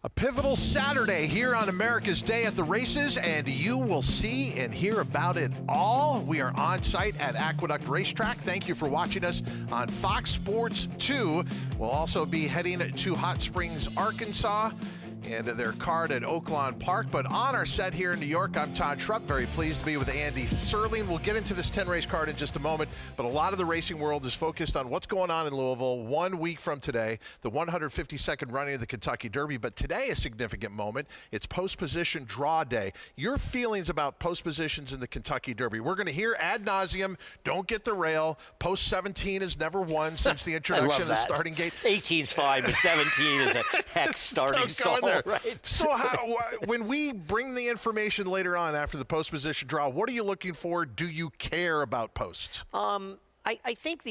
A pivotal Saturday here on America's Day at the Races, and you will see and hear about it all. We are on site at Aqueduct Racetrack. Thank you for watching us on Fox Sports 2. We'll also be heading to Hot Springs, Arkansas, and their card at Oaklawn Park. But on our set here in New York, I'm Todd Schrupp, very pleased to be with Andy Serling. We'll get into this 10-race card in just a moment, but a lot of the racing world is focused on what's going on in Louisville 1 week from today, the 152nd running of the Kentucky Derby. But today, a significant moment. It's post-position draw day. Your feelings about post positions in the Kentucky Derby. We're going to hear ad nauseum, don't get the rail. Post 17 has never won since the introduction of the starting gate. 18's fine, but 17 is a hex starting stall. Right. So when we bring the information later on after the post position draw, what are you looking for? Do you care about posts? I think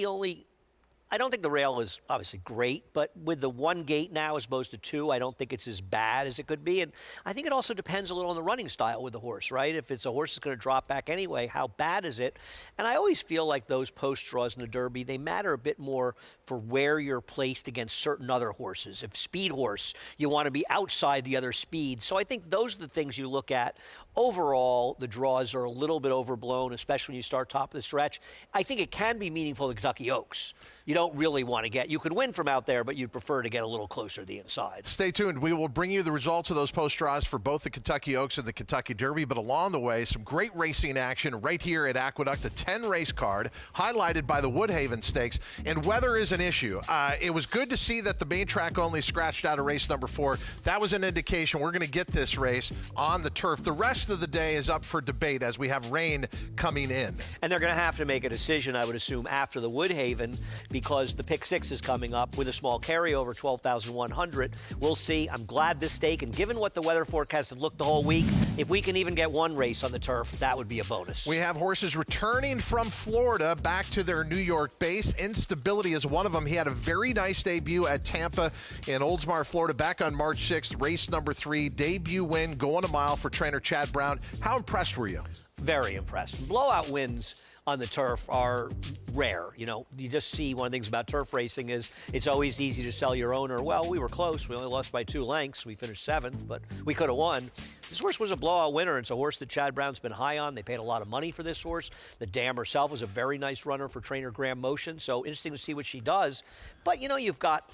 I don't think the rail is obviously great, but with the one gate now as opposed to two, I don't think it's as bad as it could be. And I think it also depends a little on the running style with the horse, right? If it's a horse that's going to drop back anyway, how bad is it? And I always feel like those post draws in the Derby, they matter a bit more for where you're placed against certain other horses. If speed horse, you want to be outside the other speed. So I think those are the things you look at. Overall, the draws are a little bit overblown, especially when you start top of the stretch. I think it can be meaningful in the Kentucky Oaks. You don't really want to you could win from out there, but you'd prefer to get a little closer to the inside. Stay tuned. We will bring you the results of those post draws for both the Kentucky Oaks and the Kentucky Derby, but along the way, some great racing action right here at Aqueduct, a 10-race card highlighted by the Woodhaven Stakes, and weather is an issue. It was good to see that the main track only scratched out of race number 4. That was an indication we're going to get this race on the turf. The rest of the day is up for debate as we have rain coming in. And they're going to have to make a decision, I would assume, after the Woodhaven, because the pick 6 is coming up with a small carryover, 12,100. We'll see. I'm glad this stake, and given what the weather forecast has looked the whole week, if we can even get one race on the turf, that would be a bonus. We have horses returning from Florida back to their New York base. Instability is one of them. He had a very nice debut at Tampa in Oldsmar, Florida, back on March 6th, race number 3, debut win, going a mile for trainer Chad Brown. How impressed were you? Very impressed. Blowout wins on the turf are rare. You know, you just see one of the things about turf racing is it's always easy to sell your owner, well, we were close. We only lost by 2 lengths. We finished 7th, but we could have won. This horse was a blowout winner. It's a horse that Chad Brown's been high on. They paid a lot of money for this horse. The dam herself was a very nice runner for trainer Graham Motion, so interesting to see what she does. But, you know, you've got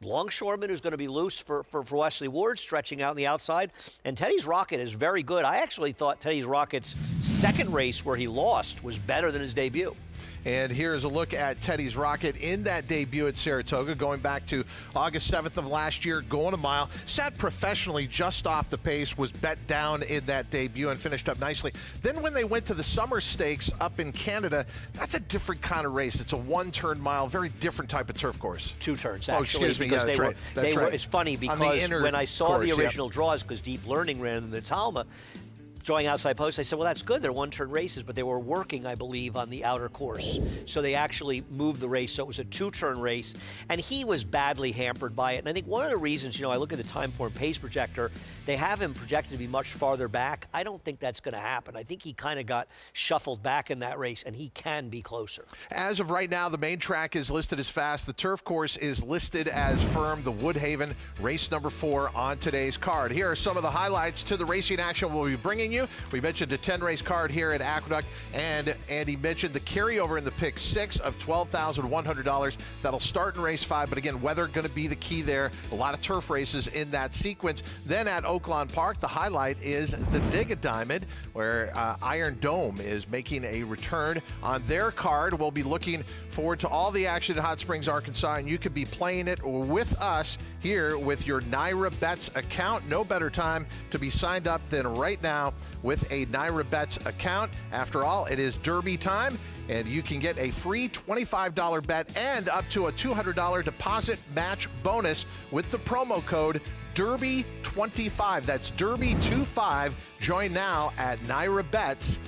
Longshoreman, who's going to be loose for Wesley Ward, stretching out on the outside. And Teddy's Rocket is very good. I actually thought Teddy's Rocket's second race where he lost was better than his debut. And here's a look at Teddy's Rocket in that debut at Saratoga, going back to August 7th of last year, going a mile, sat professionally just off the pace, was bet down in that debut and finished up nicely. Then when they went to the Summer Stakes up in Canada, that's a different kind of race. It's a one-turn mile, very different type of turf course. 2 turns, actually. Oh, excuse me. Because Yeah, they right. were, it's funny because when I saw course, the original draws, because Deep Learning ran in the Talma, drawing outside post, I said, well, that's good. They're one-turn races, but they were working, I believe, on the outer course. So they actually moved the race, so it was a 2-turn race, and he was badly hampered by it. And I think one of the reasons, you know, I look at the time form pace projector, they have him projected to be much farther back. I don't think that's going to happen. I think he kind of got shuffled back in that race, and he can be closer. As of right now, the main track is listed as fast. The turf course is listed as firm. The Woodhaven, race number 4 on today's card. Here are some of the highlights to the racing action we'll be bringing you. We mentioned a 10-race card here at Aqueduct, and Andy mentioned the carryover in the pick 6 of $12,100. That'll start in race 5, but again, weather going to be the key there. A lot of turf races in that sequence. Then at Oaklawn Park, the highlight is the Dig-A-Diamond, where Iron Dome is making a return on their card. We'll be looking forward to all the action in Hot Springs, Arkansas, and you could be playing it with us here with your Naira Bets account. No better time to be signed up than right now with a Naira Bets account. After all, it is Derby time, and you can get a free $25 bet and up to a $200 deposit match bonus with the promo code Derby25. That's Derby25. Join now at NairaBets.com.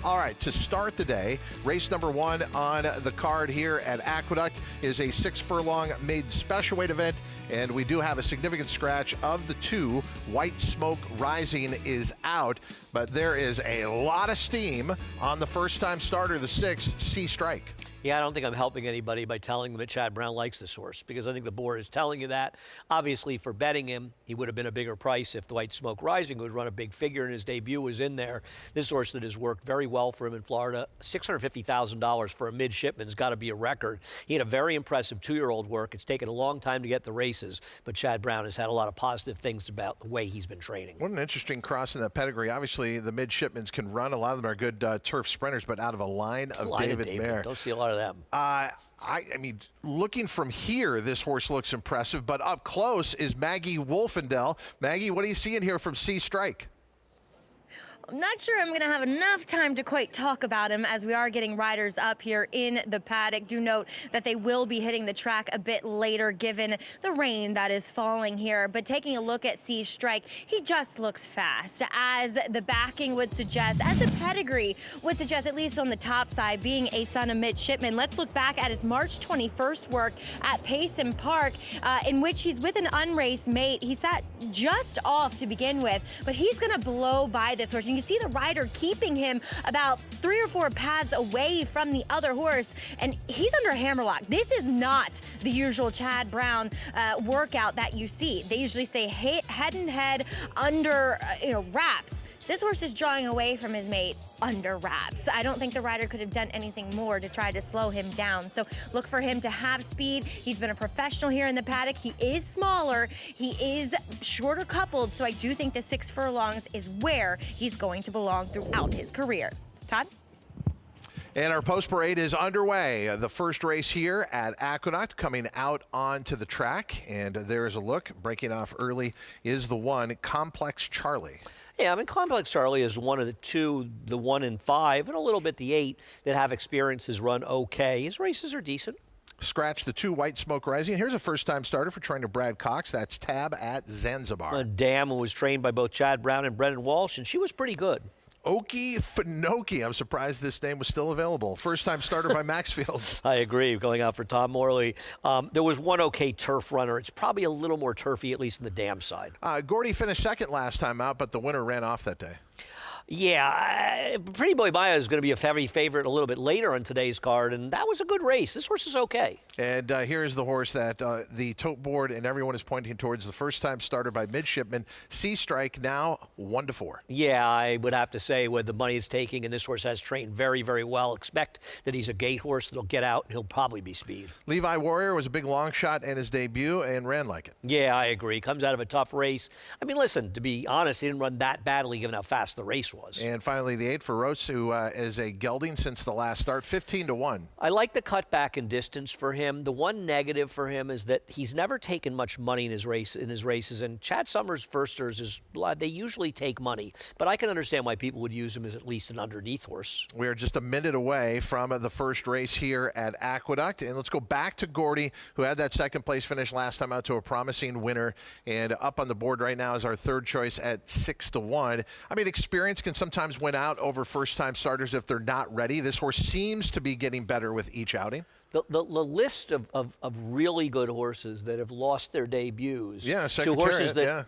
All right, to start the day, race number 1 on the card here at Aqueduct is a 6-furlong maiden special weight event, and we do have a significant scratch of the 2. White Smoke Rising is out, but there is a lot of steam on the first-time starter, the 6, Sea Strike. Yeah, I don't think I'm helping anybody by telling them that Chad Brown likes this horse, because I think the board is telling you that. Obviously, for betting him, he would have been a bigger price if the White Smoke Rising would run a big figure and his debut was in there. This horse that has worked very well for him in Florida, $650,000 for a midshipman's got to be a record. He had a very impressive 2-year-old work. It's taken a long time to get the races, but Chad Brown has had a lot of positive things about the way he's been training. What an interesting cross in that pedigree. Obviously, the midshipmans can run. A lot of them are good turf sprinters, but out of a line of David Mare. Don't see a lot of them. I mean, looking from here, this horse looks impressive, but up close is Maggie Wolfendale. Maggie, what are you seeing here from C Strike? I'm not sure I'm going to have enough time to quite talk about him, as we are getting riders up here in the paddock. Do note that they will be hitting the track a bit later given the rain that is falling here. But taking a look at C Strike, he just looks fast, as the backing would suggest, as the pedigree would suggest, at least on the top side, being a son of midshipman. Let's look back at his March 21st work at Payson Park, in which he's with an unraced mate. He sat just off to begin with, but he's going to blow by this horse. You see the rider keeping him about 3 or 4 paths away from the other horse, and he's under a hammerlock. This is not the usual Chad Brown workout that you see. They usually stay head and head under wraps. This horse is drawing away from his mate under wraps. I don't think the rider could have done anything more to try to slow him down. So look for him to have speed. He's been a professional here in the paddock. He is smaller. He is shorter coupled. So I do think the 6 furlongs is where he's going to belong throughout his career. Todd? And our post parade is underway. The first race here at Aqueduct coming out onto the track. And there is a look. Breaking off early is the one, Complex Charlie. Yeah, I mean, Complex Charlie is one of the 2, the 1 and 5, and a little bit the 8 that have experiences run okay. His races are decent. Scratch the 2, White Smoke Rising. Here's a first-time starter for trainer Brad Cox. That's Tab at Zanzibar. Dam was trained by both Chad Brown and Brendan Walsh, and she was pretty good. Okie Finoki. I'm surprised this name was still available. First-time starter by Maxfield. I agree, going out for Tom Morley. There was one okay turf runner. It's probably a little more turfy, at least in the dam side. Gordy finished second last time out, but the winner ran off that day. Yeah, Pretty Boy Maya is going to be a heavy favorite a little bit later on today's card, and that was a good race. This horse is okay. And here's the horse that the tote board and everyone is pointing towards, the first-time starter by midshipman, C Strike, now 1-4. Yeah, I would have to say where the money is taking, and this horse has trained very, very well. Expect that he's a gate horse that'll get out, and he'll probably be speed. Levi Warrior was a big long shot in his debut and ran like it. Yeah, I agree. Comes out of a tough race. I mean, listen, to be honest, he didn't run that badly given how fast the race was. And finally, the 8 for Roach, who is a gelding since the last start, 15-1. I like the cutback in distance for him. The one negative for him is that he's never taken much money in his races. And Chad Summers' firsters they usually take money, but I can understand why people would use him as at least an underneath horse. We are just a minute away from the first race here at Aqueduct, and let's go back to Gordy, who had that second place finish last time out, to a promising winner. And up on the board right now is our third choice at 6-1. I mean, experience can sometimes win out over first-time starters if they're not ready. This horse seems to be getting better with each outing. The list of really good horses that have lost their debuts. Yeah, to horses that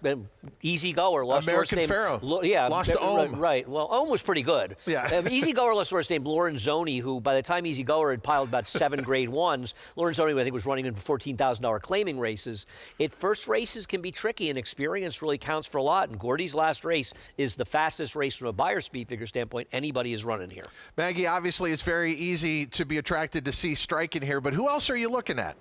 Easy Goer lost American horse Pharaoh. Lost to Ohm. Right. Well, Ohm was pretty good. Yeah. Easy Goer lost a horse named Lorenzoni, who by the time Easy Goer had piled about 7 grade 1s, Lorenzoni, I think, was running in $14,000 claiming races. First races can be tricky, and experience really counts for a lot. And Gordy's last race is the fastest race from a buyer speed figure standpoint anybody is running here. Maggie, obviously it's very easy to be attracted to C Strike in here, but who else are you looking at?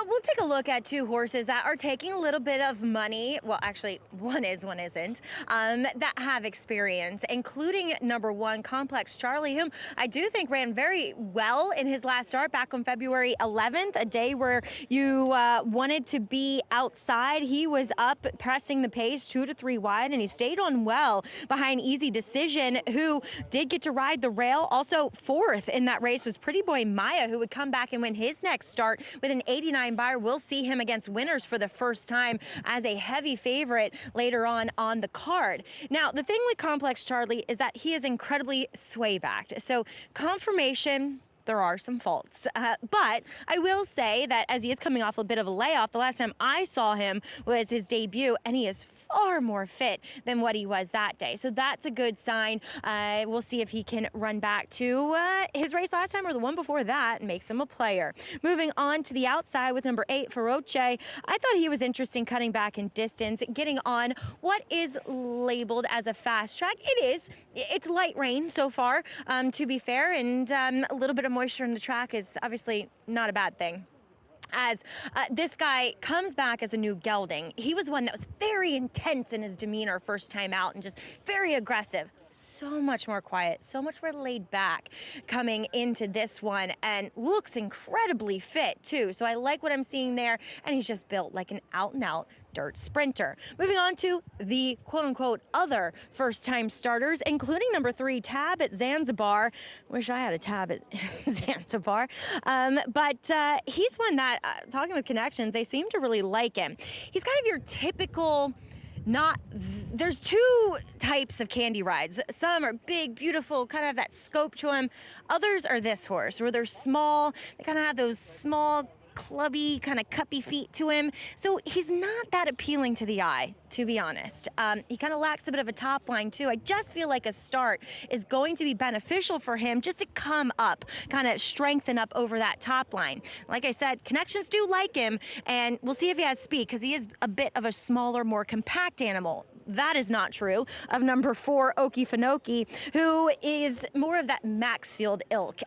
We'll take a look at 2 horses that are taking a little bit of money. Well, actually, one is, one isn't, that have experience, including number 1, Complex Charlie, whom I do think ran very well in his last start back on February 11th, a day where you wanted to be outside. He was up pressing the pace 2 to 3 wide, and he stayed on well behind Easy Decision, who did get to ride the rail. Also 4th in that race was Pretty Boy Maya, who would come back and win his next start with an 89 buyer. We'll see him against winners for the first time as a heavy favorite later on the card. Now, the thing with Complex Charlie is that he is incredibly sway-backed. So confirmation there are some faults. But I will say that as he is coming off a bit of a layoff, the last time I saw him was his debut, and he is far more fit than what he was that day. So that's a good sign. We'll see if he can run back to his race last time or the one before that and makes him a player. Moving on to the outside with number 8, Feroce. I thought he was interesting cutting back in distance, getting on what is labeled as a fast track. It is. It's light rain so far, to be fair, and a little bit of moisture in the track is obviously not a bad thing. As this guy comes back as a new gelding, he was one that was very intense in his demeanor first time out and just very aggressive. So much more quiet, so much more laid back coming into this one, and looks incredibly fit too. So I like what I'm seeing there, and he's just built like an out-and-out dirt sprinter. Moving on to the quote-unquote other first-time starters, including number 3, Tab at Zanzibar. Wish I had a Tab at Zanzibar. But he's one that, talking with connections, they seem to really like him. He's kind of your typical... There's 2 types of candy rides. Some are big, beautiful, kind of have that scope to them. Others are this horse, where they're small. They kind of have those small, clubby, kind of cuppy feet to him. So he's not that appealing to the eye, to be honest. He kind of lacks a bit of a top line too. I just feel like a start is going to be beneficial for him just to come up, kind of strengthen up over that top line. Like I said, connections do like him, and we'll see if he has speed, because he is a bit of a smaller, more compact animal. That is not true of number 4, Okefenokee, who is more of that Maxfield ilk.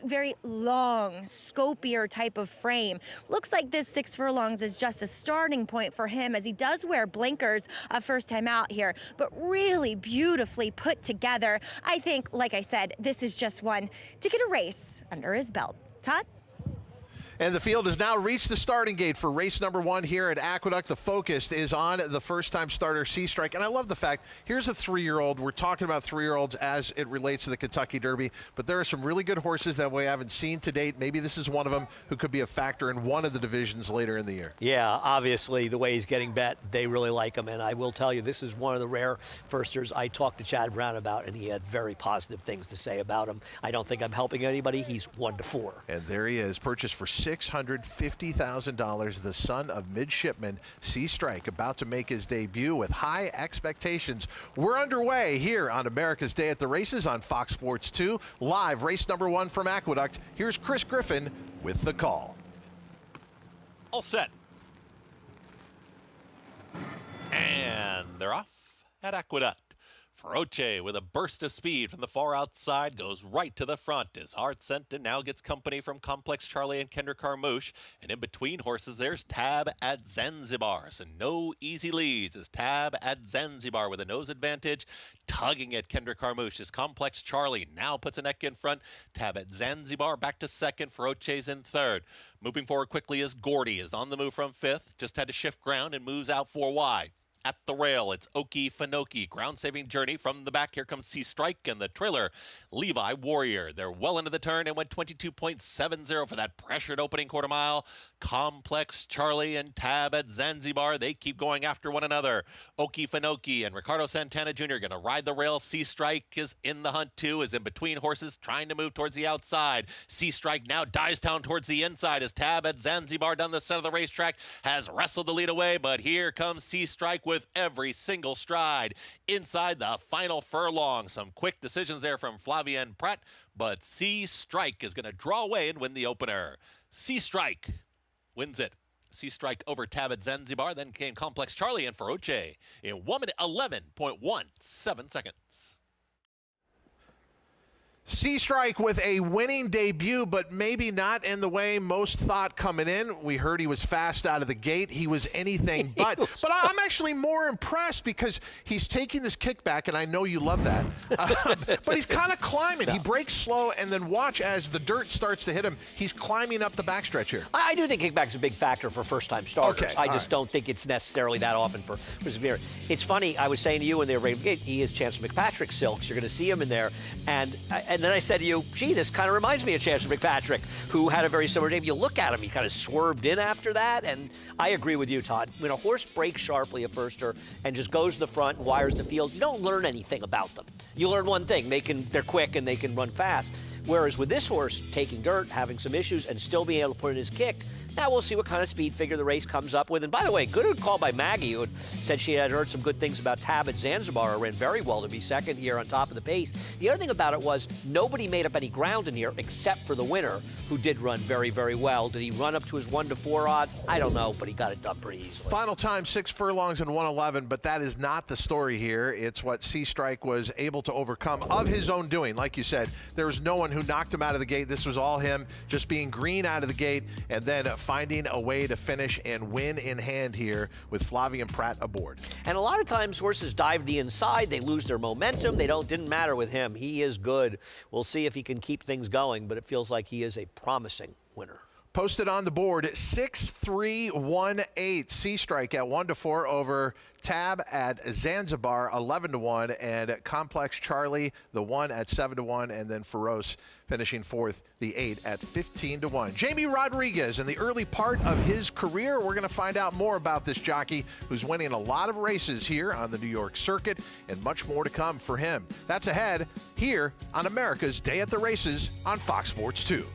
Very long, scopier type of frame. Looks like this 6 furlongs is just a starting point for him, as he does wear blinkers first time out here, but really beautifully put together. I think, like I said, this is just one to get a race under his belt. Todd? And the field has now reached the starting gate for race number 1 here at Aqueduct. The focus is on the first-time starter, Sea Strike. And I love the fact, here's a 3-year-old. We're talking about 3-year-olds as it relates to the Kentucky Derby, but there are some really good horses that we haven't seen to date. Maybe this is one of them who could be a factor in one of the divisions later in the year. Yeah, obviously, the way he's getting bet, they really like him. And I will tell you, this is one of the rare firsters I talked to Chad Brown about, and he had very positive things to say about him. I don't think I'm helping anybody. He's 1-4. And there he is, purchased for $650,000, the son of midshipman Sea Strike, about to make his debut with high expectations. We're underway here on America's Day at the Races on Fox Sports 2. Live race number 1 from Aqueduct. Here's Chris Griffin with the call. All set. And they're off at Aqueduct. Feroce, with a burst of speed from the far outside, goes right to the front. Is hard sent and now gets company from Complex Charlie and Kendra Carmouche. And in between horses, there's Tab at Zanzibar. So no easy leads as Tab at Zanzibar with a nose advantage. Tugging at Kendra Carmouche is Complex Charlie. Now puts a neck in front. Tab at Zanzibar back to second. Feroce's in third. Moving forward quickly is Gordy, is on the move from fifth. Just had to shift ground and moves out 4 wide. At the rail, it's Okefenokee. Ground-saving journey from the back. Here comes Sea Strike and the trailer, Levi Warrior. They're well into the turn and went 22.70 for that pressured opening quarter mile. Complex Charlie and Tab at Zanzibar, they keep going after one another. Okefenokee and Ricardo Santana Jr. going to ride the rail. Sea Strike is in the hunt too, is in between horses, trying to move towards the outside. Sea Strike now dives down towards the inside as Tab at Zanzibar down the center of the racetrack has wrestled the lead away, but here comes Sea Strike with every single stride inside the final furlong. Some quick decisions there from Flavien Prat, but Sea Strike is going to draw away and win the opener. Sea Strike wins it. Sea Strike over Tab at Zanzibar, then came Complex Charlie and Feroce in 1 minute 11.17 seconds. Sea Strike with a winning debut, but maybe not in the way most thought coming in. We heard he was fast out of the gate. He was anything but. But I'm actually more impressed because he's taking this kickback, and I know you love that. But he's kind of climbing. He breaks slow, and then watch as the dirt starts to hit him. He's climbing up the backstretch here. I do think kickback's a big factor for first-time starters. Okay, I just don't think it's necessarily that often for Zamir. It's funny, I was saying to you when they were ready, he is Chancellor McPatrick silks. You're going to see him in there. And then I said to you, gee, this kind of reminds me of Chancellor McPatrick, who had a very similar name. You look at him, he kind of swerved in after that, and I agree with you, Todd. When a horse breaks sharply a firster and just goes to the front and wires the field, you don't learn anything about them. You learn one thing, they're quick and they can run fast. Whereas with this horse taking dirt, having some issues, and still being able to put in his kick, now we'll see what kind of speed figure the race comes up with. And by the way, good call by Maggie, who had said she had heard some good things about Tab at Zanzibar, who ran very well to be second here on top of the pace. The other thing about it was nobody made up any ground in here except for the winner, who did run very, very well. Did he run up to his 1-4 odds? I don't know, but he got it done pretty easily. Final time, 6 furlongs and 111, but that is not the story here. It's what Sea Strike was able to overcome of his own doing. Like you said, there was no one who knocked him out of the gate. This was all him just being green out of the gate and then finding a way to finish and win in hand here with Flavien Prat aboard. And a lot of times horses dive the inside, they lose their momentum. Didn't matter with him. He is good. We'll see if he can keep things going, but it feels like he is a promising winner. Posted on the board, 6-3-1-8. Sea Strike at 1-4 over Tab at Zanzibar, 11-1, and Complex Charlie, the 1 at 7-1, and then Feroce finishing fourth, the 8 at 15-1. Jamie Rodriguez in the early part of his career. We're going to find out more about this jockey who's winning a lot of races here on the New York circuit, and much more to come for him. That's ahead here on America's Day at the Races on Fox Sports 2.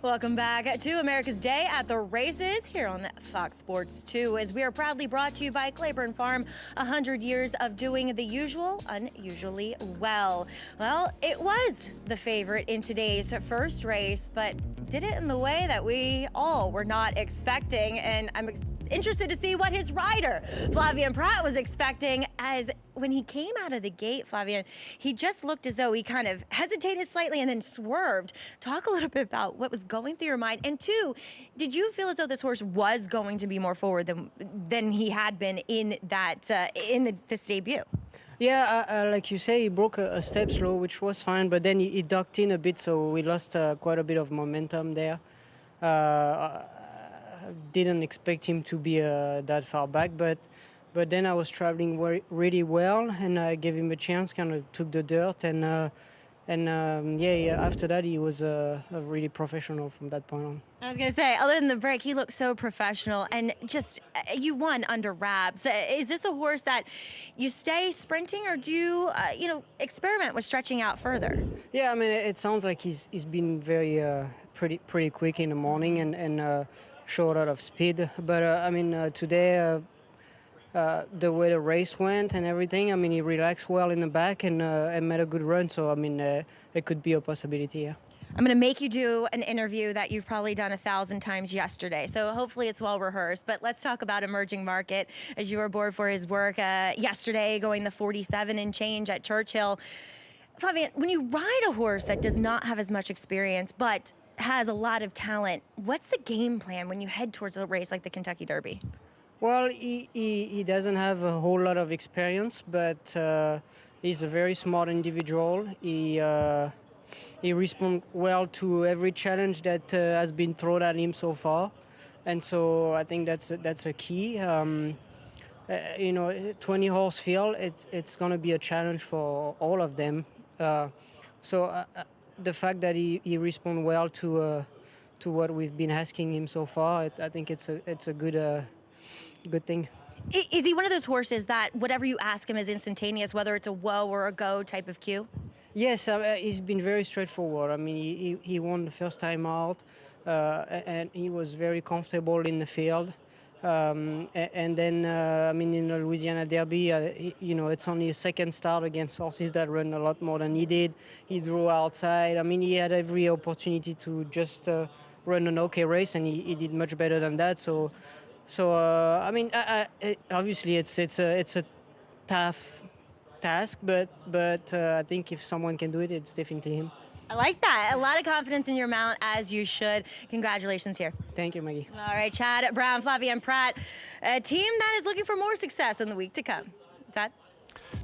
Welcome back to America's Day at the Races here on Fox Sports 2, as we are proudly brought to you by Claiborne Farm, 100 years of doing the usual unusually well. Well, it was the favorite in today's first race, but did it in the way that we all were not expecting, and I'm interested to see what his rider, Flavien Prat, was expecting, as when he came out of the gate, Flavien, he just looked as though he kind of hesitated slightly and then swerved. Talk a little bit about what was going through your mind. And two, did you feel as though this horse was going to be more forward than he had been in that this debut? Yeah, like you say, he broke a step slow, which was fine, but then he ducked in a bit, so we lost quite a bit of momentum there. Didn't expect him to be that far back, but But then I was traveling really well, and I gave him a chance, kind of took the dirt, and after that, he was a really professional from that point on. I was going to say, other than the break, he looked so professional, and just you won under wraps. Is this a horse that you stay sprinting, or do you, experiment with stretching out further? Yeah, I mean, it sounds like he's been very pretty quick in the morning and show a lot of speed. But today, the way the race went and everything, I mean, he relaxed well in the back and made a good run. So I mean, it could be a possibility. Yeah. I'm going to make you do an interview that you've probably done 1,000 times yesterday. So hopefully it's well rehearsed. But let's talk about Emerging Market, as you were aboard for his work yesterday, going the 47 and change at Churchill. Flavien, when you ride a horse that does not have as much experience but has a lot of talent, what's the game plan when you head towards a race like the Kentucky Derby? Well, he doesn't have a whole lot of experience, but he's a very smart individual. He responds well to every challenge that has been thrown at him so far, and so I think that's a key. 20-horse field, it's going to be a challenge for all of them. So the fact that he responds well to what we've been asking him so far, I think it's a good thing. Is he one of those horses that whatever you ask him is instantaneous, whether it's a whoa or a go type of cue? Yes, he's been very straightforward. I mean, he won the first time out, and he was very comfortable in the field. And then, in the Louisiana Derby, it's only his second start against horses that run a lot more than he did. He drew outside. I mean, he had every opportunity to just run an okay race, and he did much better than that. So obviously, it's a tough task, but I think if someone can do it, it's definitely him. I like that. A lot of confidence in your mount, as you should. Congratulations here. Thank you, Maggie. All right, Chad Brown, Flavien Prat, a team that is looking for more success in the week to come. Chad?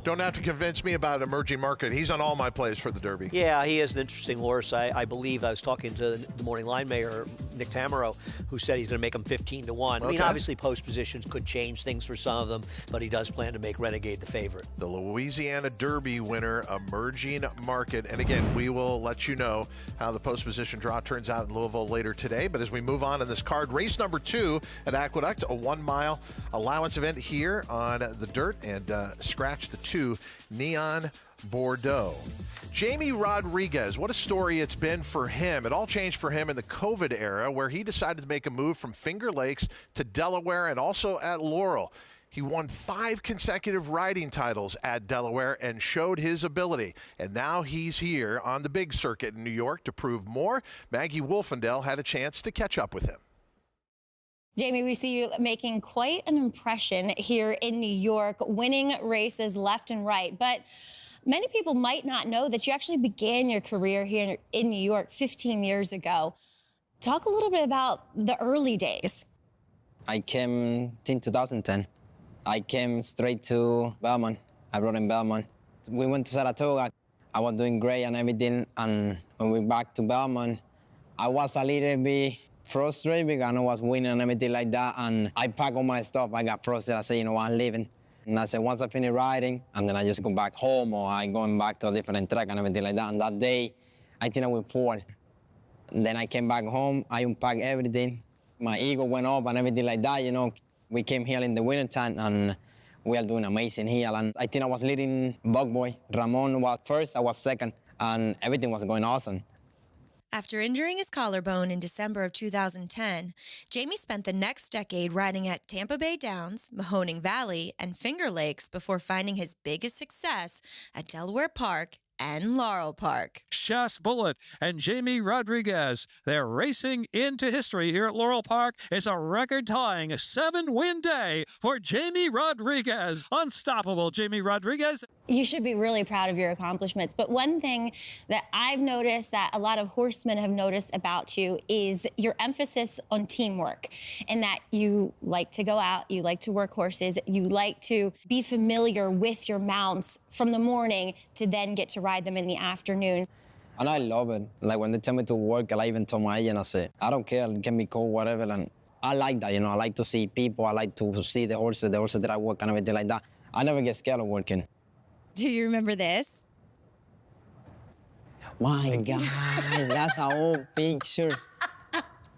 Don't have to convince me about Emerging Market. He's on all my plays for the Derby. Yeah, he is an interesting horse. I believe I was talking to the morning line mayor, Nick Tamaro, who said he's going to make him 15-1. Okay. I mean, obviously post positions could change things for some of them, but he does plan to make Renegade the favorite. The Louisiana Derby winner, Emerging Market. And again, we will let you know how the post position draw turns out in Louisville later today. But as we move on in this card, race number 2 at Aqueduct, a 1-mile allowance event here on the dirt, and scratch the 2 Neon Bordeaux. Jamie Rodriguez, what a story it's been for him. It all changed for him in the COVID era, where he decided to make a move from Finger Lakes to Delaware and also at Laurel. He won 5 consecutive riding titles at Delaware and showed his ability. And now he's here on the big circuit in New York to prove more. Maggie Wolfendale had a chance to catch up with him. Jamie, we see you making quite an impression here in New York, winning races left and right. But many people might not know that you actually began your career here in New York 15 years ago. Talk a little bit about the early days. I came in 2010. I came straight to Belmont. I rode in Belmont. We went to Saratoga. I was doing great and everything. And when we back to Belmont, I was a little bit frustrated because I was winning and everything like that. And I packed all my stuff. I got frustrated. I said, I'm leaving. And I said, once I finish riding, and then I just go back home, or I going back to a different track and everything like that. And that day, I think I went 4. And then I came back home. I unpacked everything. My ego went up and everything like that. We came here in the wintertime, and we are doing amazing here. And I think I was leading Bug Boy. Ramon was first, I was second, and everything was going awesome. After injuring his collarbone in December of 2010, Jamie spent the next decade riding at Tampa Bay Downs, Mahoning Valley, and Finger Lakes before finding his biggest success at Delaware Park and Laurel Park. Shas Bullitt and Jamie Rodriguez. They're racing into history here at Laurel Park. It's a record-tying 7-win day for Jamie Rodriguez. Unstoppable Jamie Rodriguez. You should be really proud of your accomplishments. But one thing that I've noticed that a lot of horsemen have noticed about you is your emphasis on teamwork, and that you like to go out, you like to work horses, you like to be familiar with your mounts from the morning to then get to ride them in the afternoon. And I love it. Like when they tell me to work, I even tell my agent, I say, I don't care, it can be cold, whatever. And I like that, I like to see people. I like to see the horses that I work and everything like that. I never get scared of working. Do you remember this? My God, that's an old picture.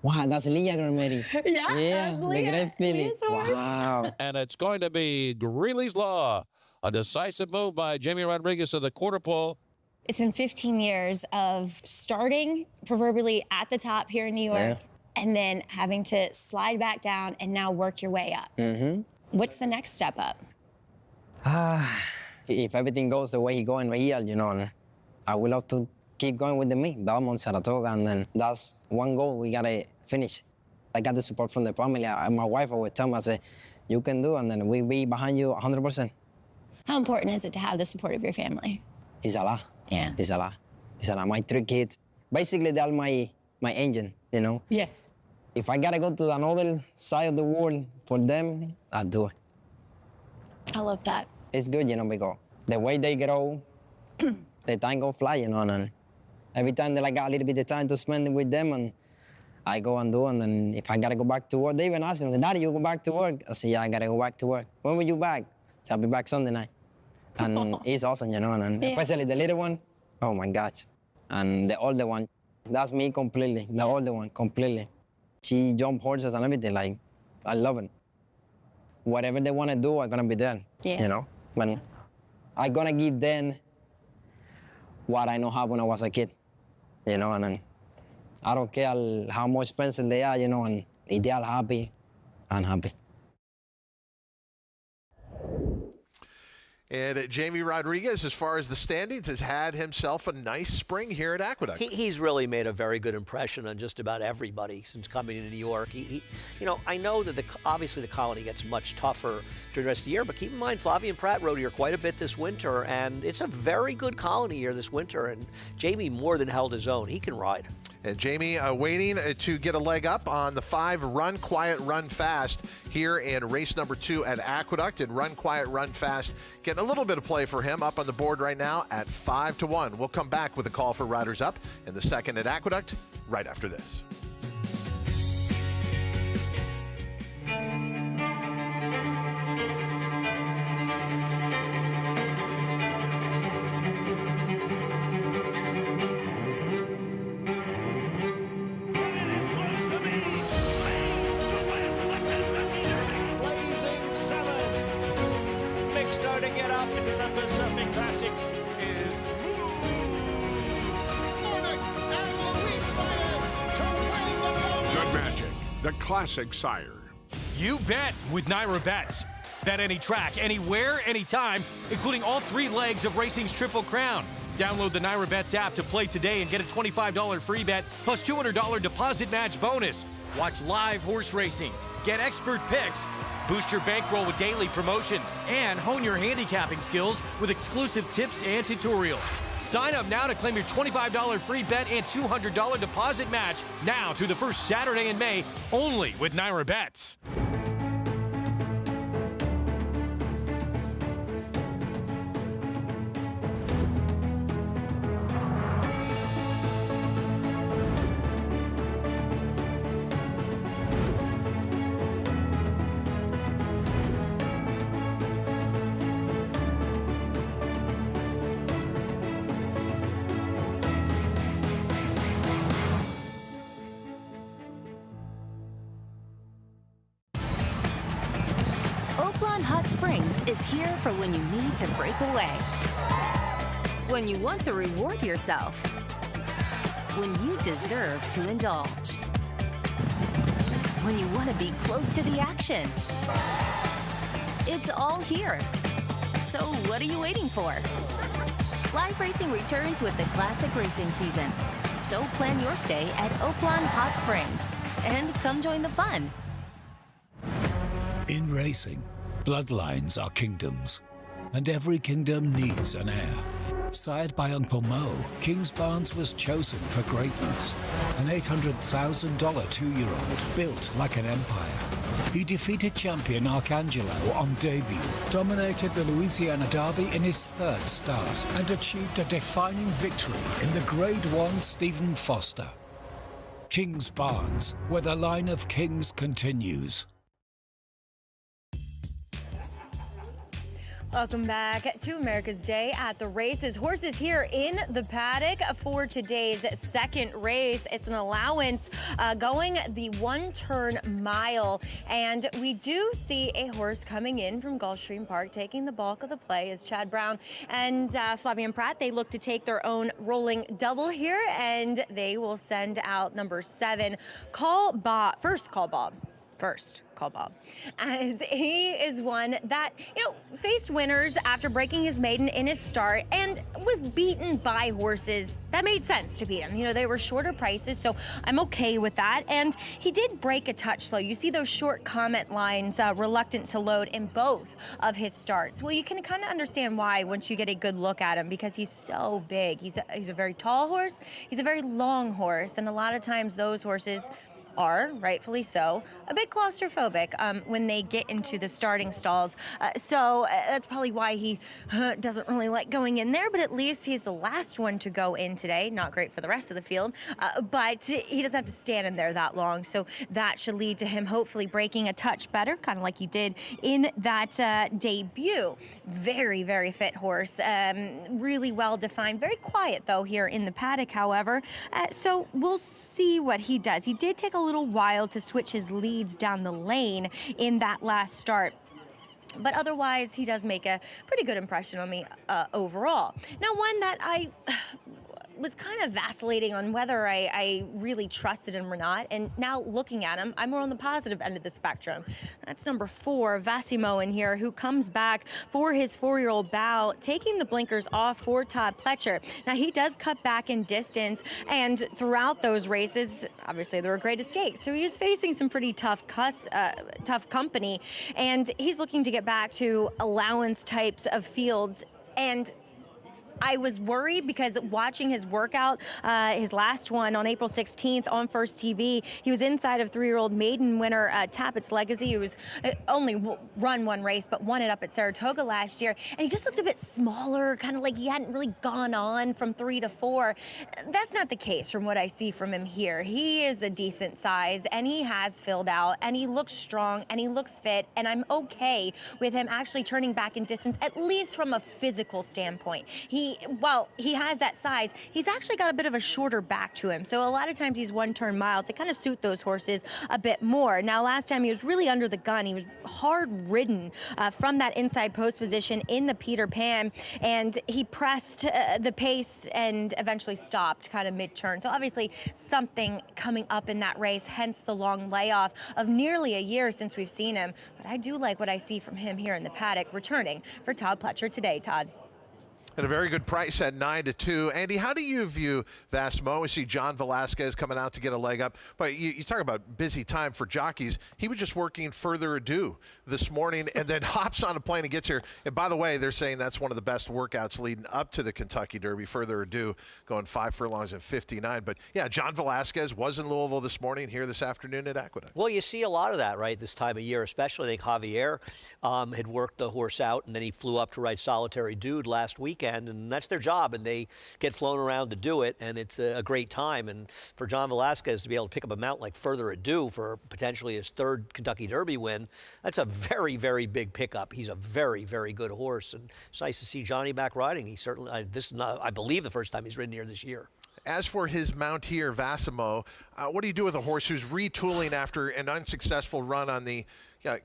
Wow, that's Leah Grameri. Yeah, the great filly. Wow. And it's going to be Greeley's Law. A decisive move by Jamie Rodriguez to the quarter pole. It's been 15 years of starting proverbially at the top here in New York and then having to slide back down and now work your way up. What's the next step up? If everything goes the way he's going right here, I would love to keep going with me, Belmont, Saratoga, and then that's one goal we gotta finish. I got the support from the family. My wife always tell me, I say, you can do, and then we be behind you 100%. How important is it to have the support of your family? It's a lot. Yeah. It's a lot. It's a lot. My 3 kids, basically they're my engine, Yeah. If I gotta go to another side of the world for them, I'll do it. I love that. It's good, because the way they grow, the time go fly, and every time that I got a little bit of time to spend with them, and I go and do, and then if I gotta go back to work, they even ask me, Daddy, you go back to work? I say, yeah, I gotta go back to work. When will you back? So I'll be back Sunday night. And it's awesome, and especially the little one, oh my gosh. And the older one, that's me completely, the older one, completely. She jump horses and everything, I love it. Whatever they wanna do, I'm gonna be there, When I'm gonna give them what I know how when I was a kid, and then I don't care how much expensive they are, and if they are happy, I'm happy. And Jamie Rodriguez, as far as the standings, has had himself a nice spring here at Aqueduct. He's really made a very good impression on just about everybody since coming to New York. I know that obviously the colony gets much tougher during the rest of the year, but keep in mind Flavien Prat rode here quite a bit this winter, and it's a very good colony here this winter, and Jamie more than held his own. He can ride. And Jamie waiting to get a leg up on the 5 Run Quiet, Run Fast here in race number 2 at Aqueduct. And Run Quiet, Run Fast getting a little bit of play for him up on the board right now at 5-1. We'll come back with a call for riders up in the second at Aqueduct right after this. The classic sire. You bet with Naira Bets. Bet any track, anywhere, anytime, including all 3 legs of racing's Triple Crown. Download the Naira Bets app to play today and get a $25 free bet plus $200 deposit match bonus. Watch live horse racing, get expert picks, boost your bankroll with daily promotions, and hone your handicapping skills with exclusive tips and tutorials. Sign up now to claim your $25 free bet and $200 deposit match now through the first Saturday in May, only with Naira Bets. Oaklawn Hot Springs is here for when you need to break away, when you want to reward yourself, when you deserve to indulge, when you want to be close to the action. It's all here. So what are you waiting for? Live racing returns with the classic racing season. So plan your stay at Oaklawn Hot Springs and come join the fun. In racing, bloodlines are kingdoms, and every kingdom needs an heir. Sired by Uncle Mo, Kings Barnes was chosen for greatness. An $800,000 2-year-old built like an empire. He defeated champion Arcangelo on debut, dominated the Louisiana Derby in his 3rd start, and achieved a defining victory in the Grade 1 Stephen Foster. King's Barns, where the line of kings continues. Welcome back to America's Day at the Races. Horses here in the paddock for today's second race. It's an allowance going the 1-turn mile. And we do see a horse coming in from Gulfstream Park, taking the bulk of the play as Chad Brown and Flavien Prat. They look to take their own rolling double here, and they will send out number 7, First Call Bob, as he is one that, faced winners after breaking his maiden in his start and was beaten by horses that made sense to beat him. They were shorter prices, so I'm okay with that. And he did break a touch slow. You see those short comment lines, reluctant to load in both of his starts. Well, you can kind of understand why once you get a good look at him, because he's so big. He's a very tall horse. He's a very long horse, and a lot of times those horses are, rightfully so, a bit claustrophobic when they get into the starting stalls. So that's probably why he doesn't really like going in there, but at least he's the last one to go in today. Not great for the rest of the field, but he doesn't have to stand in there that long, so that should lead to him hopefully breaking a touch better, kind of like he did in that debut. Very, very fit horse, really well defined, very quiet though here in the paddock, however. So we'll see what he does. He did take a little while to switch his leads down the lane in that last start, but otherwise he does make a pretty good impression on me overall. Now, one that I was kind of vacillating on whether I really trusted him or not, and now looking at him, I'm more on the positive end of the spectrum. That's number 4, Vassimo in here, who comes back for his 4-year-old bow, taking the blinkers off for Todd Pletcher. Now, he does cut back in distance, and throughout those races, obviously there were great stakes, so he was facing some pretty tough company, and he's looking to get back to allowance types of fields. And I was worried because watching his workout, his last one on April 16th on First TV, he was inside of 3-year-old maiden winner Tappett's Legacy, who was only run one race but won it up at Saratoga last year, and he just looked a bit smaller, kind of like he hadn't really gone on from 3 to 4. That's not the case from what I see from him here. He is a decent size, and he has filled out, and he looks strong, and he looks fit, and I'm okay with him actually turning back in distance, at least from a physical standpoint. While he has that size, he's actually got a bit of a shorter back to him. So a lot of times these 1-turn miles, they kind of suit those horses a bit more. Now, last time he was really under the gun. He was hard ridden from that inside post position in the Peter Pan, and he pressed the pace and eventually stopped kind of mid-turn. So obviously something coming up in that race, hence the long layoff of nearly a year since we've seen him. But I do like what I see from him here in the paddock, returning for Todd Pletcher today. Todd. At a very good price at 9-2. Andy, how do you view Vassimo? We see John Velasquez coming out to get a leg up. But you talk about busy time for jockeys. He was just working further ado this morning and then hops on a plane and gets here. And by the way, they're saying that's one of the best workouts leading up to the Kentucky Derby, further ado, going 5 furlongs and 59. But yeah, John Velasquez was in Louisville this morning, here this afternoon at Aqueduct. Well, you see a lot of that, right, this time of year, especially. I think Javier had worked the horse out, and then he flew up to ride Solitary Dude last weekend. And that's their job, and they get flown around to do it, and it's a great time. And for John Velasquez to be able to pick up a mount like Further Ado for potentially his 3rd Kentucky Derby win, that's a very, very big pickup. He's a very, very good horse, and it's nice to see Johnny back riding. He certainly, this is not, I believe, the first time he's ridden here this year. As for his mount here, Vassimo, what do you do with a horse who's retooling after an unsuccessful run on the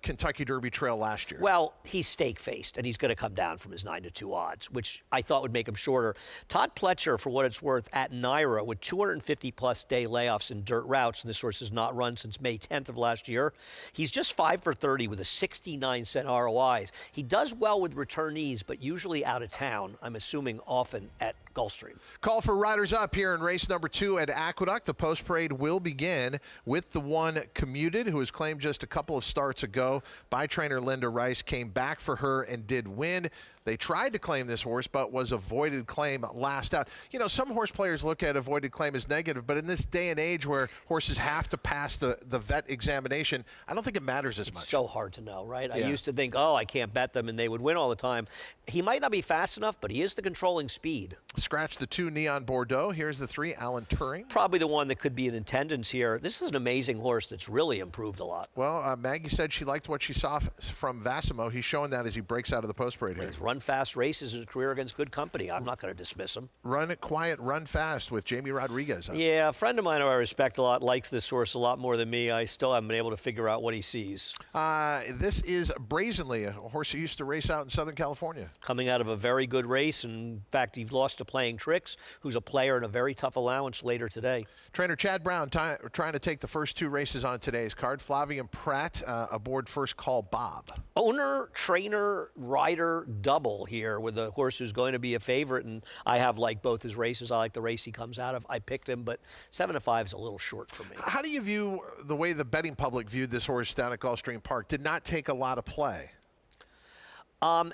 Kentucky Derby trail last year? Well, he's stake-faced, and he's going to come down from his 9-2 odds, which I thought would make him shorter. Todd Pletcher, for what it's worth, at Naira, with 250-plus day layoffs in dirt routes, and this horse has not run since May 10th of last year, he's just 5 for 30 with a 69-cent ROI. He does well with returnees, but usually out of town, I'm assuming often at Gulfstream. Call for riders up here in race number 2 at Aqueduct. The post parade will begin with the one Commuted, who was claimed just a couple of starts ago by trainer Linda Rice, came back for her and did win. They tried to claim this horse, but was avoided claim last out. You know, some horse players look at avoided claim as negative, but in this day and age where horses have to pass the vet examination, I don't think it matters as much. It's so hard to know, right? I used to think, oh, I can't bet them, and they would win all the time. He might not be fast enough, but he is the controlling speed. Scratch the 2, Neon Bordeaux. Here's the 3, Alan Turing. Probably the one that could be in attendance here. This is an amazing horse that's really improved a lot. Well, Maggie said she liked what she saw from Vassimo. He's showing that as he breaks out of the post parade here. He's run fast races in a career against good company. I'm not going to dismiss him. Run it quiet, run fast with Jamie Rodriguez. Yeah, a friend of mine who I respect a lot likes this horse a lot more than me. I still haven't been able to figure out what he sees. This is Brazenly, a horse who used to race out in Southern California. Coming out of a very good race. In fact, he lost to Playing Tricks, who's a player in a very tough allowance later today. Trainer Chad Brown trying to take the first 2 races on today's card. Flavien Prat aboard First Call Bob. Owner, trainer, rider double here with a horse who's going to be a favorite, and I have liked both his races. I like the race he comes out of. I picked him, but 7-5 is a little short for me. How do you view the way the betting public viewed this horse down at Gulfstream Park? Did not take a lot of play.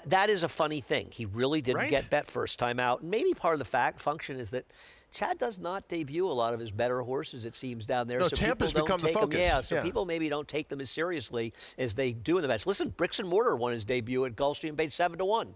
That is a funny thing. He really didn't get bet first time out. Maybe part of the function is that Chad does not debut a lot of his better horses, it seems, down there. No, so Tampa's people don't become the take focus. Them, so people maybe don't take them as seriously as they do in the bets. Listen, Bricks and Mortar won his debut at Gulfstream, paid 7-1.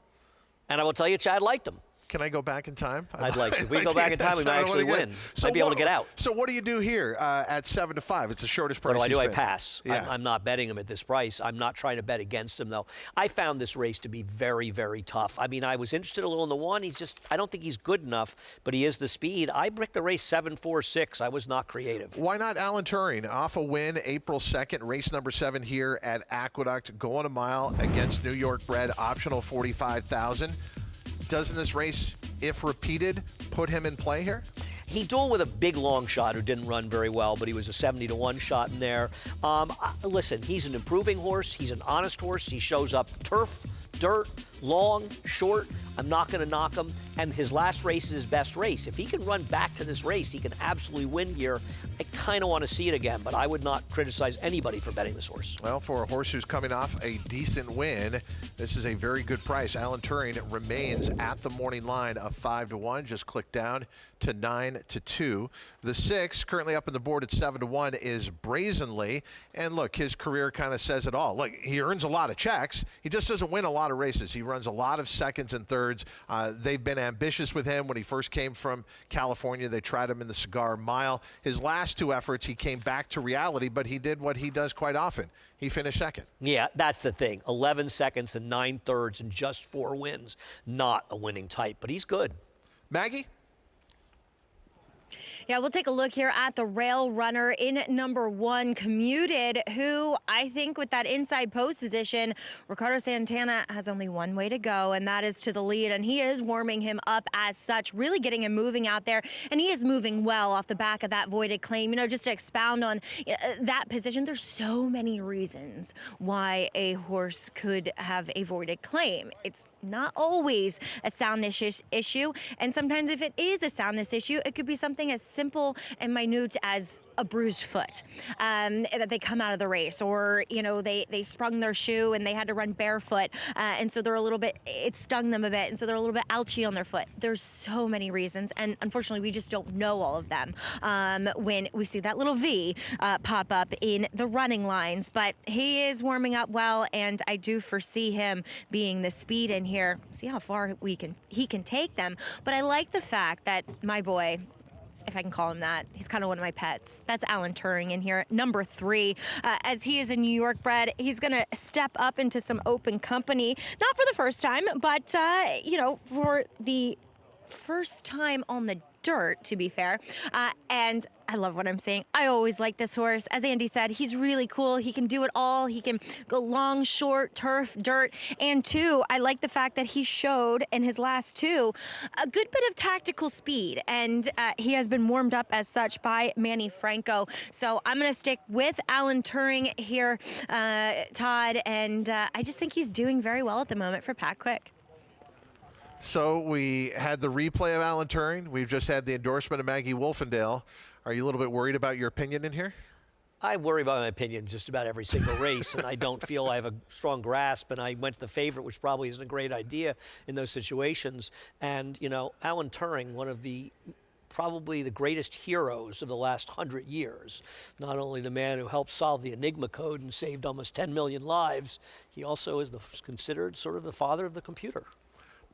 And I will tell you, Chad liked him. Can I go back in time? I'd like to. If we go back in time, we might actually win. So I'd be able to get out. So what do you do here at 7-5? It's the shortest price. What do? I been. pass. Yeah. I'm not betting him at this price. I'm not trying to bet against him, though. I found this race to be very, very tough. I mean, I was interested a little in the 1. I don't think he's good enough, but he is the speed. I bricked the race 7-4-6. I was not creative. Why not Alan Turing? Off a win April 2nd, race number 7 here at Aqueduct, going a mile against New York bred, optional 45,000. Doesn't this race, if repeated, put him in play here? He dueled with a big long shot who didn't run very well, but he was a 70-1 shot in there. Listen, he's an improving horse. He's an honest horse. He shows up turf, dirt, long, short. I'm not going to knock him. And his last race is his best race. If he can run back to this race, he can absolutely win here. I kind of want to see it again, but I would not criticize anybody for betting this horse. Well, for a horse who's coming off a decent win, this is a very good price. Alan Turing remains at the morning line of 5-1. Just click down to 9-2. The 6, currently up on the board at 7-1, is Brazenly. And look, his career kind of says it all. Look, he earns a lot of checks. He just doesn't win a lot of races. He runs a lot of seconds and thirds. They've been ambitious with him when he first came from California. They tried him in the Cigar Mile. His last 2 efforts, he came back to reality, but he did what he does quite often. He finished second. Yeah, that's the thing. 11 seconds and 9 thirds and just 4 wins. Not a winning type, but he's good. Maggie? Yeah, we'll take a look here at the rail runner in number 1, Commuted, who I think with that inside post position, Ricardo Santana has only one way to go, and that is to the lead, and he is warming him up as such, really getting him moving out there, and he is moving well off the back of that voided claim. You know, just to expound on that position, there's so many reasons why a horse could have a voided claim. It's not always a soundness issue, and sometimes if it is a soundness issue, it could be something as simple and minute as a bruised foot that they come out of the race, or you know they sprung their shoe and they had to run barefoot, and so they're a little bit, it stung them a bit, and so they're a little bit ouchy on their foot. There's so many reasons, and unfortunately we just don't know all of them when we see that little V pop up in the running lines. But he is warming up well, and I do foresee him being the speed in here. See how far he can take them. But I like the fact that my boy, if I can call him that, he's kind of one of my pets. That's Alan Turing in here, number 3. As he is a New York bred, he's going to step up into some open company, not for the first time, but, you know, for the first time on the dirt, to be fair. And I love what I'm saying. I always like this horse. As Andy said, he's really cool. He can do it all. He can go long, short, turf, dirt. And 2, I like the fact that he showed in his last 2 a good bit of tactical speed. And he has been warmed up as such by Manny Franco. So I'm going to stick with Alan Turing here, Todd. And I just think he's doing very well at the moment for Pat Quick. So we had the replay of Alan Turing. We've just had the endorsement of Maggie Wolfendale. Are you a little bit worried about your opinion in here? I worry about my opinion just about every single race, and I don't feel I have a strong grasp. And I went to the favorite, which probably isn't a great idea in those situations. And, you know, Alan Turing, one of the probably the greatest heroes of the last 100 years. Not only the man who helped solve the Enigma code and saved almost 10 million lives, he also is considered sort of the father of the computer.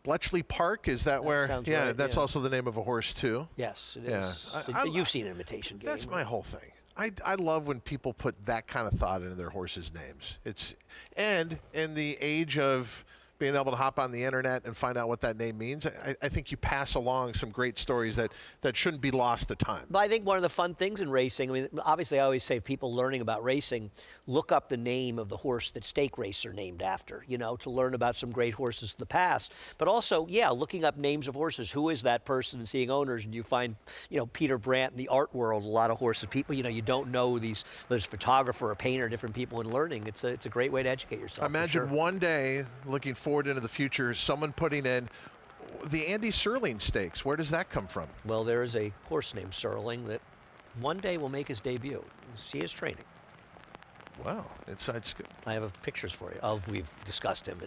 Bletchley Park, is that where? Yeah, right, that's also the name of a horse too. Yes, it is. You've seen an imitation game. That's my whole thing. I love when people put that kind of thought into their horses' names. And in the age of being able to hop on the internet and find out what that name means, I think you pass along some great stories that shouldn't be lost to time. But I think one of the fun things in racing, I mean, obviously I always say people learning about racing, look up the name of the horse that stake races are named after, you know, to learn about some great horses in the past. But also, yeah, looking up names of horses. Who is that person and seeing owners? And you find, you know, Peter Brandt in the art world, a lot of horses. People, you know, you don't know these, there's a photographer, a painter, different people in learning. It's a great way to educate yourself. Imagine one day, looking forward into the future, someone putting in the Andy Serling Stakes. Where does that come from? Well, there is a horse named Serling that one day will make his debut. See his training. Wow, inside scoop. I have pictures for you. Oh, we've discussed him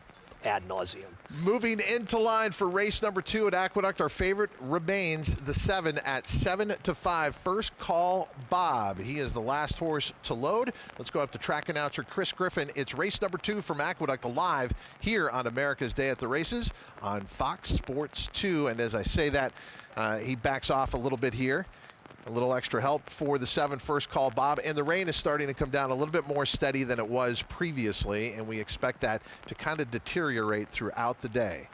ad nauseum. Moving into line for race number 2 at Aqueduct, our favorite remains the 7 at 7-5. First Call Bob. He is the last horse to load. Let's go up to track announcer Chris Griffin. It's race number 2 from Aqueduct live here on America's Day at the Races on Fox Sports 2. And as I say that, he backs off a little bit here. A little extra help for the 7 First Call Bob, and the rain is starting to come down a little bit more steady than it was previously, and we expect that to kind of deteriorate throughout the day.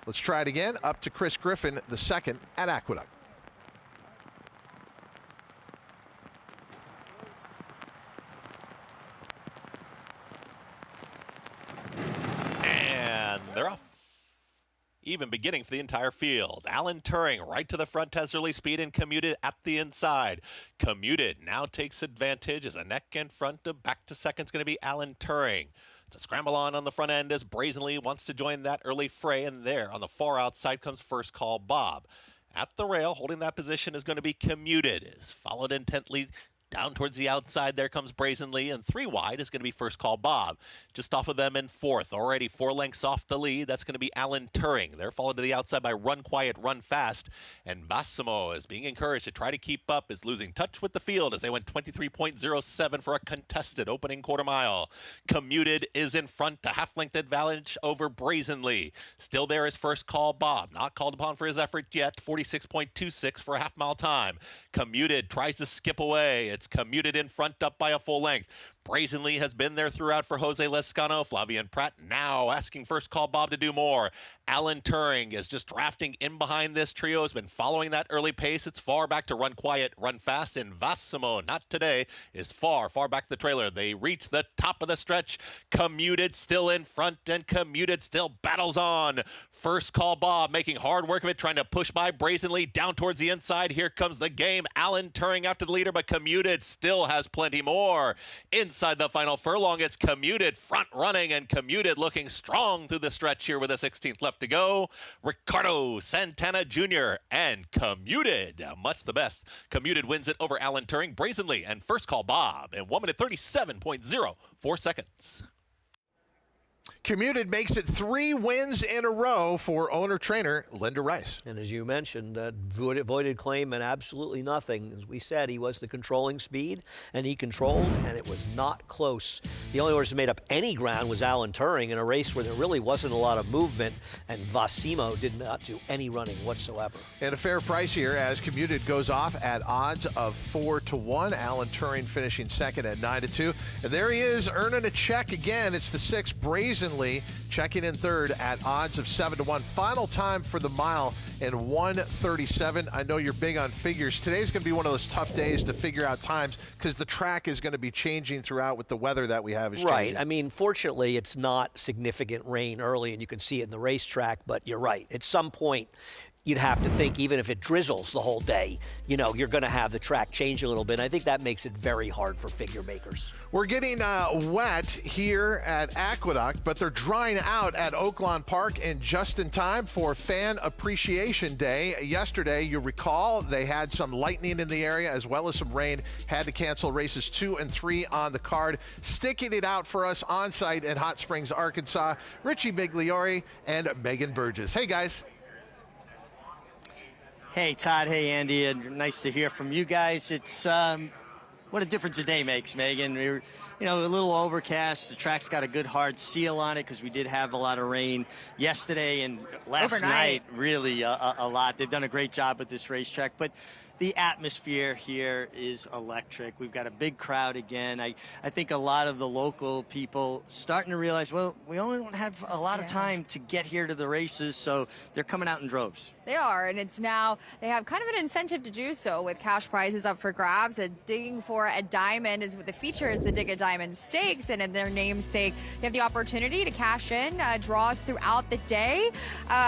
Let's try it again. Up to Chris Griffin, the 2nd at Aqueduct. And they're off. Even beginning for the entire field. Alan Turing right to the front has early speed and Commuted at the inside. Commuted now takes advantage as a neck in front to back to second is going to be Alan Turing. It's a scramble on the front end as Brazenly wants to join that early fray, and there on the far outside comes First Call Bob. At the rail, holding that position is going to be Commuted. Is followed intently down towards the outside, there comes Brazenly, and 3 wide is going to be First Call Bob. Just off of them in 4th, already 4 lengths off the lead. That's going to be Alan Turing. They're followed to the outside by Run Quiet, Run Fast, and Massimo is being encouraged to try to keep up, is losing touch with the field as they went 23.07 for a contested opening quarter mile. Commuted is in front, a half-length advantage over Brazenly. Still there is First Call Bob, not called upon for his effort yet, 46.26 for a half-mile time. Commuted tries to skip away. It's Commuted in front, up by a full length. Brazenly has been there throughout for Jose Lescano. Flavien Prat now asking First Call Bob to do more. Alan Turing is just drafting in behind this trio, has been following that early pace. It's far back to Run Quiet, Run Fast, and Vassimo, not today, is far back the trailer. They reach the top of the stretch. Commuted still in front, and Commuted still battles on. First Call Bob making hard work of it, trying to push by Brazenly down towards the inside. Here comes the game. Alan Turing after the leader, but Commuted still has plenty more. Inside the final furlong, it's Commuted front running, and Commuted looking strong through the stretch here with a 16th left to go. Ricardo Santana Jr. and Commuted, much the best. Commuted wins it over Alan Turing, Brazenly, and First Call Bob in 1 minute 37.04 seconds. Commuted makes it 3 wins in a row for owner-trainer Linda Rice. And as you mentioned, voided claim and absolutely nothing. As we said, he was the controlling speed, and he controlled, and it was not close. The only horse who made up any ground was Alan Turing in a race where there really wasn't a lot of movement, and Vassimo did not do any running whatsoever. And a fair price here as Commuted goes off at odds of 4-1. Alan Turing finishing second at 9-2. And there he is, earning a check again. It's the 6 Brazenly checking in third at odds of 7-1. Final time for the mile in 1:37. I know you're big on figures. Today's going to be one of those tough days to figure out times because the track is going to be changing throughout with the weather that we have. Right. I mean, fortunately, it's not significant rain early, and you can see it in the racetrack, but you're right. At some point, you'd have to think even if it drizzles the whole day, you're going to have the track change a little bit. I think that makes it very hard for figure makers. We're getting wet here at Aqueduct, but they're drying out at Oaklawn Park and just in time for Fan Appreciation Day. Yesterday, you recall, they had some lightning in the area as well as some rain. Had to cancel races 2 and 3 on the card. Sticking it out for us on site in Hot Springs, Arkansas, Richie Migliori and Megan Burgess. Hey, guys. Hey, Todd. Hey, Andy. And nice to hear from you guys. It's what a difference a day makes, Megan. We were, a little overcast. The track's got a good hard seal on it because we did have a lot of rain yesterday and last night. Really a lot. They've done a great job with this racetrack. But the atmosphere here is electric. We've got a big crowd again. I think a lot of the local people starting to realize, well, we only don't have a lot of time to get here to the races, so they're coming out in droves. They are, and it's now, they have kind of an incentive to do so with cash prizes up for grabs. Digging for a diamond is what the feature is, the Dig a Diamond Stakes, and in their namesake, you have the opportunity to cash in draws throughout the day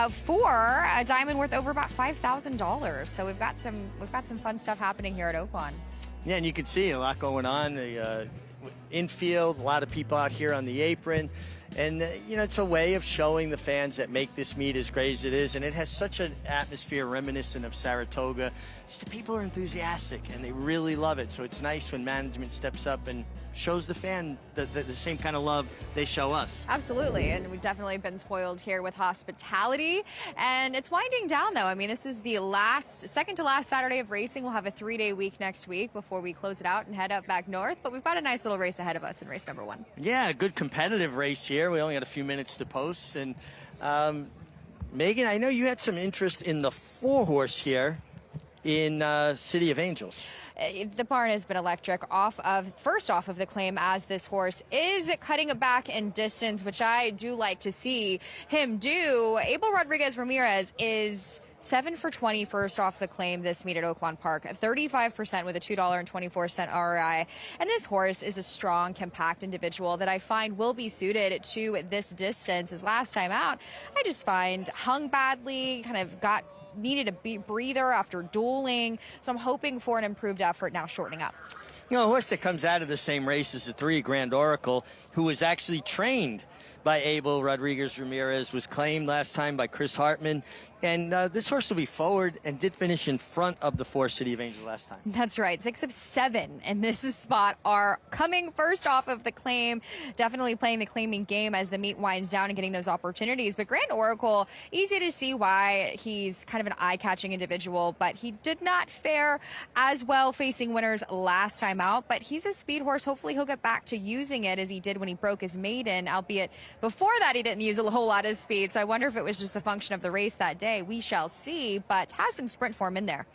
for a diamond worth over about $5,000. So we've got some fun stuff happening here at Oaklawn. Yeah, and you can see a lot going on. The infield, a lot of people out here on the apron. And, it's a way of showing the fans that make this meet as great as it is. And it has such an atmosphere reminiscent of Saratoga. Just the people are enthusiastic, and they really love it. So it's nice when management steps up and shows the fan the same kind of love they show us. Absolutely, and we've definitely been spoiled here with hospitality. And it's winding down, though. I mean, this is the second to last Saturday of racing. We'll have a 3-day week next week before we close it out and head up back north. But we've got a nice little race ahead of us in race number 1. Yeah, a good competitive race here. We only got a few minutes to post. And Megan, I know you had some interest in the 4-horse here in City of Angels. The barn has been electric first off of the claim, as this horse is cutting it back in distance, which I do like to see him do. Abel Rodriguez Ramirez is 7 for 20 first off the claim this meet at Oaklawn Park, 35% with a $2.24 ROI. And this horse is a strong, compact individual that I find will be suited to this distance. His last time out, I just find hung badly, kind of needed a breather after dueling. So I'm hoping for an improved effort now, shortening up. A horse that comes out of the same race as the 3 Grand Oracle, who was actually trained by Abel Rodriguez Ramirez, was claimed last time by Chris Hartman. And this horse will be forward and did finish in front of the 4 City of Angels last time. That's right. 6 of 7 in this spot are coming first off of the claim. Definitely playing the claiming game as the meet winds down and getting those opportunities. But Grand Oracle, easy to see why he's kind of an eye-catching individual, but he did not fare as well facing winners last time out. But he's a speed horse. Hopefully he'll get back to using it as he did when he broke his maiden, albeit before that he didn't use a whole lot of speed. So I wonder if it was just the function of the race that day. We shall see, but has some sprint form in there.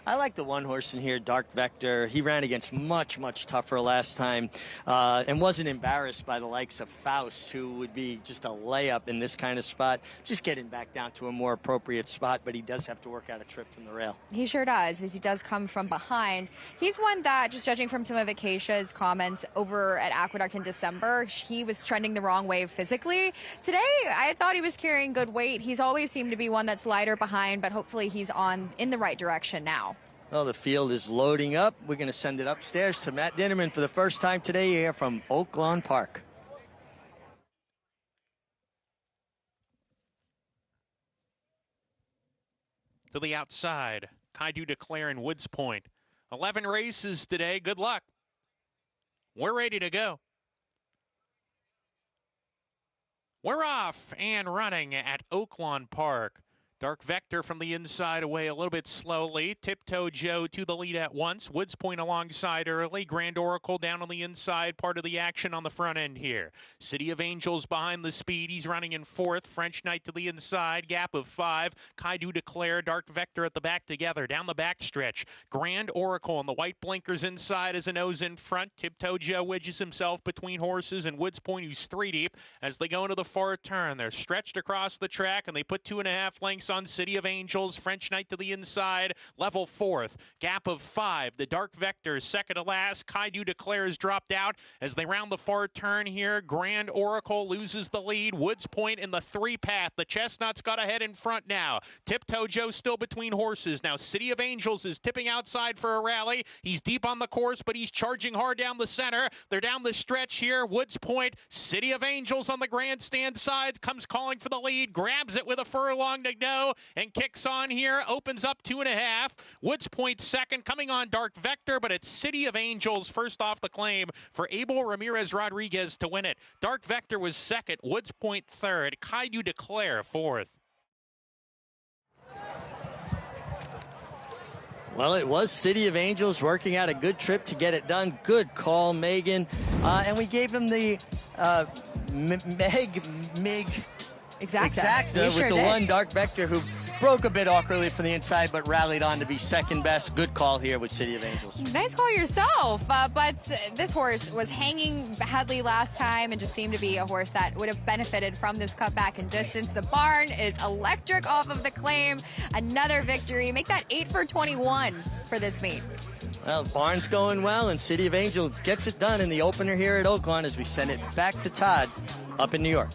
I like the 1 horse in here, Dark Vector. He ran against much tougher last time and wasn't embarrassed by the likes of Faust, who would be just a layup in this kind of spot. Just getting back down to a more appropriate spot, but he does have to work out a trip from the rail. He sure does, as he does come from behind. He's one that, just judging from some of Acacia's comments over at Aqueduct in December, he was trending the wrong way physically. Today, I thought he was carrying good weight. He's always seemed to be one that's lighter behind, but hopefully he's in the right direction now. Well, the field is loading up. We're going to send it upstairs to Matt Dinnerman for the first time today here from Oaklawn Park. To the outside, Kaidu Declare and Woods Point. 11 races today. Good luck. We're ready to go. We're off and running at Oaklawn Park. Dark Vector from the inside away a little bit slowly. Tiptoe Joe to the lead at once. Woods Point alongside early. Grand Oracle down on the inside. Part of the action on the front end here. City of Angels behind the speed. He's running in 4th. French Knight to the inside. Gap of 5. Kaidu Declare. Dark Vector at the back together. Down the back stretch. Grand Oracle and the white blinkers inside as a nose in front. Tiptoe Joe wedges himself between horses and Woods Point, who's 3 deep. As they go into the far turn, they're stretched across the track and they put 2.5 lengths on City of Angels. French Knight to the inside, level 4th. Gap of 5. The Dark Vector, second to last. Kaidu declares dropped out as they round the far turn here. Grand Oracle loses the lead. Woods Point in the 3 path. The Chestnut's got ahead in front now. Tiptoe Joe still between horses. Now City of Angels is tipping outside for a rally. He's deep on the course, but he's charging hard down the center. They're down the stretch here. Woods Point, City of Angels on the grandstand side, comes calling for the lead, grabs it with a furlong to go, and kicks on here, opens up 2.5. Woods Point second, coming on Dark Vector, but it's City of Angels first off the claim for Abel Ramirez Rodriguez to win it. Dark Vector was second, Woods Point third, Kaidu Declare fourth. Well, it was City of Angels working out a good trip to get it done. Good call, Megan. And we gave him the Mig Exacta We with sure the did. one Dark Vector who broke a bit awkwardly from the inside, but rallied on to be second best. Good call here with City of Angels. Nice call yourself, but this horse was hanging badly last time and just seemed to be a horse that would have benefited from this cutback in distance. The barn is electric off of the claim. Another victory. Make that 8 for 21 for this meet. Well, barn's going well, and City of Angels gets it done in the opener here at Oaklawn as we send it back to Todd up in New York.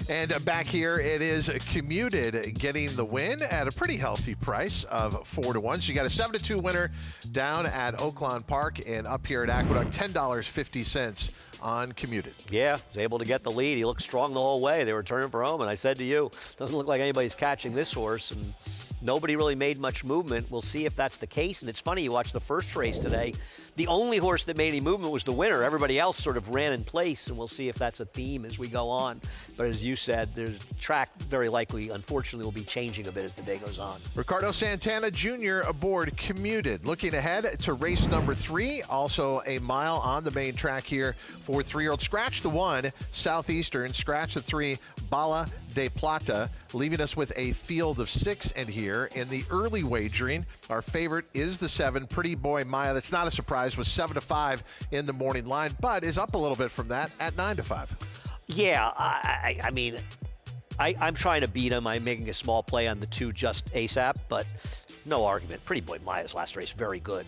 And back here, it is Commuted getting the win at a pretty healthy price of 4-1. So you got a 7-2 winner down at Oaklawn Park, and up here at Aqueduct, $10.50 on Commuted. Yeah, was able to get the lead. He looked strong the whole way. They were turning for home, and I said to you, doesn't look like anybody's catching this horse, and nobody really made much movement. We'll see if that's the case. And it's funny, you watch the first race today, the only horse that made any movement was the winner. Everybody else sort of ran in place, and we'll see if that's a theme as we go on. But as you said, there's track very likely, unfortunately, will be changing a bit as the day goes on. Ricardo Santana Jr. aboard Commuted. Looking ahead to race number 3, also a mile on the main track here for 3-year-old. Scratch the 1, Southeastern. Scratch the 3, Bala de Plata, leaving us with a field of 6. And here in the early wagering, our favorite is the 7, Pretty Boy Maya. That's not a surprise, was 7-5 in the morning line, but is up a little bit from that at 9-5. Yeah, I mean, I'm trying to beat him. I'm making a small play on the 2 just ASAP, but no argument. Pretty Boy Maya's last race, very good.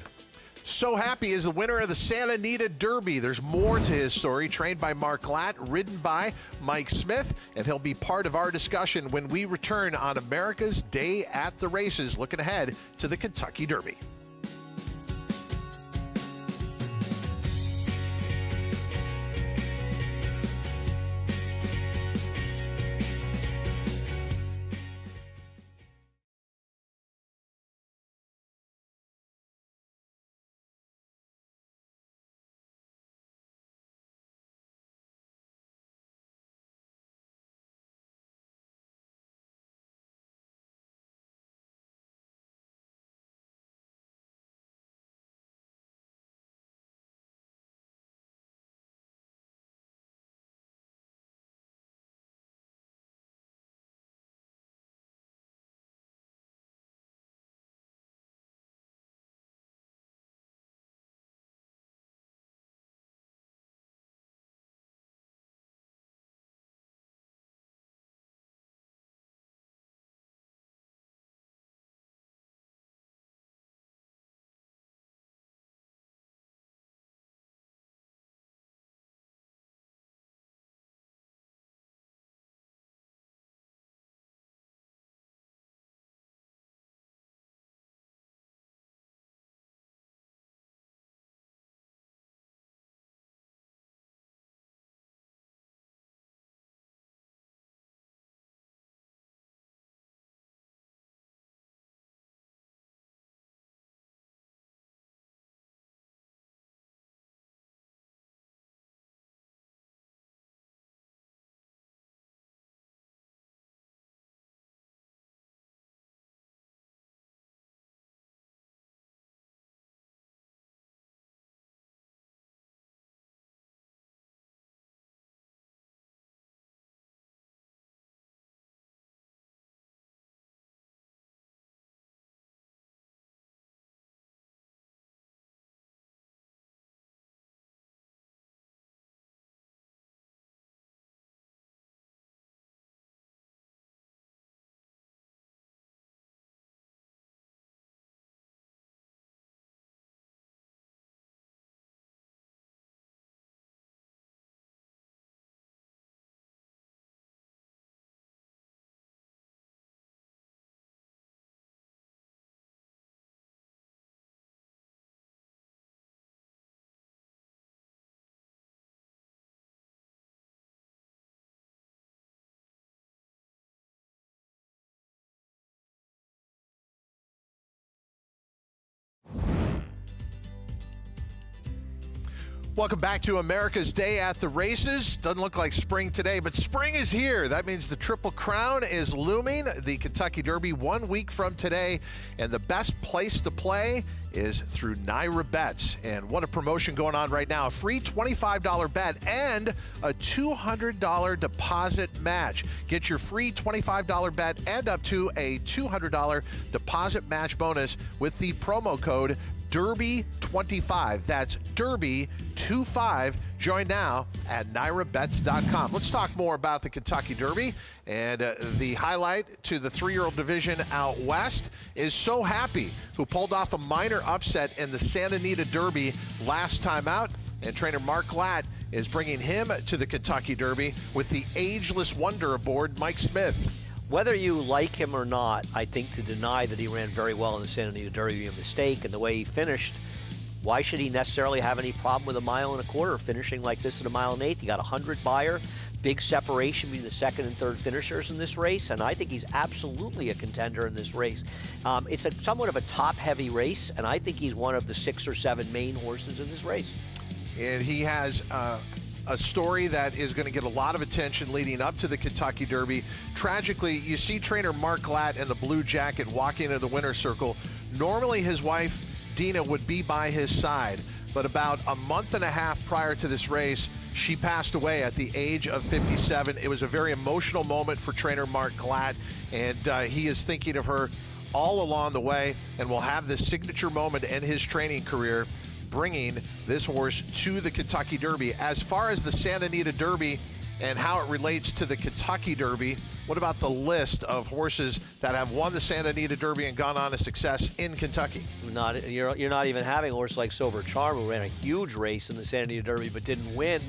So Happy is the winner of the Santa Anita Derby. There's more to his story. Trained by Mark Glatt, ridden by Mike Smith, and he'll be part of our discussion when we return on America's Day at the Races, looking ahead to the Kentucky Derby. Welcome back to America's Day at the Races. Doesn't look like spring today, but spring is here. That means the Triple Crown is looming. The Kentucky Derby 1 week from today. And the best place to play is through Naira Bets. And what a promotion going on right now. A free $25 bet and a $200 deposit match. Get your free $25 bet and up to a $200 deposit match bonus with the promo code Derby25. That's Derby25. Join now at NairaBets.com. Let's talk more about the Kentucky Derby. And the highlight to the 3-year-old division out west is So Happy, who pulled off a minor upset in the Santa Anita Derby last time out. And trainer Mark Glatt is bringing him to the Kentucky Derby with the ageless wonder aboard, Mike Smith. Whether you like him or not, I think to deny that he ran very well in the Santa Anita Derby would be a mistake. And the way he finished, why should he necessarily have any problem with a 1 1/4 miles finishing like this at a 1 1/8 miles? He got 100 buyer, big separation between the second and third finishers in this race, and I think he's absolutely a contender in this race. It's somewhat of a top-heavy race, and I think he's one of the 6 or 7 main horses in this race. And he has a story that is going to get a lot of attention leading up to the Kentucky Derby. Tragically, you see trainer Mark Glatt in the blue jacket walking into the winner's circle. Normally his wife, Dina, would be by his side, but about a month and a half prior to this race, she passed away at the age of 57. It was a very emotional moment for trainer Mark Glatt, and he is thinking of her all along the way and will have this signature moment in his training career, bringing this horse to the Kentucky Derby. As far as the Santa Anita Derby and how it relates to the Kentucky Derby, what about the list of horses that have won the Santa Anita Derby and gone on to success in Kentucky? You're not even having a horse like Silver Charm, who ran a huge race in the Santa Anita Derby but didn't win.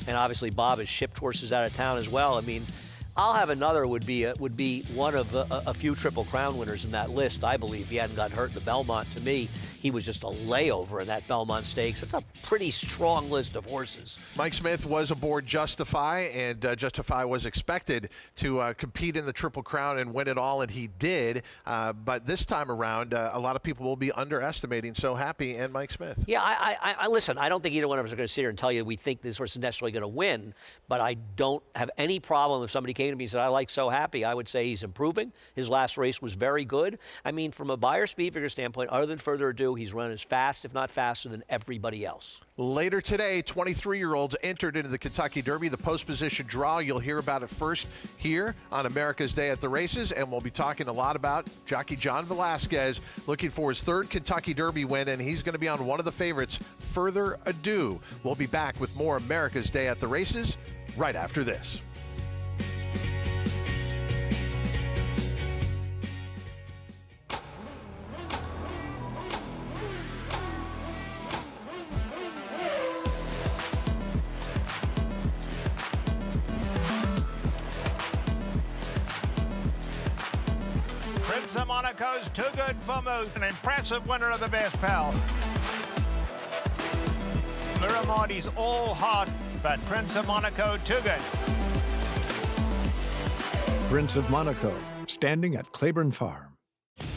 And obviously Bob has shipped horses out of town as well. I mean, I'll Have Another would be one of a few Triple Crown winners in that list, I believe. If he hadn't got hurt in the Belmont, to me, he was just a layover in that Belmont Stakes. It's a pretty strong list of horses. Mike Smith was aboard Justify, and Justify was expected to compete in the Triple Crown and win it all, and he did. But this time around, a lot of people will be underestimating So Happy and Mike Smith. Yeah, I listen, I don't think either one of us are going to sit here and tell you we think this horse is necessarily going to win, but I don't have any problem if somebody came to me and said, I like So Happy. I would say he's improving. His last race was very good. I mean, from a buyer speed figure standpoint, other than Further Ado, he's run as fast, if not faster, than everybody else. Later today, 23-year-olds entered into the Kentucky Derby. The post-position draw, you'll hear about it first here on America's Day at the Races, and we'll be talking a lot about jockey John Velasquez looking for his 3rd Kentucky Derby win, and he's going to be on one of the favorites, Further Ado. We'll be back with more America's Day at the Races right after this. Prince of Monaco's Too Good for Moose, an impressive winner of the Best Pal. Miramondi's All Hot, but Prince of Monaco Too Good. Prince of Monaco, standing at Claiborne Farm.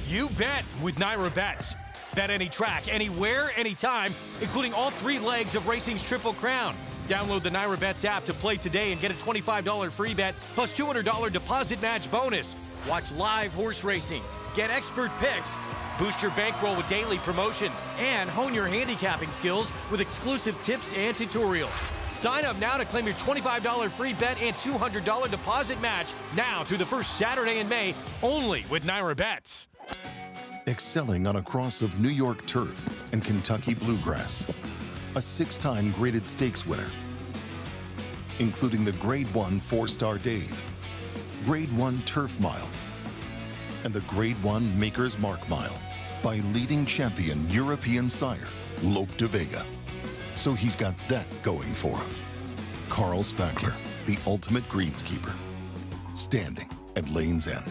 You bet with Naira Bets. Bet any track, anywhere, anytime, including all 3 legs of racing's Triple Crown. Download the Naira Bets app to play today and get a $25 free bet plus $200 deposit match bonus. Watch live horse racing, get expert picks, boost your bankroll with daily promotions, and hone your handicapping skills with exclusive tips and tutorials. Sign up now to claim your $25 free bet and $200 deposit match now through the first Saturday in May, only with Naira Bets. Excelling on a cross of New York turf and Kentucky bluegrass. A 6-time graded stakes winner, including the Grade 1 4-Star Dave, Grade 1 Turf Mile, and the Grade 1 Maker's Mark Mile by leading champion European sire, Lope de Vega. So he's got that going for him. Carl Spackler, the ultimate greenskeeper, standing at Lane's End.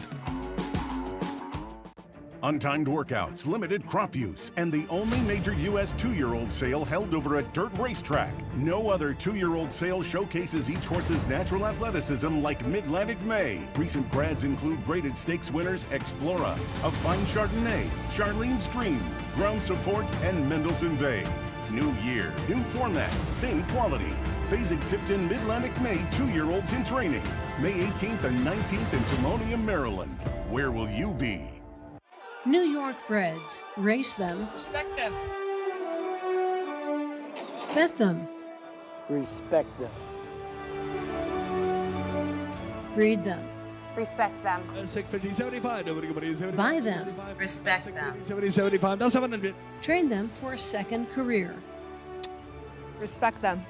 Untimed workouts, limited crop use, and the only major U.S. 2-year-old sale held over a dirt racetrack. No other 2-year-old sale showcases each horse's natural athleticism like Mid-Atlantic May. Recent grads include graded stakes winners Explora, A Fine Chardonnay, Charlene's Dream, Ground Support, and Mendelssohn Bay. New year, new format, same quality. Phasing Tipton Mid-Atlantic May 2-year-olds in training. May 18th and 19th in Timonium, Maryland. Where will you be? New York breds. Race them. Respect them. Bet them. Respect them. Breed them. Respect them. Buy them. Respect them. Train them for a second career. Respect them.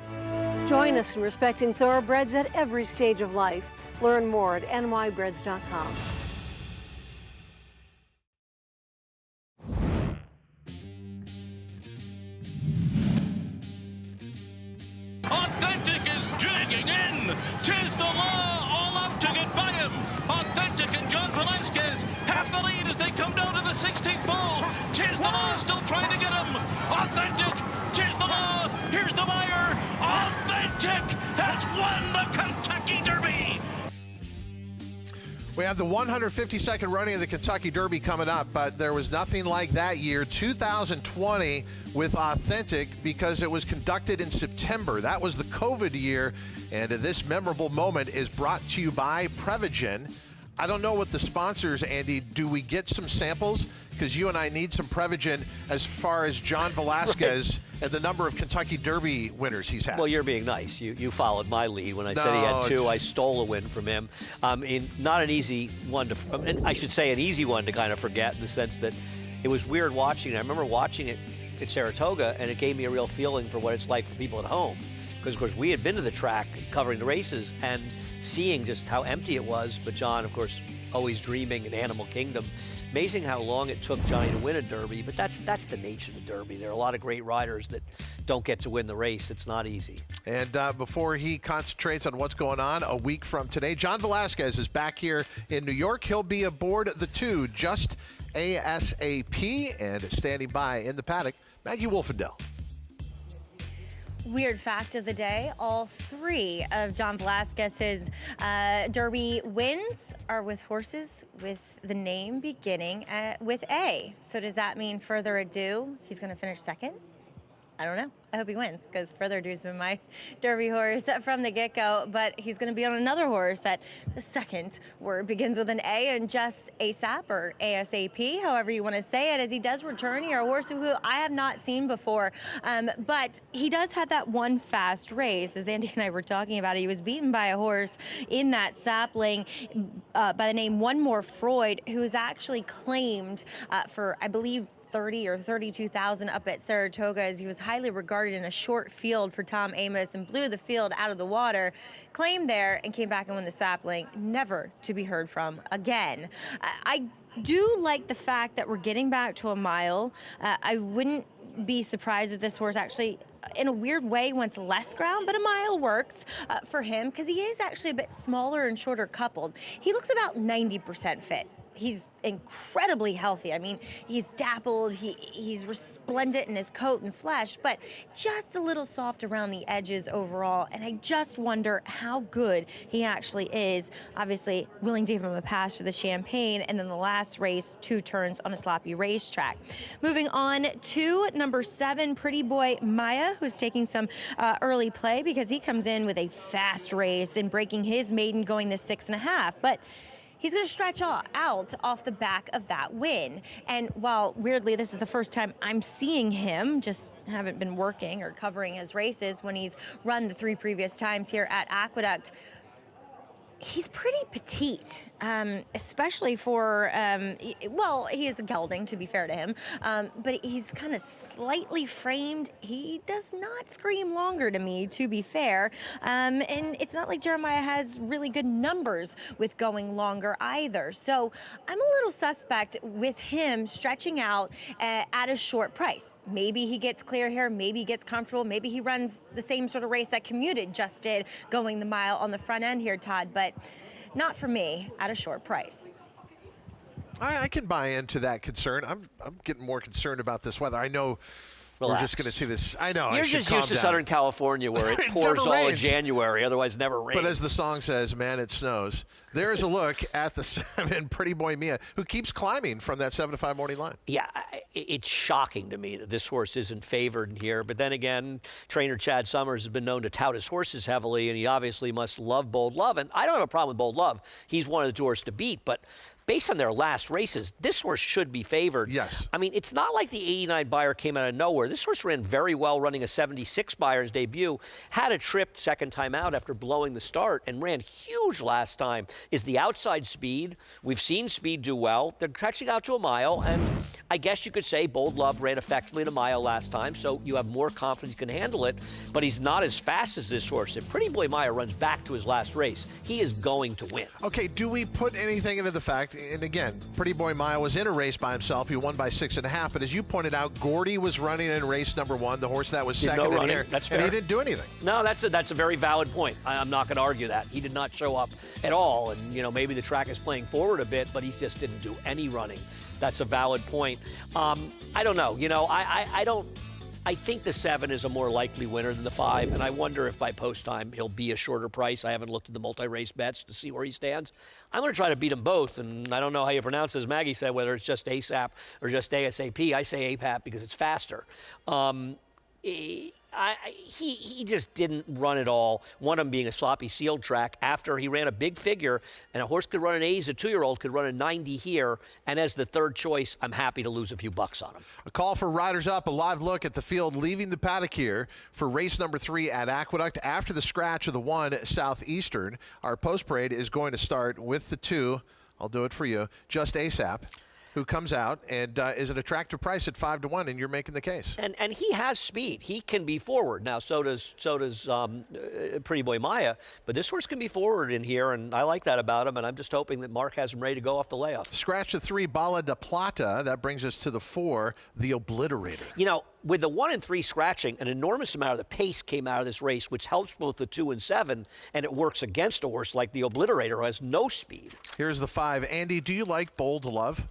Join us in respecting thoroughbreds at every stage of life. Learn more at nybreds.com. Authentic is dragging in. 'Tis the law. All out to get by him. Authentic and John Velasquez have the lead as they come down to the 16th pole. 'Tis the law still trying to get him. Authentic. 'Tis the law. Here's the buyer. Authentic has won the Kentucky Derby. We have the 152nd running of the Kentucky Derby coming up, but there was nothing like that year, 2020, with Authentic, because it was conducted in September. That was the COVID year, and this memorable moment is brought to you by Prevagen. I don't know what the sponsors, Andy, do we get some samples? Because you and I need some Prevagen as far as John Velasquez and the number of Kentucky Derby winners he's had. Well, you're being nice. You followed my lead. When I said he had two, I stole a win from him. Not an easy one to, I should say an easy one to kind of forget, in the sense that it was weird watching it. I remember watching it at Saratoga, and it gave me a real feeling for what it's like for people at home. Because, of course, we had been to the track covering the races and seeing just how empty it was. But John, of course, always dreaming in Animal Kingdom. Amazing how long it took Johnny to win a Derby, but that's the nature of the Derby. There are a lot of great riders that don't get to win the race. It's not easy. And before he concentrates on what's going on a week from today, John Velasquez is back here in New York. He'll be aboard the 2 just ASAP, and standing by in the paddock, Maggie Wolfendale. Weird fact of the day, all 3 of John Velasquez's Derby wins are with horses with the name beginning with A. So does that mean Further Ado, he's going to finish second? I don't know. I hope he wins, because Further Ado's been my Derby horse from the get-go, but he's going to be on another horse that the second word begins with an A, and just ASAP or ASAP, however you want to say it, as he does return here, a horse who I have not seen before. But he does have that one fast race. As Andy and I were talking about, he was beaten by a horse in that sapling by the name One More Freud, who is actually claimed for, I believe, 30 or 32,000 up at Saratoga, as he was highly regarded in a short field for Tom Amos and blew the field out of the water, claimed there and came back and won the sapling, never to be heard from again. I do like the fact that we're getting back to a mile. I wouldn't be surprised if this horse actually, in a weird way, wants less ground, but a mile works for him, because he is actually a bit smaller and shorter coupled. He looks about 90% fit. He's incredibly healthy. I mean, he's dappled, he's resplendent in his coat and flesh, but just a little soft around the edges overall. And I just wonder how good he actually is. Obviously, willing to give him a pass for the Champagne, and then the last race, 2 turns on a sloppy racetrack. Moving on to number 7, Pretty Boy Maya, who's taking some early play, because he comes in with a fast race and breaking his maiden, going the 6.5. But he's going to stretch out off the back of that win. And while weirdly, this is the first time I'm seeing him, just haven't been working or covering his races when he's run the 3 previous times here at Aqueduct, he's pretty petite, especially for, well, he is a gelding, to be fair to him, but he's kind of slightly framed. He does not scream longer to me, to be fair, and it's not like Jeremiah has really good numbers with going longer either. So I'm a little suspect with him stretching out at a short price. Maybe he gets clear here, maybe he gets comfortable, maybe he runs the same sort of race that Commuted just did, going the mile on the front end here, Todd, but not for me at a short price. I can buy into that concern. I'm getting more concerned about this weather. I know Relax. We're just going to see this. I know. You're just used to Southern California where it pours all of January, otherwise never rains. But as the song says, man, it snows. There's a look at the 7, Pretty Boy Mia, who keeps climbing from that 7-5 morning line. Yeah, it's shocking to me that this horse isn't favored in here. But then again, trainer Chad Summers has been known to tout his horses heavily, and he obviously must love Bold Love. And I don't have a problem with Bold Love. He's one of the 2 horses to beat, but based on their last races, this horse should be favored. Yes. I mean, it's not like the 89 buyer came out of nowhere. This horse ran very well running a 76 buyer in his debut, had a trip second time out after blowing the start, and ran huge last time. Is the outside speed. We've seen speed do well. They're stretching out to a mile, and I guess you could say Bold Love ran effectively in a mile last time, so you have more confidence he can handle it, but he's not as fast as this horse. If Pretty Boy Maya runs back to his last race, he is going to win. Okay, do we put anything into the fact, and again, Pretty Boy Maya was in a race by himself. He won by 6.5. But as you pointed out, Gordy was running in race number 1, the horse that was second in here. That's fair. And he didn't do anything. No, that's a very valid point. I'm not going to argue that. He did not show up at all. And, you know, maybe the track is playing forward a bit, but he just didn't do any running. That's a valid point. I don't know. You know, I think the 7 is a more likely winner than the 5, and I wonder if by post time he'll be a shorter price. I haven't looked at the multi-race bets to see where he stands. I'm going to try to beat them both, and I don't know how you pronounce it, as Maggie said, whether it's just ASAP or just ASAP. I say APAP because it's faster. He just didn't run at all. One of them being a sloppy sealed track after he ran a big figure, and a horse could run an 80s, a 2-year-old could run a 90 here, and as the third choice, I'm happy to lose a few bucks on him. A call for Riders Up, a live look at the field leaving the paddock here for race number 3 at Aqueduct. After the scratch of the 1 Southeastern, our post parade is going to start with the 2, I'll do it for you, Just ASAP, who comes out and is an attractive price at 5-1, and you're making the case. And he has speed. He can be forward. Now, so does Pretty Boy Maya, but this horse can be forward in here, and I like that about him, and I'm just hoping that Mark has him ready to go off the layoff. Scratch the 3, Bala de Plata. That brings us to the 4, the Obliterator. You know, with the 1 and 3 scratching, an enormous amount of the pace came out of this race, which helps both the 2 and 7, and it works against a horse like the Obliterator, who has no speed. Here's the 5. Andy, do you like Bold Love?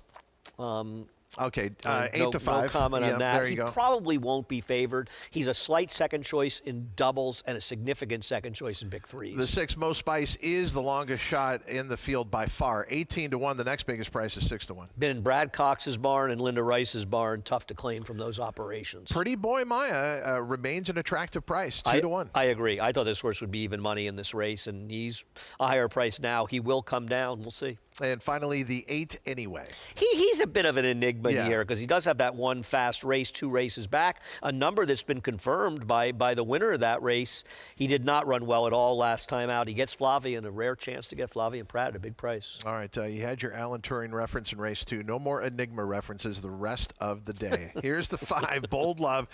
Okay, 8-5. No comment on that. There you he go. probably won't be favored. He's a slight second choice in doubles and a significant second choice in big threes. The 6, Mo Spice, is the longest shot in the field by far. 18-1. The next biggest price is 6-1. Been in Brad Cox's barn and Linda Rice's barn. Tough to claim from those operations. Pretty Boy Maya remains an attractive price, 2-1. I agree. I thought this horse would be even money in this race, and he's a higher price now. He will come down. We'll see. And finally, the 8 Anyway. He's a bit of an enigma here because he does have that 1 fast race, 2 races back, a number that's been confirmed by the winner of that race. He did not run well at all last time out. He gets Flavien, a rare chance to get Flavien Prat at a big price. All right, you had your Alan Turing reference in race 2. No more enigma references the rest of the day. Here's the 5, Bold Love.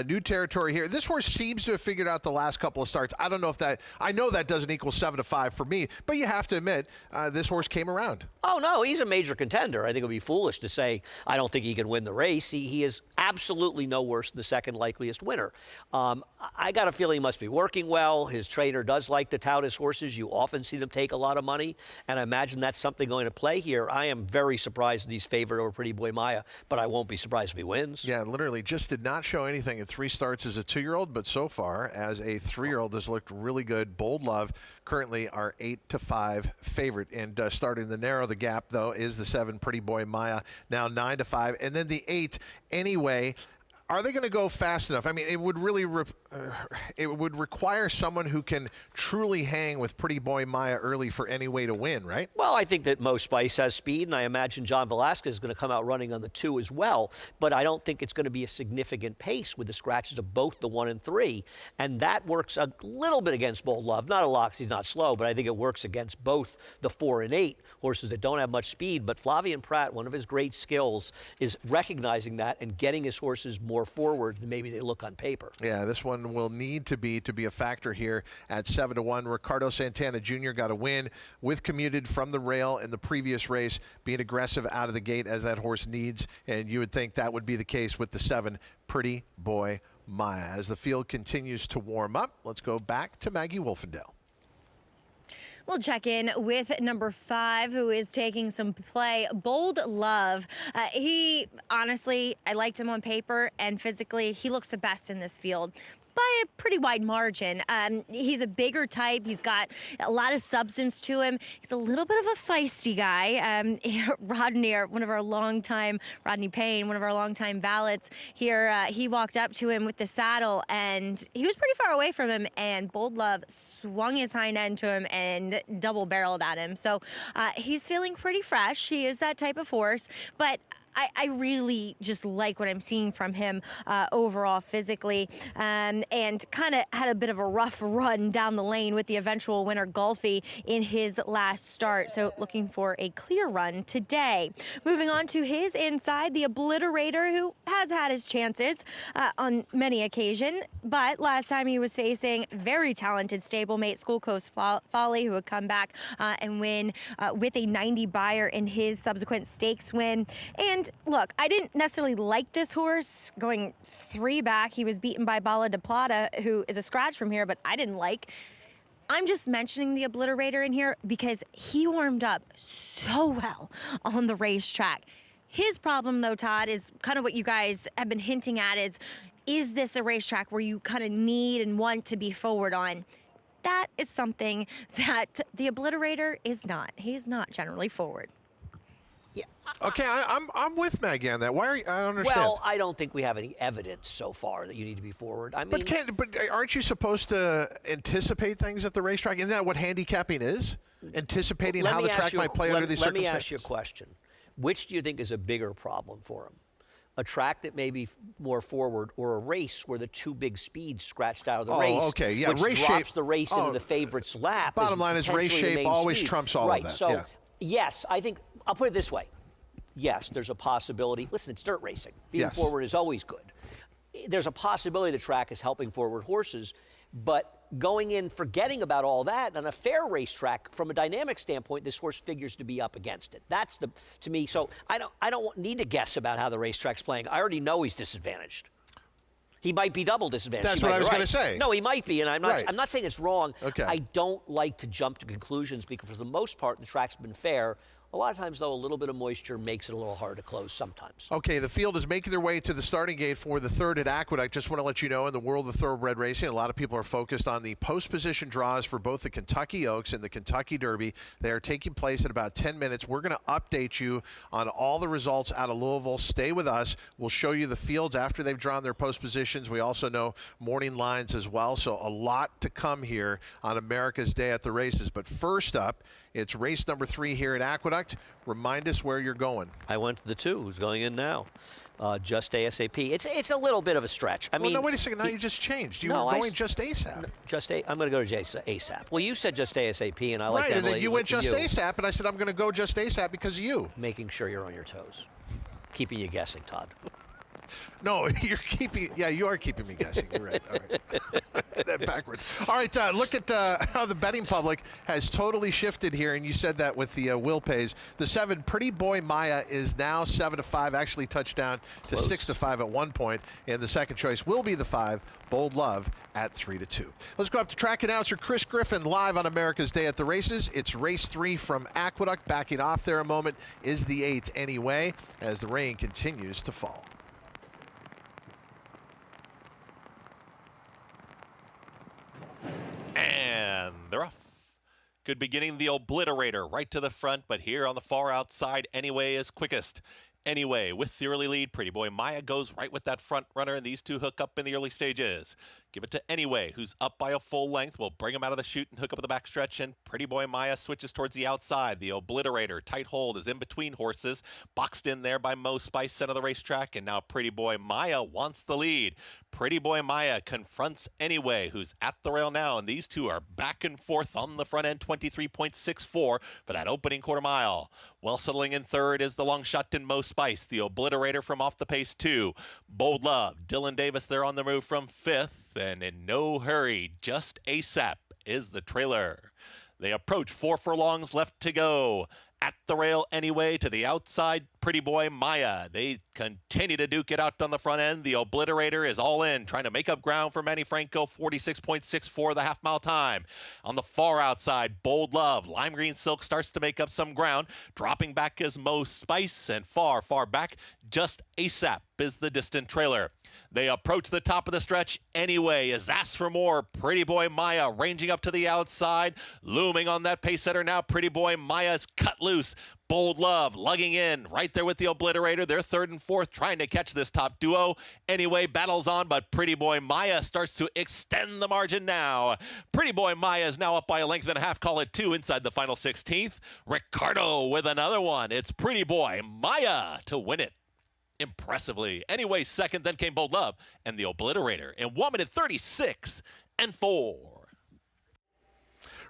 New territory here. This horse seems to have figured out the last couple of starts. I don't know if that, I know that doesn't equal 7-5 for me, but you have to admit, this horse came around. Oh, no, he's a major contender. I think it would be foolish to say I don't think he can win the race. He is absolutely no worse than the second likeliest winner. I got a feeling he must be working well. His trainer does like to tout his horses. You often see them take a lot of money, and I imagine that's something going to play here. I am very surprised that he's favored over Pretty Boy Maya, but I won't be surprised if he wins. Yeah, literally just did not show anything in 3 starts as a 2-year-old, but so far as a 3-year-old has looked really good. Bold Love currently our 8-5 favorite, and starting to narrow the gap, though, is the 7, Pretty Boy Maya, now 9-5. And then the 8, Anyway. Are they going to go fast enough? I mean, it would really it would require someone who can truly hang with Pretty Boy Maya early for Anyway to win, right? Well, I think that Mo Spice has speed, and I imagine John Velasquez is going to come out running on the 2 as well. But I don't think it's going to be a significant pace with the scratches of both the 1 and 3. And that works a little bit against Bold Love. Not a lot because he's not slow, but I think it works against both the 4 and 8 horses that don't have much speed. But Flavien Prat, one of his great skills is recognizing that and getting his horses more forward than maybe they look on paper. Yeah, this one will need to be a factor here at 7-1. Ricardo Santana Jr. got a win with Commuted from the rail in the previous race, being aggressive out of the gate as that horse needs, and you would think that would be the case with the 7, Pretty Boy Maya. As the field continues to warm up, let's go back to Maggie Wolfendale. We'll check in with number 5, who is taking some play, Bold Love. He, honestly, I liked him on paper, and physically, he looks the best in this field by a pretty wide margin. He's a bigger type. He's got a lot of substance to him. He's a little bit of a feisty guy. Rodney Payne, one of our longtime valets here, he walked up to him with the saddle, and he was pretty far away from him, and Bold Love swung his hind end to him and double barreled at him. So he's feeling pretty fresh. He is that type of horse, but I really just like what I'm seeing from him overall physically, and kind of had a bit of a rough run down the lane with the eventual winner, Golfy, in his last start. So looking for a clear run today. Moving on to his inside, the Obliterator, who has had his chances on many occasions, but last time he was facing very talented stablemate School Coast Folly, who would come back and win with a 90 buyer in his subsequent stakes win. And look, I didn't necessarily like this horse going 3 back. He was beaten by Bala de Plata, who is a scratch from here, but I didn't like. I'm just mentioning the Obliterator in here because he warmed up so well on the racetrack. His problem, though, Todd, is kind of what you guys have been hinting at is this a racetrack where you kind of need and want to be forward on? That is something that the Obliterator is not. He's not generally forward. Yeah. Okay, I'm with Maggie on that. Why are you, I don't understand. Well, I don't think we have any evidence so far that you need to be forward. I mean, but aren't you supposed to anticipate things at the racetrack? Isn't that what handicapping is? Anticipating how the track might play under these circumstances? Let me ask you a question. Which do you think is a bigger problem for him? A track that may be more forward, or a race where the 2 big speeds scratched out of the race, okay, yeah, which race drops shape, the race into the favorite's lap? Bottom line is race shape always trumps all of that. So, yes, I think, I'll put it this way. Yes, there's a possibility. Listen, it's dirt racing. Being forward is always good. There's a possibility the track is helping forward horses, but going in, forgetting about all that, on a fair racetrack, from a dynamic standpoint, this horse figures to be up against it. That's to me. So I don't need to guess about how the racetrack's playing. I already know he's disadvantaged. He might be double disadvantaged. That's what I was going to say. No, he might be, and I'm not saying it's wrong. Okay. I don't like to jump to conclusions because, for the most part, the track's been fair. A lot of times, though, a little bit of moisture makes it a little hard to close sometimes. Okay, the field is making their way to the starting gate for the 3rd at Aqueduct. Just want to let you know, in the world of thoroughbred racing, a lot of people are focused on the post-position draws for both the Kentucky Oaks and the Kentucky Derby. They are taking place in about 10 minutes. We're going to update you on all the results out of Louisville. Stay with us. We'll show you the fields after they've drawn their post positions. We also know morning lines as well, so a lot to come here on America's Day at the Races. But first up, it's race number 3 here at Aqueduct. Remind us where you're going. I went to the 2, who's going in now. Just ASAP. It's a little bit of a stretch. I mean, no, wait a second. Now you just changed. You were going just ASAP. I'm going to go to ASAP. Well, you said just ASAP, and I like that. Right, and then you went just ASAP, and I said I'm going to go just ASAP because of you. Making sure you're on your toes. Keeping you guessing, Todd. No, you are keeping me guessing. You're right. All right. That backwards. All right, look at how the betting public has totally shifted here, and you said that with the Will Pays. The 7, Pretty Boy Maya, is now 7-5, actually touched down to 6-5 at one point, and the second choice will be the 5, Bold Love, at 3-2. Let's go up to track announcer Chris Griffin live on America's Day at the Races. It's race 3 from Aqueduct. Backing off there a moment is the 8 Anyway, as the rain continues to fall. And they're off. Good beginning, the Obliterator right to the front, but here on the far outside, Anyway is quickest. Anyway, with the early lead, Pretty Boy Maya goes right with that front runner, and these two hook up in the early stages. Give it to Anyway, who's up by a full length. We'll bring him out of the chute and hook up at the backstretch, and Pretty Boy Maya switches towards the outside. The Obliterator, tight hold, is in between horses, boxed in there by Mo Spice, center of the racetrack, and now Pretty Boy Maya wants the lead. Pretty Boy Maya confronts Anyway, who's at the rail now, and these two are back and forth on the front end, 23.64 for that opening quarter mile. Well, settling in third is the long shot in Mo Spice, the Obliterator from off the pace 2. Bold Love, Dylan Davis there on the move from 5th, and in no hurry, just ASAP is the trailer. They approach 4 furlongs left to go. At the rail anyway, to the outside, Pretty Boy Maya. They continue to duke it out on the front end. The Obliterator is all in, trying to make up ground for Manny Franco, 46.64 the half-mile time. On the far outside, Bold Love. Lime Green Silk starts to make up some ground. Dropping back is Mo Spice, and far, far back, Just ASAP is the distant trailer. They approach the top of the stretch anyway. Is asked for more. Pretty Boy Maya ranging up to the outside. Looming on that pace setter now. Pretty Boy Maya's cut loose. Bold Love lugging in right there with the Obliterator. They're third and fourth trying to catch this top duo. Anyway, battles on, but Pretty Boy Maya starts to extend the margin now. Pretty Boy Maya is now up by a length and a half. Call it 2 inside the final 16th. Ricardo with another one. It's Pretty Boy Maya to win it impressively. Anyway, second, then came Bold Love and the Obliterator in 1 minute 36 and 4.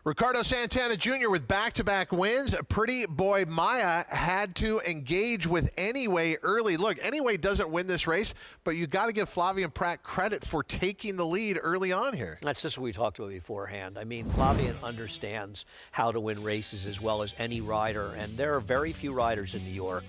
Ricardo Santana Jr. with back-to-back wins. Pretty Boy Maya had to engage with Anyway early. Look, Anyway doesn't win this race, but you got to give Flavien Prat credit for taking the lead early on here. That's just what we talked about beforehand. I mean, Flavien understands how to win races as well as any rider, and there are very few riders in New York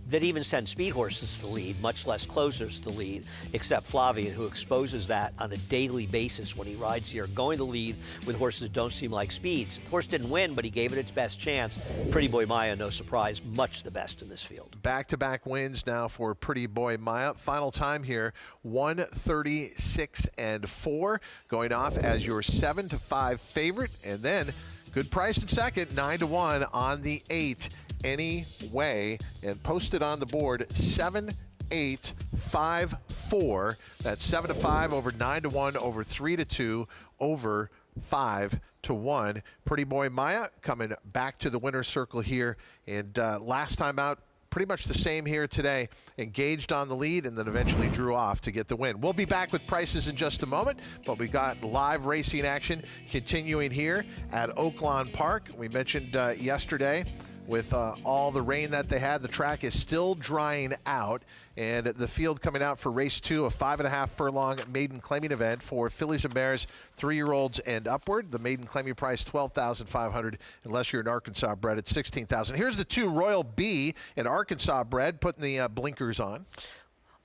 that even send speed horses to the lead, much less closers to the lead, except Flavien, who exposes that on a daily basis when he rides here, going to the lead with horses that don't seem like speeds. The horse didn't win, but he gave it its best chance. Pretty Boy Maya, no surprise, much the best in this field. Back-to-back wins now for Pretty Boy Maya. Final time here, 1:36 and 4, going off as your 7-5 favorite, and then good price in second, 9-1 on the 8. Anyway, and posted on the board 7-8-5-4. That's 7-5 over 9-1 over 3-2 over 5-1. Pretty Boy Maya coming back to the winner's circle here, and last time out, pretty much the same here today. Engaged on the lead and then eventually drew off to get the win. We'll be back with prices in just a moment, but we got live racing action continuing here at Oaklawn Park. We mentioned yesterday, with all the rain that they had, the track is still drying out, and the field coming out for race 2, a 5.5 furlong maiden claiming event for fillies and mares, 3-year-olds and upward. The maiden claiming price $12,500, unless you're an Arkansas bred at $16,000. Here's the 2 Royal B and Arkansas bred, putting the blinkers on.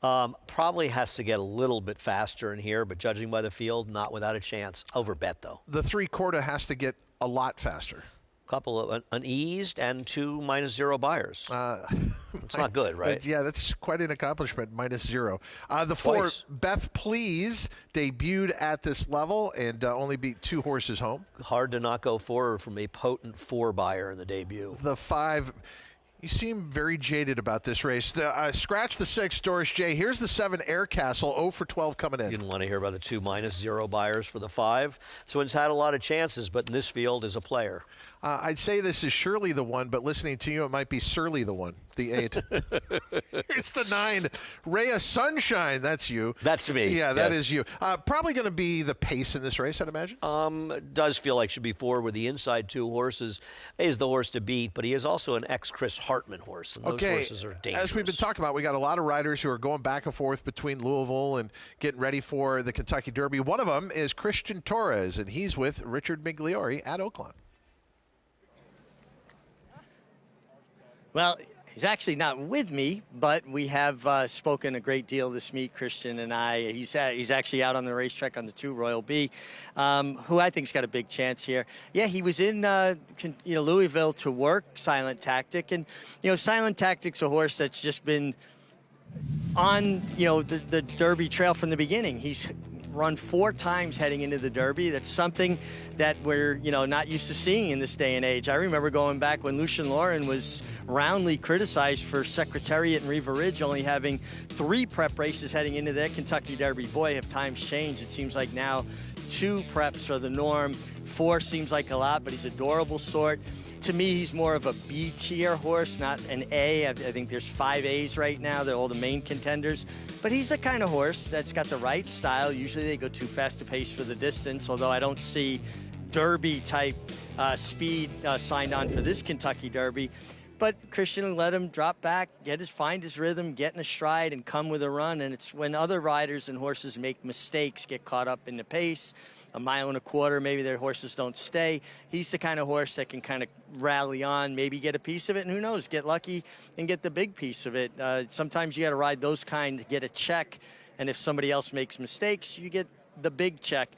Probably has to get a little bit faster in here, but judging by the field, not without a chance. Overbet though. The 3 quarter has to get a lot faster. Couple of uneased and 2 -0 buyers. It's not good, right? Yeah, that's quite an accomplishment, -0. The 4 Beth Please debuted at this level and only beat 2 horses home. Hard to not go forward from a potent 4 buyer in the debut. The 5, you seem very jaded about this race. Scratch the 6, Doris J. Here's the 7 Air Castle, 0 for 12 coming in. You didn't want to hear about the 2 -0 buyers for the 5. So it's had a lot of chances, but in this field is a player. I'd say this is surely the one, but listening to you, it might be Surly the one, the 8. It's the 9, Rhea Sunshine. That's you. That's me. Yeah, that is you. Probably going to be the pace in this race, I'd imagine. Does feel like should be forward with the inside 2 horses. Is the horse to beat, but he is also an ex-Chris Hartman horse, and those horses are dangerous. As we've been talking about, we got a lot of riders who are going back and forth between Louisville and getting ready for the Kentucky Derby. One of them is Christian Torres, and he's with Richard Migliori at Oaklawn. Well, he's actually not with me, but we have spoken a great deal this meet, Christian and I. He's actually out on the racetrack on the 2 Royal B, who I think's got a big chance here. Yeah, he was in Louisville to work Silent Tactic, and Silent Tactic's a horse that's just been on the Derby trail from the beginning. He's run 4 times heading into the Derby. That's something that we're not used to seeing in this day and age. I remember going back when Lucien Lauren was roundly criticized for Secretariat and Riva Ridge only having 3 prep races heading into their Kentucky Derby. Boy, have times changed. It seems like now 2 preps are the norm. 4 seems like a lot, but he's a durable sort. To me, he's more of a B-tier horse, not an A. I think there's 5 A's right now. They're all the main contenders. But he's the kind of horse that's got the right style. Usually they go too fast a pace for the distance, although I don't see Derby-type speed signed on for this Kentucky Derby. But Christian let him drop back, find his rhythm, get in a stride, and come with a run. And it's when other riders and horses make mistakes, get caught up in the pace, a mile and a quarter, maybe their horses don't stay. He's the kind of horse that can kind of rally on, maybe get a piece of it, and who knows, get lucky and get the big piece of it. Sometimes you got to ride those kind to get a check, and if somebody else makes mistakes, you get the big check.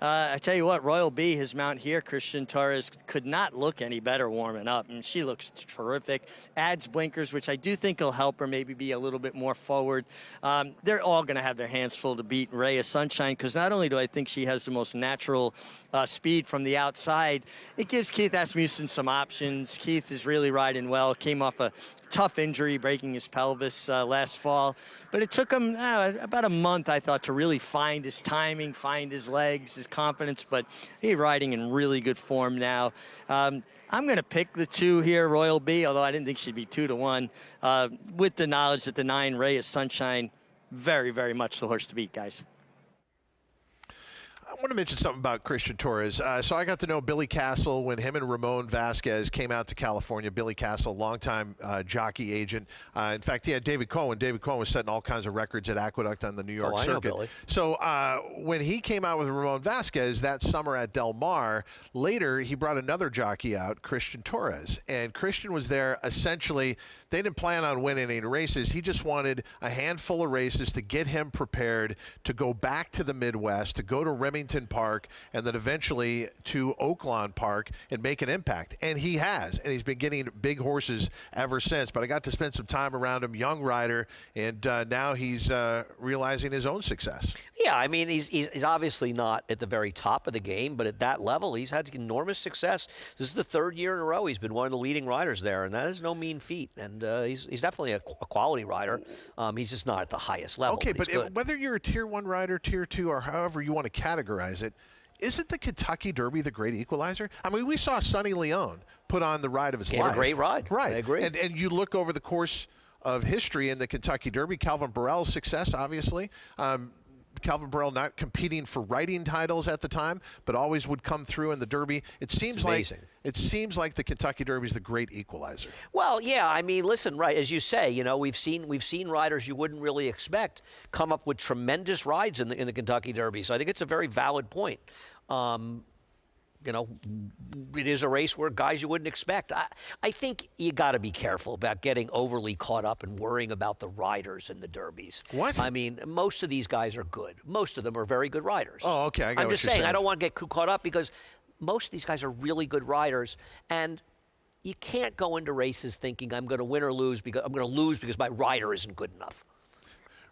I tell you what, Royal B, his mount here, Christian Torres, could not look any better warming up. And she looks terrific. Adds blinkers, which I do think will help her maybe be a little bit more forward. They're all going to have their hands full to beat Raya Sunshine, because not only do I think she has the most natural speed from the outside, it gives Keith Asmussen some options. Keith is really riding well. Came off a tough injury, breaking his pelvis last fall. But it took him about a month, I thought, to really find his timing, find his legs, his confidence. But he's riding in really good form now. I'm going to pick the 2 here, Royal B, although I didn't think she'd be 2-1, with the knowledge that the 9, Raya Sunshine, very, very much the horse to beat, guys. I want to mention something about Christian Torres. So I got to know Billy Castle when him and Ramon Vasquez came out to California. Billy Castle, longtime jockey agent. In fact, he had David Cohen. David Cohen was setting all kinds of records at Aqueduct on the New York circuit. I know Billy. So when he came out with Ramon Vasquez that summer at Del Mar, later he brought another jockey out, Christian Torres. And Christian was there essentially. They didn't plan on winning any races. He just wanted a handful of races to get him prepared to go back to the Midwest, to go to Remington Park, and then eventually to Oaklawn Park and make an impact. And he has, and he's been getting big horses ever since. But I got to spend some time around him, young rider, and now he's realizing his own success. Yeah, I mean, he's obviously not at the very top of the game, but at that level, he's had enormous success. This is the 3rd year in a row he's been one of the leading riders there, and that is no mean feat. And he's definitely a quality rider. He's just not at the highest level. Okay, but whether you're a Tier 1 rider, Tier 2, or however you want to categorize it, isn't the Kentucky Derby the great equalizer? I mean, we saw Sonny Leone put on the ride of his life. Gave a great ride. Right. I agree. And you look over the course of history in the Kentucky Derby, Calvin Burrell's success, obviously. Calvin Burrell not competing for writing titles at the time, but always would come through in the Derby. It seems like the Kentucky Derby is the great equalizer. Well, yeah, I mean, listen, right, as you say, you know, we've seen riders you wouldn't really expect come up with tremendous rides in the Kentucky Derby. So I think it's a very valid point. You know, it is a race where guys you wouldn't expect. I think you got to be careful about getting overly caught up and worrying about the riders in the derbies. What? I mean, most of these guys are good. Most of them are very good riders. Oh, okay. I got I'm what just you're saying, saying. I don't want to get caught up because most of these guys are really good riders, and you can't go into races thinking I'm going to win or lose because I'm going to lose because my rider isn't good enough.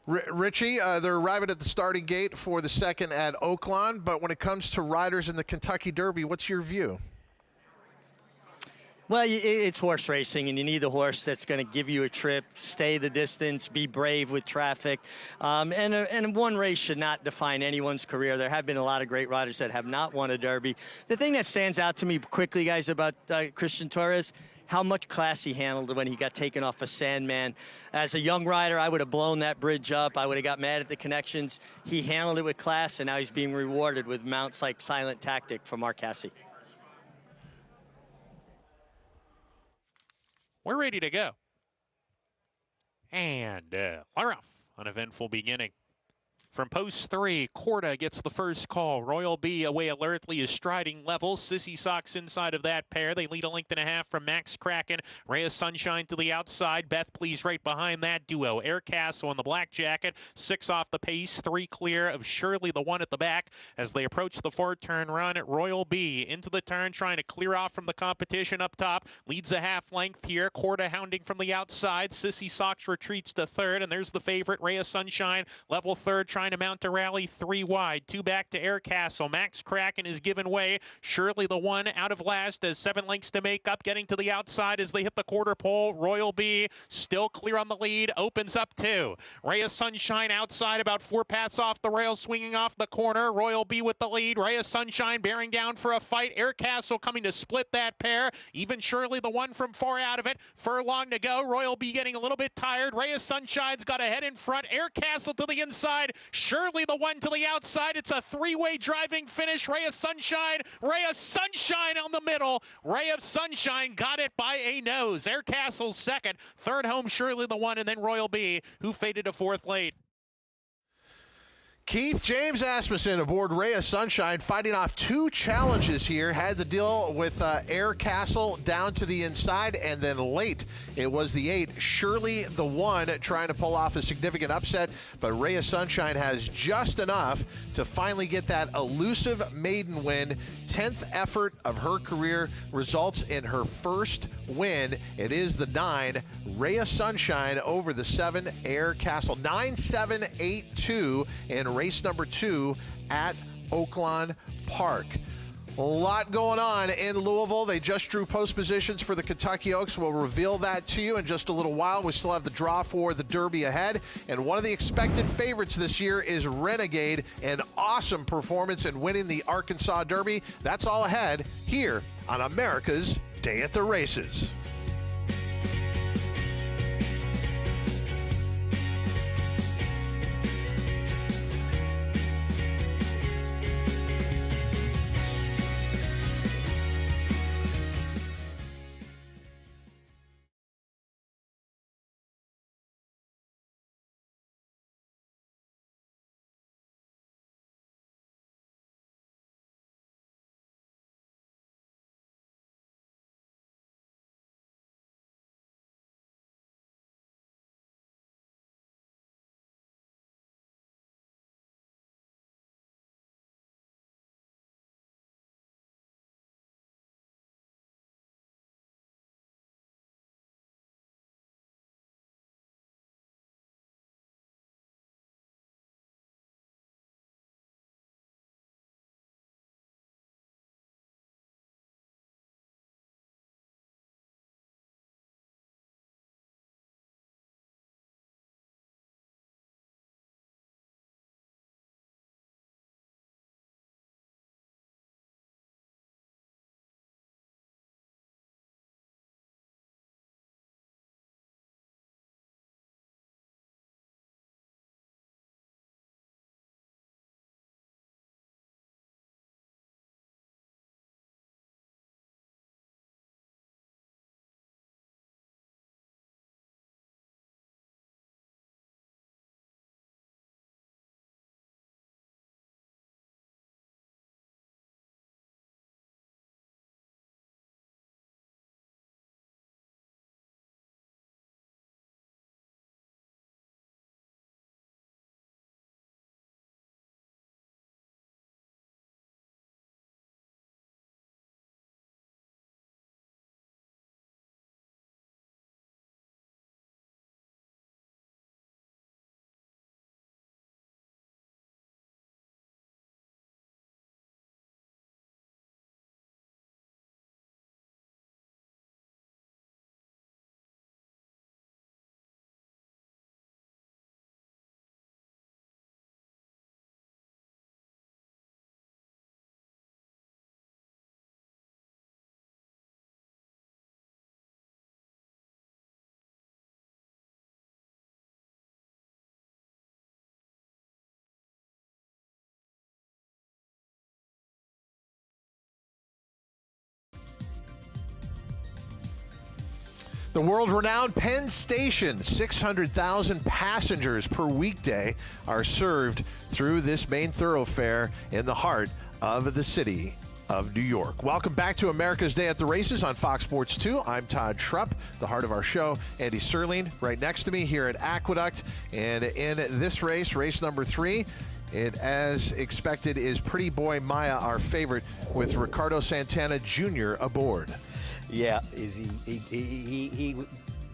Richie, they're arriving at the starting gate for the 2nd at Oaklawn, but when it comes to riders in the Kentucky Derby, what's your view? Well, it's horse racing, and you need a horse that's going to give you a trip, stay the distance, be brave with traffic. And one race should not define anyone's career. There have been a lot of great riders that have not won a Derby. The thing that stands out to me quickly, guys, about Christian Torres, how much class he handled when he got taken off a Sandman. As a young rider, I would have blown that bridge up. I would have got mad at the connections. He handled it with class, and now he's being rewarded with mounts like Silent Tactic from Mark Cassie. We're ready to go. And we're off. An eventful beginning. From post 3, Corda gets the first call. Royal B away alertly is striding level. Sissy Sox inside of that pair. They lead a length and a half from Max Kraken. Raya Sunshine to the outside. Beth Please right behind that duo. Air Castle in the black jacket. 6 off the pace. 3 clear of Shirley, the one at the back. As they approach the 4-turn run, Royal B into the turn, trying to clear off from the competition up top. Leads a half length here. Corda hounding from the outside. Sissy Sox retreats to 3rd. And there's the favorite, Raya Sunshine. Level 3rd, trying to mount a rally. 3 wide, 2 back to Air Castle. Max Kraken is given way. Shirley the one out of last as 7 lengths to make up, getting to the outside as they hit the quarter pole. Royal B still clear on the lead, opens up 2. Raya Sunshine outside, about 4 paths off the rail, swinging off the corner. Royal B with the lead. Raya Sunshine bearing down for a fight. Air Castle coming to split that pair. Even Shirley the one from far out of it. Furlong to go. Royal B getting a little bit tired. Raya Sunshine's got a head in front. Air Castle to the inside. Shirley the one to the outside. It's a 3-way driving finish. Raya Sunshine on the middle. Raya Sunshine got it by a nose. Air Castle's 2nd. 3rd home, Shirley the one, and then Royal B, who faded to 4th late. Keith James Asmussen aboard Rhea Sunshine, fighting off 2 challenges here. Had to deal with Air Castle down to the inside, and then late it was the 8, Shirley the 1, trying to pull off a significant upset. But Rhea Sunshine has just enough to finally get that elusive maiden win. 10th effort of her career results in her first win. It is the 9, Rhea Sunshine over the 7, Air Castle. 9-7-8-2 in race number 2 at Oaklawn Park. A lot going on in Louisville. They just drew post positions for the Kentucky Oaks. We'll reveal that to you in just a little while. We still have the draw for the Derby ahead. And one of the expected favorites this year is Renegade. An awesome performance in winning the Arkansas Derby. That's all ahead here on America's Day at the Races. The world-renowned Penn Station, 600,000 passengers per weekday are served through this main thoroughfare in the heart of the city of New York. Welcome back to America's Day at the Races on Fox Sports 2. I'm Todd Schrupp, the heart of our show. Andy Serling right next to me here at Aqueduct. And in this race, race number 3, it, as expected, is Pretty Boy Maya, our favorite, with Ricardo Santana Jr. aboard. Yeah, he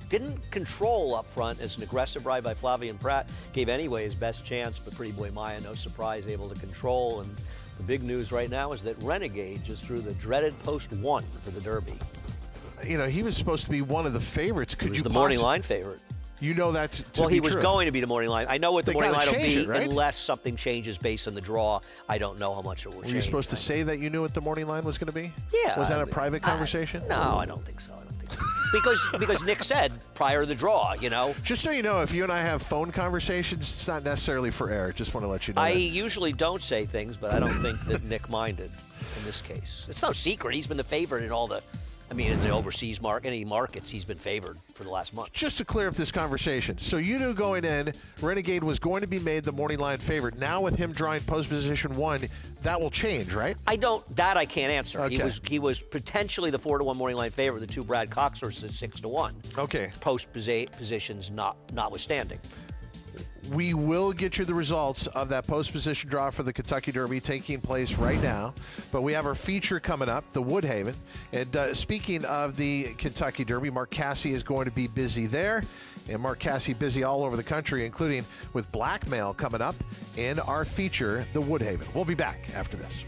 didn't control up front as an aggressive ride by Flavien Prat. Gave anyway his best chance, but Pretty Boy Maya, no surprise, able to control. And the big news right now is that Renegade just threw the dreaded post 1 for the Derby. You know, he was supposed to be one of the favorites. He was the morning line favorite. You know that to well, be he was true. going to be the morning line. I know what the They morning gotta line will change be, it, right? unless something changes based on the draw. I don't know how much it will Were change. you supposed to say that you knew what the morning line was going to be? Yeah. Was that a private conversation? No, I don't think so. because Nick said prior to the draw, you know. Just so you know, if you and I have phone conversations, it's not necessarily for air. Just want to let you know. I that. usually don't say things, but I don't think that Nick minded in this case. It's no secret. He's been the favorite in all the I mean, in the overseas market, any markets, he's been favored for the last month. Just to clear up this conversation, so you knew going in, Renegade was going to be made the morning line favorite. Now with him drawing post position 1, that will change, right? I can't answer. Okay. He was potentially the 4-to-1 morning line favorite. The 2 Brad Cox horses at 6-to-1. Okay. Post positions notwithstanding. We will get you the results of that post position draw for the Kentucky Derby taking place right now. But we have our feature coming up, the Woodhaven. And speaking of the Kentucky Derby, Mark Casse is going to be busy there. And Mark Casse busy all over the country, including with blackmail coming up in our feature, the Woodhaven. We'll be back after this.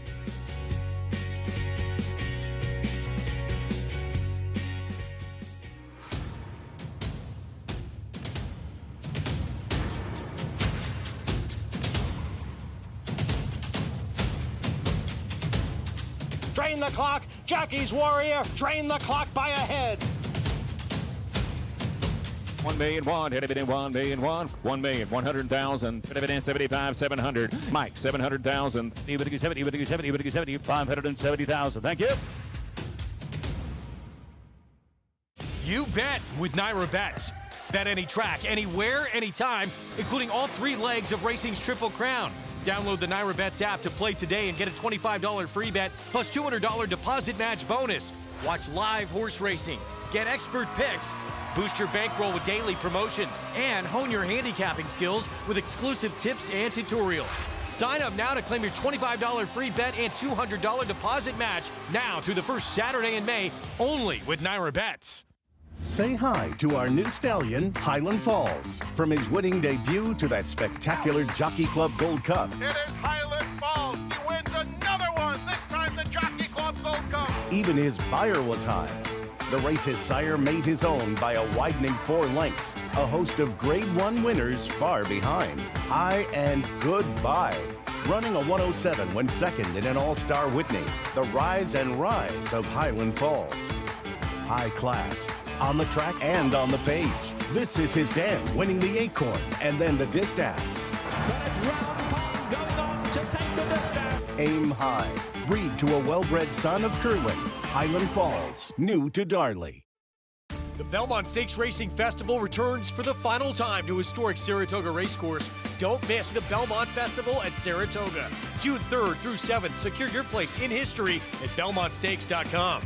Drain the clock, Jockey's Warrior, drain the clock by a head. 1,000,001, hit it in 1,000,001, 1,100,000, hit it in 75,700. Mike, 700,000. 70, 570,000. Thank you. You bet with Naira Bets. Bet any track, anywhere, anytime, including all 3 legs of racing's Triple Crown. Download the Naira Bets app to play today and get a $25 free bet plus $200 deposit match bonus. Watch live horse racing, get expert picks, boost your bankroll with daily promotions, and hone your handicapping skills with exclusive tips and tutorials. Sign up now to claim your $25 free bet and $200 deposit match now through the first Saturday in May, only with Naira Bets. Say hi to our new stallion, Highland Falls. From his winning debut to that spectacular Jockey Club Gold Cup. It is Highland Falls. He wins another one, this time the Jockey Club Gold Cup. Even his buyer was high. The race his sire made his own by a widening 4 lengths. A host of Grade 1 winners far behind. High and goodbye. Running a 107 when second in an All-Star Whitney. The rise and rise of Highland Falls. High class. On the track and on the page. This is his dam, winning the Acorn and then the Distaff. Aim high. Breed to a well-bred son of Curlin. Highland Falls, new to Darley. The Belmont Stakes Racing Festival returns for the final time to historic Saratoga Racecourse. Don't miss the Belmont Festival at Saratoga. June 3rd through 7th. Secure your place in history at BelmontStakes.com.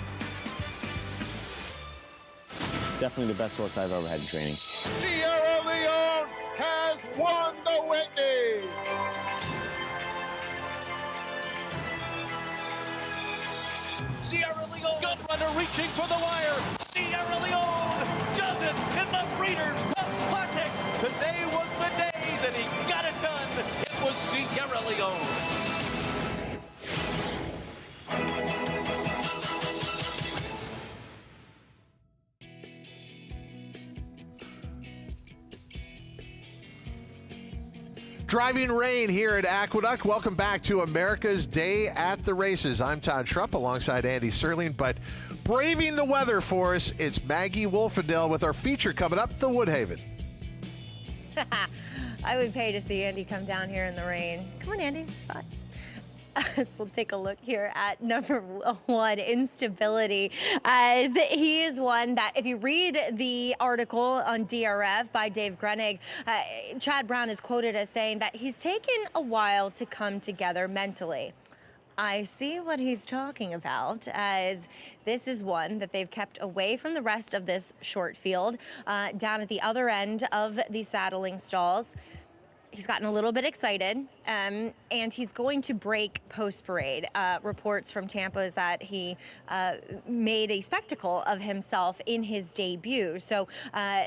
Definitely the best horse I've ever had in training. Sierra Leone has won the Whitney. Sierra Leone, gun runner reaching for the wire. Sierra Leone does it in the Breeders' Cup Classic. Today was the day that he got it done. It was Sierra Leone. Driving rain here at Aqueduct. Welcome back to America's Day at the Races. I'm Todd Trupp alongside Andy Serling, but braving the weather for us, it's Maggie Wolfendale with our feature coming up, the Woodhaven. I would pay to see Andy come down here in the rain. Come on, Andy, it's fun. So we'll take a look here at number 1, Instability, as he is one that, if you read the article on DRF by Dave Grenig, Chad Brown is quoted as saying that he's taken a while to come together mentally. I see what he's talking about, as this is one that they've kept away from the rest of this short field, down at the other end of the saddling stalls. He's gotten a little bit excited, and he's going to break post-parade. Reports from Tampa is that he made a spectacle of himself in his debut. So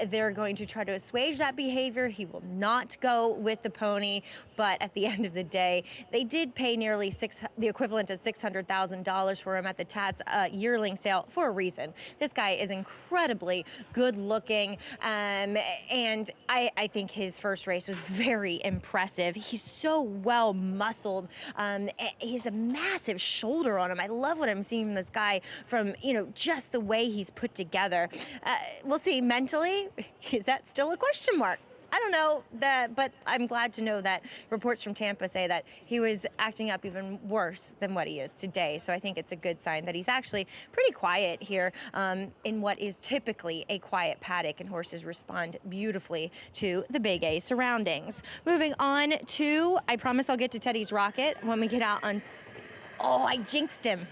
they're going to try to assuage that behavior. He will not go with the pony, but at the end of the day, they did pay nearly the equivalent of $600,000 for him at the Tats yearling sale for a reason. This guy is incredibly good-looking, and I think his first race was very impressive. He's so well muscled. He's a massive shoulder on him. I love what I'm seeing from this guy, from just the way he's put together. We'll see mentally. Is that still a question mark? I don't know that, but I'm glad to know that reports from Tampa say that he was acting up even worse than what he is today. So I think it's a good sign that he's actually pretty quiet here in what is typically a quiet paddock, and horses respond beautifully to the Big A surroundings. Moving on to, I promise I'll get to Teddy's Rocket when we get out on, oh, I jinxed him.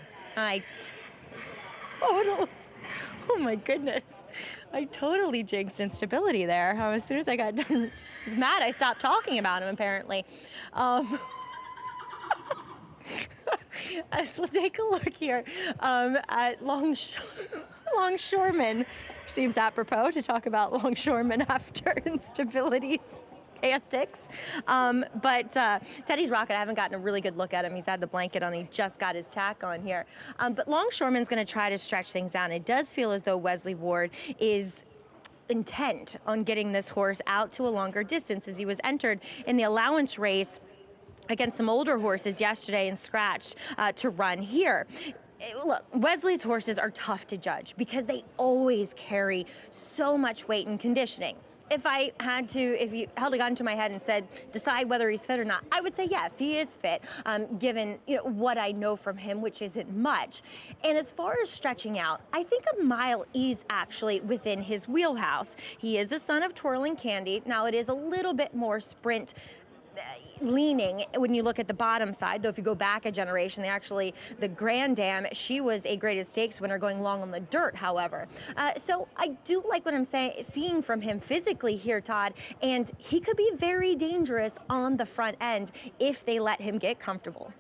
Oh my goodness. I totally jinxed Instability there. As soon as I got done, I was mad. I stopped talking about him, apparently. As we'll take a look here at Longshoreman. Seems apropos to talk about Longshoreman after Instability's antics. But Teddy's Rocket, I haven't gotten a really good look at him. He's had the blanket on. He just got his tack on here. But Longshoreman's going to try to stretch things down. It does feel as though Wesley Ward is intent on getting this horse out to a longer distance, as he was entered in the allowance race against some older horses yesterday and scratched to run here. Look, Wesley's horses are tough to judge because they always carry so much weight and conditioning. If you held a gun to my head and said, decide whether he's fit or not, I would say yes, he is fit, given what I know from him, which isn't much. And as far as stretching out, I think a mile is actually within his wheelhouse. He is a son of Twirling Candy. Now, it is a little bit more sprint leaning when you look at the bottom side, though if you go back a generation, the Grand Dam, she was a Greatest Stakes winner going long on the dirt, however. So I do like what I'm seeing from him physically here, Todd, and he could be very dangerous on the front end if they let him get comfortable.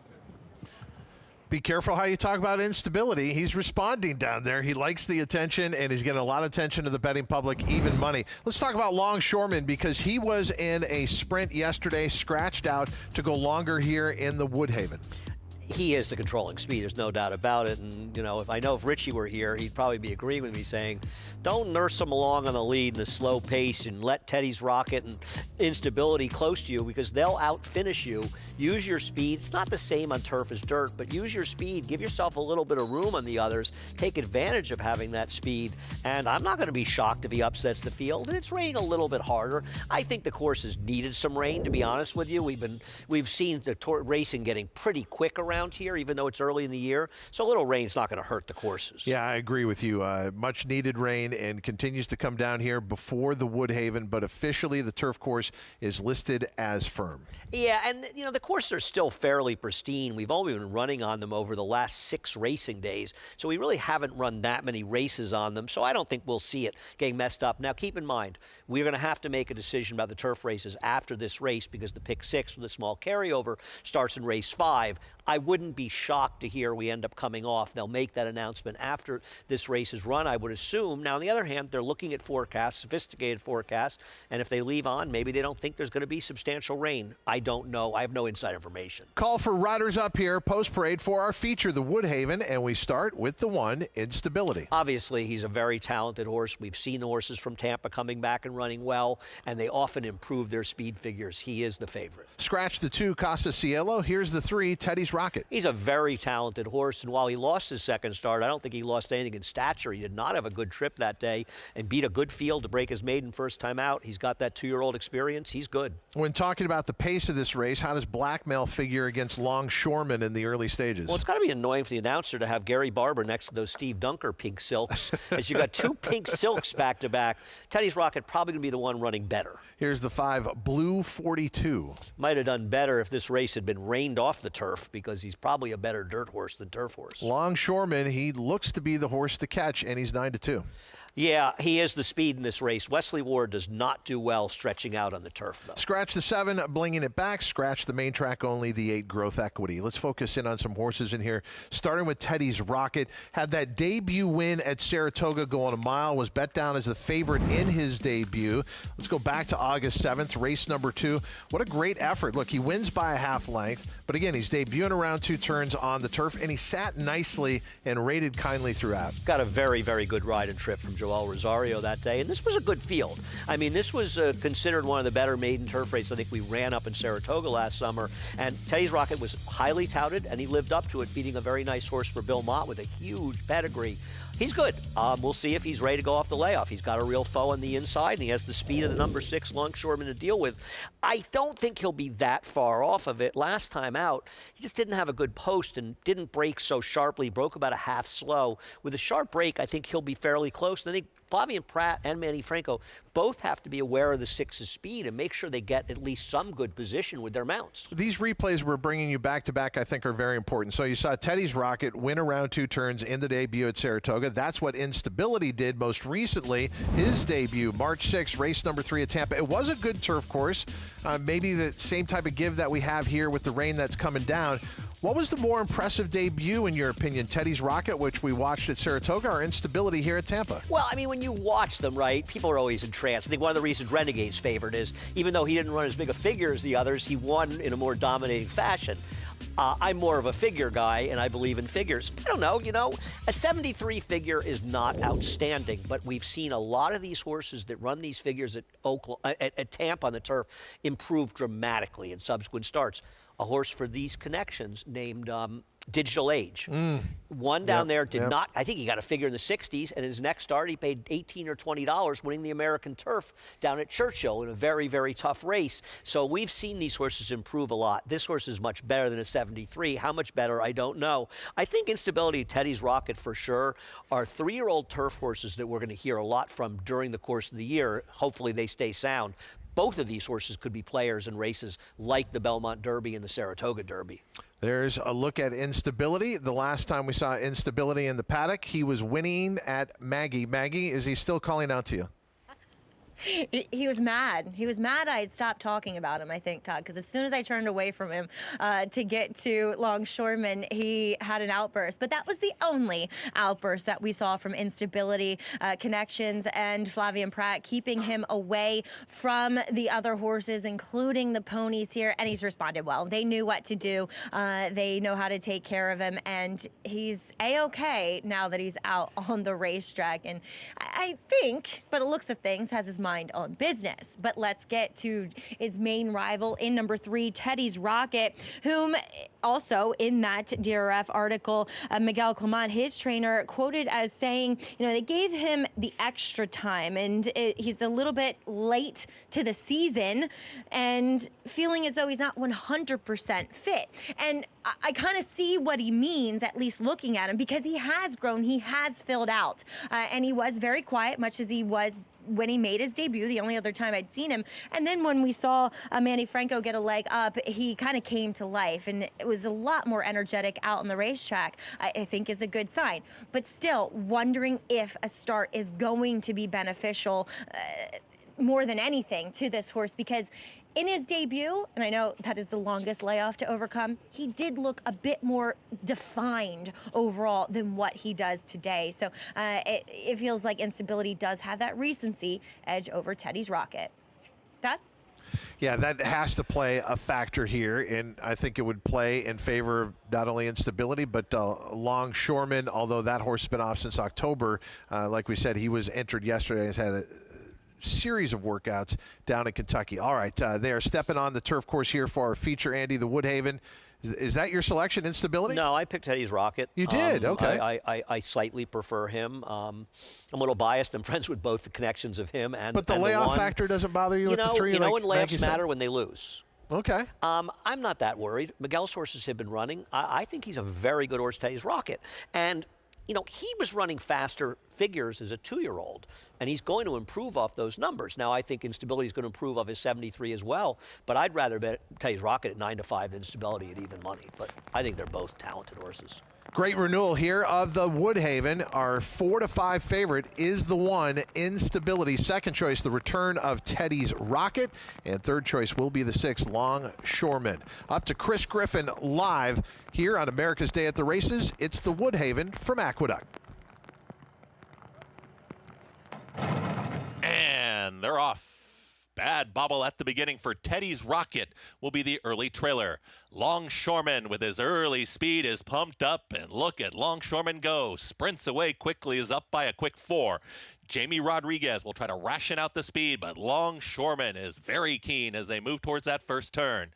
Be careful how you talk about Instability. He's responding down there. He likes the attention, and he's getting a lot of attention to the betting public, even money. Let's talk about Longshoreman, because he was in a sprint yesterday, scratched out to go longer here in the Woodhaven. He is the controlling speed, there's no doubt about it. And, if Richie were here, he'd probably be agreeing with me saying, don't nurse him along on the lead in a slow pace and let Teddy's Rocket and Instability close to you, because they'll outfinish you. Use your speed. It's not the same on turf as dirt, but use your speed. Give yourself a little bit of room on the others. Take advantage of having that speed. And I'm not going to be shocked if he upsets the field. And it's raining a little bit harder. I think the course has needed some rain, to be honest with you. We've seen the racing getting pretty quick around here, even though it's early in the year. So a little rain's not going to hurt the courses. Yeah, I agree with you. Much needed rain, and continues to come down here before the Woodhaven, but officially the turf course is listed as firm. Yeah, and the courses are still fairly pristine. We've only been running on them over the last 6 racing days, so we really haven't run that many races on them, so I don't think we'll see it getting messed up. Now, keep in mind, we're going to have to make a decision about the turf races after this race, because the pick 6 with a small carryover starts in race 5. I wouldn't be shocked to hear we end up coming off. They'll make that announcement after this race is run, I would assume. Now, on the other hand, they're looking at forecasts, sophisticated forecasts, and if they leave on, maybe they don't think there's going to be substantial rain. I don't know. I have no inside information. Call for riders up here post-parade for our feature, the Woodhaven, and we start with the one, Instability. Obviously, he's a very talented horse. We've seen the horses from Tampa coming back and running well, and they often improve their speed figures. He is the favorite. Scratch the 2, Costa Cielo. Here's the 3, Teddy's Rocket. He's a very talented horse, and while he lost his second start, I don't think he lost anything in stature. He did not have a good trip that day and beat a good field to break his maiden first time out. He's got that 2-year-old experience. He's good. When talking about the pace of this race, how does Blackmail figure against Longshoreman in the early stages? Well, it's got to be annoying for the announcer to have Gary Barber next to those Steve Dunker pink silks, as you got 2 pink silks back-to-back. Teddy's Rocket probably going to be the one running better. Here's the 5, Blue 42. Might have done better if this race had been rained off the turf, because he's probably a better dirt horse than turf horse. Longshoreman, he looks to be the horse to catch, and he's 9-2. Yeah, he is the speed in this race. Wesley Ward does not do well stretching out on the turf, though. Scratch the 7, blinging it back. Scratch the main track only, the 8, Growth Equity. Let's focus in on some horses in here, starting with Teddy's Rocket. Had that debut win at Saratoga going a mile, was bet down as the favorite in his debut. Let's go back to August 7th, race number 2. What a great effort. Look, he wins by a half length, but again, he's debuting around 2 turns on the turf, and he sat nicely and rated kindly throughout. Got a very, very good ride and trip from Joel Rosario that day. And this was a good field. I mean, this was considered one of the better maiden turf races I think we ran up in Saratoga last summer. And Teddy's Rocket was highly touted, and he lived up to it, beating a very nice horse for Bill Mott with a huge pedigree. He's good. We'll see if he's ready to go off the layoff. He's got a real foe on the inside, and he has the speed of the number 6 longshoreman to deal with. I don't think he'll be that far off of it. Last time out, he just didn't have a good post and didn't break so sharply. Broke about a half slow. With a sharp break, I think he'll be fairly close. And I think Flavien Prat and Manny Franco both have to be aware of the 6's speed and make sure they get at least some good position with their mounts. These replays we're bringing you back-to-back, I think, are very important. So you saw Teddy's Rocket win around 2 turns in the debut at Saratoga. That's what Instability did most recently. His debut, March 6th, race number 3 at Tampa. It was a good turf course. Maybe the same type of give that we have here with the rain that's coming down. What was the more impressive debut, in your opinion? Teddy's Rocket, which we watched at Saratoga, or Instability here at Tampa? Well, I mean, when you watch them, right, people are always entranced. I think one of the reasons Renegade's favored is, even though he didn't run as big a figure as the others, he won in a more dominating fashion. I'm more of a figure guy, and I believe in figures. I don't know, a 73 figure is not outstanding, but we've seen a lot of these horses that run these figures at Tampa on the turf improve dramatically in subsequent starts. A horse for these connections named Digital Age. One down there did not, I think he got a figure in the 60s, and his next start he paid $18 or $20 winning the American Turf down at Churchill in a very, very tough race. So we've seen these horses improve a lot. This horse is much better than a 73. How much better, I don't know. I think Instability, Teddy's Rocket for sure, are 3-year-old turf horses that we're going to hear a lot from during the course of the year. Hopefully they stay sound. Both of these horses could be players in races like the Belmont Derby and the Saratoga Derby. There's a look at Instability. The last time we saw Instability in the paddock, he was winning at Maggie. Maggie, is he still calling out to you? He was mad. He was mad I had stopped talking about him, I think, Todd, because as soon as I turned away from him to get to Longshoreman, he had an outburst. But that was the only outburst that we saw from Instability, Connections, and Flavien Prat, keeping him away from the other horses, including the ponies here, and he's responded well. They knew what to do. They know how to take care of him, and he's A-okay now that he's out on the racetrack. And I think, by the looks of things, has his mind on business. But let's get to his main rival in number 3, Teddy's Rocket, whom also in that DRF article, Miguel Clement, his trainer, quoted as saying, they gave him the extra time and he's a little bit late to the season and feeling as though he's not 100% fit. And I kind of see what he means, at least looking at him, because he has grown, he has filled out, and he was very quiet, much as he was when he made his debut, the only other time I'd seen him. And then when we saw Manny Franco get a leg up, he kind of came to life, and it was a lot more energetic out on the racetrack, I think is a good sign. But still, wondering if a start is going to be beneficial more than anything to this horse, because in his debut, and I know that is the longest layoff to overcome, he did look a bit more defined overall than what he does today. So it feels like Instability does have that recency edge over Teddy's Rocket. Todd? Yeah, that has to play a factor here, and I think it would play in favor of not only Instability, but Longshoreman, although that horse has been off since October. Like we said, he was entered yesterday, has had a series of workouts down in Kentucky. All right, they are stepping on the turf course here for our feature, Andy, the Woodhaven. Is that your selection, Instability? No, I picked Teddy's Rocket. You did? Okay. I slightly prefer him. I'm a little biased. I'm friends with both the connections of him and But the layoff factor doesn't bother you with the 3? When layoffs matter when they lose. Okay. I'm not that worried. Miguel's horses have been running. I think he's a very good horse, Teddy's Rocket. And he was running faster figures as a 2-year-old, and he's going to improve off those numbers. Now, I think Instability is going to improve off his 73 as well, but I'd rather bet Teddy's Rocket at 9-5 than Instability at even money. But I think they're both talented horses. Great renewal here of the Woodhaven. Our 4-5 favorite is the one, Instability. Second choice, the return of Teddy's Rocket. And third choice will be the 6, Longshoreman. Up to Chris Griffin live here on America's Day at the Races. It's the Woodhaven from Aqueduct. And they're off. Bad bobble at the beginning for Teddy's Rocket will be the early trailer. Longshoreman with his early speed is pumped up, and look at Longshoreman go. Sprints away quickly, is up by a quick 4. Jamie Rodriguez will try to ration out the speed, but Longshoreman is very keen as they move towards that first turn.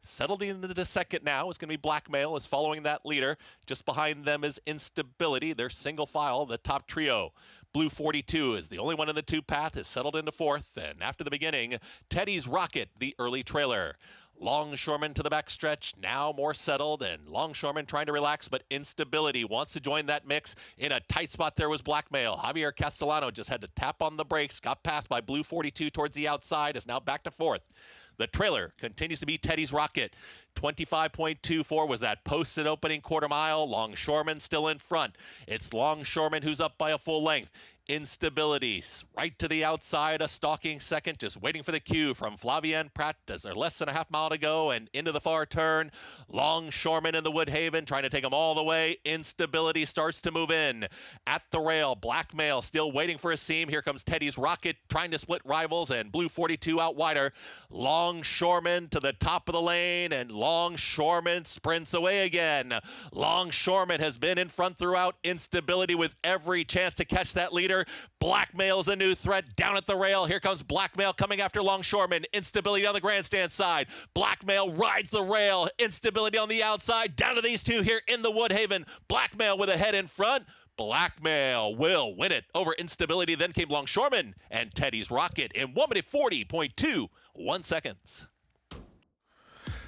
Settled into the second now is going to be Blackmail is following that leader. Just behind them is Instability. They're single file, the top trio. Blue 42 is the only one in the two path, is settled into fourth. And after the beginning, Teddy's Rocket, the early trailer. Longshoreman to the backstretch, now more settled, and Longshoreman trying to relax, but Instability wants to join that mix. In a tight spot there was Blackmail. Javier Castellano just had to tap on the brakes, got passed by Blue 42 towards the outside, is now back to fourth. The trailer continues to be Teddy's Rocket. 25.24 was that posted opening quarter mile. Longshoreman still in front. It's Longshoreman who's up by a full length. Instability right to the outside, a stalking second, just waiting for the cue from Flavien Prat as there's less than a half mile to go and into the far turn. Longshoreman in the Woodhaven trying to take him all the way. Instability starts to move in. At the rail, Blackmail still waiting for a seam. Here comes Teddy's Rocket trying to split rivals and Blue 42 out wider. Longshoreman to the top of the lane and Longshoreman sprints away again. Longshoreman has been in front throughout. Instability with every chance to catch that leader. Blackmail's a new threat down at the rail. Here comes Blackmail coming after Longshoreman. Instability on the grandstand side. Blackmail rides the rail. Instability on the outside. Down to these two here in the Woodhaven. Blackmail with a head in front. Blackmail will win it over Instability. Then came Longshoreman and Teddy's Rocket in 1 minute 40.21 seconds.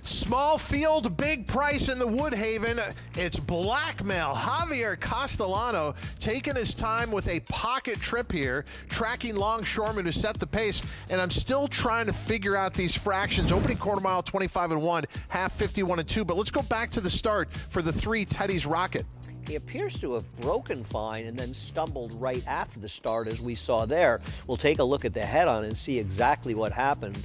Small field, big price in the Woodhaven. It's Blackmail. Javier Castellano taking his time with a pocket trip here, tracking Longshoreman who set the pace. And I'm still trying to figure out these fractions. Opening quarter mile, 25-1, half 51-2. But let's go back to the start for the 3 Teddy's Rocket. He appears to have broken fine and then stumbled right after the start, as we saw there. We'll take a look at the head-on and see exactly what happened.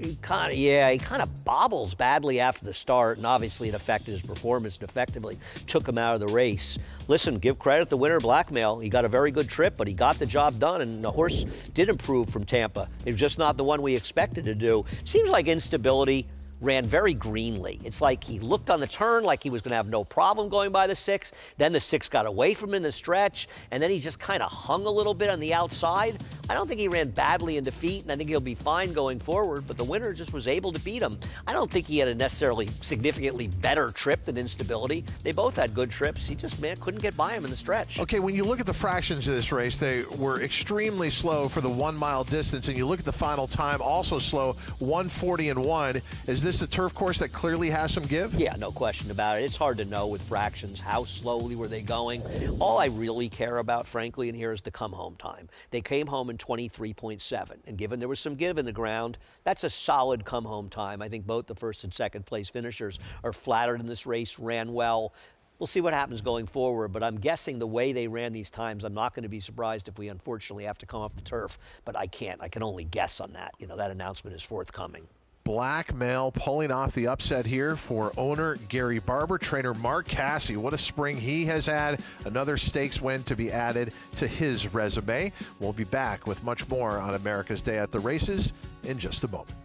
He kind of bobbles badly after the start, and obviously it affected his performance and effectively took him out of the race. Listen, give credit to the winner, Blackmail. He got a very good trip, but he got the job done, and the horse did improve from Tampa. It was just not the one we expected to do. Seems like Instability ran very greenly. It's like he looked on the turn like he was going to have no problem going by the 6. Then the 6 got away from him in the stretch, and then he just kind of hung a little bit on the outside. I don't think he ran badly in defeat, and I think he'll be fine going forward, but the winner just was able to beat him. I don't think he had a necessarily significantly better trip than Instability. They both had good trips. He just, couldn't get by him in the stretch. Okay, when you look at the fractions of this race, they were extremely slow for the 1 mile distance, and you look at the final time, also slow, 1:40-1. Is this a turf course that clearly has some give? Yeah, no question about it. It's hard to know with fractions how slowly were they going. All I really care about, frankly, in here is the come-home time. They came home in 23.7, and given there was some give in the ground, that's a solid come-home time. I think both the first and second place finishers are flattered in this race, ran well. We'll see what happens going forward, but I'm guessing the way they ran these times, I'm not going to be surprised if we unfortunately have to come off the turf, but I can't. I can only guess on that. That announcement is forthcoming. Blackmail pulling off the upset here for owner Gary Barber, trainer Mark Casse. What a spring he has had. Another stakes win to be added to his resume. We'll be back with much more on America's Day at the Races in just a moment.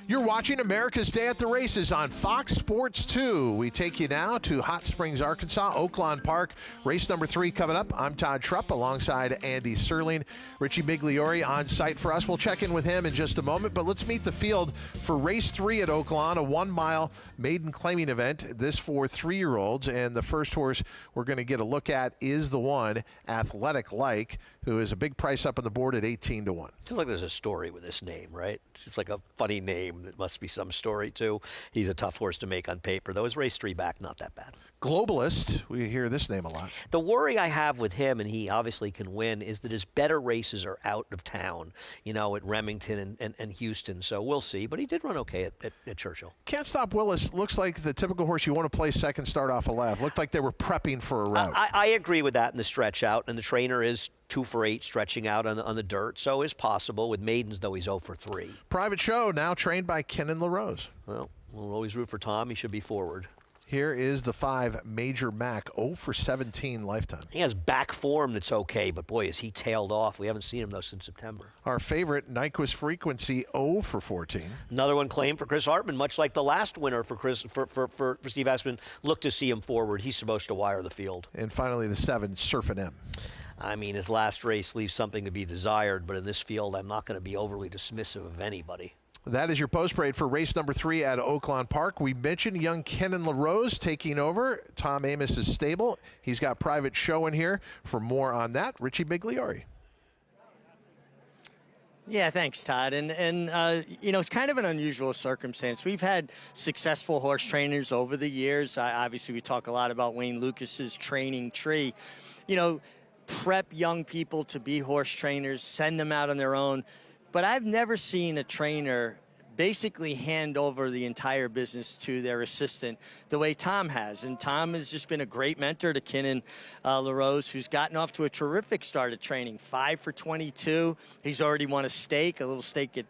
You're watching America's Day at the Races on Fox Sports 2. We take you now to Hot Springs, Arkansas, Oaklawn Park. Race number 3 coming up. I'm Todd Trupp alongside Andy Serling. Richie Migliori on site for us. We'll check in with him in just a moment, but let's meet the field for race 3 at Oaklawn, a 1-mile maiden claiming event. This for 3-year-olds, and the first horse we're going to get a look at is the one, Athletic Like, who is a big price up on the board at 18-1. Feels like there's a story with this name, right? It's like a funny name. It must be some story, too. He's a tough horse to make on paper, though. His race 3 back, not that bad. Globalist, we hear this name a lot. The worry I have with him, and he obviously can win, is that his better races are out of town, you know, at Remington and Houston. So we'll see. But he did run okay at Churchill. Can't Stop Willis looks like the typical horse you want to play second, start off a left. Looked like they were prepping for a route. I agree with that in the stretch out, and the trainer is 2 for 8 stretching out on the dirt, so is possible. With maidens, though, he's 0 for 3. Private Show, now trained by Kenan LaRose. Well, we'll always root for Tom. He should be forward. Here is the 5, Major Mac, 0 for 17 lifetime. He has back form that's okay, but boy, is he tailed off. We haven't seen him, though, since September. Our favorite, Nyquist Frequency, 0 for 14. Another one claimed for Chris Hartman, much like the last winner for Steve Aspen. Look to see him forward. He's supposed to wire the field. And finally, the 7, Surfin' M. I mean, his last race leaves something to be desired, but in this field, I'm not going to be overly dismissive of anybody. That is your post parade for race number 3 at Oaklawn Park. We mentioned young Kenan LaRose taking over Tom Amos' stable. He's got Private Show in here. For more on that, Richie Migliori. Yeah, thanks, Todd. And you know, it's kind of an unusual circumstance. We've had successful horse trainers over the years. Obviously, we talk a lot about Wayne Lucas's training tree. You know, prep young people to be horse trainers, send them out on their own. But I've never seen a trainer basically hand over the entire business to their assistant the way Tom has. And Tom has just been a great mentor to Kenan LaRose, who's gotten off to a terrific start at training. 5 for 22. He's already won a stake, a little stake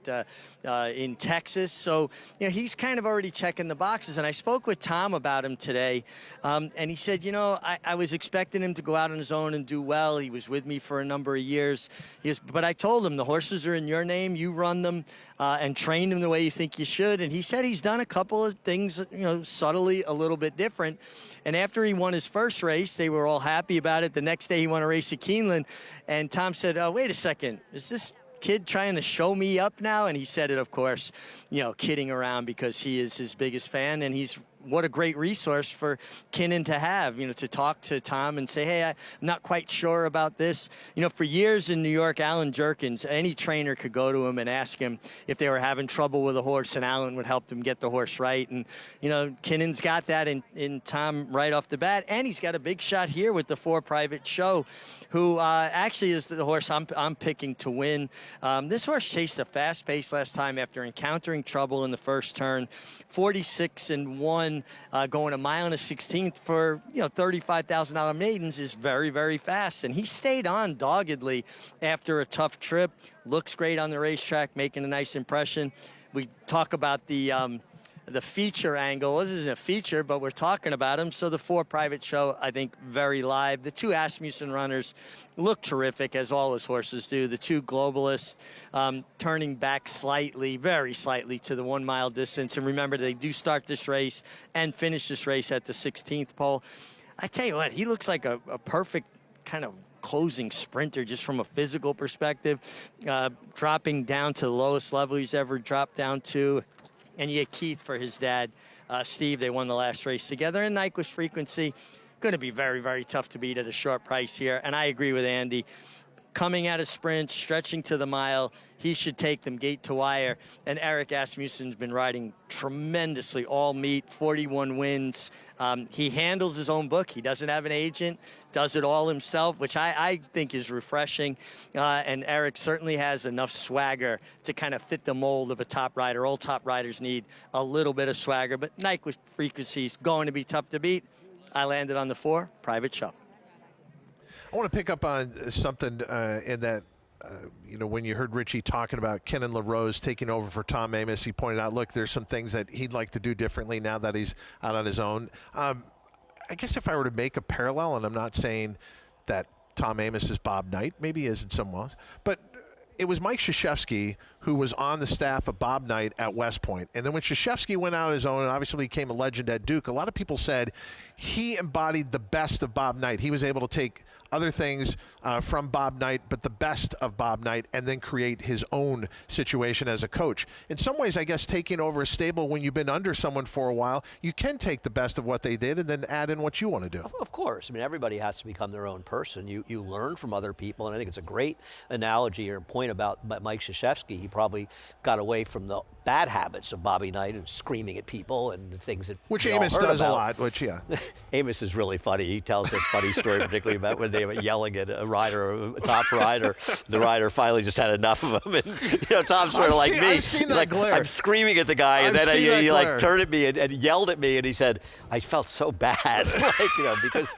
in Texas. So, you know, he's kind of already checking the boxes. And I spoke with Tom about him today, and he said, you know, I was expecting him to go out on his own and do well. He was with me for a number of years. But I told him, the horses are in your name. You run them and train them the way you think you should. And he said he's done a couple of things, you know, subtly a little bit different. And after he won his first race, they were all happy about it. The next day he won a race at Keeneland. And Tom said, wait a second, is this kid trying to show me up now? And he said it, of course, you know, kidding around, because he is his biggest fan, and he's what a great resource for Kenan to have, you know, to talk to Tom and say, hey, I'm not quite sure about this. You know, for years in New York, Alan Jerkins, any trainer could go to him and ask him if they were having trouble with a horse, and Alan would help them get the horse right. And, you know, Kenan's got that in Tom right off the bat, and he's got a big shot here with the 4, Private Show, who actually is the horse I'm picking to win. This horse chased a fast pace last time after encountering trouble in the first turn. 46-1, going 1 mile and a 16th for, you know, $35,000 maidens is very, very fast. And he stayed on doggedly after a tough trip. Looks great on the racetrack, making a nice impression. We talk about the feature angle. This isn't a feature, but we're talking about him. So the 4, Private Show, I think, very live. The 2 Asmussen runners look terrific, as all his horses do. The 2 Globalists turning back slightly, very slightly, to the 1 mile distance. And remember, they do start this race and finish this race at the 16th pole. I tell you what, he looks like a perfect kind of closing sprinter, just from a physical perspective, dropping down to the lowest level he's ever dropped down to. And you get Keith for his dad, Steve. They won the last race together. And Nyquist Frequency, going to be very, very tough to beat at a short price here. And I agree with Andy. Coming out of sprints, stretching to the mile, he should take them gate to wire. And Eric Asmussen's been riding tremendously all meet, 41 wins. He handles his own book. He doesn't have an agent, does it all himself, which I think is refreshing. And Eric certainly has enough swagger to kind of fit the mold of a top rider. All top riders need a little bit of swagger, but Nyquist Frequency is going to be tough to beat. I landed on the 4, Private Show. I want to pick up on something in that, you know, when you heard Richie talking about Kenan LaRose taking over for Tom Amos, he pointed out, look, there's some things that he'd like to do differently now that he's out on his own. I guess if I were to make a parallel, and I'm not saying that Tom Amos is Bob Knight, maybe he is in some ways, but it was Mike Krzyzewski who was on the staff of Bob Knight at West Point. And then when Krzyzewski went out on his own and obviously became a legend at Duke, a lot of people said he embodied the best of Bob Knight. He was able to take other things from Bob Knight, but the best of Bob Knight, and then create his own situation as a coach. In some ways, I guess taking over a stable when you've been under someone for a while, you can take the best of what they did and then add in what you want to do. Of course. I mean, everybody has to become their own person. You learn from other people, and I think it's a great analogy or point about Mike Krzyzewski. He probably got away from the bad habits of Bobby Knight and screaming at people and things that which we Amos all heard does about. a lot, which, yeah. Amos is really funny. He tells a funny story, particularly about when they were yelling at a rider, a top rider. The rider finally just had enough of him. And, Tom's sort of like me. I've seen that like, glare. I'm screaming at the guy, and then he like turned at me and yelled at me, and he said, I felt so bad. Because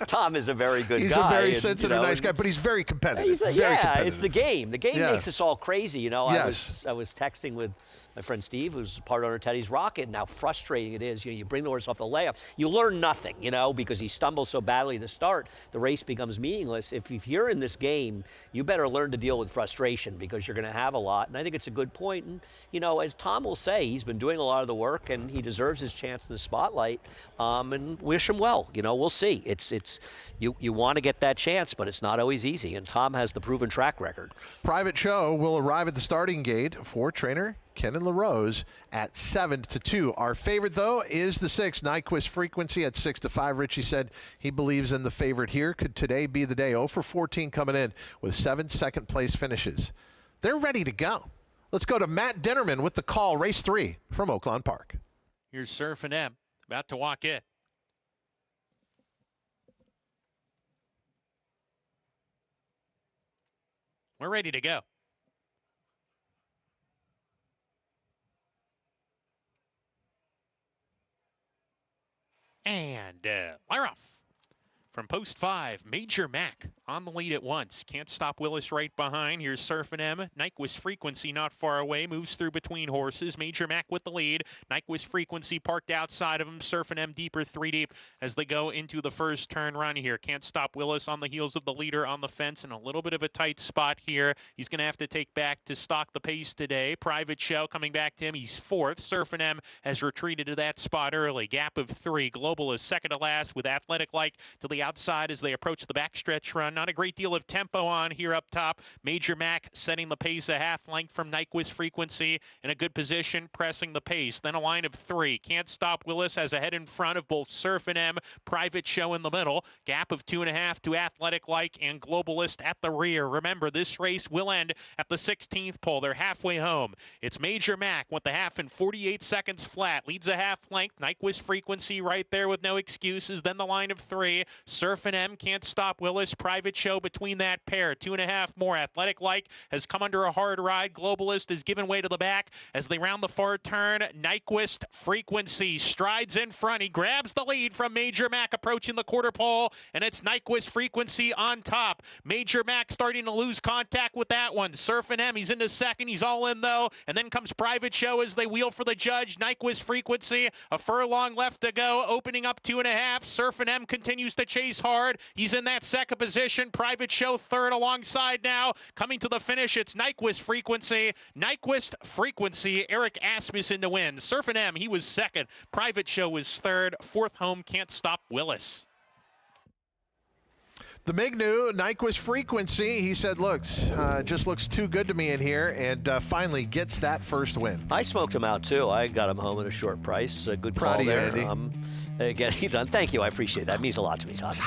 Tom is a very good guy. He's a very sensitive, nice guy, but he's very competitive. He's very competitive. It's the game. The game makes us all crazy. Yes. I was texting with my friend Steve, who's part owner of Teddy's Rocket, and how frustrating it is. You bring the horse off the layup, you learn nothing, because he stumbles so badly at the start, the race becomes meaningless. If you're in this game, you better learn to deal with frustration because you're going to have a lot. And I think it's a good point. And, as Tom will say, he's been doing a lot of the work, and he deserves his chance in the spotlight. And wish him well. We'll see. You want to get that chance, but it's not always easy. And Tom has the proven track record. Private Show will arrive at the starting gate for trainer Kenan LaRose at 7-2. Our favorite, though, is the 6, Nyquist Frequency at 6-5. Richie said he believes in the favorite here. Could today be the day? 0 for 14 coming in with 7 second-place finishes. They're ready to go. Let's go to Matt Dinnerman with the call, race 3 from Oaklawn Park. Here's Surfin' M about to walk in. We're ready to go. And we're off. From post 5, Major Mac on the lead at once. Can't Stop Willis right behind. Here's Surfin' M. Nyquist Frequency not far away. Moves through between horses. Major Mac with the lead. Nyquist Frequency parked outside of him. Surfin' M deeper, 3 deep as they go into the first turn run here. Can't Stop Willis on the heels of the leader on the fence in a little bit of a tight spot here. He's going to have to take back to stock the pace today. Private Show coming back to him. He's 4th. Surfin' M has retreated to that spot early. Gap of 3. Global is second to last with Athletic Like to the outside as they approach the backstretch run. Not a great deal of tempo on here up top. Major Mac setting the pace a half length from Nyquist Frequency in a good position, pressing the pace. Then a line of 3. Can't Stop Willis has a head in front of both Surfin' M, Private Show in the middle. Gap of 2.5 to Athletic Like and Globalist at the rear. Remember, this race will end at the 16th pole. They're halfway home. It's Major Mac with the half in 48 seconds flat. Leads a half length. Nyquist Frequency right there with no excuses. Then the line of 3. Surfin' M, Can't Stop Willis, Private Show between that pair. 2.5 more. Athletic Like has come under a hard ride. Globalist is given way to the back as they round the far turn. Nyquist Frequency strides in front. He grabs the lead from Major Mac approaching the quarter pole, and it's Nyquist Frequency on top. Major Mac starting to lose contact with that one. Surfin' M, he's into second. He's all in, though. And then comes Private Show as they wheel for the judge. Nyquist Frequency, a furlong left to go, opening up 2.5. Surfin' M continues to chase hard. He's in that second position. Private Show third alongside now. Coming to the finish, it's Nyquist Frequency. Nyquist Frequency, Eric Asmussen to win. Surfin' M, he was second. Private Show was third. 4th home, Can't Stop Willis. The big new Nyquist Frequency, he said, just looks too good to me in here, and finally gets that first win. I smoked him out, too. I got him home at a short price. A good call there. Andy. Again, he done. Thank you. I appreciate that. It means a lot to me, Todd.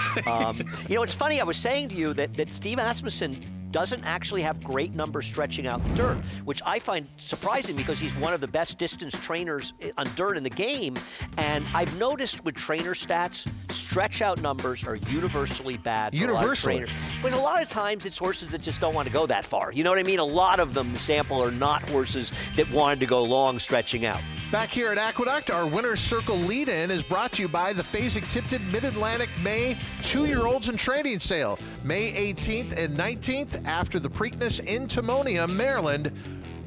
It's funny. I was saying to you that Steve Asmussen doesn't actually have great numbers stretching out the dirt, which I find surprising because he's one of the best distance trainers on dirt in the game. And I've noticed with trainer stats, stretch out numbers are universally bad. Universally. But a lot of times it's horses that just don't want to go that far. You know what I mean? A lot of them, the sample, are not horses that wanted to go long stretching out. Back here at Aqueduct, our Winner's Circle lead-in is brought to you by the Fasig-Tipton Mid-Atlantic May 2-year-olds and trading sale. May 18th and 19th after the Preakness in Timonium, Maryland.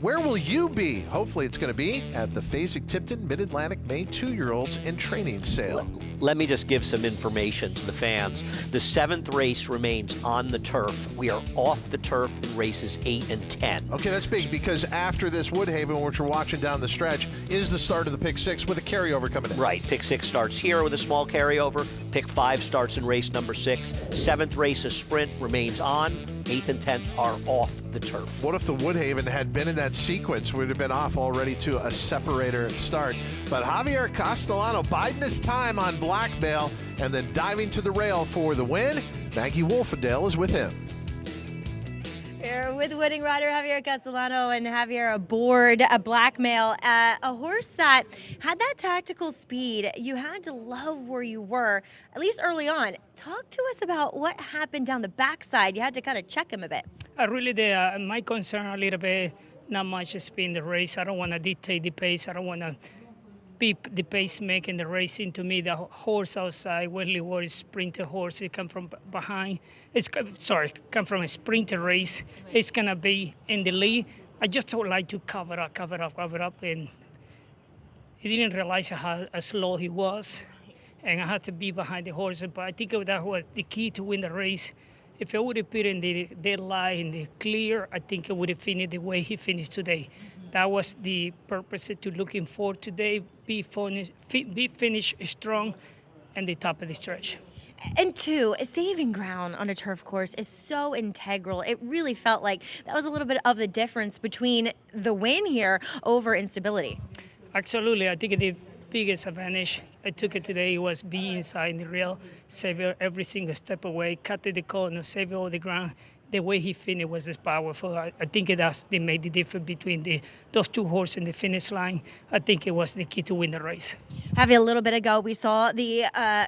Where will you be? Hopefully it's going to be at the Fasig-Tipton Mid-Atlantic May 2-year-olds and training sale. let me just give some information to the fans. The 7th race remains on the turf. We are off the turf in races 8 and 10. Okay, that's big because after this Woodhaven, which we're watching down the stretch, is the start of the Pick 6 with a carryover coming in. Right, Pick 6 starts here with a small carryover. Pick 5 starts in race number 6. 7th race, a sprint, remains on. 8th and 10th are off the turf. What if the Woodhaven had been in that sequence? We'd have been off already to a separator start. But Javier Castellano biding his time on Blackmail and then diving to the rail for the win. Maggie Wolfendale is with him. Here with winning rider Javier Castellano, and Javier aboard a Blackmail, a horse that had that tactical speed. You had to love where you were, at least early on. Talk to us about what happened down the backside. You had to kind of check him a bit. I really did. My concern a little bit, not much speed in the race. I don't want to dictate the pace. I don't want to be the pace making the race into me. The horse outside, Wesley Ward, is sprinter horse. It come from behind. Come from a sprinter race. It's gonna be in the lead. I just would like to cover up, and he didn't realize how slow he was, and I had to be behind the horse. But I think that was the key to win the race. If I would have put in the deadline, in the clear, I think it would have finished the way he finished today. That was the purpose to looking for today, be finished strong and the top of the stretch. And 2, saving ground on a turf course is so integral. It really felt like that was a little bit of the difference between the win here over instability. Absolutely. I think the biggest advantage I took it today was be inside the rail, save every single step away, cut the corner, save all the ground. The way he finished was just powerful. I think they made the difference between those 2 horses in the finish line. I think it was the key to win the race. Having a little bit ago, we saw the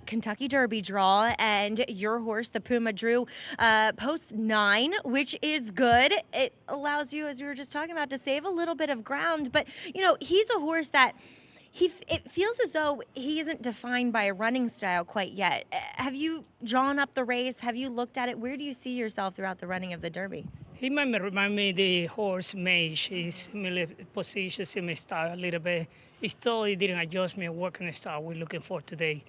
Kentucky Derby draw, and your horse, the Puma, drew post 9, which is good. It allows you, as we were just talking about, to save a little bit of ground. But, you know, he's a horse that it feels as though he isn't defined by a running style quite yet. Have you drawn up the race? Have you looked at it? Where do you see yourself throughout the running of the Derby? He might remind me of the horse Mage. He's similar position, similar style a little bit. He still didn't adjust me working style we're looking for today.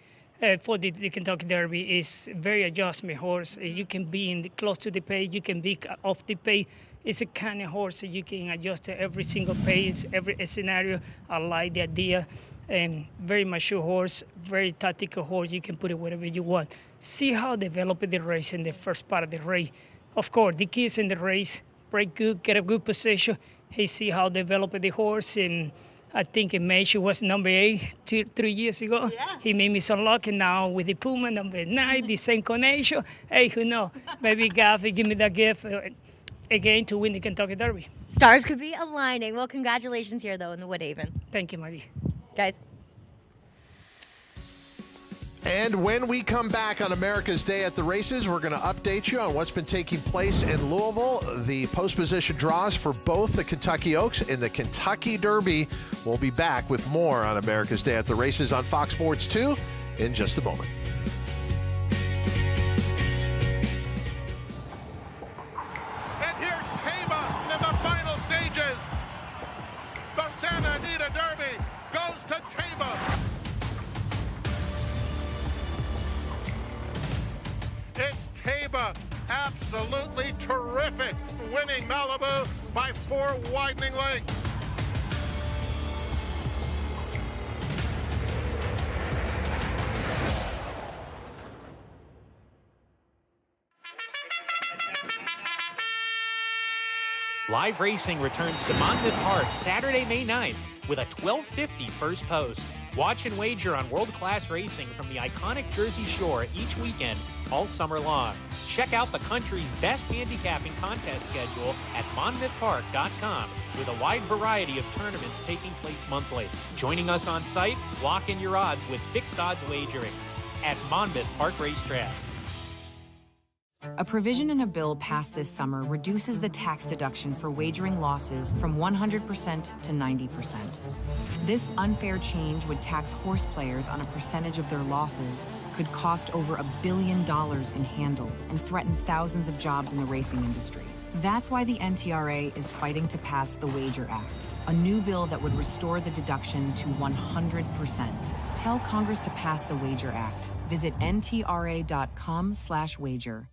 For the Kentucky Derby, is very adjustment horse. You can be close to the pace, you can be off the pace. It's a kind of horse that you can adjust to every single pace, every scenario. I like the idea. And very mature horse, very tactical horse. You can put it wherever you want. See how develop the race in the first part of the race. Of course, the key is in the race. Break good, get a good position. He see how develop the horse. And I think in May she was number 8 3 years ago. Yeah. He made me so lucky now with the Puma, number 9, the same connection. Hey, who knows? Maybe God will give me that gift again to win the Kentucky Derby. Stars could be aligning. Well, congratulations here, though, in the Woodhaven. Thank you, Maddie. Guys. And when we come back on America's Day at the Races, we're going to update you on what's been taking place in Louisville, the post-position draws for both the Kentucky Oaks and the Kentucky Derby. We'll be back with more on America's Day at the Races on Fox Sports 2 in just a moment. And here's Tama in the final stages. The Santa Anita Derby goes to Tama. It's Tama, absolutely terrific, winning Malibu by 4 widening lengths. Live racing returns to Monmouth Park Saturday, May 9th with a 12:50 first post. Watch and wager on world-class racing from the iconic Jersey Shore each weekend all summer long. Check out the country's best handicapping contest schedule at monmouthpark.com with a wide variety of tournaments taking place monthly. Joining us on site, lock in your odds with fixed odds wagering at Monmouth Park Racetrack. A provision in a bill passed this summer reduces the tax deduction for wagering losses from 100% to 90%. This unfair change would tax horse players on a percentage of their losses, could cost over $1 billion in handle, and threaten thousands of jobs in the racing industry. That's why the NTRA is fighting to pass the Wager Act, a new bill that would restore the deduction to 100%. Tell Congress to pass the Wager Act. Visit ntra.com/wager.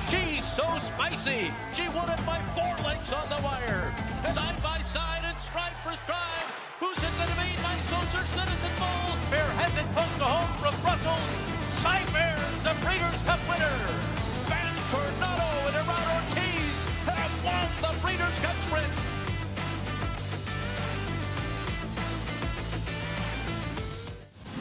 She's so spicy. She won it by 4 lengths on the wire. Side by side and stride for stride. Who's it going to be? My Soser Citizen Bull. Fair has it close to home from Brussels. Cyber's the Breeders' Cup winner. Van Tornado and Iran Ortiz have won the Breeders' Cup Sprint.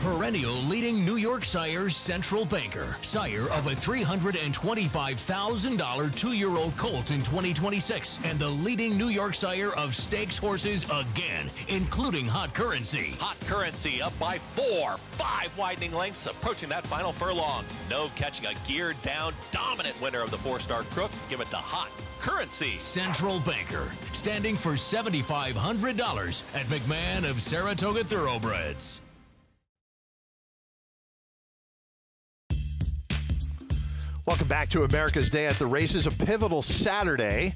Perennial leading New York sire Central Banker, sire of a $325,000 two-year-old colt in 2026, and the leading New York sire of stakes horses again, including Hot Currency. Hot Currency up by 4, 5 widening lengths, approaching that final furlong. No catching a geared down, dominant winner of the 4-star Crook. Give it to Hot Currency. Central Banker, standing for $7,500 at McMahon of Saratoga Thoroughbreds. Welcome back to America's Day at the Races, a pivotal Saturday.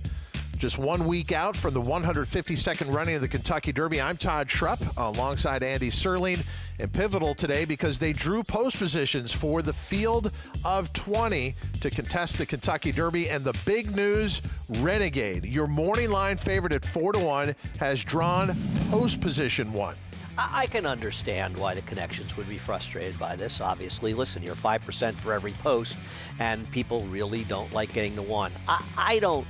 Just 1 week out from the 152nd running of the Kentucky Derby. I'm Todd Schrupp alongside Andy Serling. And pivotal today because they drew post positions for the field of 20 to contest the Kentucky Derby. And the big news, Renegade, your morning line favorite at 4-1, has drawn post position 1. I can understand why the connections would be frustrated by this, obviously. Listen, you're 5% for every post, and people really don't like getting to 1. I don't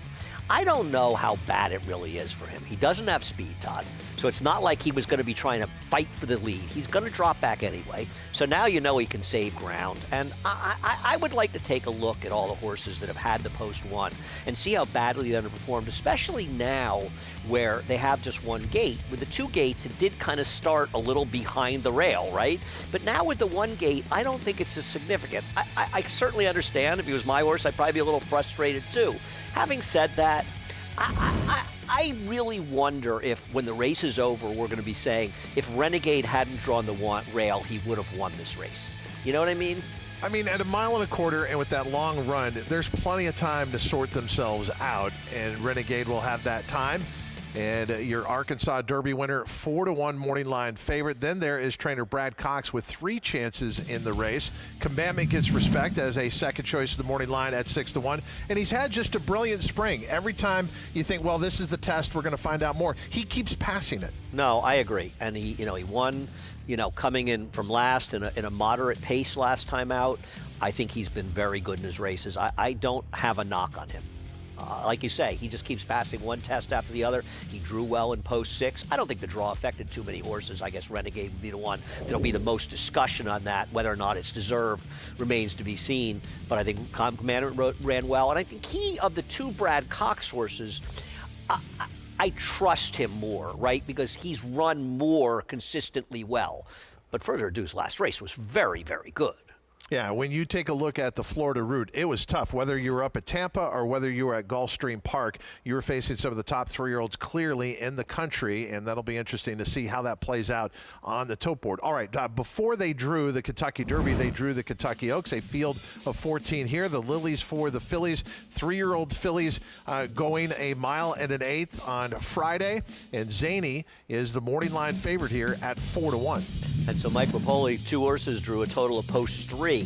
know how bad it really is for him. He doesn't have speed, Todd. So it's not like he was going to be trying to fight for the lead. He's going to drop back anyway. So now you know he can save ground. And I would like to take a look at all the horses that have had the post 1 and see how badly they underperformed, especially now where they have just 1 gate. With the 2 gates, it did kind of start a little behind the rail, right? But now with the 1 gate, I don't think it's as significant. I certainly understand. If he was my horse, I'd probably be a little frustrated too. Having said that, I really wonder if when the race is over, we're going to be saying if Renegade hadn't drawn the rail, he would have won this race. You know what I mean? I mean, at 1.25 miles and with that long run, there's plenty of time to sort themselves out, and Renegade will have that time. And your Arkansas Derby winner, 4-1 morning line favorite. Then there is trainer Brad Cox with 3 chances in the race. Commandment gets respect as a second choice of the morning line at 6-1. And he's had just a brilliant spring. Every time you think, well, this is the test, we're going to find out more, he keeps passing it. No, I agree. And he won, coming in from last in a moderate pace last time out. I think he's been very good in his races. I don't have a knock on him. Like you say, he just keeps passing one test after the other. He drew well in post 6. I don't think the draw affected too many horses. I guess Renegade would be the one that'll be the most discussion on that. Whether or not it's deserved remains to be seen. But I think Commandment ran well. And I think he, of the 2 Brad Cox horses, I trust him more, right? Because he's run more consistently well. But further ado, his last race was very, very good. Yeah, when you take a look at the Florida route, it was tough. Whether you were up at Tampa or whether you were at Gulfstream Park, you were facing some of the top 3-year-olds clearly in the country, and that'll be interesting to see how that plays out on the tote board. All right, before they drew the Kentucky Derby, they drew the Kentucky Oaks, a field of 14 here. The Lilies for the fillies, 3-year-old fillies going 1.125 miles on Friday, and Zany is the morning line favorite here at 4-1. And so Mike Rapoli, 2 horses, drew a total of post 3.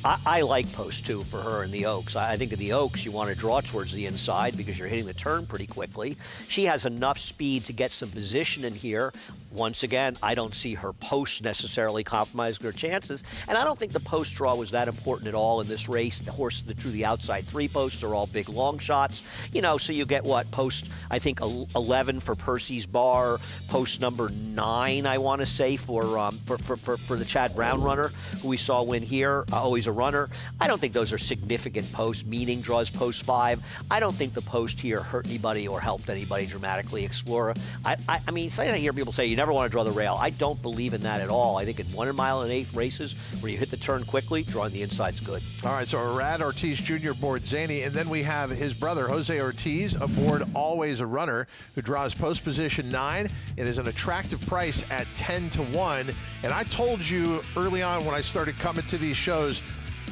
I like post 2 for her in the Oaks. I think in the Oaks, you want to draw towards the inside because you're hitting the turn pretty quickly. She has enough speed to get some position in here. Once again, I don't see her post necessarily compromising her chances. And I don't think the post draw was that important at all in this race. The horses that drew the outside 3 posts are all big long shots. So you get what? Post, I think, 11 for Percy's Bar. Post number 9, I want to say, for the Chad Brown runner, who we saw win here. Always a runner. I don't think those are significant posts. Meaning draws post 5. I don't think the post here hurt anybody or helped anybody dramatically. Explorer. I mean, I hear people say you never want to draw the rail. I don't believe in that at all. I think in 1.125 miles races where you hit the turn quickly, drawing the inside's good. All right, so Arad Ortiz Jr. aboard Zany, and then we have his brother Jose Ortiz aboard Always a Runner, who draws post position 9. It is an attractive price at 10-1. And I told you early on when I started coming to these shows,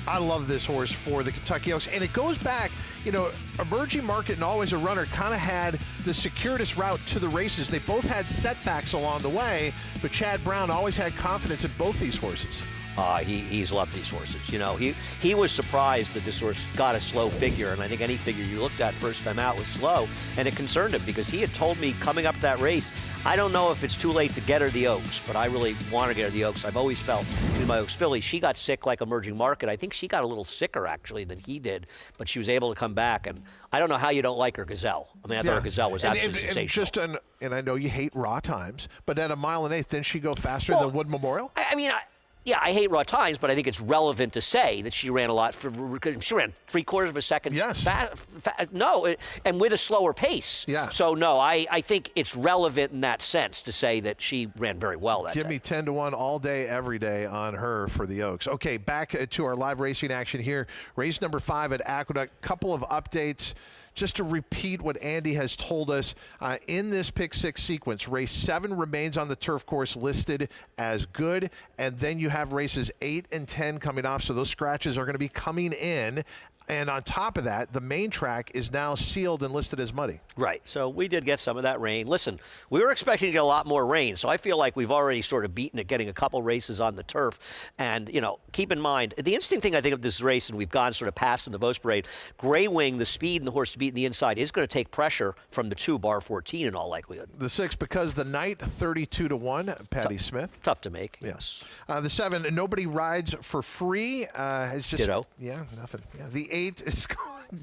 I love this horse for the Kentucky Oaks. And it goes back, you know, Emerging Market and Always a Runner kind of had the circuitous route to the races. They both had setbacks along the way, but Chad Brown always had confidence in both these horses. He's loved these horses. You know, he was surprised that this horse got a slow figure, and I think any figure you looked at first time out was slow, and it concerned him because he had told me coming up that race, I don't know if it's too late to get her the Oaks, but I really want to get her the Oaks. I've always felt in my Oaks filly, she got sick like Emerging Market. I think she got a little sicker actually than he did, but she was able to come back, and I don't know how you don't like her Gazelle. I mean, I thought her Gazelle was absolutely sensational. And I know you hate raw times, but at 1 1/8, didn't she go faster than Wood Memorial? Yeah, I hate raw times, but I think it's relevant to say that she ran a lot. Because she ran 3/4 of a second. Yes. And with a slower pace. Yeah. So, no, I think it's relevant in that sense to say that she ran very well that Give day. me 10-1 all day, every day on her for the Oaks. Okay, back to our live racing action here. Race number 5 at Aqueduct. Couple of updates. Just to repeat what Andy has told us, in this pick 6 sequence, race 7 remains on the turf course listed as good, and then you have races 8 and 10 coming off, so those scratches are going to be coming in. And on top of that, the main track is now sealed and listed as muddy. Right. So we did get some of that rain. Listen, we were expecting to get a lot more rain, so I feel like we've already sort of beaten it, getting a couple races on the turf. And, you know, keep in mind, the interesting thing I think of this race, and we've gone sort of past in the Boast Parade, Gray Wing, the speed and the horse to beat in the inside is going to take pressure from the 2, bar 14 in all likelihood. The 6, because the Knight, 32-1, Patty Smith. Tough to make. Yes. The 7, Nobody Rides for Free. Has just, Ditto. Yeah, nothing. Yeah. The 8 is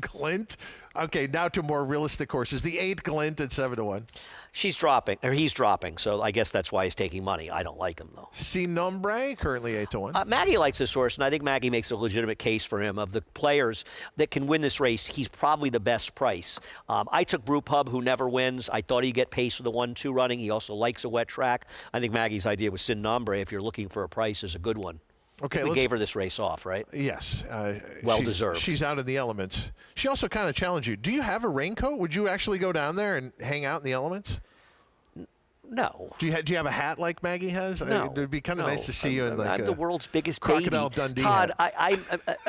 Glint. Okay, now to more realistic horses. The 8, Glint at 7-1. She's dropping, or he's dropping, so I guess that's why he's taking money. I don't like him, though. Sin Nombre, currently 8-1. Maggie likes this horse, and I think Maggie makes a legitimate case for him. Of the players that can win this race, he's probably the best price. I took Brew Pub, who never wins. I thought he'd get pace with the 1-2 running. He also likes a wet track. I think Maggie's idea with Sin Nombre, if you're looking for a price, is a good one. Okay, we gave her this race off, right? Yes. Well-deserved. She's out in the elements. She also kind of challenged you. Do you have a raincoat? Would you actually go down there and hang out in the elements? No. Do you have a hat like Maggie has? No. It would be kind of nice to see you in like I'm the world's biggest Crocodile baby. Dundee Todd, hat.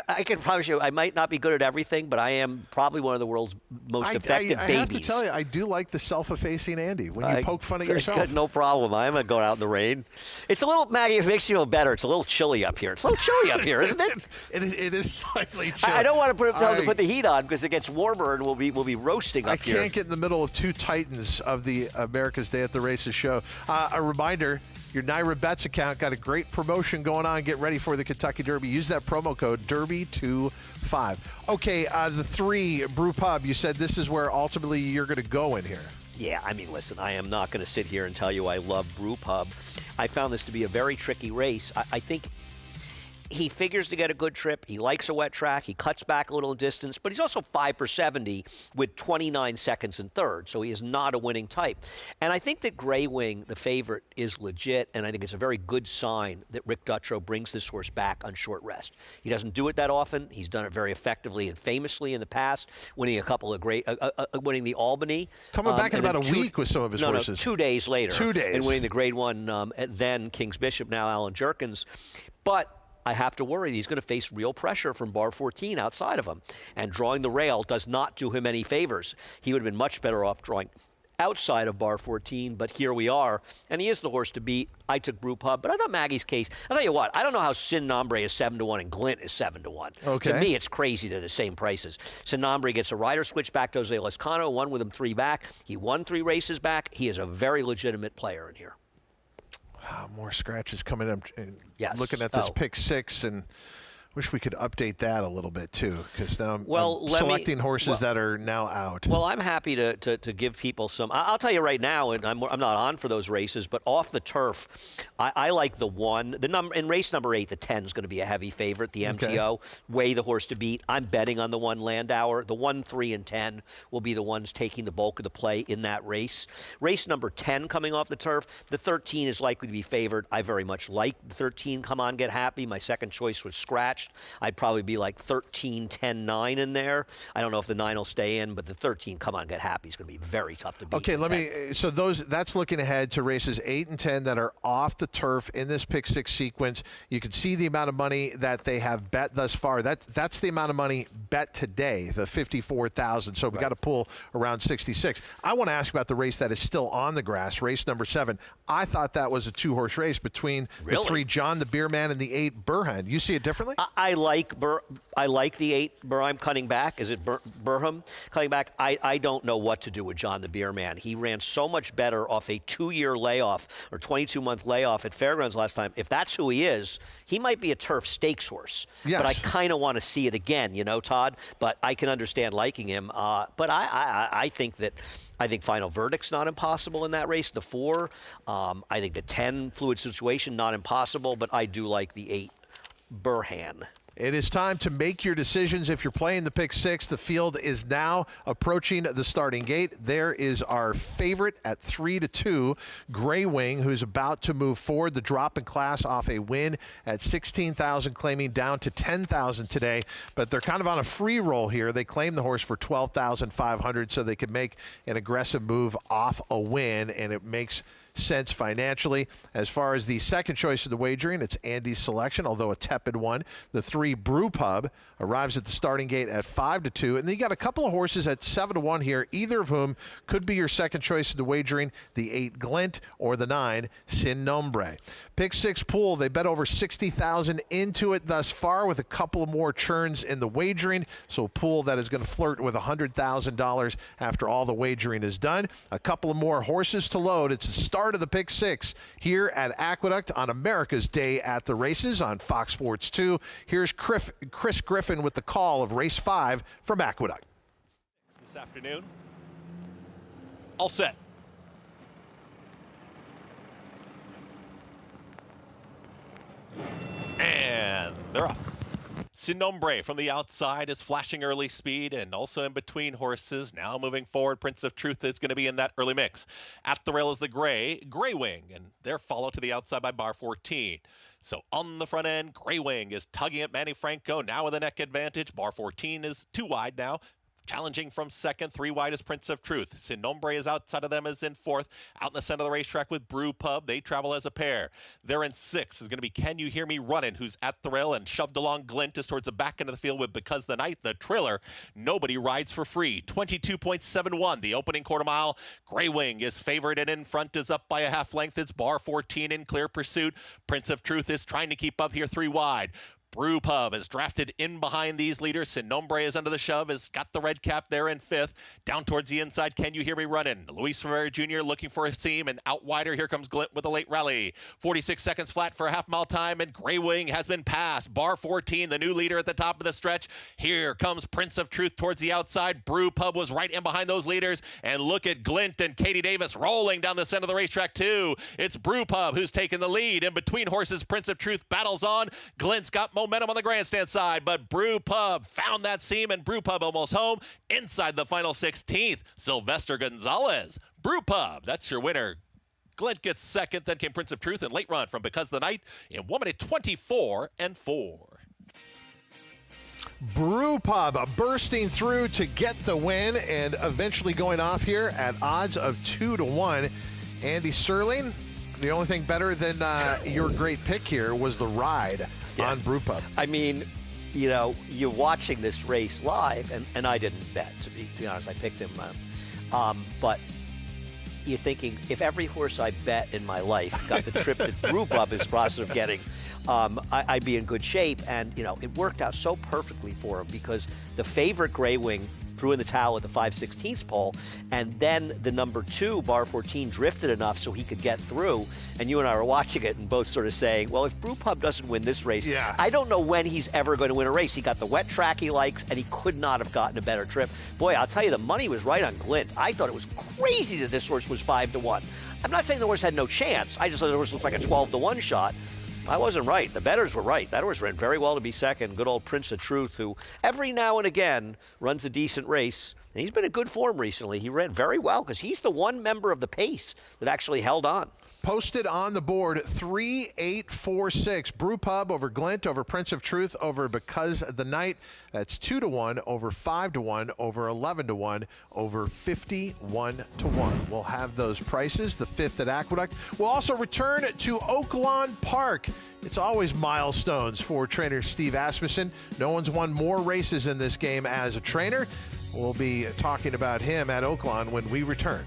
I can promise you, I might not be good at everything, but I am probably one of the world's most effective babies. I have to tell you, I do like the self-effacing Andy when you poke fun at yourself. No problem. I'm not going out in the rain. It's a little, Maggie, if it makes you feel better, it's a little chilly up here. It's a little chilly up here, isn't it? It is slightly chilly. I don't want to put the heat on because it gets warmer and we'll be roasting up here. I can't get in the middle of 2 titans of the America's Day at the Races show. A reminder, your Naira Bets account got a great promotion going on. Get ready for the Kentucky Derby. Use that promo code Derby25. Okay, the 3, Brew Pub, you said this is where ultimately you're going to go in here. Yeah, I mean, listen, I am not going to sit here and tell you I love Brew Pub. I found this to be a very tricky race. I think he figures to get a good trip. He likes a wet track. He cuts back a little in distance, but he's also 5 for 70 with 29 seconds in third, so he is not a winning type. And I think that Gray Wing, the favorite, is legit, and I think it's a very good sign that Rick Dutrow brings this horse back on short rest. He doesn't do it that often. He's done it very effectively and famously in the past, winning a couple of great, winning the Albany. Coming back in about a week with some of his horses. No, 2 days later. 2 days. And winning the Grade 1, then King's Bishop, now Alan Jerkins. But I have to worry he's going to face real pressure from bar 14 outside of him. And drawing the rail does not do him any favors. He would have been much better off drawing outside of bar 14, but here we are. And he is the horse to beat. I took Brew Pub, but I thought Maggie's case, I'll tell you what, I don't know how Sin Nombre is 7-1 and Glint is 7-1. Okay. To me, it's crazy they're the same prices. Sin Nombre gets a rider switch back to Jose Lescano, won with him 3 back. He won 3 races back. He is a very legitimate player in here. More scratches coming up. Yes. Looking at this pick 6, and wish we could update that a little bit too, because now I'm selecting horses that are now out. Well, I'm happy to give people some. I'll tell you right now, and I'm not on for those races, but off the turf, I like the 1. The number in race number 8, the 10 is going to be a heavy favorite. The MTO, way the horse to beat. I'm betting on the 1 Landauer. The 1, 3, and 10 will be the ones taking the bulk of the play in that race. Race number 10 coming off the turf. The 13 is likely to be favored. I very much like the 13. Come on, get happy. My second choice was Scratch. stretched. I'd probably be like 13, 10, 9 in there. I don't know if the 9 will stay in, but the 13, come on, get happy. It's going to be very tough to beat. Okay, so that's looking ahead to races 8 and 10 that are off the turf in this pick 6 sequence. You can see the amount of money that they have bet thus far. That's the amount of money bet today, the 54,000. So we got to pull around 66. I want to ask about the race that is still on the grass, race number 7. I thought that was a 2-horse race between the 3 John the Beer Man and the 8 Burhan. You see it differently? I like the 8 Burheim cutting back. Is it Burham cutting back? I don't know what to do with John the Beer Man. He ran so much better off a 2-year layoff or 22-month layoff at Fairgrounds last time. If that's who he is, he might be a turf stakes horse. Yes. But I kind of want to see it again, you know, Todd. But I can understand liking him. But I think Final Verdict's not impossible in that race. The 4, I think the 10 Fluid Situation, not impossible. But I do like the 8 Burhan. It is time to make your decisions. If you're playing the pick 6, the field is now approaching the starting gate. There is our favorite at 3-2, Gray Wing, who's about to move forward. The drop in class off a win at 16,000, claiming down to 10,000 today. But they're kind of on a free roll here. They claim the horse for 12,500, so they could make an aggressive move off a win, and it makes sense financially. As far as the second choice of the wagering, it's Andy's selection, although a tepid one. The 3 Brew Pub arrives at the starting gate at 5-2, and then you got a couple of horses at 7-1 here, either of whom could be your second choice of the wagering, the 8 Glint or the 9 Sin Nombre. Pick 6 pool, they bet over 60,000 into it thus far, with a couple of more churns in the wagering, so a pool that is going to flirt with $100,000 after all the wagering is done. A couple of more horses to load. It's the start of the pick 6 here at Aqueduct on America's Day at the Races on Fox Sports 2. Here's Chris Griffin with the call of race 5 from Aqueduct. This afternoon. All set. And they're off. Sin Nombre from the outside is flashing early speed and also in between horses. Now moving forward, Prince of Truth is going to be in that early mix. At the rail is the Gray Wing, and they're followed to the outside by Bar 14. So on the front end, Gray Wing is tugging at Manny Franco, now with a neck advantage. Bar 14 is 2 wide now. Challenging from second, 3 wide is Prince of Truth. Sin Nombre is outside of them, is in 4th. Out in the center of the racetrack with Brew Pub. They travel as a pair. They're in 6th. Is going to be Can You Hear Me Running, who's at the rail, and shoved along Glint is towards the back end of the field with Because the Night, the Triller. Nobody rides for free. 22.71, the opening quarter mile. Gray Wing is favored, and in front is up by a half length. It's Bar 14 in clear pursuit. Prince of Truth is trying to keep up here, 3 wide. Brew Pub is drafted in behind these leaders. Sin Nombre is under the shove, has got the red cap there in 5th. Down towards the inside, Can You Hear Me Running? Luis Ferreira Jr. looking for a seam, and out wider, here comes Glint with a late rally. 46 seconds flat for a half-mile time, and Gray Wing has been passed. Bar 14, the new leader at the top of the stretch. Here comes Prince of Truth towards the outside. Brew Pub was right in behind those leaders, and look at Glint and Katie Davis rolling down the center of the racetrack, too. It's Brew Pub who's taken the lead. In between horses, Prince of Truth battles on. Glint's got momentum on the grandstand side, but Brew Pub found that seam, and Brew Pub almost home inside the final 16th. Sylvester Gonzalez, Brew Pub, that's your winner. Glint gets second, then came Prince of Truth, and late run from Because the Night in 1 minute 24 and 4. Brew Pub bursting through to get the win and eventually going off here at odds of 2-1. Andy Serling, the only thing better than your great pick here was the ride on Brew Pub. I mean, you know, you're watching this race live, and I didn't bet, to be honest. I picked him. But you're thinking, if every horse I bet in my life got the trip that Brew Pub is process of getting, I'd be in good shape. And, you know, it worked out so perfectly for him because the favorite Gray Wing drew in the towel at the 5/16 pole, and then the number 2, Bar 14, drifted enough so he could get through. And you and I were watching it and both sort of saying, well, if Brew Pub doesn't win this race, I don't know when he's ever going to win a race. He got the wet track he likes, and he could not have gotten a better trip. Boy, I'll tell you, the money was right on Glint. I thought it was crazy that this horse was 5-1. I'm not saying the horse had no chance. I just thought the horse looked like a 12-1 shot. I wasn't right. The bettors were right. That horse ran very well to be second. Good old Prince of Truth, who every now and again runs a decent race. And he's been in good form recently. He ran very well because he's the one member of the pace that actually held on. posted on the board 3-8-4-6. Brew Pub over Glint, over Prince of Truth, over Because the Night. That's 2-1, over 5-1, over 11-1, over 51-1. We'll have those prices. The 5th at Aqueduct. We'll also return to Oaklawn Park. It's always milestones for trainer Steve Asmussen. No one's won more races in this game as a trainer. We'll be talking about him at Oaklawn when we return.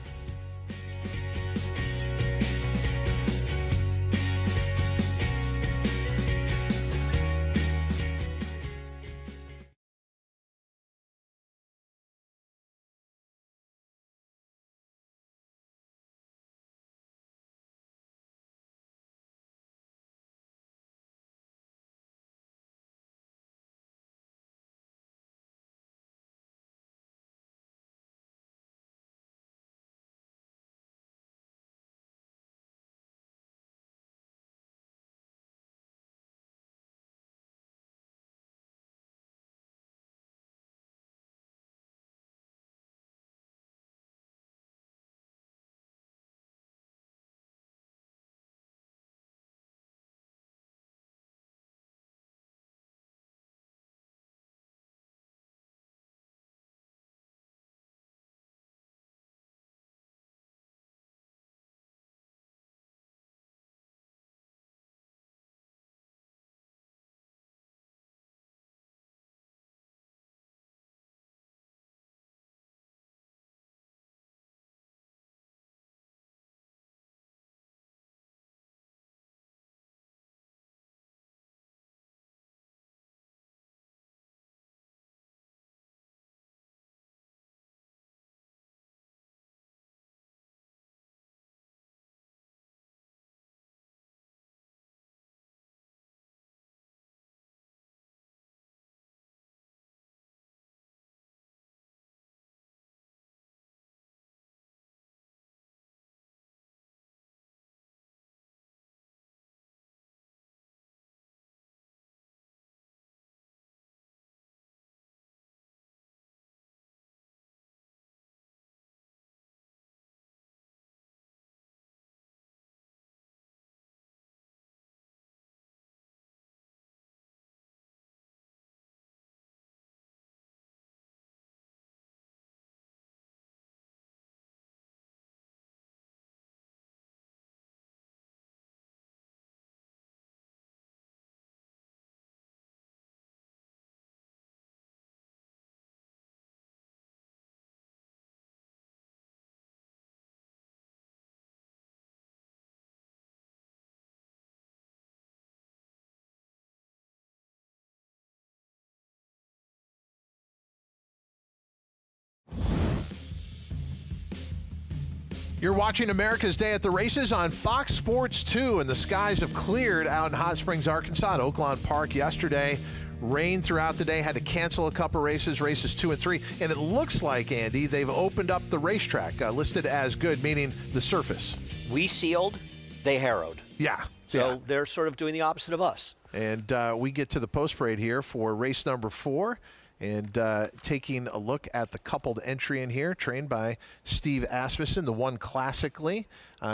You're watching America's Day at the Races on Fox Sports 2, and the skies have cleared out in Hot Springs, Arkansas at Oaklawn Park yesterday. Rain throughout the day, had to cancel a couple races 2 and 3, and it looks like, Andy, they've opened up the racetrack, listed as good, meaning the surface. We sealed, they harrowed. Yeah. So they're sort of doing the opposite of us. And we get to the post parade here for race number 4. And taking a look at the coupled entry in here, trained by Steve Asmussen, the one classically.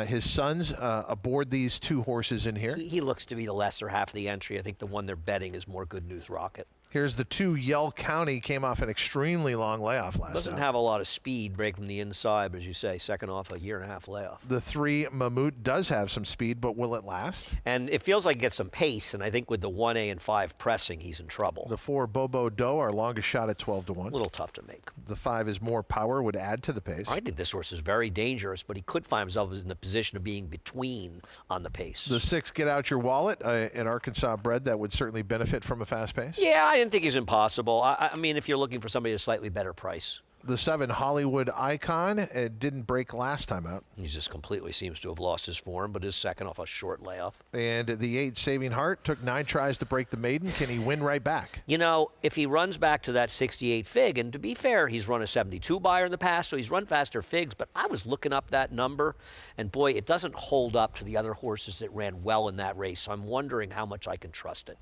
His sons aboard these 2 horses in here. He looks to be the lesser half of the entry. I think the one they're betting is more Good News Rocket. Here's the 2 Yell County, came off an extremely long layoff last Doesn't have a lot of speed, break from the inside, but as you say, second off a 1.5 year layoff. The 3 Mammut does have some speed, but will it last? And it feels like it gets some pace, and I think with the 1A and 5 pressing, he's in trouble. The 4 Bobo Doe, our longest shot at 12-1. A little tough to make. The 5 is more power, would add to the pace. I think this horse is very dangerous, but he could find himself in the position of being between on the pace. The 6 Get Out Your Wallet, an Arkansas bred that would certainly benefit from a fast pace. Yeah, I didn't think he's impossible. I mean, if you're looking for somebody at a slightly better price. The 7 Hollywood Icon, it didn't break last time out. He just completely seems to have lost his form, but is second off a short layoff. And the 8 Saving Heart took 9 tries to break the maiden. Can he win right back? You know, if he runs back to that 68 Fig, and to be fair, he's run a 72 buyer in the past, so he's run faster Figs, but I was looking up that number, and boy, it doesn't hold up to the other horses that ran well in that race, so I'm wondering how much I can trust it.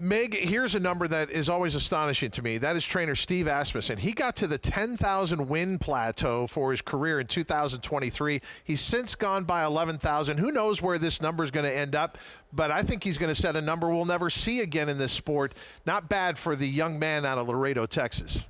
Meg, here's a number that is always astonishing to me. That is trainer Steve Asmussen. He got to the 10,000 win plateau for his career in 2023. He's since gone by 11,000. Who knows where this number is going to end up, but I think he's going to set a number we'll never see again in this sport. Not bad for the young man out of Laredo, Texas.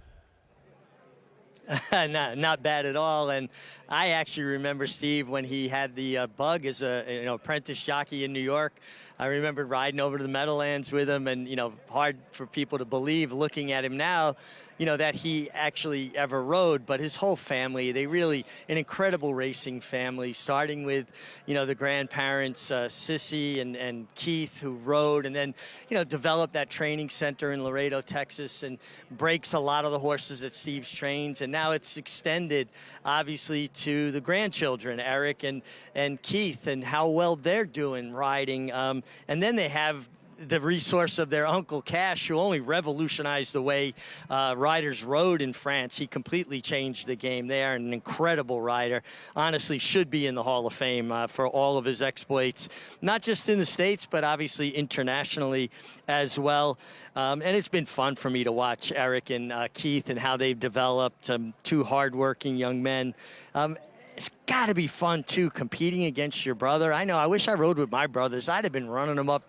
Not bad at all. And I actually remember Steve when he had the bug as a apprentice jockey in New York. I remember riding over to the Meadowlands with him, and hard for people to believe looking at him now, that he actually ever rode. But his whole family, they really an incredible racing family, starting with the grandparents, Sissy and Keith, who rode, and then developed that training center in Laredo, Texas, and breaks a lot of the horses that Steve's trains. And now it's extended obviously to the grandchildren, Eric and Keith, and how well they're doing riding. And then they have the resource of their uncle Cash, who only revolutionized the way riders rode in France. He completely changed the game. They are an incredible rider. Honestly, should be in the Hall of Fame for all of his exploits, not just in the States, but obviously internationally as well. And it's been fun for me to watch Eric and Keith and how they've developed two hardworking young men. It's got to be fun, too, competing against your brother. I know, I wish I rode with my brothers. I'd have been running them up,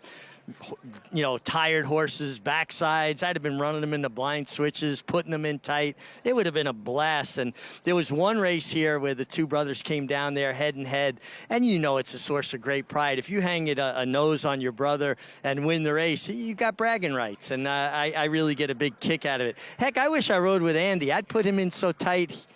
tired horses, backsides. I'd have been running them into blind switches, putting them in tight. It would have been a blast. And there was one race here where the two brothers came down there head and head, and it's a source of great pride. If you hang a nose on your brother and win the race, you got bragging rights, and I really get a big kick out of it. Heck, I wish I rode with Andy. I'd put him in so tight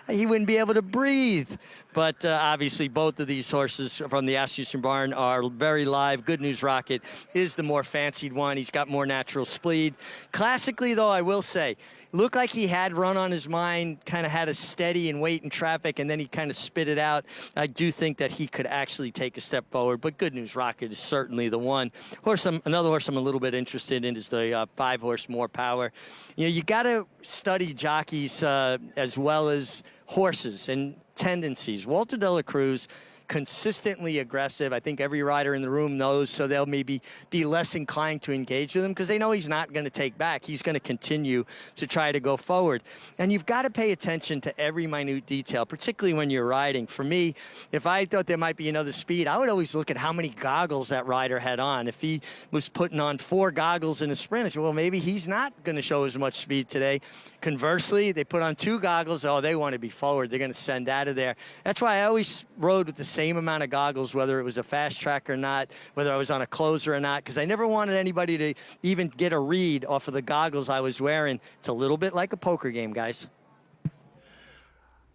he wouldn't be able to breathe. But obviously, both of these horses from the Asmussen barn are very live. Good News Rocket is the more fancied one. He's got more natural speed. Classically, though, I will say, looked like he had run on his mind, kind of had a steady and wait in traffic, and then he kind of spit it out. I do think that he could actually take a step forward, but Good News Rocket is certainly the one. Another horse I'm a little bit interested in is the 5-horse More Power. You got to study jockeys as well as horses and tendencies. Walter De La Cruz, consistently aggressive. I think every rider in the room knows, so they'll maybe be less inclined to engage with him because they know he's not going to take back. He's going to continue to try to go forward. And you've got to pay attention to every minute detail, particularly when you're riding. For me, if I thought there might be another speed, I would always look at how many goggles that rider had on. If he was putting on 4 goggles in a sprint, I said, well, maybe he's not going to show as much speed today. Conversely, they put on 2 goggles. Oh, they want to be forward. They're going to send out of there. That's why I always rode with the same amount of goggles, whether it was a fast track or not, whether I was on a closer or not, because I never wanted anybody to even get a read off of the goggles I was wearing. It's a little bit like a poker game, guys.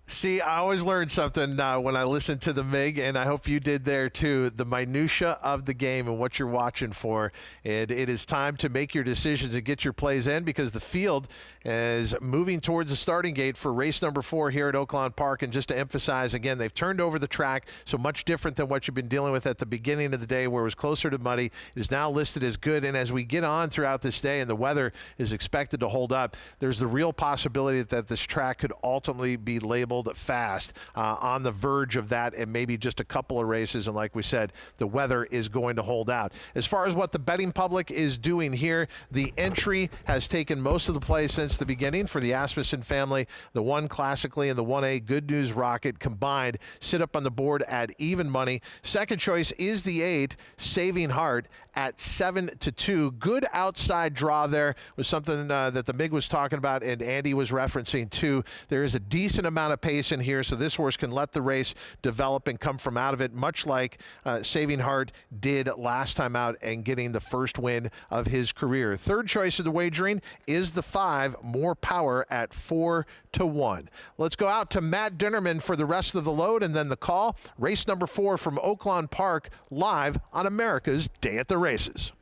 See, I always learn something when I listen to the MIG, and I hope you did there too. The minutia of the game and what you're watching for. And it is time to make your decisions and get your plays in, because the field is moving towards the starting gate for race number 4 here at Oaklawn Park. And just to emphasize again, they've turned over the track, so much different than what you've been dealing with at the beginning of the day, where it was closer to muddy. It is now listed as good. And as we get on throughout this day and the weather is expected to hold up, there's the real possibility that this track could ultimately be labeled fast, on the verge of that, and maybe just a couple of races. And like we said, the weather is going to hold out. As far as what the betting public is doing here, the entry has taken most of the play since the beginning for the Asmussen family. The 1 classically and the 1A Good News Rocket combined sit up on the board at even money. Second choice is the 8 Saving Heart at 7-2. Good outside draw there was something that the MIG was talking about and Andy was referencing too. There is a decent amount of pace in here, so this horse can let the race develop and come from out of it, much like Saving Heart did last time out and getting the first win of his career. Third choice of the wagering is the 5 More Power at 4-1. Let's go out to Matt Dinnerman for the rest of the load and then the call. Race number 4 from Oaklawn Park, live on America's Day at the Races.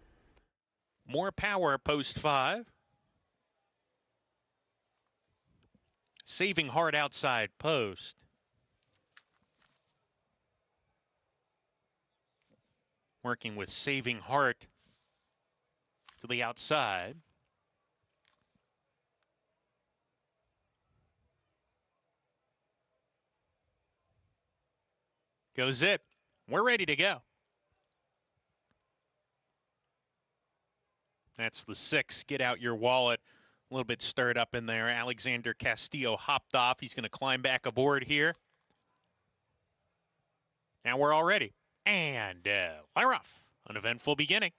More Power, post 5. Saving Heart outside post. Working with Saving Heart to the outside. Goes it. We're ready to go. That's the 6. Get out your wallet. A little bit stirred up in there. Alexander Castillo hopped off. He's going to climb back aboard here. Now we're all ready. And fire off. An eventful beginning.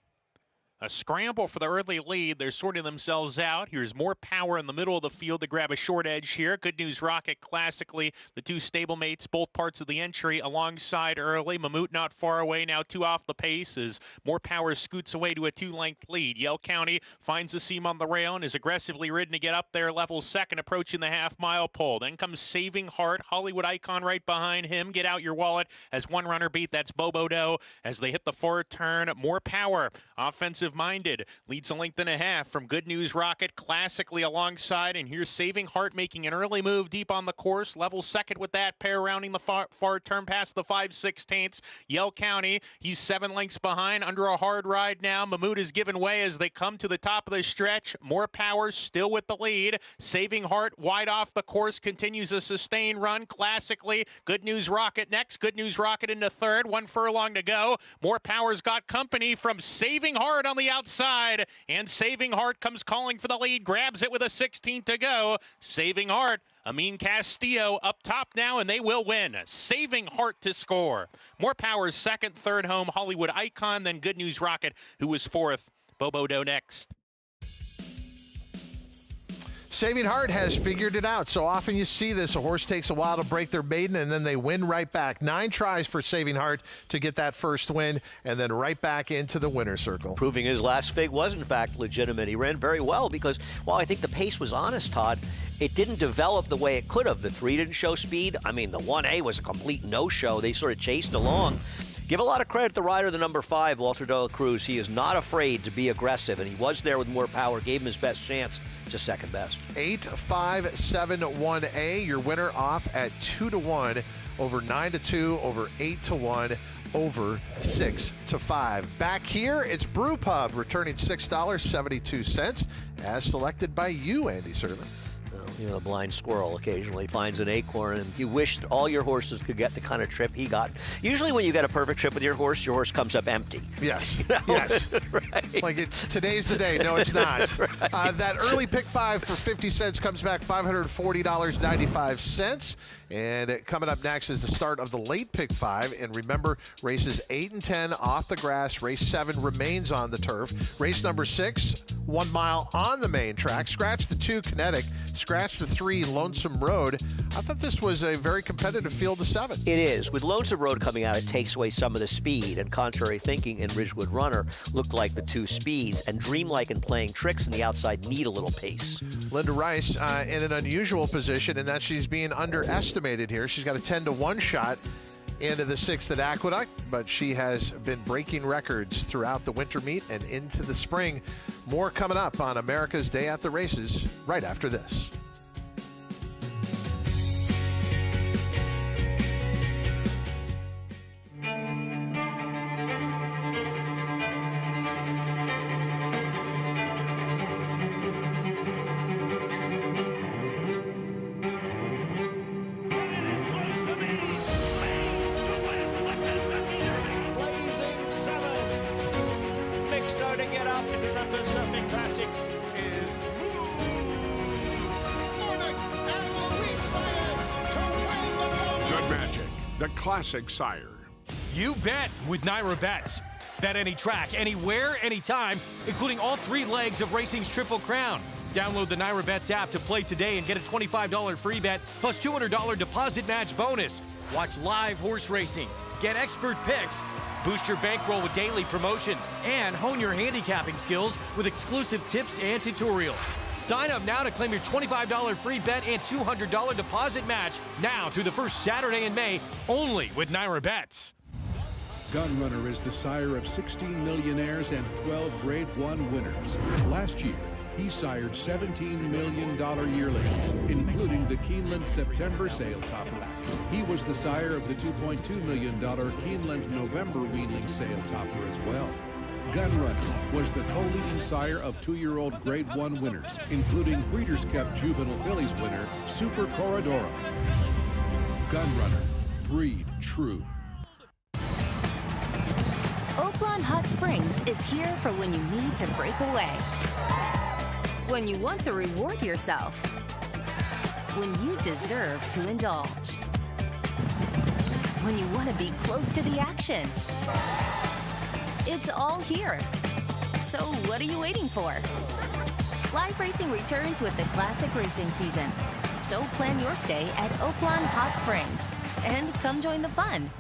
A scramble for the early lead. They're sorting themselves out. Here's More Power in the middle of the field to grab a short edge here. Good News Rocket, classically, the two stablemates, both parts of the entry alongside early. Mammut not far away, now 2 off the pace as More Power scoots away to a 2-length lead. Yell County finds the seam on the rail and is aggressively ridden to get up there. Level second, approaching the half-mile pole. Then comes Saving Heart, Hollywood Icon right behind him. Get out your wallet as one runner beat. That's Bobo Doe as they hit the forward turn. More Power, offensive-minded, leads a length and a half from Good News Rocket, classically alongside. And here's Saving Heart making an early move deep on the course. Level second with that pair, rounding the far turn past the 5/16. Yell County, he's 7 lengths behind, under a hard ride now. Mammut is given way as they come to the top of the stretch. More Power still with the lead. Saving Heart wide off the course, continues a sustained run classically. Good News Rocket next. Good News Rocket into third. 1 furlong to go. More Power's got company from Saving Heart on the outside, and Saving Heart comes calling for the lead, grabs it with a 16 to go. Saving Heart, Amin Castillo up top now, and they will win. Saving Heart to score. More Power's second, third home, Hollywood Icon, then Good News Rocket, who was fourth. Bobo Doe next. Saving Heart has figured it out. So often you see this. A horse takes a while to break their maiden, and then they win right back. 9 tries for Saving Heart to get that first win, and then right back into the winner's circle. Proving his last fig was, in fact, legitimate. He ran very well because, while I think the pace was honest, Todd, it didn't develop the way it could have. The 3 didn't show speed. I mean, the 1A was a complete no-show. They sort of chased along. Give a lot of credit to the rider, the number 5, Walter de la Cruz. He is not afraid to be aggressive, and he was there with More Power, gave him his best chance. Just second best. 8-5-7-1A. Your winner off at 2-1, over 9-2, over 8-1, over 6-5. Back here, it's Brew Pub, returning $6.72, as selected by you, Andy Servan. You know, a blind squirrel occasionally finds an acorn, and you wish all your horses could get the kind of trip he got. Usually when you get a perfect trip with your horse comes up empty. Yes, you know? yes. Right. Like today's the day. No, it's not. Right. That early pick 5 for 50 cents comes back $540.95. And coming up next is the start of the late pick 5. And remember, races 8 and 10 off the grass. Race 7 remains on the turf. Race number 6, 1 mile on the main track. Scratch the 2, Kinetic. Scratch the 3, Lonesome Road. I thought this was a very competitive field of 7. It is. With Lonesome Road coming out, it takes away some of the speed. And Contrary Thinking and Ridgewood Runner looked like the 2 speeds. And Dreamlike and Playing Tricks on the outside need a little pace. Linda Rice in an unusual position in that she's being underestimated here. She's got a 10-1 shot into the 6th at Aqueduct, but she has been breaking records throughout the winter meet and into the spring. More coming up on America's Day at the Races right after this. The classic sire. You bet with Naira Bets. Bet any track, anywhere, anytime, including all 3 legs of racing's Triple Crown. Download the Naira Bets app to play today and get a $25 free bet plus $200 deposit match bonus. Watch live horse racing, get expert picks, boost your bankroll with daily promotions, and hone your handicapping skills with exclusive tips and tutorials. Sign up now to claim your $25 free bet and $200 deposit match now through the first Saturday in May, only with Naira Bets. Gunrunner is the sire of 16 millionaires and 12 Grade 1 winners. Last year, he sired $17 million yearlings, including the Keeneland September sale topper. He was the sire of the $2.2 million Keeneland November weanling sale topper as well. Gunrunner was the co-leading sire of 2-year-old Grade 1 winners, including Breeders' Cup Juvenile Fillies winner Super Corridoro. Gunrunner, breed true. Oaklawn Oaklawn Hot Springs is here for when you need to break away, when you want to reward yourself, when you deserve to indulge, when you want to be close to the action. It's all here. So what are you waiting for? Live racing returns with the classic racing season. So plan your stay at Oaklawn Hot Springs and come join the fun.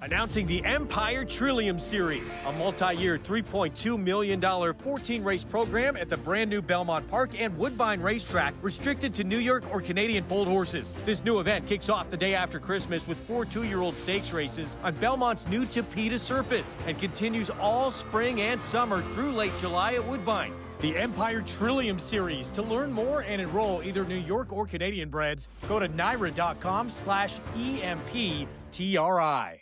Announcing the Empire Trillium Series, a multi-year $3.2 million 14-race program at the brand new Belmont Park and Woodbine Racetrack, restricted to New York or Canadian foaled horses. This new event kicks off the day after Christmas with 4 two-year-old stakes races on Belmont's new Tapeta surface and continues all spring and summer through late July at Woodbine. The Empire Trillium Series. To learn more and enroll either New York or Canadian breds, go to NYRA.com/EMPTRI.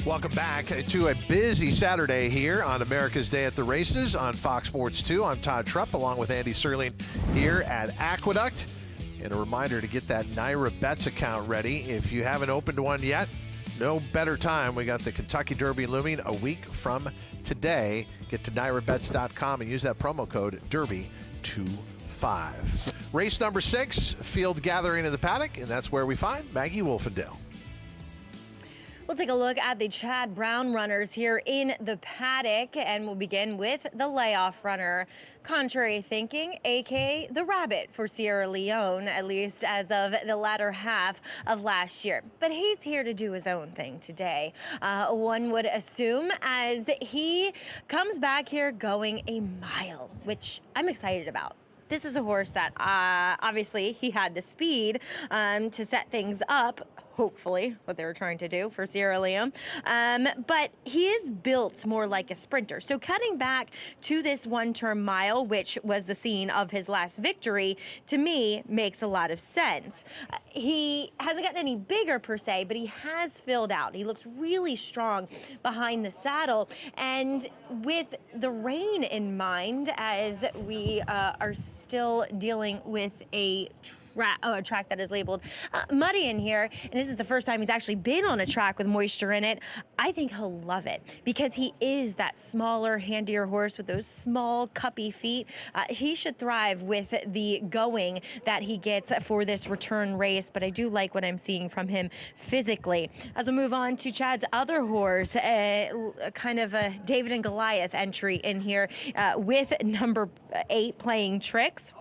Welcome back to a busy Saturday here on America's Day at the Races on Fox Sports 2. I'm Todd Trupp along with Andy Serling here at Aqueduct. And a reminder to get that NYRA Bets account ready. If you haven't opened one yet, no better time. We got the Kentucky Derby looming a week from today. Get to NYRABets.com and use that promo code DERBY25. Race number 6, field gathering in the paddock, and that's where we find Maggie Wolfendale. We'll take a look at the Chad Brown runners here in the paddock, and we'll begin with the layoff runner. Contrary thinking, aka the Rabbit for Sierra Leone, at least as of the latter half of last year. But he's here to do his own thing today, one would assume, as he comes back here going a mile, which I'm excited about. This is a horse that obviously he had the speed to set things up, hopefully what they were trying to do for Sierra Leone. But he is built more like a sprinter. So cutting back to this one-term mile, which was the scene of his last victory, to me makes a lot of sense. He hasn't gotten any bigger per se, but he has filled out. He looks really strong behind the saddle. And with the rain in mind, as we are still dealing with a track that is labeled muddy in here, and this is the first time he's actually been on a track with moisture in it, I think he'll love it because he is that smaller, handier horse with those small, cuppy feet. He should thrive with the going that he gets for this return race, but I do like what I'm seeing from him physically. As we move on to Chad's other horse, kind of a David and Goliath entry in here with number 8 Playing Tricks.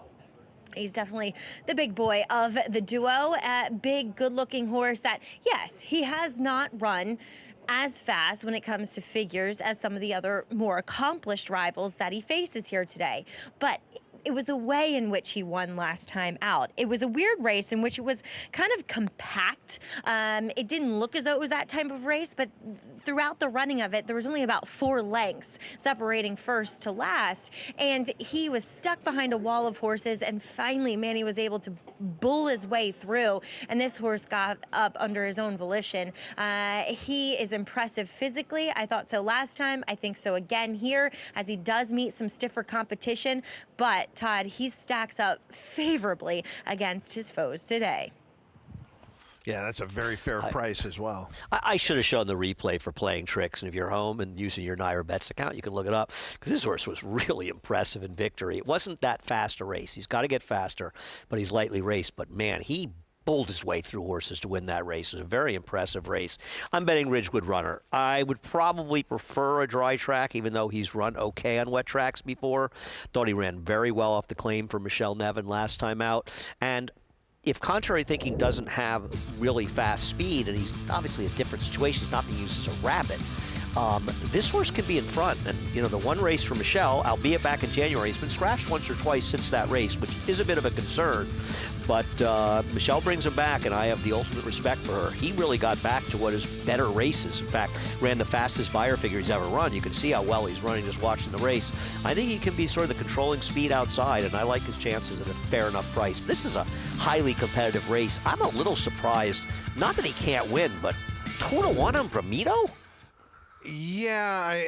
He's definitely the big boy of the duo. Big, good-looking horse that, yes, he has not run as fast when it comes to figures as some of the other more accomplished rivals that he faces here today. But it was the way in which he won last time out. It was a weird race in which it was kind of compact. It didn't look as though it was that type of race, but throughout the running of it, there was only about 4 lengths separating first to last. And he was stuck behind a wall of horses, and finally Manny was able to bull his way through, and this horse got up under his own volition. He is impressive physically. I thought so last time. I think so again here, as he does meet some stiffer competition. But Todd, he stacks up favorably against his foes today. Yeah, that's a very fair price as well. I should have shown the replay for Playing Tricks, and if you're home and using your NYRA Bets account, you can look it up, because this horse was really impressive in victory. It wasn't that fast a race. He's got to get faster, but he's lightly raced. But, man, he bulled his way through horses to win that race. It was a very impressive race. I'm betting Ridgewood Runner. I would probably prefer a dry track, even though he's run okay on wet tracks before. Thought he ran very well off the claim for Michelle Nevin last time out. And if Contrary Thinking doesn't have really fast speed, and he's obviously a different situation, he's not being used as a rabbit, this horse could be in front. And, you know, the one race for Michelle, albeit back in January, he's been scratched once or twice since that race, which is a bit of a concern. But Michelle brings him back, and I have the ultimate respect for her. He really got back to what is better races. In fact, ran the fastest buyer figure he's ever run. You can see how well he's running just watching the race. I think he can be sort of the controlling speed outside, and I like his chances at a fair enough price. This is a highly competitive race. I'm a little surprised, not that he can't win, but 2-1 on Bramito? Yeah,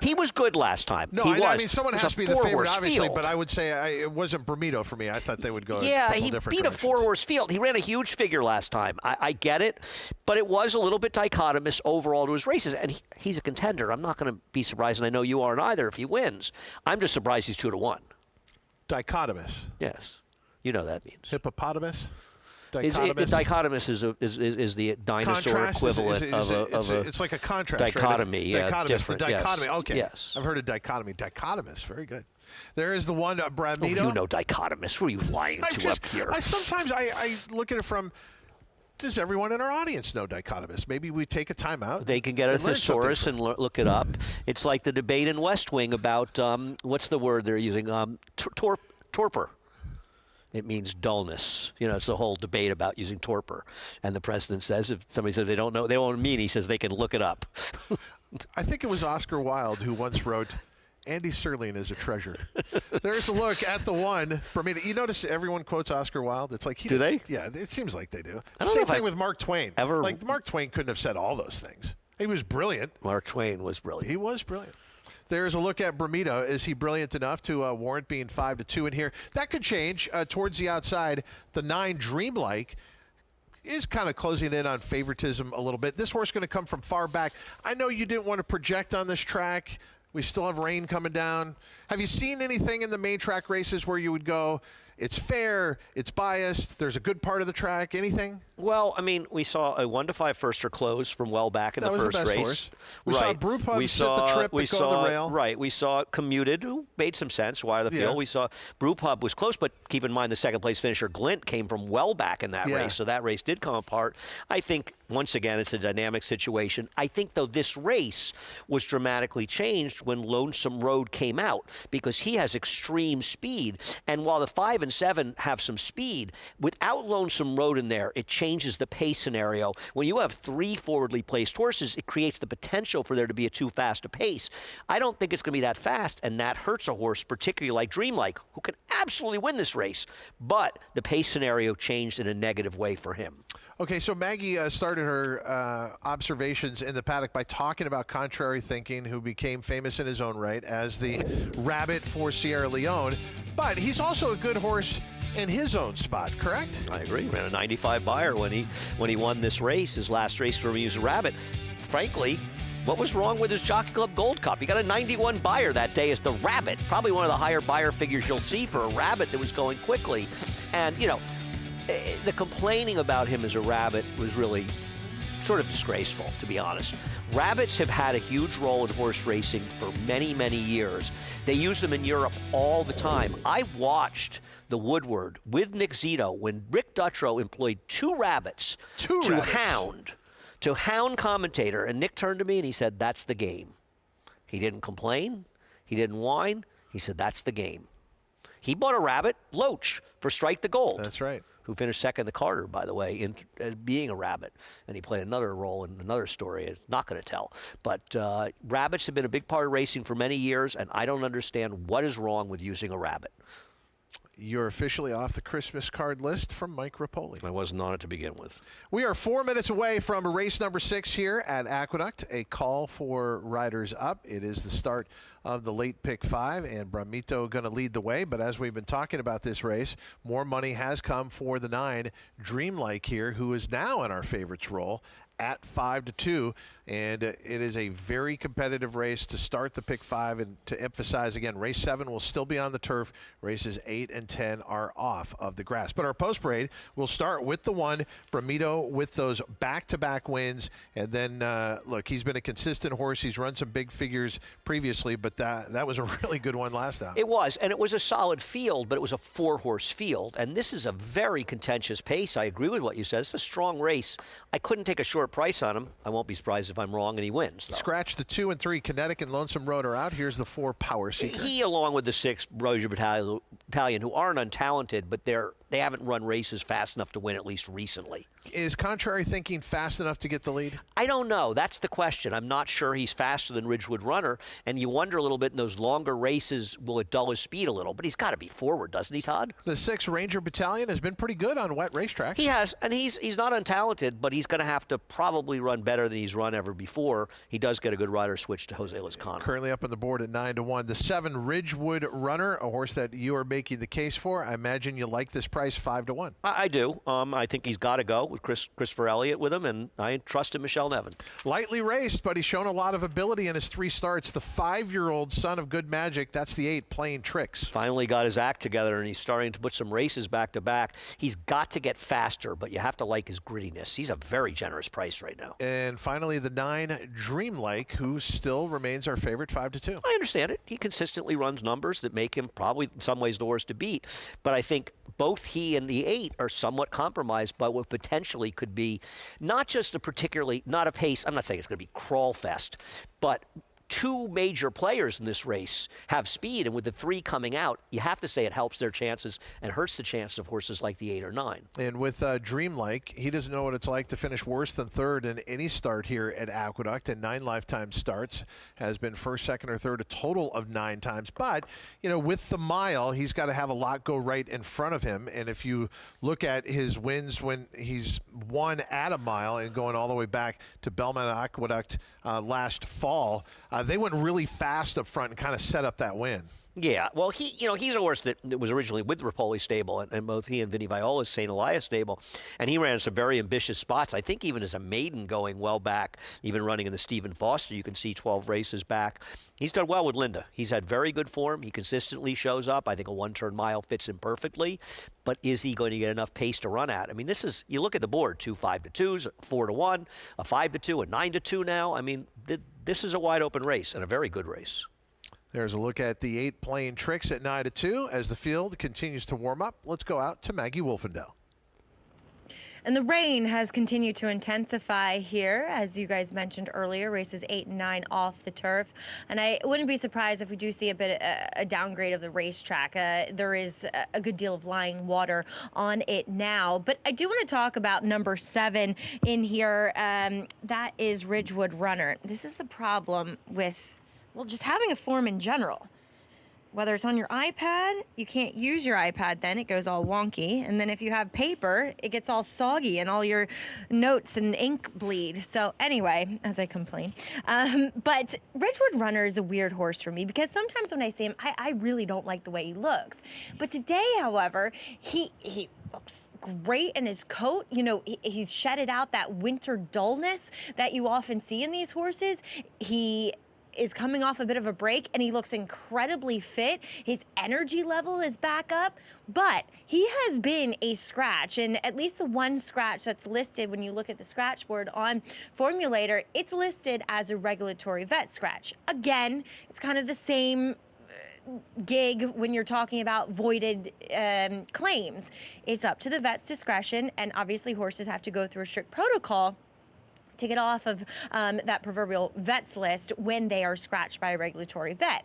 He was good last time. No, I mean, someone has to be the favorite, obviously, but I would say it wasn't Bramido for me. I thought they would go yeah, a couple he different beat directions. a 4-horse field. He ran a huge figure last time. I get it, but it was a little bit dichotomous overall to his races, and he's a contender. I'm not going to be surprised, and I know you aren't either if he wins. I'm just surprised he's 2-1. Dichotomous. Yes. You know that means. Hippopotamus? Dichotomous is the dinosaur contrast? equivalent of a it's like a contrast. dichotomy. Right? Yeah, dichotomous. The dichotomy. Yes. Okay. Yes. I've heard of dichotomy. Dichotomous. Very good. There is the one, Bramido. Oh, you know dichotomous. What are you lying to up here? Sometimes I look at it from, does everyone in our audience know dichotomous? Maybe we take a time out. They can get a thesaurus and look it up. It's like the debate in West Wing about, what's the word they're using? Torpor. It means dullness. You know, it's the whole debate about using torpor. And the president says, if somebody says they don't know, they won't mean, he says they can look it up. I think it was Oscar Wilde who once wrote, Andy Serling is a treasure. There's a look at the one. Bramido. You notice everyone quotes Oscar Wilde? It's like do they? Yeah, it seems like they do. I don't Same know thing with Mark Twain. Like Mark Twain couldn't have said all those things. He was brilliant. Mark Twain was brilliant. He was brilliant. There's a look at Bramido. Is he brilliant enough to warrant being 5-2 in here? That could change towards the outside. The 9 Dreamlike is kind of closing in on favoritism a little bit. This horse going to come from far back. I know you didn't want to project on this track. We still have rain coming down. Have you seen anything in the main track races where you would go, it's fair, it's biased, there's a good part of the track, anything? Well, I mean, we saw a 1-5 firster close from well back in the first race. Horse. We saw Brewpub sit the trip but go on the rail. Right. We saw Commuted, who made some sense, wire the field. We saw Brewpub was close, but keep in mind the second place finisher, Glint, came from well back in that race, so that race did come apart. I think, once again, it's a dynamic situation. I think, though, this race was dramatically changed when Lonesome Road came out because he has extreme speed. And while the 5 and 7 have some speed, without Lonesome Road in there, it changes the pace scenario. When you have 3 forwardly placed horses, it creates the potential for there to be a too fast a pace. I don't think it's going to be that fast, and that hurts a horse, particularly like Dreamlike, who can absolutely win this race. But the pace scenario changed in a negative way for him. Okay, so Maggie started her observations in the paddock by talking about Contrary Thinking, who became famous in his own right as the rabbit for Sierra Leone. But he's also a good horse in his own spot, correct? I agree. He ran a 95 buyer when he won this race, his last race for him. He was a rabbit. Frankly, what was wrong with his Jockey Club Gold Cup? He got a 91 buyer that day as the rabbit. Probably one of the higher buyer figures you'll see for a rabbit that was going quickly. And, you know, the complaining about him as a rabbit was really sort of disgraceful, to be honest. Rabbits have had a huge role in horse racing for many, many years. They use them in Europe all the time. I watched the Woodward with Nick Zito when Rick Dutrow employed 2 rabbits to hound commentator, and Nick turned to me and he said, that's the game. He didn't complain. He didn't whine. He said, that's the game. He bought a rabbit, Loach, for Strike the Gold. That's right. Who finished second to Carter, by the way, in being a rabbit. And he played another role in another story. It's not going to tell. But rabbits have been a big part of racing for many years, and I don't understand what is wrong with using a rabbit. You're officially off the Christmas card list from Mike Rapoli. I wasn't on it to begin with. We are 4 minutes away from race number 6 here at Aqueduct. A call for riders up. It is the start of the late pick 5, and Bramido going to lead the way. But as we've been talking about this race, more money has come for the 9 Dreamlike here, who is now in our favorites role at 5-2, and it is a very competitive race to start the pick 5. And to emphasize again, race 7 will still be on the turf. Races 8 and 10 are off of the grass. But our post parade will start with the 1 Bramido with those back-to-back wins, and then look, he's been a consistent horse. He's run some big figures previously, but that was a really good one last time. It was, and it was a solid field, but it was a 4-horse field, and this is a very contentious pace. I agree with what you said. It's a strong race. I couldn't take a short price on him. I won't be surprised if I'm wrong and he wins, though. Scratch the 2 and 3. Kinetic and Lonesome Road are out. Here's the 4 Power Seeker. He, along with the 6 Roger Battalion, who aren't untalented, but they're they haven't run races fast enough to win, at least recently. Is Contrary thinking fast enough to get the lead? I don't know. That's the question. I'm not sure he's faster than Ridgewood Runner, and you wonder a little bit in those longer races, will it dull his speed a little? But he's got to be forward, doesn't he, Todd? The 6th Ranger Battalion has been pretty good on wet racetracks. He has, and he's not untalented, but he's going to have to probably run better than he's run ever before. He does get a good rider switch to Jose Lizcano. Currently up on the board at 9-1. The 7 Ridgewood Runner, a horse that you are making the case for. I imagine you like this price 5-1. I do. I think he's got to go with Christopher Elliott with him, and I trust in Michelle Nevin. Lightly raced, but he's shown a lot of ability in his 3 starts. The 5-year-old son of Good Magic, that's the 8, Playing Tricks. Finally got his act together, and he's starting to put some races back to back. He's got to get faster, but you have to like his grittiness. He's a very generous price right now. And finally, the 9 Dreamlike, who still remains our favorite 5-2. I understand it. He consistently runs numbers that make him probably in some ways the horse to beat. But I think both he and the 8 are somewhat compromised by what potentially could be not just not a pace, I'm not saying it's going to be crawl fest, but 2 major players in this race have speed, and with the 3 coming out, you have to say it helps their chances and hurts the chances of horses like the 8 or 9. And with Dreamlike, he doesn't know what it's like to finish worse than 3rd in any start here at Aqueduct, and 9 lifetime starts, has been 1st, 2nd, or 3rd a total of 9 times. But, you know, with the mile, he's got to have a lot go right in front of him, and if you look at his wins when he's won at a mile and going all the way back to Belmont Aqueduct last fall, they went really fast up front and kind of set up that win. Yeah, well, he's a horse that was originally with Rapoli stable, and both he and Vinny Viola's St. Elias stable, and he ran some very ambitious spots. I think even as a maiden going well back, even running in the Stephen Foster, you can see 12 races back. He's done well with Linda. He's had very good form. He consistently shows up. I think a 1-turn mile fits him perfectly, but is he going to get enough pace to run at? I mean, you look at the board, 2 5-2s, 4-1, a 5-2, a 9-2 now. I mean, this is a wide open race and a very good race. There's a look at the 8 Playing Tricks at 9-2 as the field continues to warm up. Let's go out to Maggie Wolfendale. And the rain has continued to intensify here, as you guys mentioned earlier, races 8 and 9 off the turf. And I wouldn't be surprised if we do see a downgrade of the racetrack. There is a good deal of lying water on it now. But I do want to talk about number 7 in here. That is Ridgewood Runner. This is the problem with, well, just having a form in general. Whether it's on your iPad, you can't use your iPad then, it goes all wonky. And then if you have paper, it gets all soggy and all your notes and ink bleed. So anyway, as I complain. But Ridgewood Runner is a weird horse for me because sometimes when I see him, I really don't like the way he looks. But today, however, he looks great in his coat. You know, he's shedded out that winter dullness that you often see in these horses. He is coming off a bit of a break, and he looks incredibly fit. His energy level is back up, but he has been a scratch, and at least the one scratch that's listed when you look at the scratch board on Formulator, it's listed as a regulatory vet scratch. Again, it's kind of the same gig when you're talking about voided claims. It's up to the vet's discretion, and obviously horses have to go through a strict protocol to get off of that proverbial vet's list when they are scratched by a regulatory vet.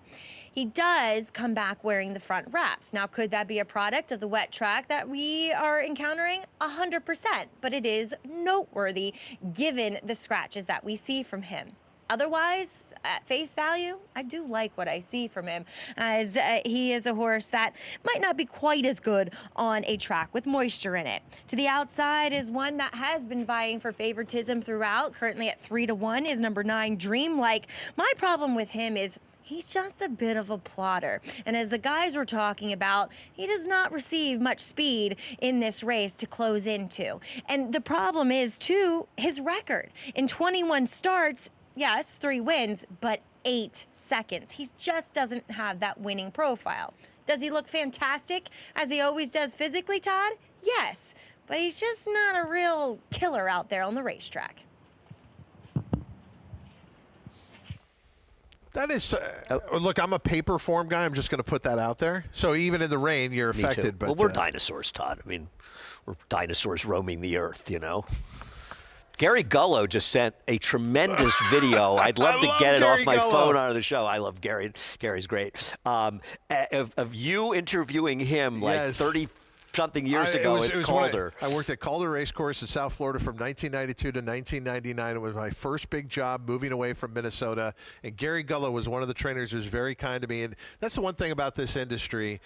He does come back wearing the front wraps. Now, could that be a product of the wet track that we are encountering? 100%, but it is noteworthy given the scratches that we see from him. Otherwise, at face value, I do like what I see from him, as he is a horse that might not be quite as good on a track with moisture in it. To the outside is one that has been vying for favoritism throughout. Currently at 3-1 is number 9, Dreamlike. My problem with him is he's just a bit of a plotter. And as the guys were talking about, he does not receive much speed in this race to close into. And the problem is, too, his record. In 21 starts, yes, 3 wins, but 8 seconds. He just doesn't have that winning profile. Does he look fantastic, as he always does physically, Todd? Yes, but he's just not a real killer out there on the racetrack. That is, look, I'm a paper form guy. I'm just going to put that out there. So even in the rain, you're affected. But well, we're dinosaurs, Todd. I mean, we're dinosaurs roaming the earth, you know. Gary Gullo just sent a tremendous video. I'd love to get it off my phone out of the show. I love Gary. Gary's great. Of you interviewing him like 30 something years ago at Calder. I worked at Calder Racecourse in South Florida from 1992 to 1999. It was my first big job moving away from Minnesota. And Gary Gullo was one of the trainers who was very kind to me. And that's the one thing about this industry.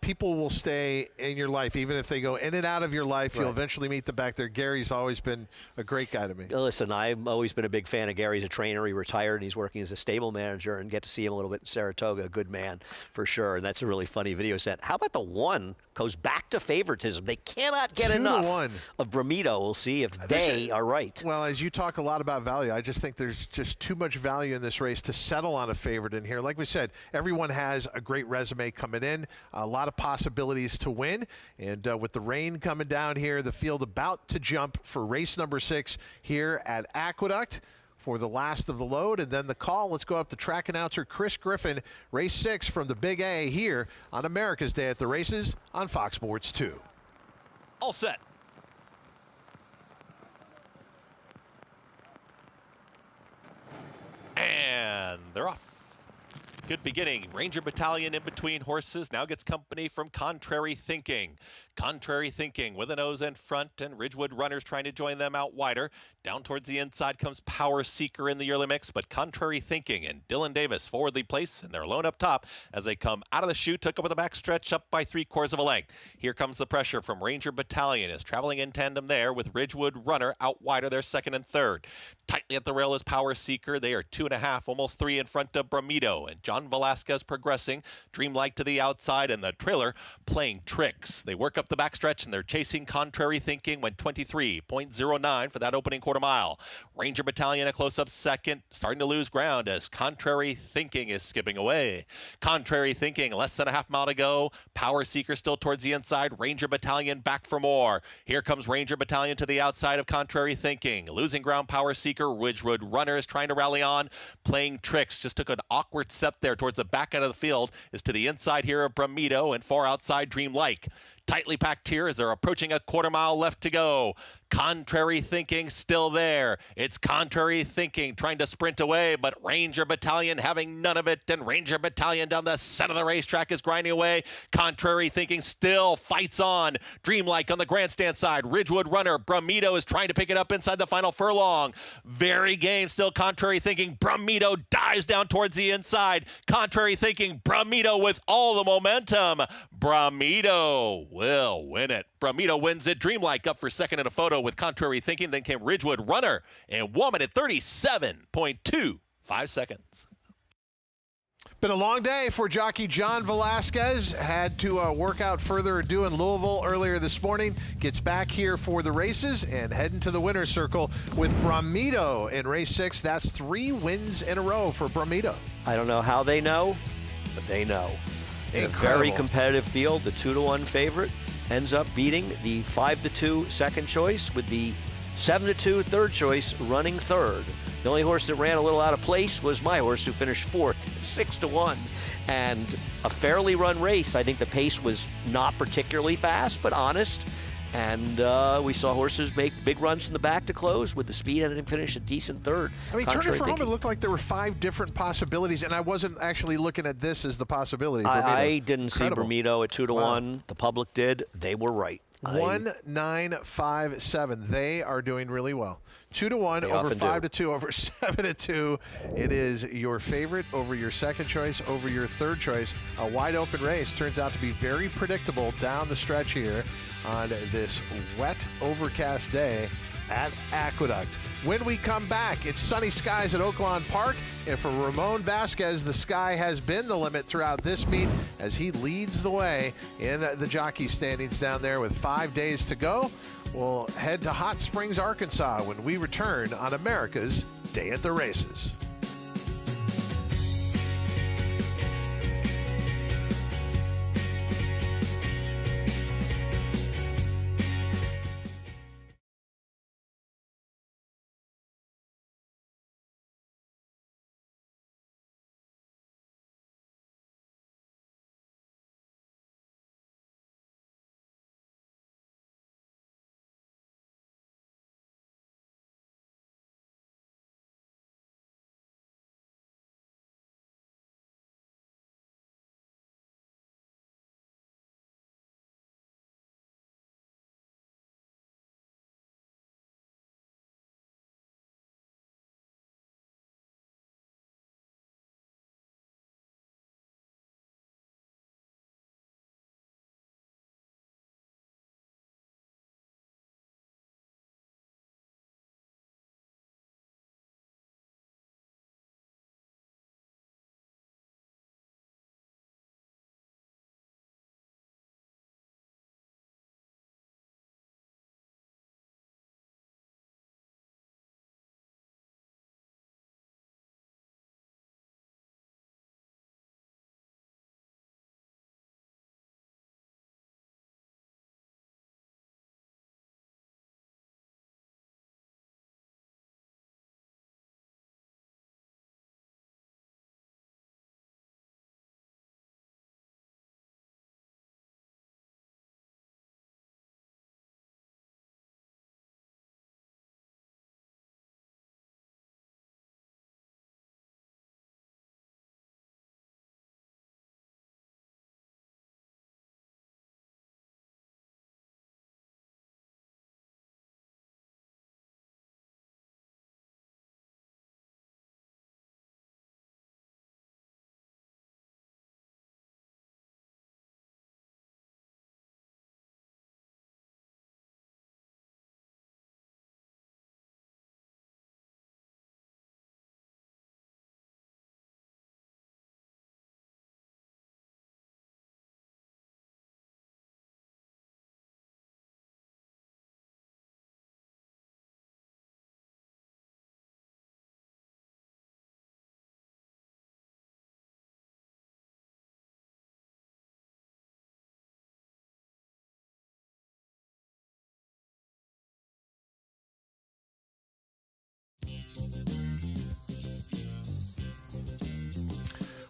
People will stay in your life, even if they go in and out of your life. You'll eventually meet them back there. Gary's always been a great guy to me. Listen, I've always been a big fan of Gary. He's a trainer. He retired, and he's working as a stable manager, and get to see him a little bit in Saratoga. A good man, for sure, and that's a really funny video set. How about the one goes back to favoritism? They cannot get enough of Bramido. We'll see if they are right. Well, as you talk a lot about value, I just think there's just too much value in this race to settle on a favorite in here. Like we said, everyone has a great resume coming in, a lot of possibilities to win, and with the rain coming down here, the field about to jump for race number 6 here at Aqueduct for the last of the load, and then the call. Let's go up to track announcer Chris Griffin, race 6 from the Big A here on America's Day at the Races on Fox Sports 2. All set. And they're off. Good beginning. Ranger Battalion in between horses now gets company from Contrary Thinking. Contrary Thinking with a nose in front, and Ridgewood Runners trying to join them out wider. Down towards the inside comes Power Seeker in the early mix, but Contrary Thinking and Dylan Davis forwardly placed, and they're alone up top as they come out of the chute, took over the backstretch up by 3/4 of a length. Here comes the pressure from Ranger Battalion, is traveling in tandem there with Ridgewood Runner out wider. They're second and third. Tightly at the rail is Power Seeker. They are 2.5, almost 3 in front of Bramido, and John Velasquez progressing. Dreamlike to the outside, and the trailer playing tricks. They work up the backstretch, and they're chasing Contrary Thinking. Went 23.09 for that opening quarter mile. Ranger Battalion a close-up second, starting to lose ground as Contrary Thinking is skipping away. Contrary Thinking, less than a half mile to go. Power Seeker still towards the inside. Ranger Battalion back for more. Here comes Ranger Battalion to the outside of Contrary Thinking. Losing ground, Power Seeker. Ridgewood Runner is trying to rally on, playing tricks. Just took an awkward step there towards the back end of the field. Is to the inside here of Bramido, and far outside Dreamlike. Tightly packed here as they're approaching a quarter mile left to go. Contrary Thinking still there. It's Contrary Thinking trying to sprint away, but Ranger Battalion having none of it, and Ranger Battalion down the center of the racetrack is grinding away. Contrary Thinking still fights on. Dreamlike on the grandstand side. Ridgewood Runner. Bramido is trying to pick it up inside the final furlong. Very game still. Contrary Thinking. Bramido dives down towards the inside. Contrary Thinking. Bramido with all the momentum. Bramido will win it. Bramido wins it. Dreamlike up for second in a photo with Contrary Thinking. Then came Ridgewood Runner and 1 minute 37.25 seconds. Been a long day for jockey John Velasquez. Had to work out further ado in Louisville earlier this morning. Gets back here for the races and heading to the winner's circle with Bramido in race 6. That's 3 wins in a row for Bramido. I don't know how they know, but they know. In a very competitive field, the 2-1 favorite ends up beating the 5-2 second choice with the 7-2 third choice running third. The only horse that ran a little out of place was my horse, who finished 4th, 6-1. And a fairly run race. I think the pace was not particularly fast, but honest. And we saw horses make big runs from the back to close with the speed and then finish a decent third. I mean, turning for home, it looked like there were 5 different possibilities, and I wasn't actually looking at this as the possibility. I didn't see Bramido at 2-1. The public did. They were right. 1-9-5-7. They are doing really well. 2-1 over 5-2 over 7-2. It is your favorite over your second choice over your third choice. A wide open race turns out to be very predictable down the stretch here on this wet, overcast day at Aqueduct. When we come back, it's sunny skies at Oaklawn Park, and for Ramon Vasquez, the sky has been the limit throughout this meet as he leads the way in the jockey standings down there with 5 days to go. We'll head to Hot Springs, Arkansas when we return on America's Day at the Races.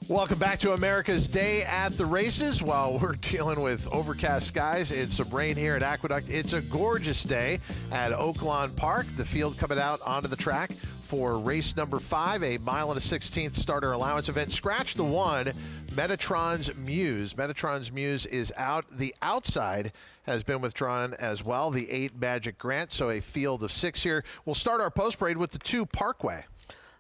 Welcome back to America's Day at the Races. While we're dealing with overcast skies and some rain here at Aqueduct, it's a gorgeous day at Oaklawn Park. The field coming out onto the track for race number 5, a 1 1/16 starter allowance event. Scratch the 1, Metatron's Muse. Metatron's Muse is out. The outside has been withdrawn as well, the 8 Magic Grant, so a field of 6 here. We'll start our post parade with the 2 Parkway.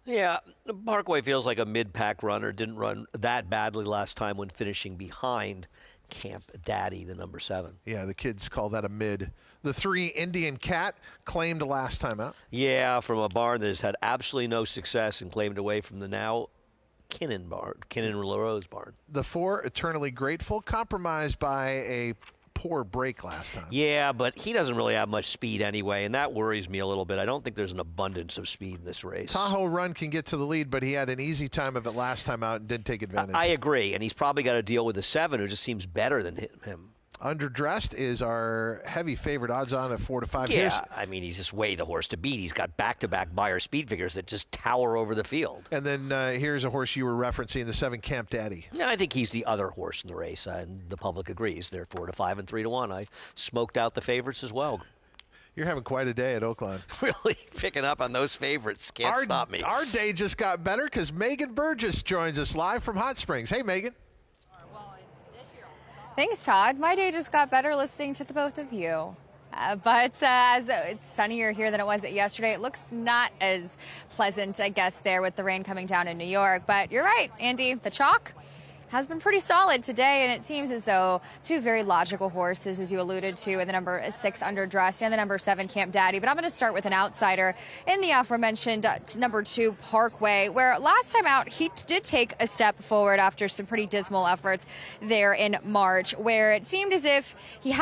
Yeah, the Parkway feels like a mid-pack runner. Didn't run that badly last time when finishing behind Camp Daddy, the number 7. Yeah, the kids call that a mid. The 3 Indian Cat claimed last time out. Yeah, from a barn that has had absolutely no success and claimed away from the now Kinnan LaRose barn. The 4 Eternally Grateful, compromised by a poor break last time. Yeah, but he doesn't really have much speed anyway, and that worries me a little bit. I don't think there's an abundance of speed in this race. Tahoe Run can get to the lead, but he had an easy time of it last time out and didn't take advantage. I agree, and he's probably got to deal with the 7, who just seems better than him. Underdressed is our heavy favorite, odds on at 4 to 5. Yeah, I mean, he's just way the horse to beat. He's got back-to-back Beyer speed figures that just tower over the field. And then here's a horse you were referencing, the 7 Camp Daddy. Yeah, I think he's the other horse in the race, and the public agrees. They're 4 to 5 and 3 to 1. I smoked out the favorites as well. You're having quite a day at Oaklawn. Really picking up on those favorites. Can't stop me. Our day just got better because Megan Burgess joins us live from Hot Springs. Hey, Megan. Thanks, Todd. My day just got better listening to the both of you. But as it's sunnier here than it was yesterday, it looks not as pleasant, I guess, there with the rain coming down in New York. But you're right, Andy, the chalk has been pretty solid today, and it seems as though 2 very logical horses, as you alluded to, in the number 6 Underdressed and the number 7 Camp Daddy. But I'm going to start with an outsider in the aforementioned number 2 Parkway, where last time out he did take a step forward after some pretty dismal efforts there in March, where it seemed as if he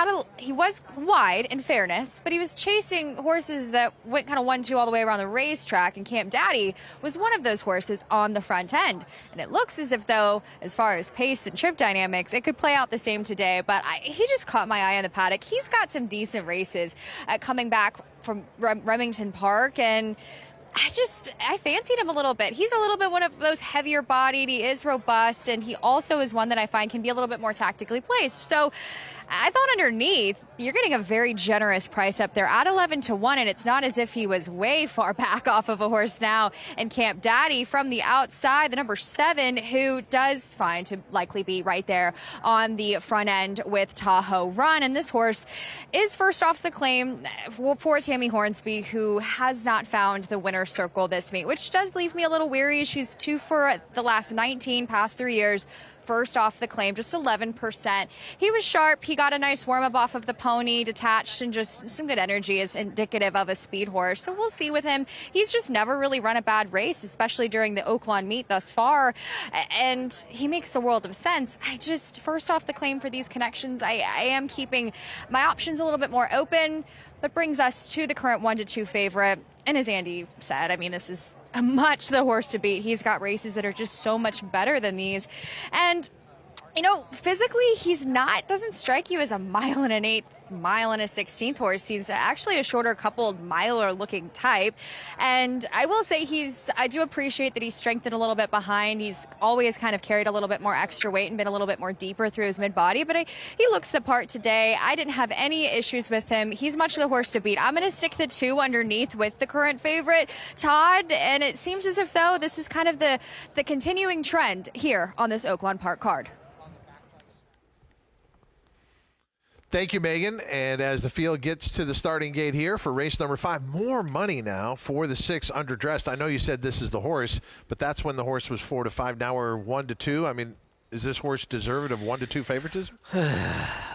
was wide, in fairness, but he was chasing horses that went kind of 1-2 all the way around the racetrack, and Camp Daddy was one of those horses on the front end. And it looks as if, though, as far as pace and trip dynamics, it could play out the same today, but he just caught my eye on the paddock. He's got some decent races coming back from Remington Park, and I fancied him a little bit. He's a little bit one of those heavier bodied. He is robust, and he also is one that I find can be a little bit more tactically placed. So I thought underneath, you're getting a very generous price up there at 11 to 1, and it's not as if he was way far back off of a horse now. And Camp Daddy from the outside, the number 7, who does find to likely be right there on the front end with Tahoe Run. And this horse is first off the claim for Tammy Hornsby, who has not found the winner's circle this meet, which does leave me a little weary. She's 2 for the last 19 past 3 years. First off the claim, just 11%. He was sharp. He got a nice warm-up off of the pony, detached, and just some good energy is indicative of a speed horse. So we'll see with him. He's just never really run a bad race, especially during the Oaklawn meet thus far. And he makes the world of sense. First off the claim for these connections, I am keeping my options a little bit more open, but brings us to the current 1 to 2 favorite. And as Andy said, I mean, this is much the horse to beat. He's got races that are just so much better than these. And, physically, doesn't strike you as a 1 1/8, 1 1/16 horse. He's actually a shorter coupled miler looking type. And I will say I do appreciate that he's strengthened a little bit behind. He's always kind of carried a little bit more extra weight and been a little bit more deeper through his mid-body, but he looks the part today. I didn't have any issues with him. He's much the horse to beat. I'm going to stick the 2 underneath with the current favorite, Todd, and it seems as if, though, this is kind of the continuing trend here on this Oaklawn Park card. Thank you, Megan. And as the field gets to the starting gate here for race number 5, more money now for the 6 Underdressed. I know you said this is the horse, but that's when the horse was 4 to 5. Now we're 1 to 2. I mean, is this horse deserving of 1 to 2 favoritism? I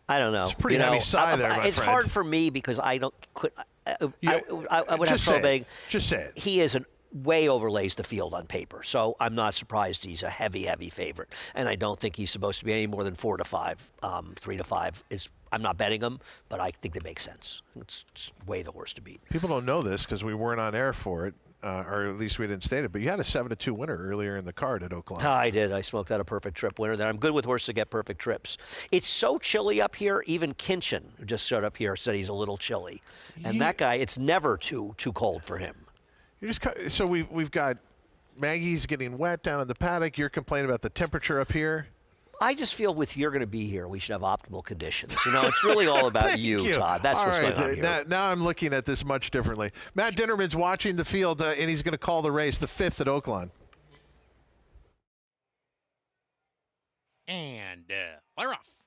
don't know. It's a pretty heavy sigh there, my It's friend. hard for me because I would have trouble betting. Just say it. He is way overlays the field on paper. So I'm not surprised he's a heavy favorite. And I don't think he's supposed to be any more than 4 to 5. 3 to 5 is, I'm not betting him, but I think that makes sense. It's way the horse to beat. People don't know this because we weren't on air for it, or at least we didn't state it, but you had a 7 to 2 winner earlier in the card at Oaklawn. I did. I smoked out a perfect trip winner there. I'm good with horses that get perfect trips. It's so chilly up here. Even Kinchin, who just showed up here, said he's a little chilly. And that guy, it's never too cold for him. So we've got Maggie's getting wet down in the paddock. You're complaining about the temperature up here. I just feel with you're going to be here, we should have optimal conditions. You know, it's really all about you, Todd. That's all what's right, going on here. Now I'm looking at this much differently. Matt Dinnerman's watching the field, and he's going to call the race, the 5th at Oaklawn. And they're off.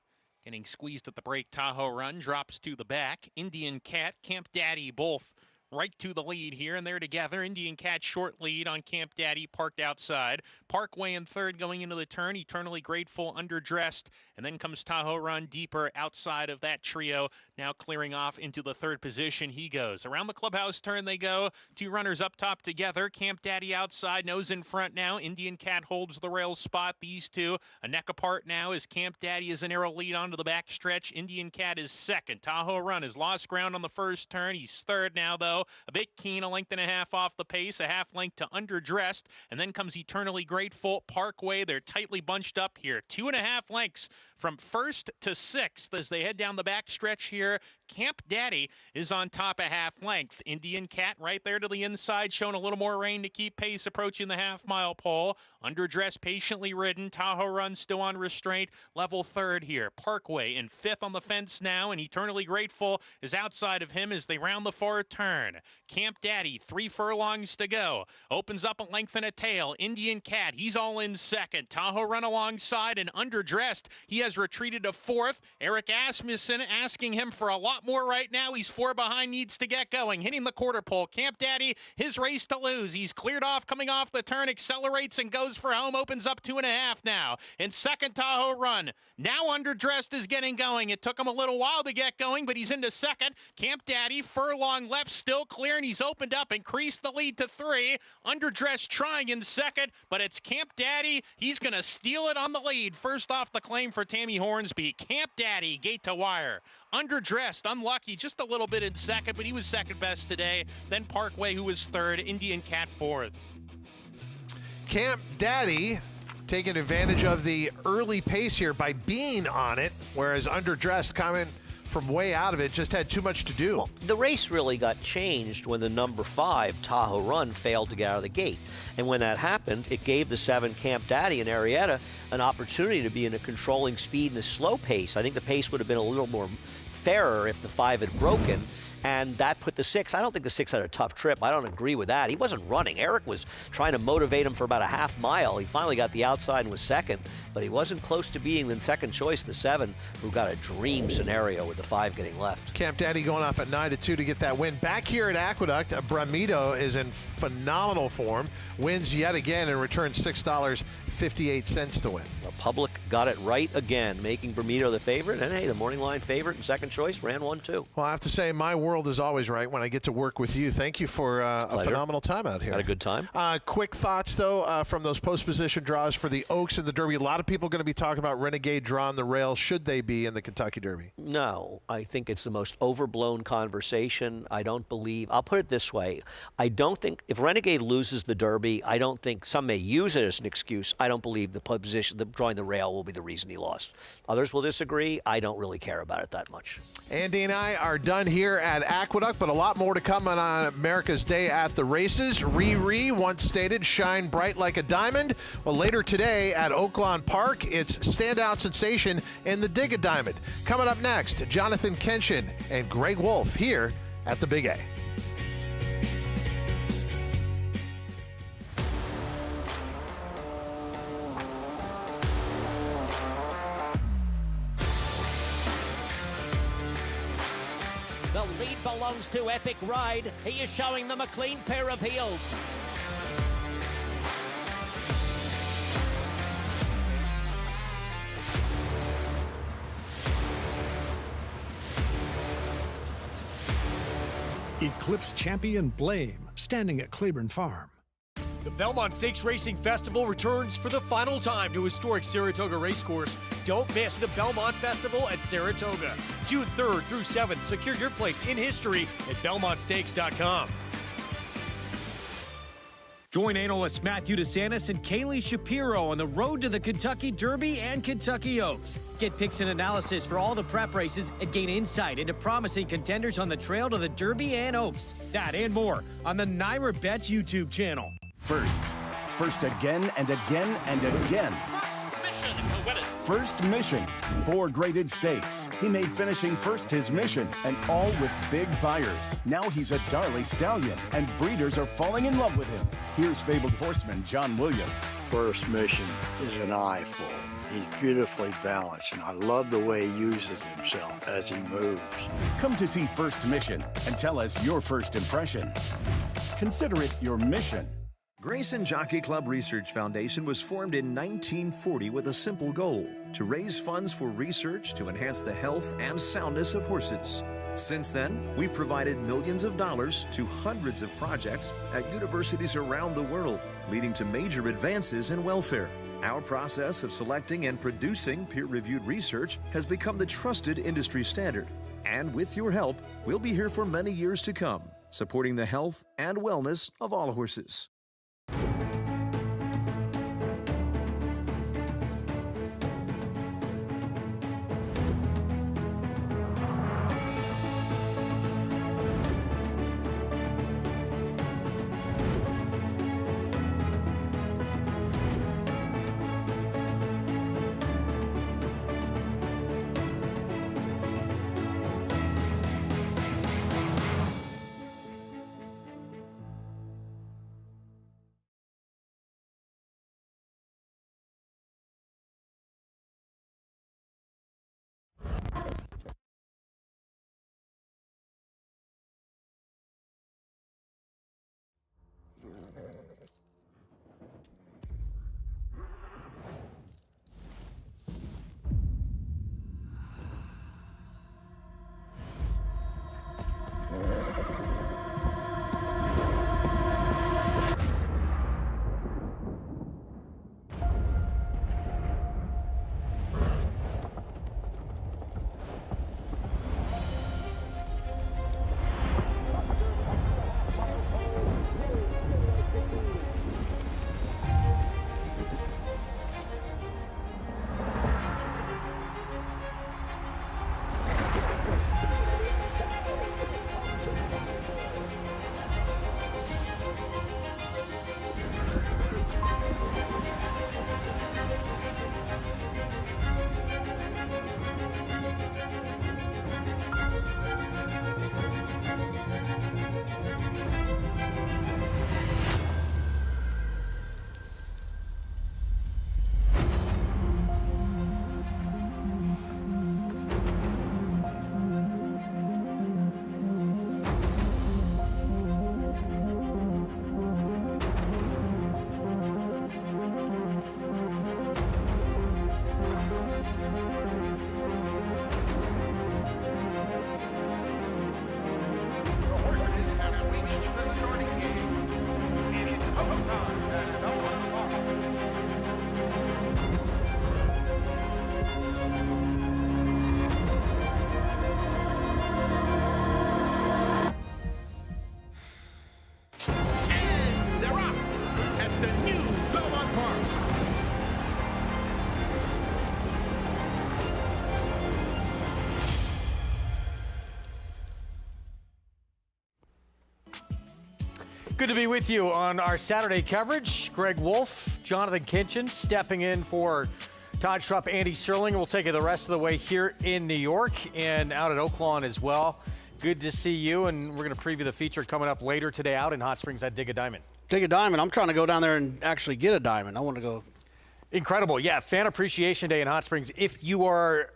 Getting squeezed at the break, Tahoe Run drops to the back. Indian Cat, Camp Daddy both right to the lead here, and they're together. Indian Cat short lead on Camp Daddy, parked outside. Parkway in third going into the turn. Eternally Grateful, underdressed. And then comes Tahoe Run deeper outside of that trio. Now clearing off into the third position he goes. Around the clubhouse turn they go. Two runners up top together. Camp Daddy outside, nose in front now. Indian Cat holds the rail spot. These two a neck apart now as Camp Daddy is an arrow lead onto the back stretch. Indian Cat is second. Tahoe Run has lost ground on the first turn. He's third now, though. A bit keen, a length and a half off the pace, a half length to underdressed. And then comes Eternally Grateful, Parkway. They're tightly bunched up here. 2.5 lengths from first to sixth as they head down the back stretch here. Camp Daddy is on top a half length. Indian Cat right there to the inside, showing a little more rain to keep pace, approaching the half-mile pole. Underdressed, patiently ridden. Tahoe Run still on restraint. Level third here. Parkway in fifth on the fence now, and Eternally Grateful is outside of him as they round the far turn. Camp Daddy, 3 furlongs to go. Opens up a length and a tail. Indian Cat, he's all in second. Tahoe Run alongside and underdressed. He has retreated to fourth. Eric Asmussen asking him for a lot more right now. He's 4 behind, needs to get going. Hitting the quarter pole. Camp Daddy, his race to lose. He's cleared off, coming off the turn, accelerates and goes for home. Opens up 2.5 now. In second, Tahoe Run. Now underdressed is getting going. It took him a little while to get going, but he's into second. Camp Daddy, furlong left, still clear, and he's opened up, increased the lead to 3. Underdressed trying in second, but it's Camp Daddy. He's going to steal it on the lead. First off the claim for Tammy Hornsby. Camp Daddy, gate to wire. Underdressed, unlucky, just a little bit in second, but he was second best today. Then Parkway, who was third. Indian Cat fourth. Camp Daddy taking advantage of the early pace here by being on it, whereas Underdressed coming from way out of it just had too much to do. Well, the race really got changed when the number 5, Tahoe Run, failed to get out of the gate. And when that happened, it gave the 7, Camp Daddy and Arietta, an opportunity to be in a controlling speed and a slow pace. I think the pace would have been a little more fairer if the 5 had broken. And that put the 6. I don't think the 6 had a tough trip. I don't agree with that. He wasn't running. Eric was trying to motivate him for about a half mile. He finally got the outside and was second, but he wasn't close to being the second choice, the 7, who got a dream scenario with the 5 getting left. Camp Daddy going off at 9-2 to get that win. Back here at Aqueduct, Bramido is in phenomenal form. Wins yet again and returns $6.58 to win. The public got it right again, making Bramido the favorite. And hey, the morning line favorite and second choice ran 1-2. Well, I have to say, my world is always right when I get to work with you. Thank you for a phenomenal time out here. Had a good time. Quick thoughts, though, from those post-position draws for the Oaks and the Derby. A lot of people going to be talking about Renegade draw on the rail. Should they be in the Kentucky Derby? No, I think it's the most overblown conversation. I don't believe. I'll put it this way. I don't think if Renegade loses the Derby, I don't think some may use it as an excuse. I don't believe the position, drawing the rail will be the reason he lost. Others will disagree. I don't really care about it that much. Andy and I are done here at Aqueduct, but a lot more to come on America's Day at the Races. Riri once stated, shine bright like a diamond. Well, later today at Oaklawn Park, it's standout sensation in the Dig a Diamond. Coming up next, Jonathan Kenshin and Greg Wolf here at the Big A. The lead belongs to Epic Ride. He is showing them a clean pair of heels. Eclipse champion Blame, standing at Claiborne Farm. The Belmont Stakes Racing Festival returns for the final time to historic Saratoga Racecourse. Don't miss the Belmont Festival at Saratoga. June 3rd through 7th. Secure your place in history at BelmontStakes.com. Join analysts Matthew DeSantis and Kaylee Shapiro on the road to the Kentucky Derby and Kentucky Oaks. Get picks and analysis for all the prep races and gain insight into promising contenders on the trail to the Derby and Oaks. That and more on the Naira Bets YouTube channel. First, first again and again and again. First Mission, 4 graded stakes. He made finishing first his mission, and all with big buyers. Now he's a Darley Stallion, and breeders are falling in love with him. Here's fabled horseman John Williams. First Mission is an eyeful. He's beautifully balanced, and I love the way he uses himself as he moves. Come to see First Mission and tell us your first impression. Consider it your mission. Grayson Jockey Club Research Foundation was formed in 1940 with a simple goal: to raise funds for research to enhance the health and soundness of horses. Since then, we've provided millions of dollars to hundreds of projects at universities around the world, leading to major advances in welfare. Our process of selecting and producing peer-reviewed research has become the trusted industry standard. And with your help, we'll be here for many years to come, supporting the health and wellness of all horses. Good to be with you on our Saturday coverage. Greg Wolf, Jonathan Kinchin stepping in for Todd Schrupp, Andy Serling. We'll take you the rest of the way here in New York and out at Oaklawn as well. Good to see you, and we're going to preview the feature coming up later today out in Hot Springs at Dig a Diamond. Dig a Diamond. I'm trying to go down there and actually get a diamond. I want to go. Incredible. Yeah, Fan Appreciation Day in Hot Springs. If you are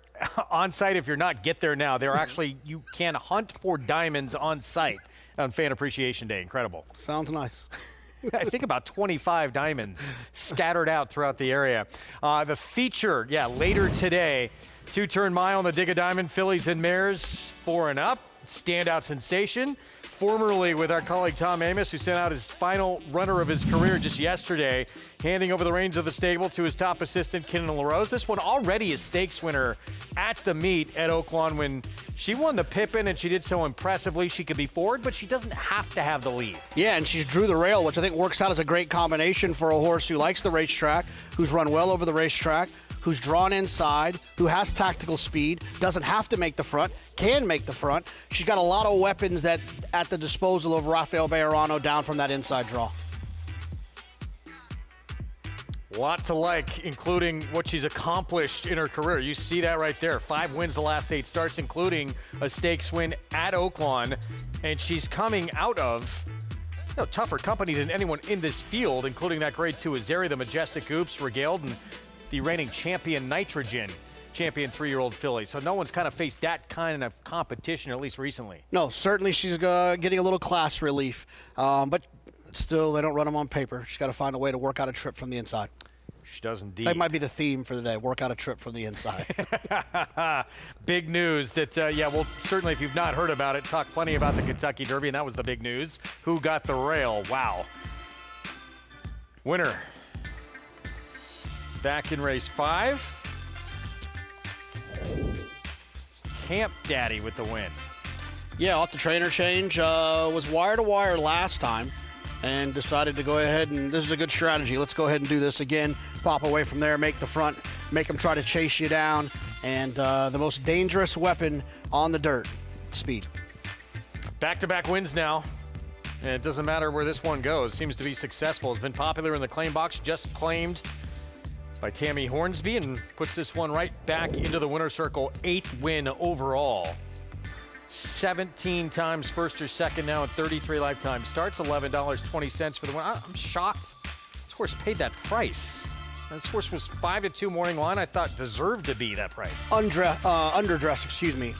on site, if you're not, get there now. They're actually, you can hunt for diamonds on site on Fan Appreciation Day. Incredible. Sounds nice. I think about 25 diamonds scattered out throughout the area. The feature, later today, 2-turn mile on the Dig a Diamond, fillies and mares 4 and up. Standout sensation. Formerly with our colleague Tom Amos, who sent out his final runner of his career just yesterday, handing over the reins of the stable to his top assistant, Kenan LaRose. This one already a stakes winner at the meet at Oaklawn when she won the Pippin, and she did so impressively. She could be forward, but she doesn't have to have the lead. Yeah, and she drew the rail, which I think works out as a great combination for a horse who likes the racetrack, who's run well over the racetrack, who's drawn inside, who has tactical speed, doesn't have to make the front, can make the front. She's got a lot of weapons that at the disposal of Rafael Bejarano down from that inside draw. A lot to like, including what she's accomplished in her career. You see that right there. 5 wins the last 8 starts, including a stakes win at Oaklawn. And she's coming out of tougher company than anyone in this field, including that Grade 2 Azeri, the Majestic Oops, regaled, and the reigning champion Nitrogen, champion 3-year-old filly. So no one's kind of faced that kind of competition, at least recently. No, certainly she's getting a little class relief. But still, they don't run them on paper. She's got to find a way to work out a trip from the inside. She does indeed. That might be the theme for the day, work out a trip from the inside. Big news that, well, certainly if you've not heard about it, talk plenty about the Kentucky Derby, and that was the big news. Who got the rail? Wow. Winner. Back in race 5. Camp Daddy with the win. Yeah, off the trainer change. Was wire to wire last time and decided to go ahead, and this is a good strategy. Let's go ahead and do this again. Pop away from there, make the front, make them try to chase you down. And the most dangerous weapon on the dirt, speed. Back-to-back wins now. And it doesn't matter where this one goes. Seems to be successful. It's been popular in the claim box, just claimed by Tammy Hornsby, and puts this one right back into the winner's circle. 8th win overall. 17 times first or second now, and 33 lifetime starts. $11.20 for the win. I'm shocked this horse paid that price. This horse was 5-2 morning line. I thought deserved to be that price. Underdressed, excuse me.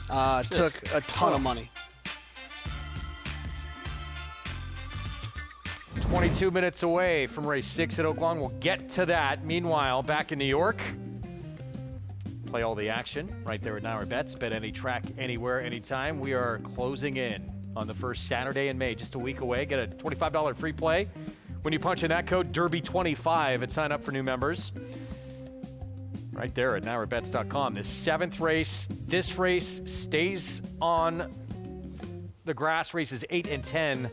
Took a ton of money. 22 minutes away from race 6 at Oaklawn. We'll get to that. Meanwhile, back in New York, play all the action right there at Naira Bets. Bet any track, anywhere, anytime. We are closing in on the first Saturday in May, just a week away. Get a $25 free play when you punch in that code Derby25 and sign up for new members. Right there at NairaBets.com. This 7th race, this race stays on the grass. Races 8 and 10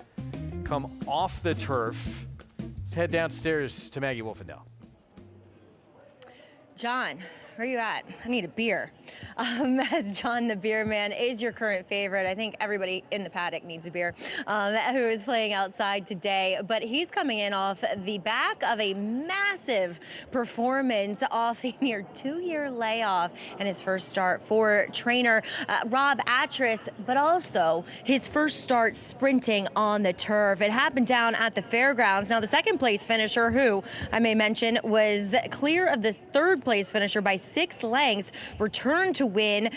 come off the turf. Let's head downstairs to Maggie Wolfendale. John, where are you at? I need a beer. As John the Beer Man is your current favorite. I think everybody in the paddock needs a beer, who is playing outside today. But he's coming in off the back of a massive performance off a near 2-year layoff and his first start for trainer Rob Atras, but also his first start sprinting on the turf. It happened down at the fairgrounds. Now, the second place finisher, who I may mention was clear of the third place finisher by 6 lengths, returned to win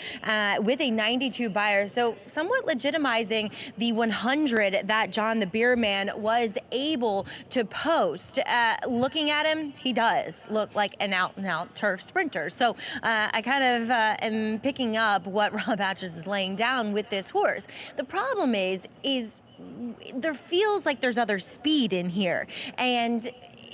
with a 92 buyer. So somewhat legitimizing the 100 that John the Beer Man was able to post. Looking at him, he does look like an out-and-out turf sprinter. So I kind of am picking up what Rob Atras is laying down with this horse. The problem is there feels like there's other speed in here. And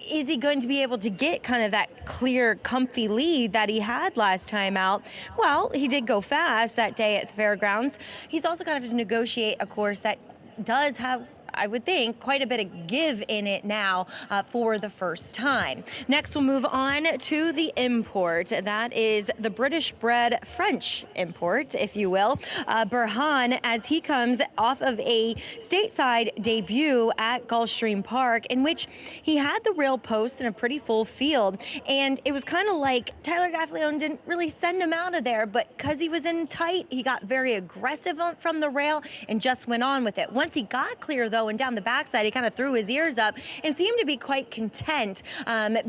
is he going to be able to get kind of that clear, comfy lead that he had last time out? Well, he did go fast that day at the fairgrounds. He's also going to have to negotiate a course that does have, I would think, quite a bit of give in it now for the first time. Next, we'll move on to the import. That is the British-bred French import, if you will, Burhan, as he comes off of a stateside debut at Gulfstream Park, in which he had the rail post in a pretty full field. And it was kind of like Tyler Gaffalione didn't really send him out of there, but because he was in tight, he got very aggressive from the rail and just went on with it. Once he got clear, though, and down the backside, he kind of threw his ears up and seemed to be quite content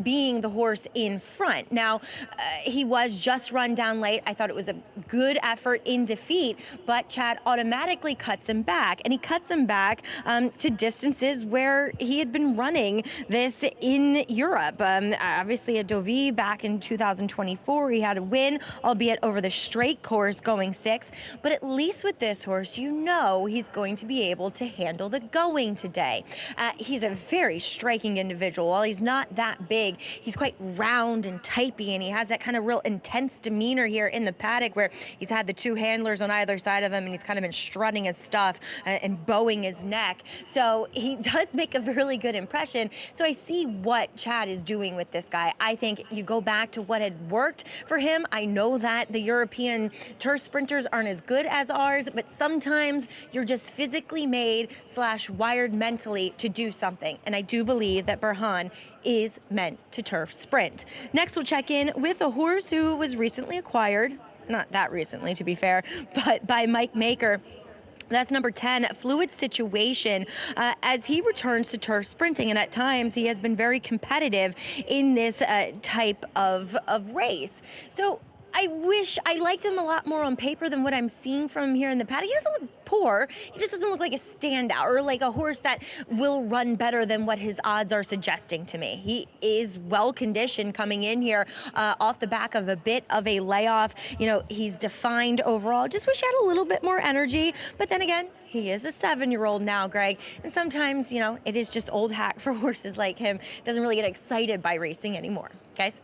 being the horse in front. Now, he was just run down late. I thought it was a good effort in defeat, but Chad automatically cuts him back, and he cuts him back to distances where he had been running this in Europe. Obviously at Deauville back in 2024, he had a win, albeit over the straight course going 6, but at least with this horse, you know he's going to be able to handle the going today. He's a very striking individual. While he's not that big, he's quite round and typey, and he has that kind of real intense demeanor here in the paddock where he's had the 2 handlers on either side of him, and he's kind of been strutting his stuff and bowing his neck. So he does make a really good impression. So I see what Chad is doing with this guy. I think you go back to what had worked for him. I know that the European turf sprinters aren't as good as ours, but sometimes you're just physically made / wired mentally to do something. And I do believe that Burhan is meant to turf sprint. Next, we'll check in with a horse who was recently acquired, not that recently to be fair, but by Mike Maker. That's number 10, Fluid Situation, as he returns to turf sprinting. And at times, he has been very competitive in this type of race. So I wish I liked him a lot more on paper than what I'm seeing from him here in the paddock. He doesn't look poor. He just doesn't look like a standout or like a horse that will run better than what his odds are suggesting to me. He is well conditioned coming in here off the back of a bit of a layoff. You know, he's defined overall. Just wish he had a little bit more energy. But then again, he is a 7-year-old now, Greg. And sometimes, you know, it is just old hat for horses like him. Doesn't really get excited by racing anymore. Guys?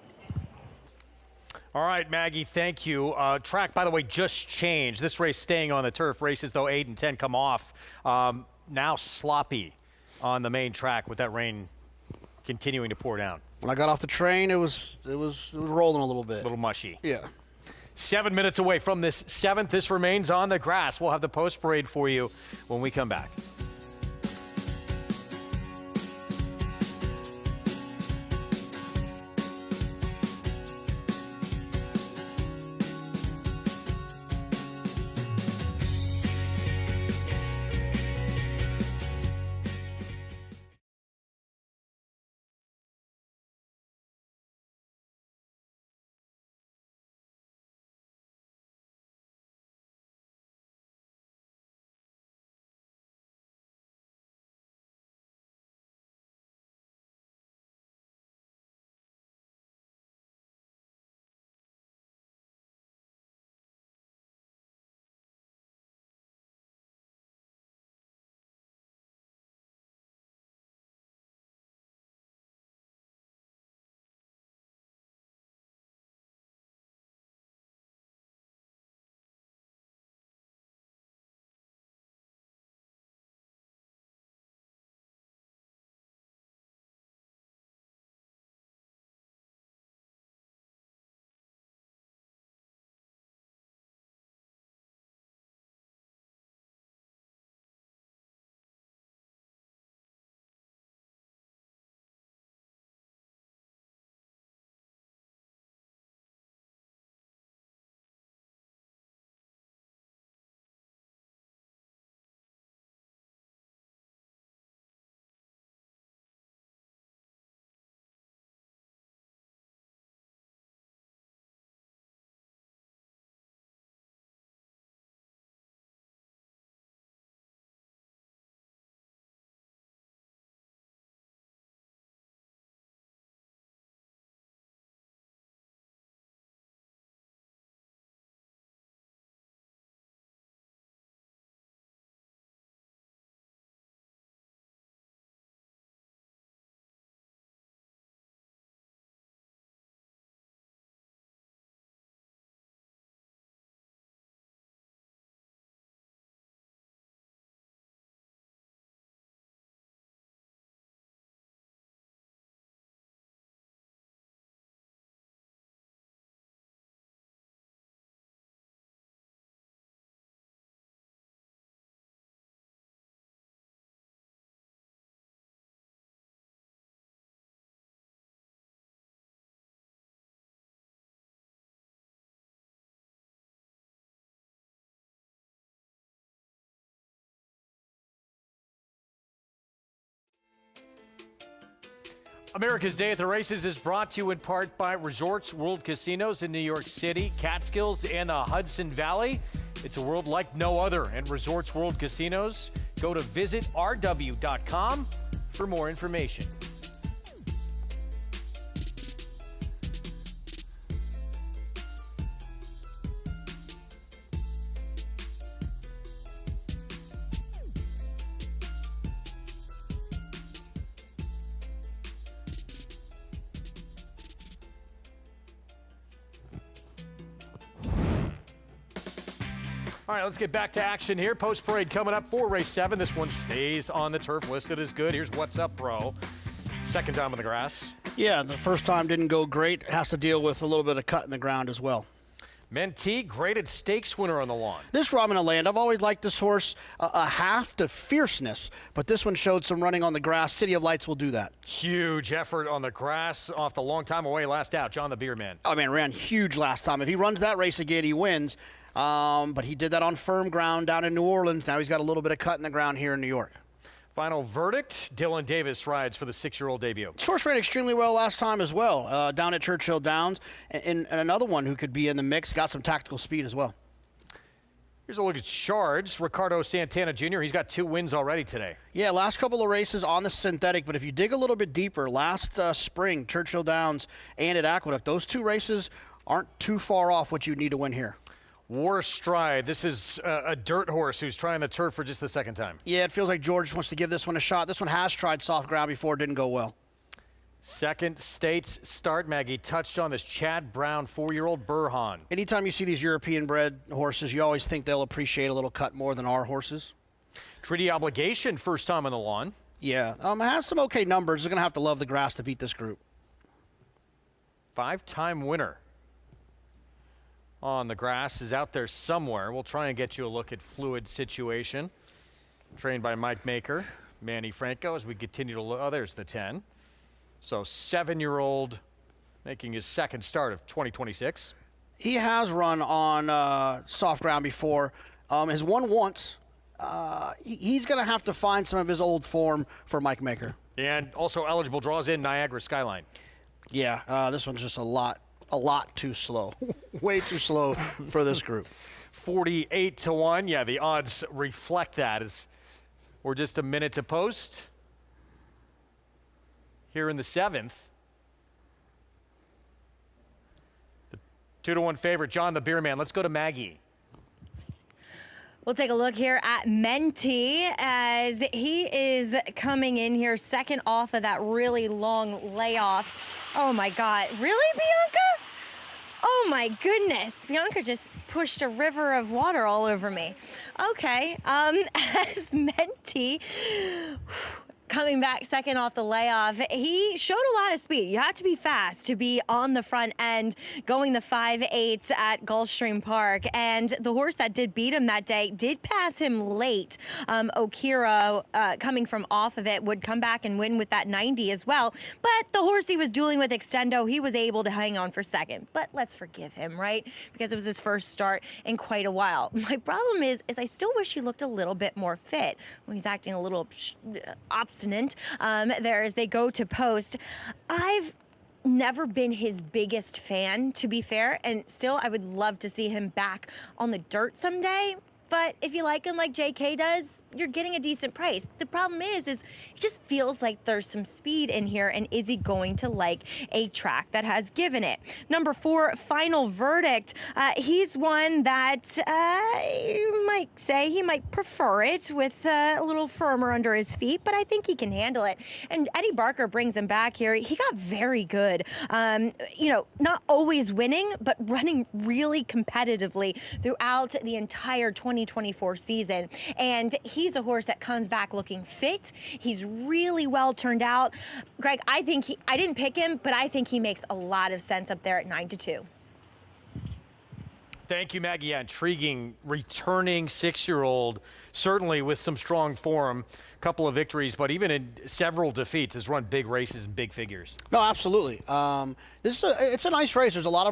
All right, Maggie, thank you. Track, by the way, just changed. This race staying on the turf. Races, though, 8 and 10 come off. Now sloppy on the main track with that rain continuing to pour down. When I got off the train, it was rolling a little bit. A little mushy. Yeah. 7 minutes away from this 7th. This remains on the grass. We'll have the post parade for you when we come back. America's Day at the Races is brought to you in part by Resorts World Casinos in New York City, Catskills, and the Hudson Valley. It's a world like no other at Resorts World Casinos. Go to visitrw.com for more information. All right, let's get back to action here. Post parade coming up for race 7. This one stays on the turf, listed as good. Here's What's Up, Bro. Second time on the grass. Yeah, the first time didn't go great. Has to deal with a little bit of cut in the ground as well. Mentee, graded stakes winner on the lawn. This Ramen to Land, I've always liked this horse a half to fierceness, but this one showed some running on the grass. City of Lights will do that. Huge effort on the grass off the long time away last out, John the Beer Man. Oh, man, ran huge last time. If he runs that race again, he wins. But he did that on firm ground down in New Orleans. Now he's got a little bit of cut in the ground here in New York. Final verdict, Dylan Davis rides for the 6-year-old debut. This horse ran extremely well last time as well, down at Churchill Downs. And another one who could be in the mix, got some tactical speed as well. Here's a look at Shards. Ricardo Santana Jr., he's got 2 wins already today. Yeah, last couple of races on the synthetic, but if you dig a little bit deeper, last spring, Churchill Downs and at Aqueduct, those 2 races aren't too far off what you need to win here. War Stride. This is a dirt horse who's trying the turf for just the second time. Yeah, it feels like George wants to give this one a shot. This one has tried soft ground before, didn't go well. Second states start. Maggie touched on this Chad Brown 4-year-old Burhan. Anytime you see these European-bred horses, you always think they'll appreciate a little cut more than our horses. Treaty Obligation, first time on the lawn. Yeah, it has some okay numbers. They're going to have to love the grass to beat this group. 5-time winner on the grass is out there somewhere. We'll try and get you a look at Fluid Situation. Trained by Mike Maker, Manny Franco, as we continue to look. Oh, there's the 10. So 7-year-old making his second start of 2026. He has run on soft ground before. Has won once. He's going to have to find some of his old form for Mike Maker. And also eligible draws in Niagara Skyline. Yeah, this one's just a lot too slow. Way too slow for this group. 48-1. Yeah, the odds reflect that as we're just a minute to post. Here in the 7th. The 2-1 favorite, John the Beer Man. Let's go to Maggie. We'll take a look here at Mentee as he is coming in here second off of that really long layoff. Oh my God, really, Bianca? Oh my goodness, Bianca just pushed a river of water all over me. Okay, as Mentee coming back second off the layoff, he showed a lot of speed. You have to be fast to be on the front end, going the 5/8 at Gulfstream Park. And the horse that did beat him that day did pass him late. Okira, coming from off of it, would come back and win with that 90 as well. But the horse he was dueling with, Extendo, he was able to hang on for second. But let's forgive him, right? Because it was his first start in quite a while. My problem is I still wish he looked a little bit more fit. Well, he's acting a little obstinate there as they go to post. I've never been his biggest fan, to be fair, and still I would love to see him back on the dirt someday. But if you like him like JK does, you're getting a decent price. The problem is it just feels like there's some speed in here, and is he going to like a track that has given it? Number 4, Final Verdict. He's one that you might say he might prefer it with a little firmer under his feet, but I think he can handle it. And Eddie Barker brings him back here. He got very good. You know, not always winning, but running really competitively throughout the entire 2024 season. And he's a horse that comes back looking fit. He's really well turned out. Greg, I didn't pick him, but I think he makes a lot of sense up there at 9-2. Thank you, Maggie. Yeah, intriguing, returning 6-year-old, certainly with some strong form, a couple of victories, but even in several defeats, has run big races and big figures. No, absolutely. It's a nice race. There's a lot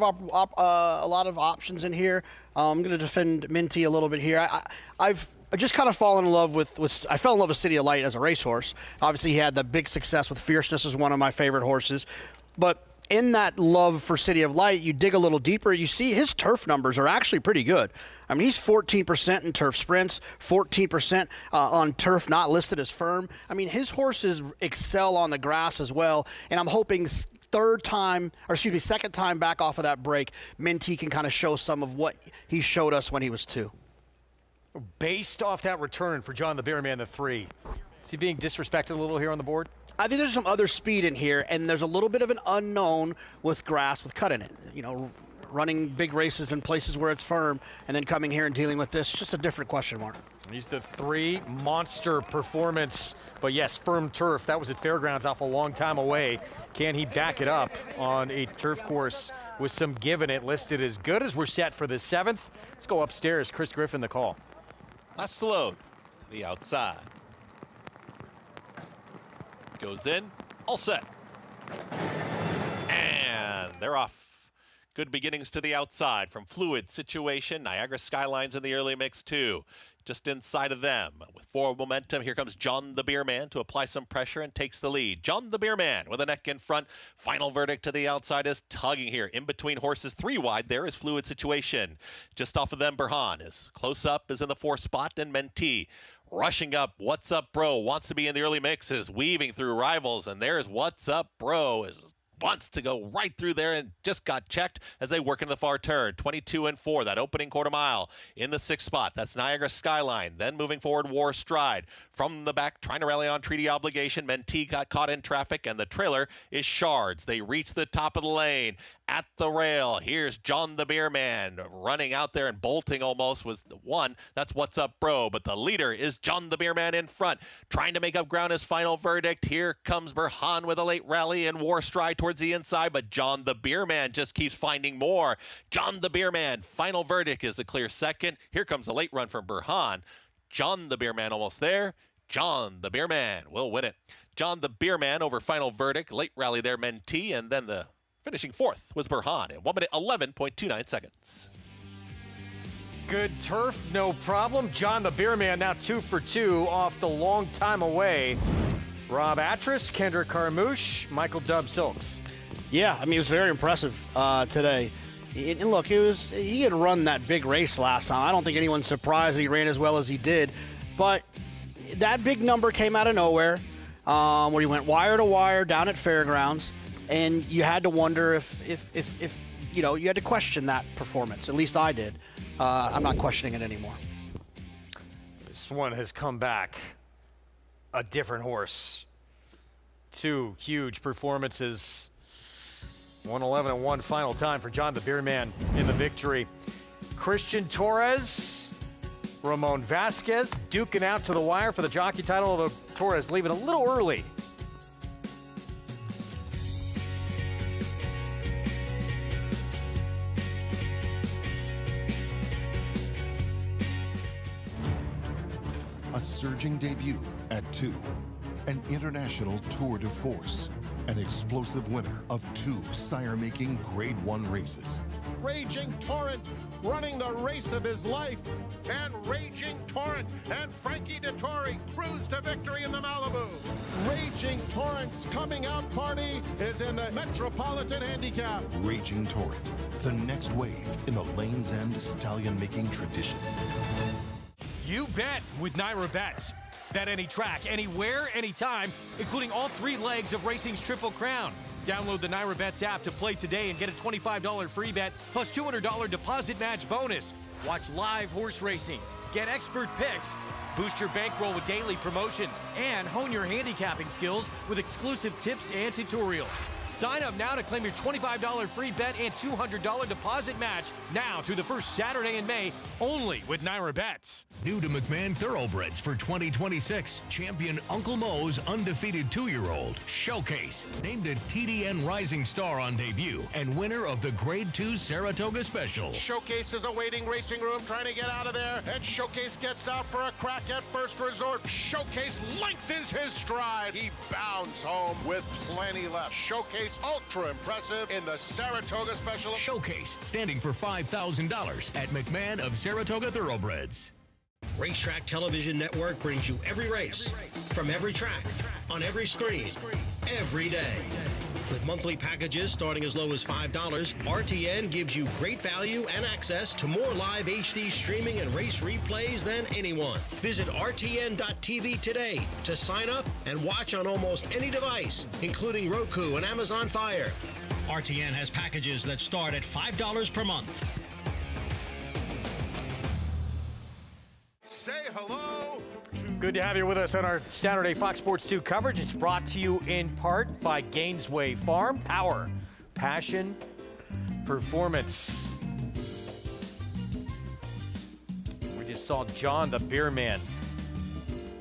of options in here. I'm going to defend Mentee a little bit here. I've just kind of fallen in love with I fell in love with City of Light as a racehorse. Obviously, he had the big success with Fierceness as one of my favorite horses, but in that love for City of Light, you dig a little deeper, you see his turf numbers are actually pretty good. I mean, he's 14% in turf sprints, 14% on turf not listed as firm. I mean, his horses excel on the grass as well, and I'm hoping second time back off of that break, Mentee can kind of show some of what he showed us when he was 2. Based off that return for John the Beer Man, the 3, is he being disrespected a little here on the board? I think there's some other speed in here, and there's a little bit of an unknown with grass with cut in it. You know, running big races in places where it's firm, and then coming here and dealing with this, just a different question mark. He's the 3 monster performance. But yes, firm turf. That was at Fairgrounds off a long time away. Can he back it up on a turf course with some give in it? Listed as good as we're set for the 7th. Let's go upstairs. Chris Griffin, the call. Last load to the outside. Goes in, all set. And they're off. Good beginnings to the outside from Fluid Situation. Niagara Skylines in the early mix too. Just inside of them with forward momentum. Here comes John the Beerman to apply some pressure and takes the lead. John the Beerman with a neck in front. Final Verdict to the outside is tugging here. In between horses, 3 wide. There is Fluid Situation. Just off of them, Burhan is close up, is in the 4th spot, and Mentee rushing up. What's Up Bro wants to be in the early mix, is weaving through rivals, and there's What's Up Bro is wants to go right through there and just got checked as they work into the far turn. 22 and 4, that opening quarter mile in the 6th spot. That's Niagara Skyline. Then moving forward, War Stride. From the back, trying to rally on Treaty Obligation. Mentee got caught in traffic, and the trailer is Shards. They reach the top of the lane. At the rail, here's John the Beerman running out there and bolting almost was the one. That's What's Up Bro, but the leader is John the Beerman in front, trying to make up ground his Final Verdict. Here comes Burhan with a late rally and War Stride towards the inside, but John the Beerman just keeps finding more. John the Beerman, Final Verdict is a clear second. Here comes a late run from Burhan. John the Beerman almost there. John the Beerman will win it. John the Beerman over Final Verdict. Late rally there, Mentee, and then the finishing 4th was Burhan in 1 minute 11.29 seconds. Good turf, no problem. John the Beerman now 2 for 2 off the long time away. Rob Atras, Kendrick Carmouche, Michael Dub Silks. Yeah, I mean, it was very impressive today. And look, he had run that big race last time. I don't think anyone's surprised he ran as well as he did. But that big number came out of nowhere, where he went wire to wire down at Fairgrounds. And you had to wonder if you know, you had to question that performance. At least I did. I'm not questioning it anymore. This one has come back a different horse. 2 huge performances. 1:11 and 1 final time for John the Beerman in the victory. Christian Torres, Ramon Vasquez duking out to the wire for the jockey title, although Torres leaving a little early. A surging debut at 2, an international tour de force, an explosive winner of 2 sire-making Grade 1 races. Raging Torrent running the race of his life, and Raging Torrent and Frankie Dettori cruise to victory in the Malibu. Raging Torrent's coming out party is in the Metropolitan Handicap. Raging Torrent, the next wave in the Lane's End stallion-making tradition. You bet with Naira Bets. Bet any track, anywhere, anytime, including all 3 legs of racing's Triple Crown. Download the Naira Bets app to play today and get a $25 free bet plus $200 deposit match bonus. Watch live horse racing, get expert picks, boost your bankroll with daily promotions, and hone your handicapping skills with exclusive tips and tutorials. Sign up now to claim your $25 free bet and $200 deposit match now through the first Saturday in May, only with Naira Bets. New to McMahon Thoroughbreds for 2026, champion Uncle Mo's undefeated 2-year-old, Showcase, named a TDN Rising Star on debut and winner of the Grade 2 Saratoga Special. Showcase is awaiting racing room, trying to get out of there, and Showcase gets out for a crack at first resort. Showcase lengthens his stride. He bounds home with plenty left. Showcase ultra impressive in the Saratoga Special. Showcase, standing for $5,000 at McMahon of Saratoga Thoroughbreds. Racetrack Television Network brings you every race, from every track, on every screen, every day. With monthly packages starting as low as $5, RTN gives you great value and access to more live HD streaming and race replays than anyone. Visit RTN.tv today to sign up and watch on almost any device, including Roku and Amazon Fire. RTN has packages that start at $5 per month. Say hello. Good to have you with us on our Saturday Fox Sports 2 coverage. It's brought to you in part by Gainesway Farm. Power, passion, performance. We just saw John the Beer Man.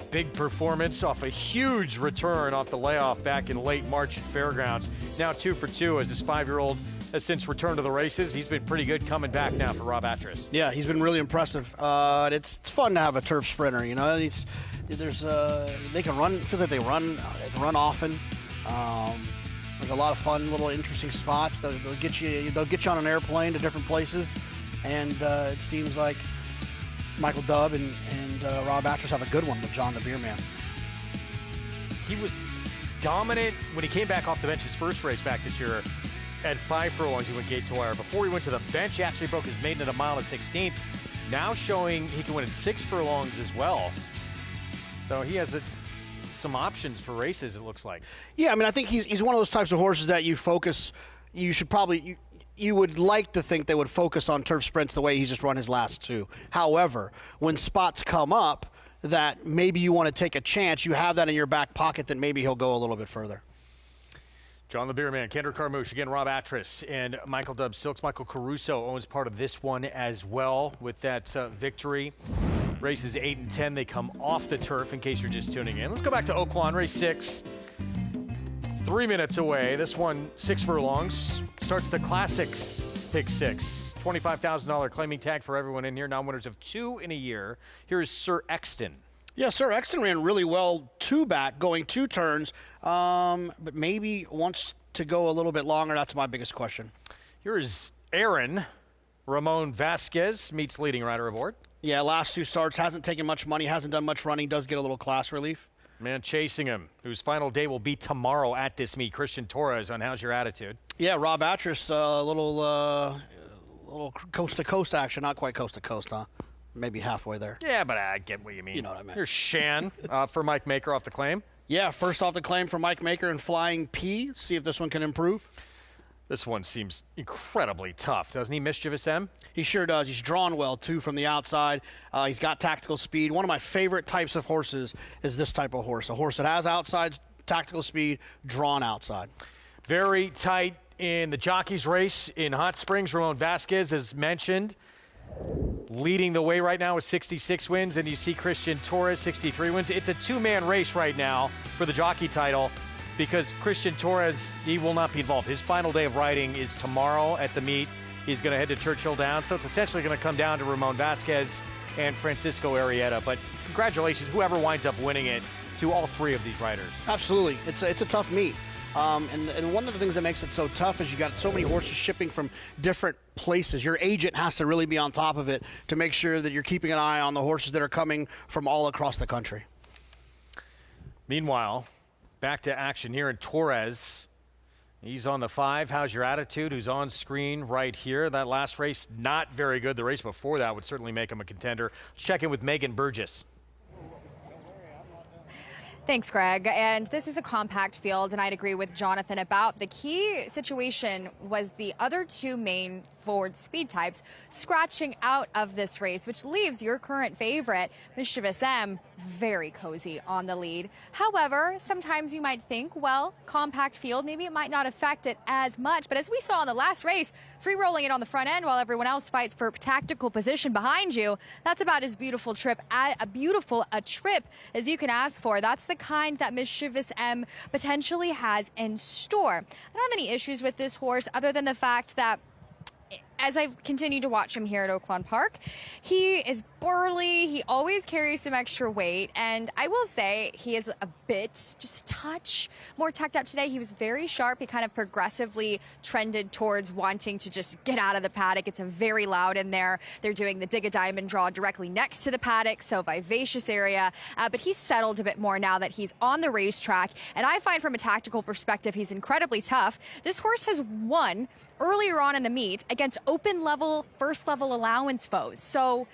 Big performance off a huge return off the layoff back in late March at Fairgrounds. Now 2 for 2 as his 5-year-old has since returned to the races. He's been pretty good coming back now for Rob Atras. Yeah, he's been really impressive. It's fun to have a turf sprinter. You know, they can run. Feels like they run often. There's a lot of fun, little interesting spots. They'll get you on an airplane to different places, and it seems like Michael Dubb and Rob Atras have a good one with John the Beer Man. He was dominant when he came back off the bench his first race back this year. At 5 furlongs, he went gate to wire. Before he went to the bench, he actually broke his maiden at 1 mile and 16th. Now showing he can win at 6 furlongs as well. So he has some options for races, it looks like. Yeah, I mean, I think he's one of those types of horses that you would like to think they would focus on turf sprints the way he's just run his last 2. However, when spots come up that maybe you want to take a chance, you have that in your back pocket that maybe he'll go a little bit further. John the Beer Man, Kendrick Carmouche, again, Rob Atras, and Michael Dubb Silks. Michael Caruso owns part of this one as well with that victory. Races 8 and 10, they come off the turf in case you're just tuning in. Let's go back to Oaklawn, race 6. 3 minutes away. This one, 6 furlongs. Starts the Classics Pick 6. $25,000 claiming tag for everyone in here. Non-winners of 2 in a year. Here is Sir Exton. Yeah, Sir Exton ran really well 2 back, going 2 turns, but maybe wants to go a little bit longer. That's my biggest question. Here is Aaron. Ramon Vasquez meets leading rider aboard. Yeah, last 2 starts, hasn't taken much money, hasn't done much running, does get a little class relief. Man chasing him, whose final day will be tomorrow at this meet. Christian Torres on How's Your Attitude? Yeah, Rob Atras, a little coast-to-coast action. Not quite coast-to-coast, huh? Maybe halfway there. Yeah, but I get what you mean. You know what I mean. Here's Shan for Mike Maker off the claim. Yeah, first off the claim for Mike Maker and Flying P. See if this one can improve. This one seems incredibly tough, doesn't he, Mischievous M? He sure does. He's drawn well, too, from the outside. He's got tactical speed. One of my favorite types of horses is this type of horse, a horse that has outside tactical speed, drawn outside. Very tight in the Jockey's race in Hot Springs. Ramon Vasquez, as mentioned, leading the way right now with 66 wins, and you see Christian Torres, 63 wins. It's a 2-man race right now for the Jockey title because Christian Torres, he will not be involved. His final day of riding is tomorrow at the meet. He's going to head to Churchill Downs, so it's essentially going to come down to Ramon Vasquez and Francisco Arrieta. But congratulations, whoever winds up winning it, to all 3 of these riders. Absolutely. It's a tough meet. And one of the things that makes it so tough is you got so many horses shipping from different places. Your agent has to really be on top of it to make sure that you're keeping an eye on the horses that are coming from all across the country. Meanwhile, back to action here in Torres. He's on the 5. How's Your Attitude? Who's on screen right here. That last race, not very good. The race before that would certainly make him a contender. Let's check in with Megan Burgess. Thanks, Greg. And this is a compact field, and I'd agree with Jonathan about the key situation was the other 2 main forward speed types scratching out of this race, which leaves your current favorite, Mischievous M, very cozy on the lead. However, sometimes you might think, well, compact field, maybe it might not affect it as much. But as we saw in the last race, free rolling it on the front end while everyone else fights for tactical position behind you, that's about as beautiful a trip as you can ask for. That's the kind that Mischievous M potentially has in store. I don't have any issues with this horse other than the fact that as I've continued to watch him here at Oaklawn Park, he is burly. He always carries some extra weight. And I will say he is a bit, just a touch more tucked up today. He was very sharp. He kind of progressively trended towards wanting to just get out of the paddock. It's very loud in there. They're doing the Dig a Diamond draw directly next to the paddock, so vivacious area. But he's settled a bit more now that he's on the racetrack. And I find from a tactical perspective, he's incredibly tough. This horse has won earlier on in the meet against open-level, first-level allowance foes. So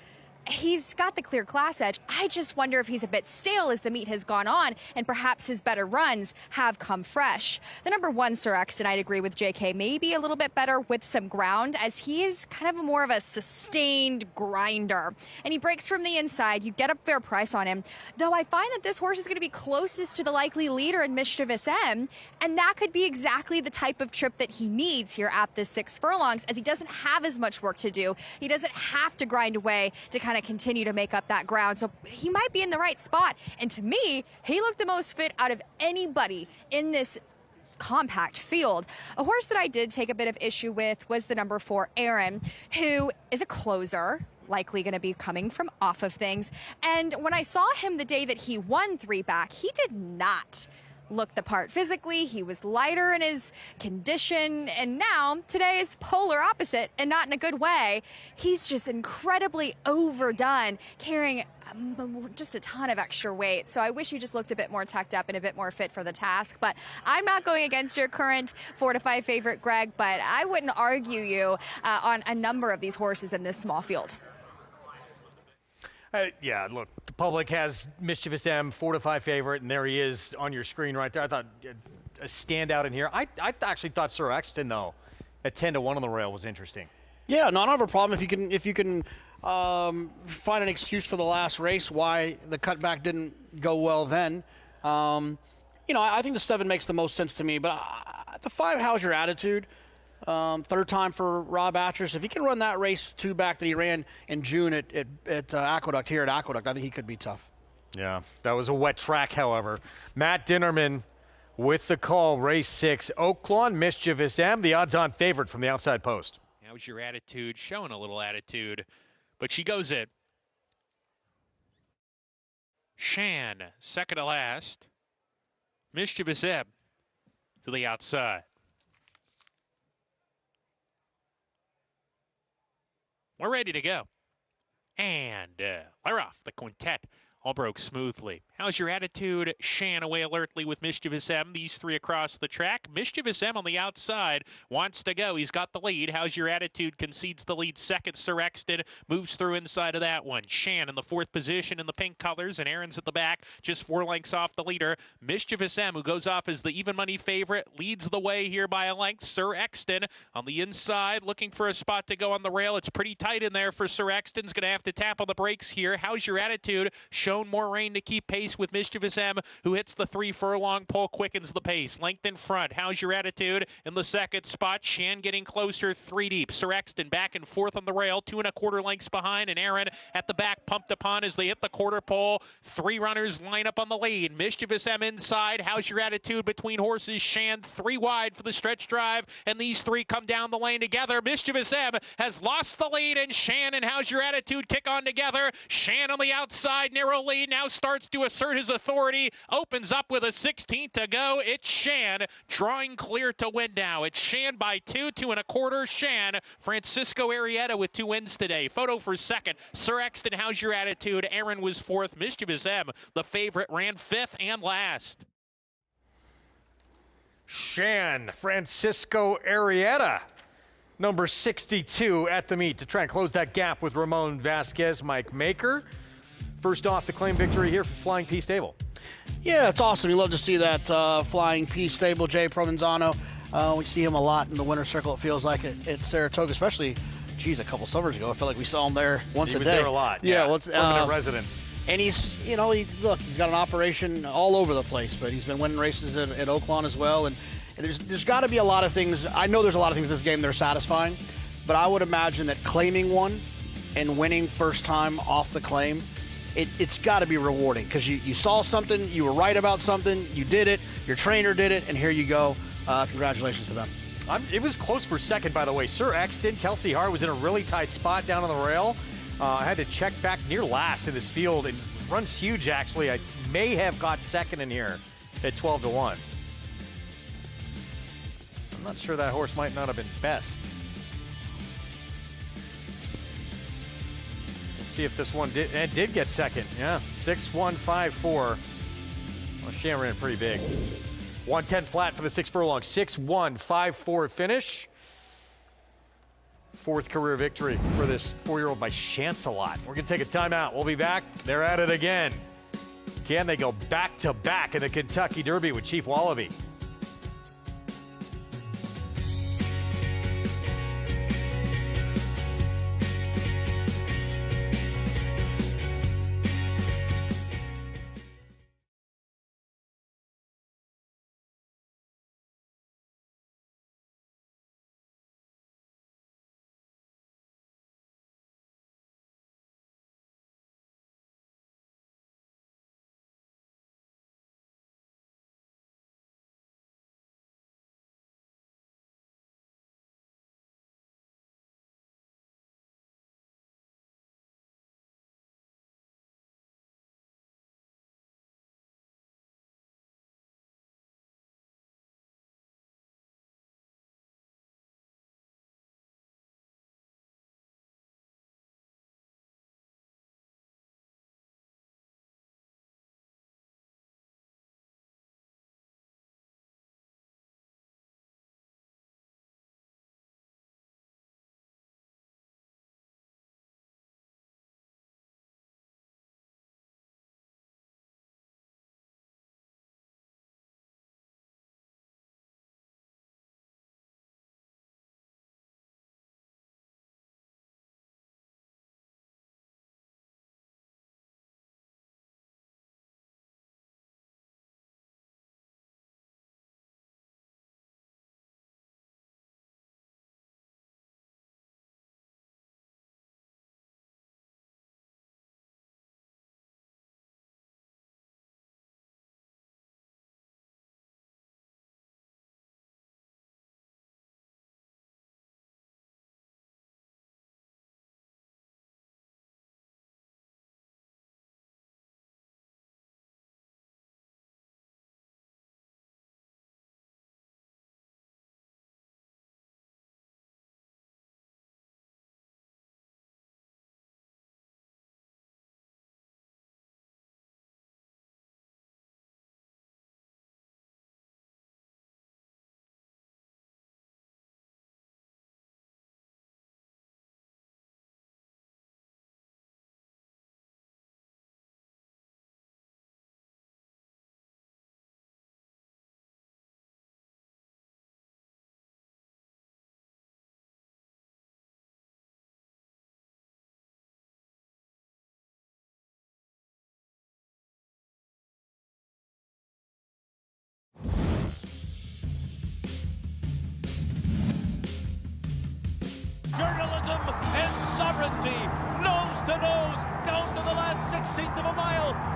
he's got the clear class edge. I just wonder if he's a bit stale as the meet has gone on and perhaps his better runs have come fresh. The number 1, Sir Exton, I'd agree with JK, maybe a little bit better with some ground as he is kind of more of a sustained grinder. And he breaks from the inside. You get a fair price on him. Though I find that this horse is going to be closest to the likely leader in Mischievous M, and that could be exactly the type of trip that he needs here at this 6 furlongs as he doesn't have as much work to do. He doesn't have to grind away to kind kind of continue to make up that ground. So he might be in the right spot. And to me, he looked the most fit out of anybody in this compact field. A horse that I did take a bit of issue with was the number 4, Aaron, who is a closer, likely going to be coming from off of things. And when I saw him the day that he won 3 back, he did not look the part physically. He was lighter in his condition, and now today is polar opposite, and not in a good way. He's just incredibly overdone, carrying just a ton of extra weight. So I wish he just looked a bit more tucked up and a bit more fit for the task. But I'm not going against your current 4 to 5 favorite, Greg, but I wouldn't argue you on a number of these horses in this small field. Yeah, look, the public has Mischievous M, 4 to 5 favorite, and there he is on your screen right there. I thought a standout in here. I actually thought Sir Exton, though, at 10 to 1 on the rail was interesting. Yeah, no, I don't have a problem if you can find an excuse for the last race why the cutback didn't go well then. I think the 7 makes the most sense to me, but the 5, how's your attitude? 3rd time for Rob Atras. If he can run that race 2 back that he ran in June at Aqueduct here at Aqueduct, I think he could be tough. Yeah, that was a wet track, however. Matt Dinnerman with the call, race 6. Oaklawn Mischievous M, the odds-on favorite from the outside post. How's your attitude? Showing a little attitude, but she goes it. Shan, second to last. Mischievous M to the outside. We're ready to go. And they're off. The quintet all broke smoothly. How's your attitude? Shan away alertly with Mischievous M. These 3 across the track. Mischievous M on the outside wants to go. He's got the lead. How's your attitude? Concedes the lead. Second, Sir Exton moves through inside of that one. Shan in the 4th position in the pink colors, and Aaron's at the back, just 4 lengths off the leader. Mischievous M, who goes off as the even money favorite, leads the way here by a length. Sir Exton on the inside, looking for a spot to go on the rail. It's pretty tight in there for Sir Exton's going to have to tap on the brakes here. How's your attitude? Shown more rain to keep pace with Mischievous M, who hits the 3 furlong pole, quickens the pace. Length in front. How's your attitude? In the 2nd spot, Shan getting closer, 3 deep. Sir Exton back and forth on the rail, 2 1/4 lengths behind, and Aaron at the back pumped upon as they hit the quarter pole. 3 runners line up on the lead. Mischievous M inside. How's your attitude between horses? Shan 3 wide for the stretch drive, and these 3 come down the lane together. Mischievous M has lost the lead, and Shan and How's Your Attitude kick on together. Shan on the outside, narrow lead, now starts to assert his authority, opens up with a 16th to go. It's Shan drawing clear to win now. It's Shan by 2, 2 1/4. Shan, Francisco Arrieta with 2 wins today. Photo for 2nd. Sir Exton, How's Your Attitude? Aaron was 4th. Mischievous M, the favorite, ran 5th and last. Shan, Francisco Arrieta, number 62 at the meet to try and close that gap with Ramon Vasquez, Mike Maker. First off, the claim victory here for Flying P Stable. Yeah, it's awesome. You love to see that Flying P Stable, Jay Provenzano. We see him a lot in the winter circle, it feels like, at Saratoga, especially, geez, a couple summers ago. I feel like we saw him there once a day. He was there a lot. Yeah, permanent residence. And he's, he's got an operation all over the place, but he's been winning races at Oaklawn as well. And there's got to be a lot of things. I know there's a lot of things in this game that are satisfying, but I would imagine that claiming one and winning first time off the claim, it's got to be rewarding because you saw something, you were right about something, you did it, your trainer did it, and here you go. Congratulations to them. It was close for 2nd, by the way. Sir Exton, Kelsey Hart was in a really tight spot down on the rail. I had to check back near last in this field, and runs huge, actually. I may have got 2nd in here at 12 to 1. I'm not sure that horse might not have been best. Let's see if this one did get 2nd. Yeah, 6-1-5-4. Well, Shan ran pretty big. 110 flat for the 6 furlong. 6-1-5-4 finish. 4th career victory for this 4-year-old by Chancelot. We're going to take a timeout. We'll be back. They're at it again. Can they go back-to-back in the Kentucky Derby with Chief Wallaby?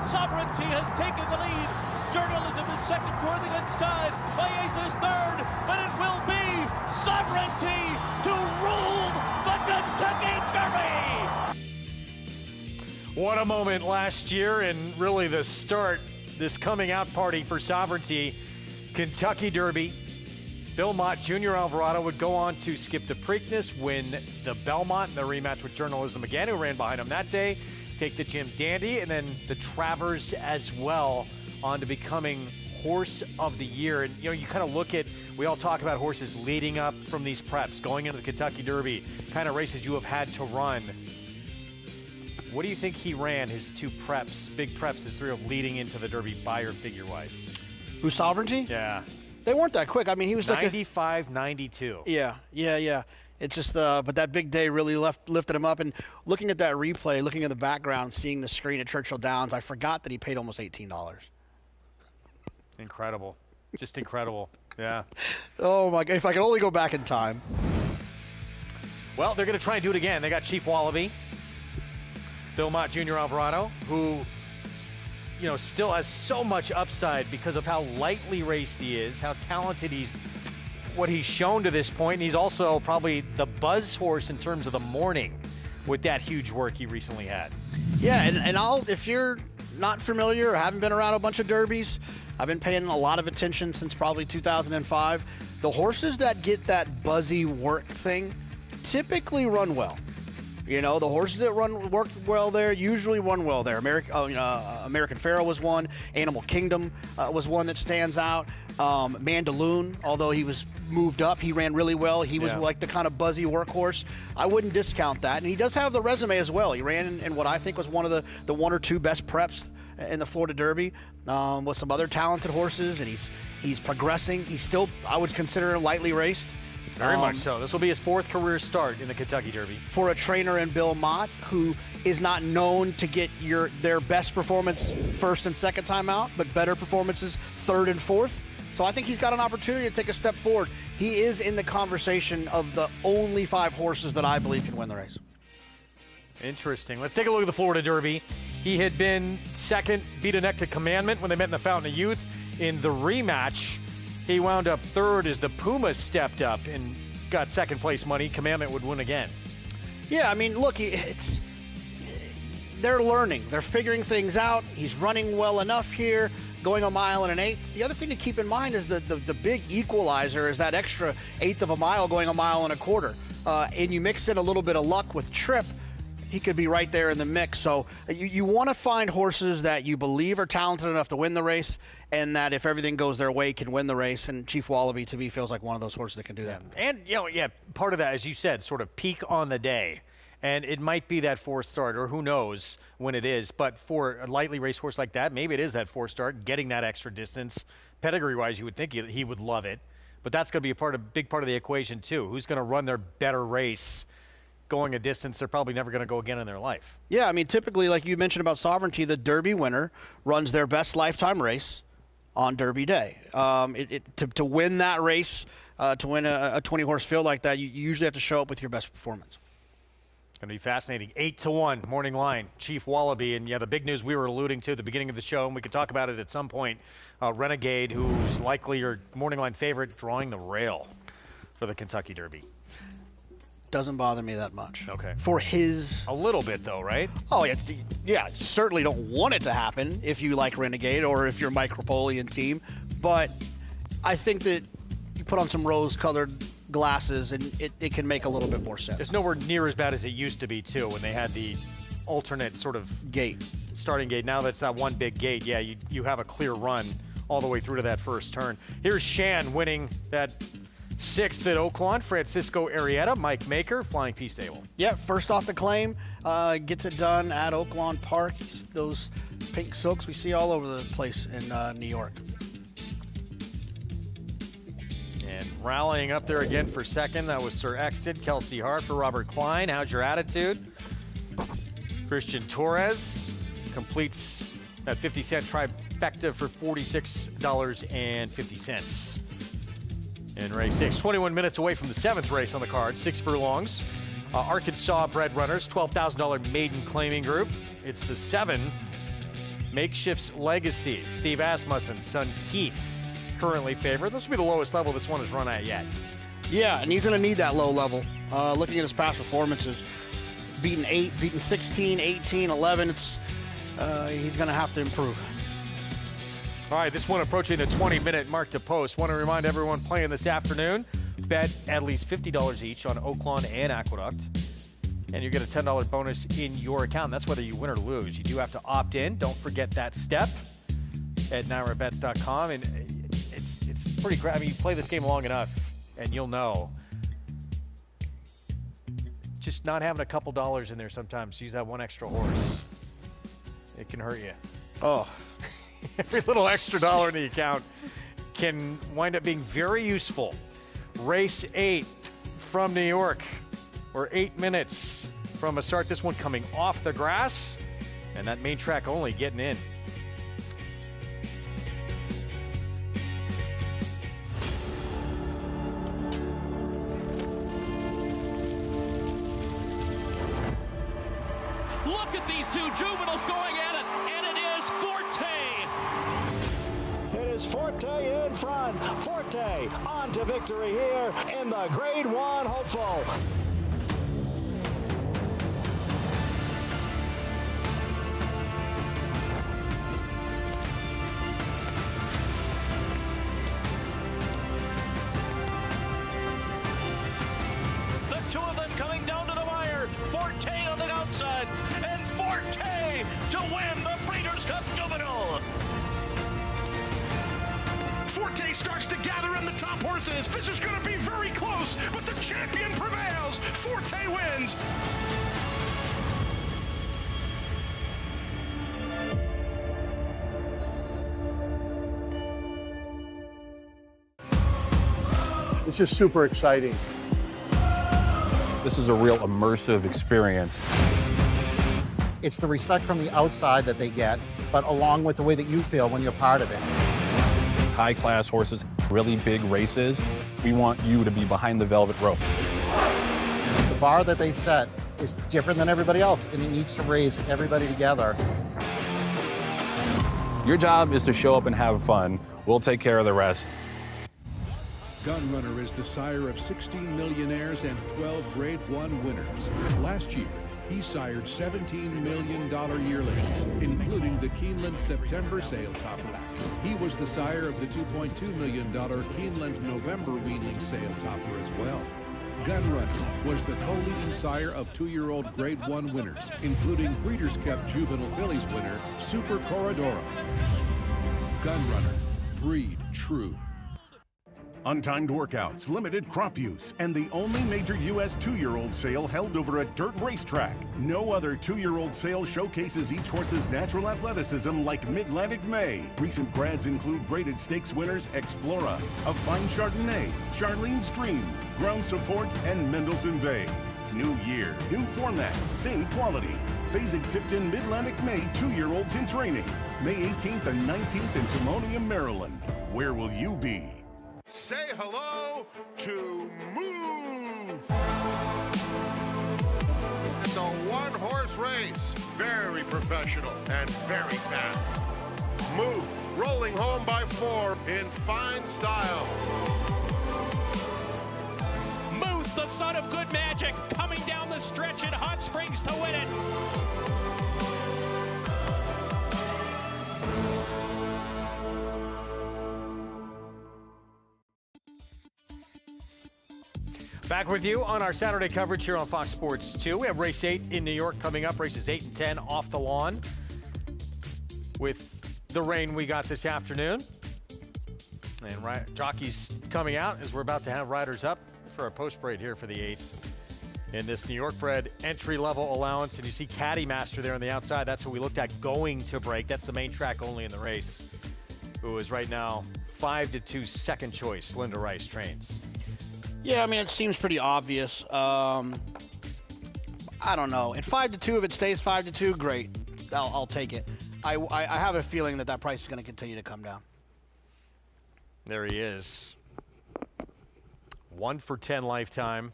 Sovereignty has taken the lead. Journalism is second toward the inside. Baez is third, but it will be Sovereignty to rule the Kentucky Derby. What a moment last year, and really the start, this coming out party for Sovereignty. Kentucky Derby. Bill Mott, Junior Alvarado would go on to skip the Preakness, win the Belmont in the rematch with Journalism again, who ran behind him that day, take the Jim Dandy, and then the Travers as well, on to becoming Horse of the Year. And you know, you kind of look at, we all talk about horses leading up from these preps, going into the Kentucky Derby, kind of races you have had to run. What do you think he ran his two preps, big preps, his three of leading into the Derby, Buyer figure-wise? Who's Sovereignty? Yeah. They weren't that quick. I mean, he was 95, 92. Yeah. It's just, but that big day really lifted him up. And looking at that replay, looking at the background, seeing the screen at Churchill Downs, I forgot that he paid almost $18. Incredible. Just incredible. Yeah. Oh, my God. If I could only go back in time. Well, they're going to try and do it again. They got Chief Wallaby, Bill Mott, Junior Alvarado, who, you know, still has so much upside because of how lightly raced he is, how talented what he's shown to this point. And he's also probably the buzz horse in terms of the morning with that huge work he recently had. Yeah, and if you're not familiar or haven't been around a bunch of derbies, I've been paying a lot of attention since probably 2005. The horses that get that buzzy work thing typically run well. You know, the horses that worked well there usually run well there. American Pharaoh was one. Animal Kingdom was one that stands out. Mandaloon, although he was moved up, he ran really well. He was like the kind of buzzy workhorse. I wouldn't discount that. And he does have the resume as well. He ran in what I think was one of the one or two best preps in the Florida Derby with some other talented horses, and he's progressing. He's still, I would consider him lightly raced. Very much so. This will be his fourth career start in the Kentucky Derby. For a trainer in Bill Mott, who is not known to get their best performance first and second time out, but better performances third and fourth. So I think he's got an opportunity to take a step forward. He is in the conversation of the only 5 horses that I believe can win the race. Interesting. Let's take a look at the Florida Derby. He had been second, beat a neck to Commandment when they met in the Fountain of Youth. In the rematch, he wound up third as the Pumas stepped up and got second place money. Commandment would win again. Yeah, I mean, look, they're learning. They're figuring things out. He's running well enough here, going a mile and an eighth. The other thing to keep in mind is the big equalizer is that extra eighth of a mile going a mile and a quarter. And you mix in a little bit of luck with Trip, he could be right there in the mix. So you want to find horses that you believe are talented enough to win the race, and that if everything goes their way can win the race. And Chief Wallaby, to me, feels like one of those horses that can do that. And, part of that, as you said, sort of peak on the day. And it might be that 4th start, or who knows when it is. But for a lightly raced horse like that, maybe it is that 4th start, getting that extra distance. Pedigree-wise, you would think he would love it. But that's going to be a big part of the equation, too. Who's going to run their better race going a distance they're probably never going to go again in their life? Yeah, I mean, typically, like you mentioned about Sovereignty, the Derby winner runs their best lifetime race on Derby Day. To win that race, to win a 20-horse field like that, you usually have to show up with your best performance. It's going to be fascinating. 8-1 morning line, Chief Wallaby. And, the big news we were alluding to at the beginning of the show, and we could talk about it at some point, Renegade, who's likely your morning line favorite, drawing the rail for the Kentucky Derby. Doesn't bother me that much. Okay. For his... A little bit, though, right? Oh, yeah. Certainly don't want it to happen if you like Renegade or if you're Mike Rapolian team. But I think that you put on some rose-colored glasses and it can make a little bit more sense. It's nowhere near as bad as it used to be, too, when they had the alternate sort of starting gate. Now that's that one big gate. Yeah, you have a clear run all the way through to that first turn. Here's Shan winning that 6th at Oaklawn. Francisco Arrieta, Mike Maker, Flying P Stable. Yeah, first off the claim, gets it done at Oaklawn Park. Those pink silks we see all over the place in New York. And rallying up there again for second, that was Sir Exton, Kelsey Hart for Robert Klein. How's your attitude? Christian Torres completes that 50-cent trifecta for $46.50. In race 6, 21 minutes away from the 7th race on the card, 6 furlongs. Arkansas bred runners, $12,000 maiden claiming group. It's the 7 Makeshift's Legacy, Steve Asmussen's son Keith, currently favored. This will be the lowest level this one has run at yet. Yeah, and he's going to need that low level. Looking at his past performances, beating 8, beating 16, 18, 11, he's going to have to improve. All right, this one approaching the 20-minute mark to post. Want to remind everyone playing this afternoon, bet at least $50 each on Oaklawn and Aqueduct, and you get a $10 bonus in your account. That's whether you win or lose. You do have to opt in. Don't forget that step at NyraBets.com. And it's pretty great. I mean, you play this game long enough, and you'll know. Just not having a couple dollars in there sometimes. Use that one extra horse. It can hurt you. Oh. Every little extra dollar in the account can wind up being very useful. Race 8 from New York. We're 8 minutes from a start. This one coming off the grass, and that main track only getting in. Look at these two juveniles going at it, and it is Forte. It is Forte in front. Forte on to victory here in the Grade 1 hopeful. The two of them coming down to the wire. Forte on the outside, and Forte to win the Breeders' Cup Juvenile. Forte starts to gather in the top horses. This is going to be very close, but the champion prevails. Forte wins. It's just super exciting. This is a real immersive experience. It's the respect from the outside that they get, but along with the way that you feel when you're part of it. High-class horses, really big races. We want you to be behind the velvet rope. The bar that they set is different than everybody else, and it needs to raise everybody together. Your job is to show up and have fun. We'll take care of the rest. Gunrunner is the sire of 16 millionaires and 12 Grade 1 winners. Last year, he sired $17 million yearlings, including the Keeneland September sale topper. He was the sire of the $2.2 million Keeneland November weanling sale topper as well. Gunrunner was the co-leading sire of 2-year-old Grade 1 winners, including Breeders' Cup Juvenile Fillies winner Super Corridoro. Gunrunner, breed true. Untimed workouts, limited crop use, and the only major U.S. 2-year-old sale held over a dirt racetrack. No other 2-year-old sale showcases each horse's natural athleticism like Mid-Atlantic May. Recent grads include graded stakes winners Explora, A Fine Chardonnay, Charlene's Dream, Ground Support, and Mendelssohn Bay. New year, new format, same quality. Phasing tipped in Mid-Atlantic May 2-year-olds in training. May 18th and 19th in Timonium, Maryland. Where will you be? Say hello to Move. It's a one-horse race. Very professional and very fast. Move, rolling home by 4 in fine style. Muth, the son of good magic, coming down the stretch in Hot Springs to win it. Back with you on our Saturday coverage here on Fox Sports 2. We have race 8 in New York coming up, races 8 and 10 off the lawn with the rain we got this afternoon. And jockeys coming out as we're about to have riders up for a post parade here for the 8th in this New York bred entry-level allowance. And you see Caddy Master there on the outside. That's who we looked at going to break. That's the main track only in the race, who is right now 5-2 second choice. Linda Rice trains. Yeah, I mean, it seems pretty obvious. I don't know. At 5-2, if it stays 5-2, great. I'll take it. I have a feeling that price is going to continue to come down. There he is. 1 for 10 lifetime.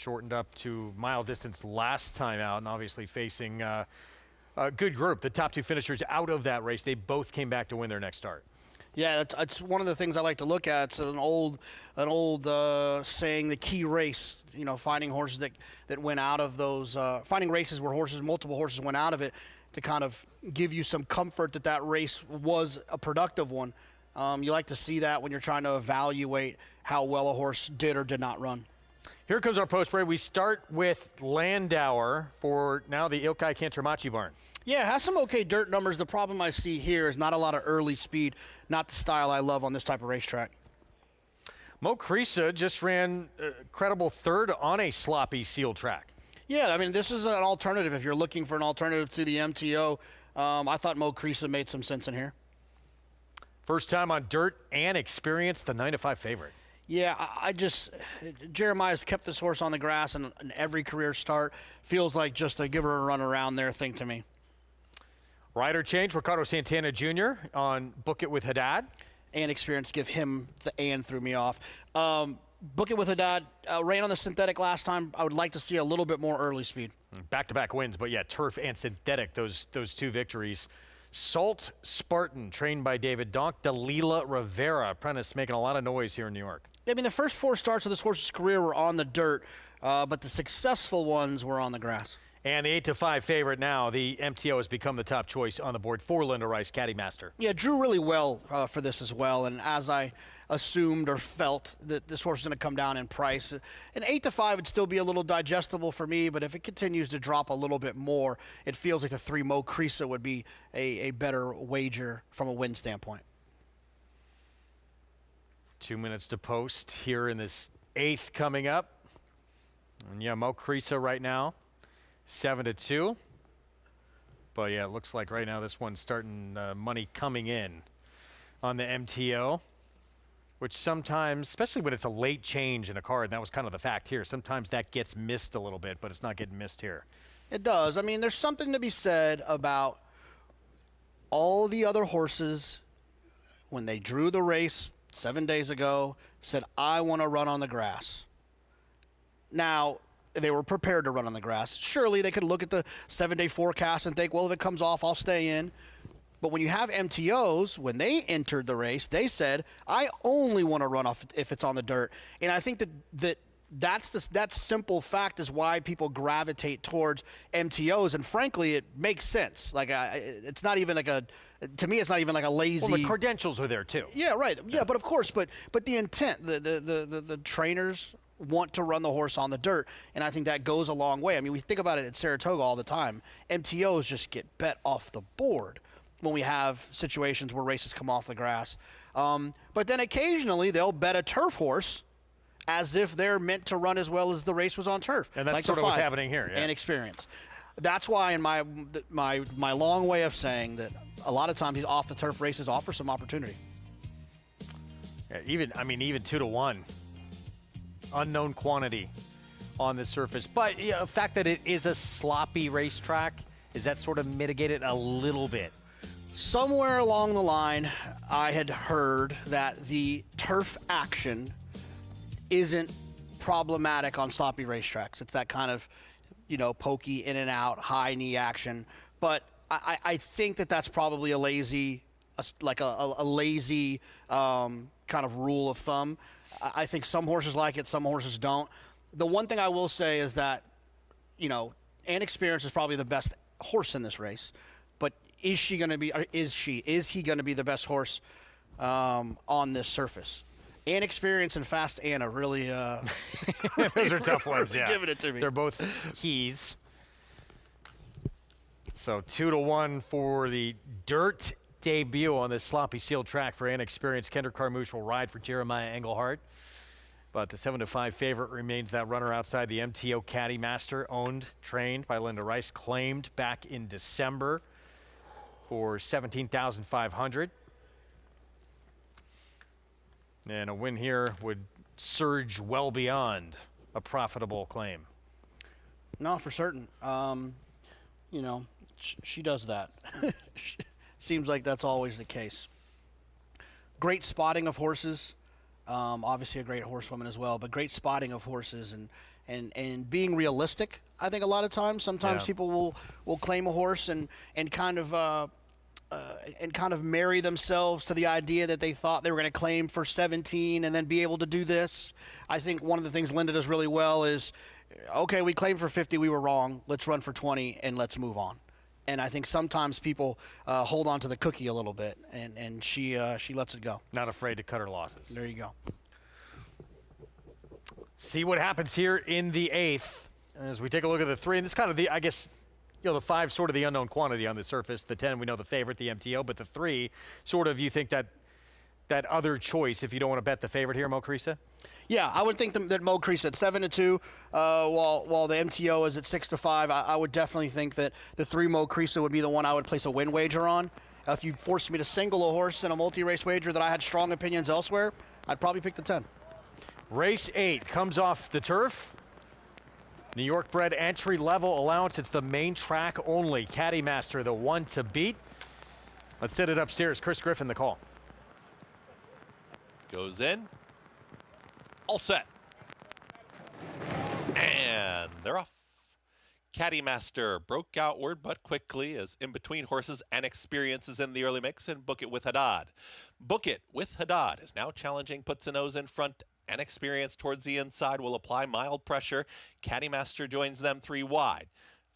shortened up to mile distance last time out, and obviously facing a good group. The top two finishers out of that race, they both came back to win their next start. Yeah, it's one of the things I like to look at. It's an old saying, the key race. You know, finding horses that went out of those, finding races where multiple horses went out of it, to kind of give you some comfort that race was a productive one. You like to see that when you're trying to evaluate how well a horse did or did not run. Here comes our post parade. We start with Landauer for now the Ilkay Cantermachi barn. Yeah, it has some okay dirt numbers. The problem I see here is not a lot of early speed, not the style I love on this type of racetrack. Mo Crisa just ran a credible third on a sloppy seal track. Yeah, I mean, this is an alternative. If you're looking for an alternative to the MTO, I thought Mo Crisa made some sense in here. First time on dirt and experienced the 9-5 favorite. Yeah, Jeremiah's kept this horse on the grass in every career start. Feels like just a give her a run around there thing to me. Rider change, Ricardo Santana Jr. on Book It with Haddad. And experience, give him the and threw me off. Book It with Haddad ran on the synthetic last time. I would like to see a little bit more early speed. Back-to-back wins, but yeah, turf and synthetic, those two victories. Salt Spartan, trained by David Donk. Dalila Rivera, apprentice, making a lot of noise here in New York. I mean, the first 4 starts of this horse's career were on the dirt, but the successful ones were on the grass. And the 8-5 favorite now, the MTO has become the top choice on the board for Linda Rice, Caddy Master. Yeah, drew really well for this as well, and as I assumed or felt that this horse is going to come down in price. An 8-5 would still be a little digestible for me, but if it continues to drop a little bit more, it feels like the 3 Mo Crisa would be a better wager from a win standpoint. 2 minutes to post here in this 8th coming up. And yeah, Mo Crisa right now, 7-2. But yeah, it looks like right now this one's starting money coming in on the MTO. Which sometimes, especially when it's a late change in a card, and that was kind of the fact here, sometimes that gets missed a little bit, but it's not getting missed here. It does. I mean, there's something to be said about all the other horses when they drew the race 7 days ago, said, I want to run on the grass. Now, they were prepared to run on the grass. Surely they could look at the 7-day forecast and think, well, if it comes off, I'll stay in. But when you have MTOs, when they entered the race, they said, I only want to run off if it's on the dirt. And I think that simple fact is why people gravitate towards MTOs. And frankly, it makes sense. Like, it's not even like to me, it's not even like a lazy. Well, the credentials are there too. Yeah, right. Yeah, but of course, but the intent, the trainers want to run the horse on the dirt, and I think that goes a long way. I mean, we think about it at Saratoga all the time. MTOs just get bet off the board when we have situations where races come off the grass. But then occasionally they'll bet a turf horse as if they're meant to run as well as the race was on turf. And that's like sort of what's happening here. Yeah. And experience. That's why in my long way of saying that a lot of times these off-the-turf races offer some opportunity. Yeah, even 2-1. Unknown quantity on the surface. But the fact that it is a sloppy racetrack, is that sort of mitigated a little bit? Somewhere along the line, I had heard that the turf action isn't problematic on sloppy racetracks. It's that kind of, pokey in and out, high knee action. But I think that's probably a lazy kind of rule of thumb. I think some horses like it, some horses don't. The one thing I will say is that, Inexperience is probably the best horse in this race. But is he going to be the best horse on this surface? Inexperience and Fast Anna really those are tough ones. Yeah, giving it to me. They're both he's. So 2-1 for the dirt debut on this sloppy seal track for Inexperienced. Kendra Carmouche will ride for Jeremiah Engelhardt. But the 7-5 favorite remains that runner outside the MTO Caddy Master, owned, trained by Linda Rice, claimed back in December for $17,500. And a win here would surge well beyond a profitable claim. No, for certain. She does that. Seems like that's always the case. Great spotting of horses. Obviously a great horsewoman as well, but great spotting of horses and being realistic. I think a lot of times, sometimes people will claim a horse and kind of marry themselves to the idea that they thought they were going to claim for 17 and then be able to do this. I think one of the things Linda does really well is, okay, we claimed for 50, we were wrong. Let's run for 20 and let's move on. And I think sometimes people hold on to the cookie a little bit, and she lets it go. Not afraid to cut her losses. There you go. See what happens here in the 8th as we take a look at the 3. And this kind of the, I guess, the 5 sort of the unknown quantity on the surface. The 10, we know the favorite, the MTO, but the 3 sort of, you think that other choice if you don't want to bet the favorite here, Mo Creesa? Yeah, I would think that Mo Creesa at 7-2, while the MTO is at 6-5. I would definitely think that the 3 Mo Creesa would be the one I would place a win wager on. If you forced me to single a horse in a multi-race wager that I had strong opinions elsewhere, I'd probably pick the 10. Race 8 comes off the turf. New York bred entry level allowance. It's the main track only. Caddy Master, the one to beat. Let's set it upstairs. Chris Griffin, the call. Goes in. All set. And they're off. Caddy Master broke outward, but quickly as in between horses and Experience is in the early mix, and Book It with Haddad. Book It with Haddad is now challenging, puts a nose in front, and Experience towards the inside will apply mild pressure. Caddy Master joins them 3 wide.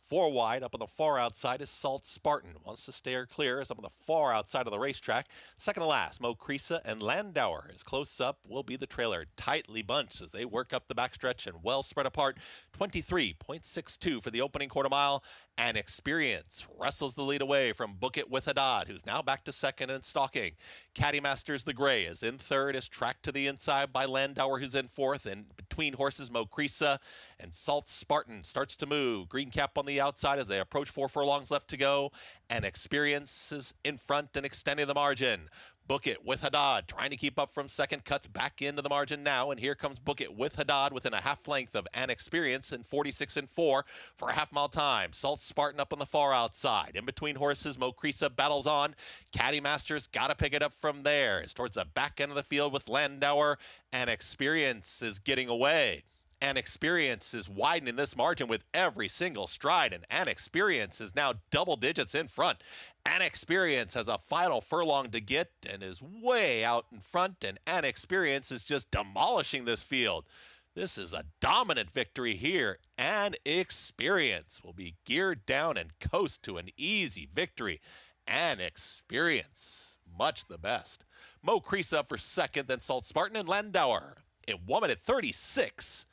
4 wide up on the far outside is Salt Spartan. Wants to steer clear as up on the far outside of the racetrack. Second to last, Mo Creesa and Landauer. As close up will be the trailer. Tightly bunched as they work up the backstretch and well spread apart. 23.62 for the opening quarter mile. And Experience wrestles the lead away from Book It with Haddad, who's now back to second and stalking. Caddy Masters the Gray is in third, is tracked to the inside by Landauer, who's in fourth. And between horses, Mo Creesa and Salt Spartan starts to move. Green Cap on the outside as they approach 4 furlongs left to go. And Experience is in front and extending the margin. Book It with Haddad trying to keep up from second, cuts back into the margin now, and here comes Book It with Haddad within a half length of An Experience in 46-4 for a half-mile time. Salt Spartan up on the far outside. In between horses, Mo Creesa battles on. Caddy Masters got to pick it up from there. It's towards the back end of the field with Landauer. An Experience is getting away. An Experience is widening this margin with every single stride, and An Experience is now double digits in front. An Experience has a final furlong to get and is way out in front, and An Experience is just demolishing this field. This is a dominant victory here. An Experience will be geared down and coast to an easy victory. An Experience, much the best. Mo Creesa up for second, then Salt Spartan and Landauer in 1:36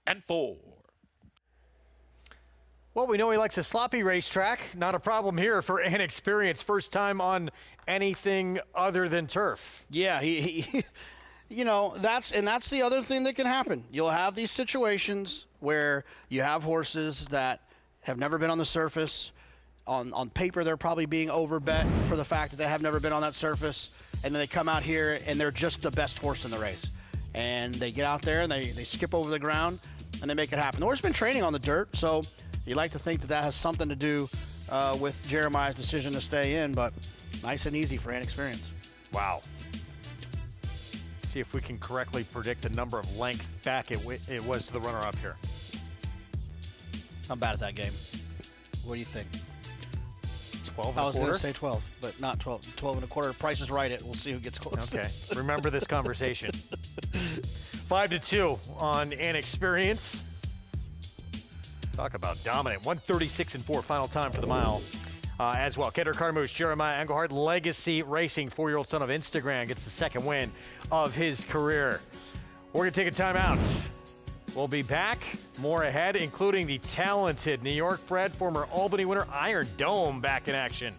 and 4. Well, we know he likes a sloppy racetrack. Not a problem here for An Experience. First time on anything other than turf. Yeah, he you know, that's the other thing that can happen. You'll have these situations where you have horses that have never been on the surface. On paper, they're probably being overbet for the fact that they have never been on that surface. And then they come out here and they're just the best horse in the race. And they get out there and they skip over the ground and they make it happen. The horse has been training on the dirt, so you like to think that that has something to do with Jeremiah's decision to stay in, but nice and easy for An Experience. Wow. See if we can correctly predict the number of lengths back it was to the runner-up here. I'm bad at that game. What do you think? 12 and I a was quarter? going to say 12, but not 12. 12 and a quarter. Price is right. We'll see who gets closest. Okay. Remember this conversation. 5-2 on An Experience. Talk about dominant. 1:36-4 final time for the mile as well. Kendra Carmouche, Jeremiah Engelhardt, Legacy Racing, 4-year-old son of Instagram, gets the second win of his career. We're going to take a timeout. We'll be back. More ahead, including the talented New York bred former Albany winner Iron Dome back in action.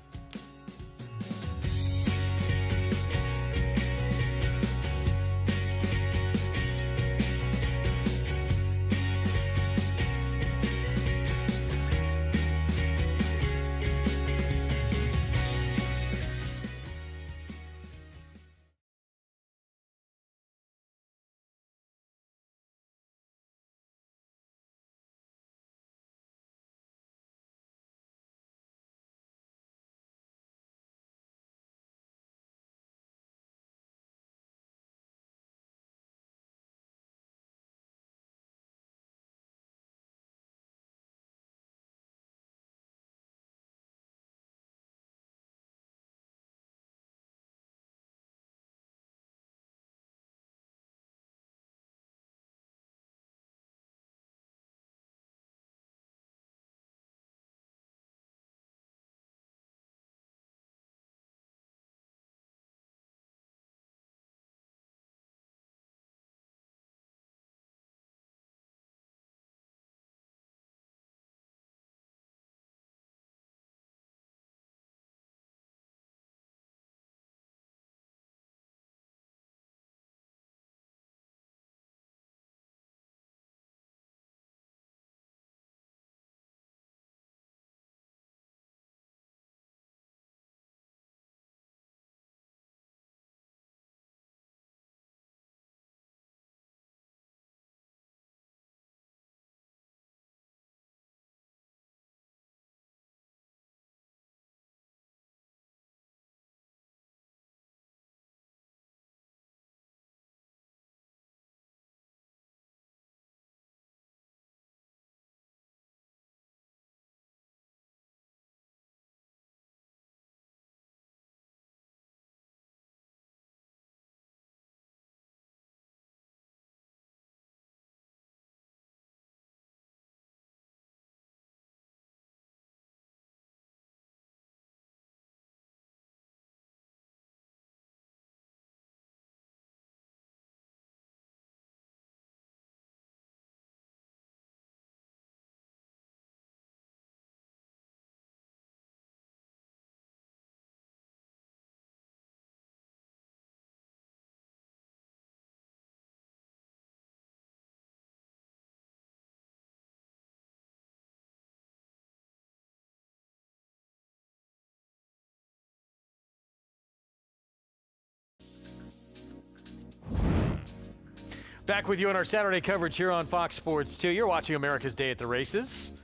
Back with you on our Saturday coverage here on Fox Sports 2. You're watching America's Day at the Races.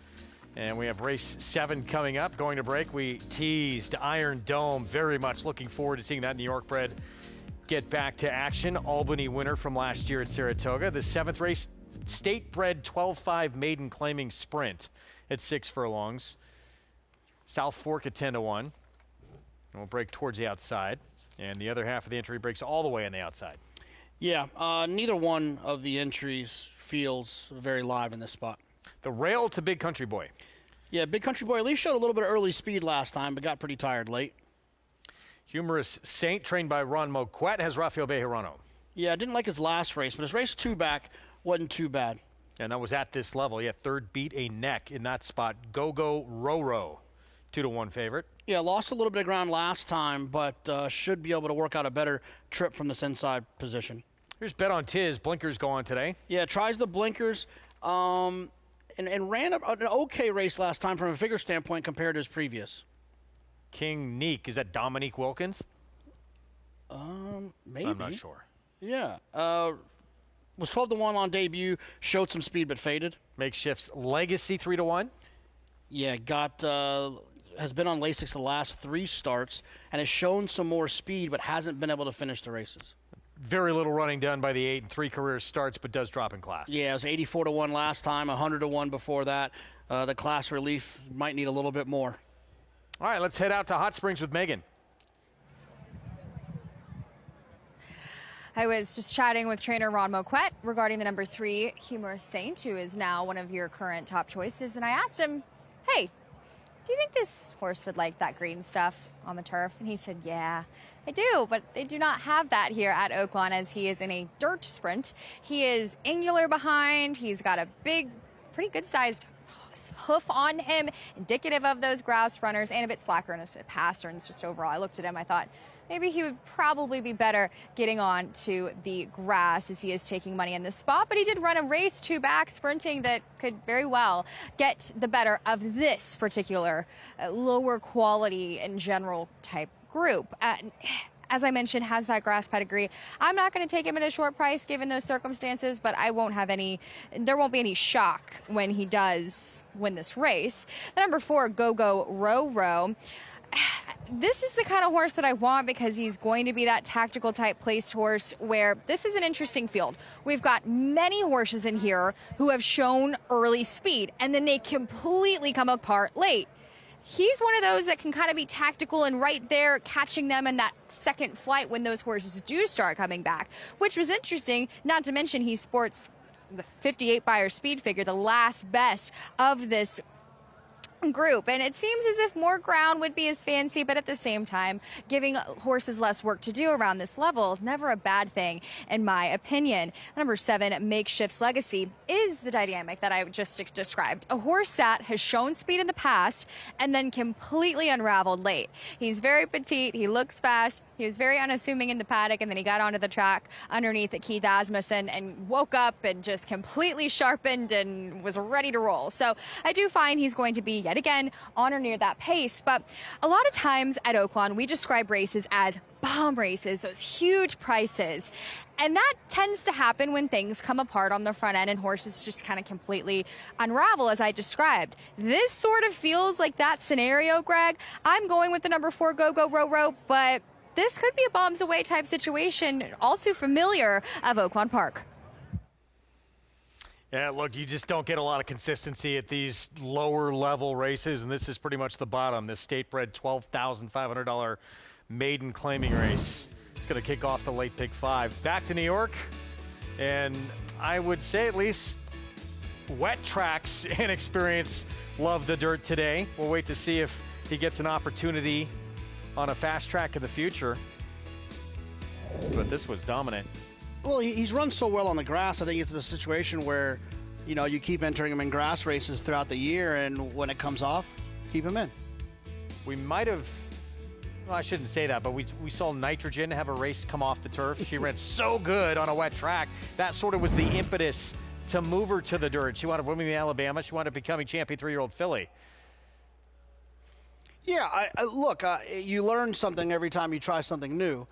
And we have race 7 coming up. Going to break, we teased Iron Dome. Very much looking forward to seeing that New York bred get back to action. Albany winner from last year at Saratoga. The 7th race, state bred 12-5 maiden claiming sprint at 6 furlongs. South Fork at 10-1. And we'll break towards the outside. And the other half of the entry breaks all the way on the outside. Yeah, neither one of the entries feels very live in this spot. The rail to Big Country Boy. Yeah, Big Country Boy at least showed a little bit of early speed last time, but got pretty tired late. Humorous Saint, trained by Ron Moquette, has Rafael Bejarano. Yeah, I didn't like his last race, but his race 2 back wasn't too bad. And that was at this level. Yeah, third beat a neck in that spot. Go-Go Roro, 2-1 favorite. Yeah, lost a little bit of ground last time, but should be able to work out a better trip from this inside position. Here's Bet on Tiz. Blinkers go on today. Yeah, tries the blinkers and ran an okay race last time from a figure standpoint compared to his previous. King Neek, is that Dominique Wilkins? Maybe. I'm not sure. Yeah. Was 12-1 on debut, showed some speed but faded. Makeshift's Legacy 3-1. Yeah, has been on Lasix the last 3 starts and has shown some more speed but hasn't been able to finish the races. Very little running done by the 8 and 3 career starts, but does drop in class. Yeah, it was 84-1 last time, 100-1 before that. The class relief might need a little bit more. All right, let's head out to Hot Springs with Megan. I was just chatting with trainer Ron Moquette regarding the number 3, Humorous Saint, who is now one of your current top choices. And I asked him, hey, do you think this horse would like that green stuff on the turf? And he said, yeah, I do, but they do not have that here at Oaklawn, as he is in a dirt sprint. He is angular behind. He's got a big, pretty good-sized hoof on him, indicative of those grass runners, and a bit slacker in his pasterns. Just overall, I looked at him, I thought maybe he would probably be better getting on to the grass, as he is taking money in this spot. But he did run a race 2 back sprinting that could very well get the better of this particular lower quality in general type group. As I mentioned, has that grass pedigree. I'm not going to take him at a short price given those circumstances, but there won't be any shock when he does win this race. The number 4, Go-Go Roro. This is the kind of horse that I want, because he's going to be that tactical type placed horse where this is an interesting field. We've got many horses in here who have shown early speed, and then they completely come apart late. He's one of those that can kind of be tactical and right there catching them in that second flight when those horses do start coming back, which was interesting, not to mention he sports the 58 buyer speed figure, the last best of this group, and it seems as if more ground would be his fancy, but at the same time, giving horses less work to do around this level, never a bad thing, in my opinion. Number 7, Makeshift's Legacy, is the dynamic that I just described. A horse that has shown speed in the past and then completely unraveled late. He's very petite, he looks fast, he was very unassuming in the paddock, and then he got onto the track underneath Keith Asmussen and woke up and just completely sharpened and was ready to roll. So I do find he's going to be yet again on or near that pace. But a lot of times at Oaklawn, we describe races as bomb races, those huge prices. And that tends to happen when things come apart on the front end and horses just kind of completely unravel, as I described. This sort of feels like that scenario, Greg. I'm going with the number 4, Go-Go Roro, but this could be a bombs away type situation, all too familiar of Oaklawn Park. Yeah, look, you just don't get a lot of consistency at these lower level races, and this is pretty much the bottom. This state-bred $12,500 maiden claiming race. It's going to kick off the late pick 5. Back to New York, and I would say at least wet tracks and experience love the dirt today. We'll wait to see if he gets an opportunity on a fast track in the future. But this was dominant. Well, he's run so well on the grass. I think it's a situation where, you know, you keep entering him in grass races throughout the year, and when it comes off, keep him in. We might have, well, I shouldn't say that, but we saw Nitrogen have a race come off the turf. She ran so good on a wet track. That sort of was the impetus to move her to the dirt. She wound up winning the Alabama. She wound up becoming champion 3-year-old filly. Yeah, look, you learn something every time you try something new.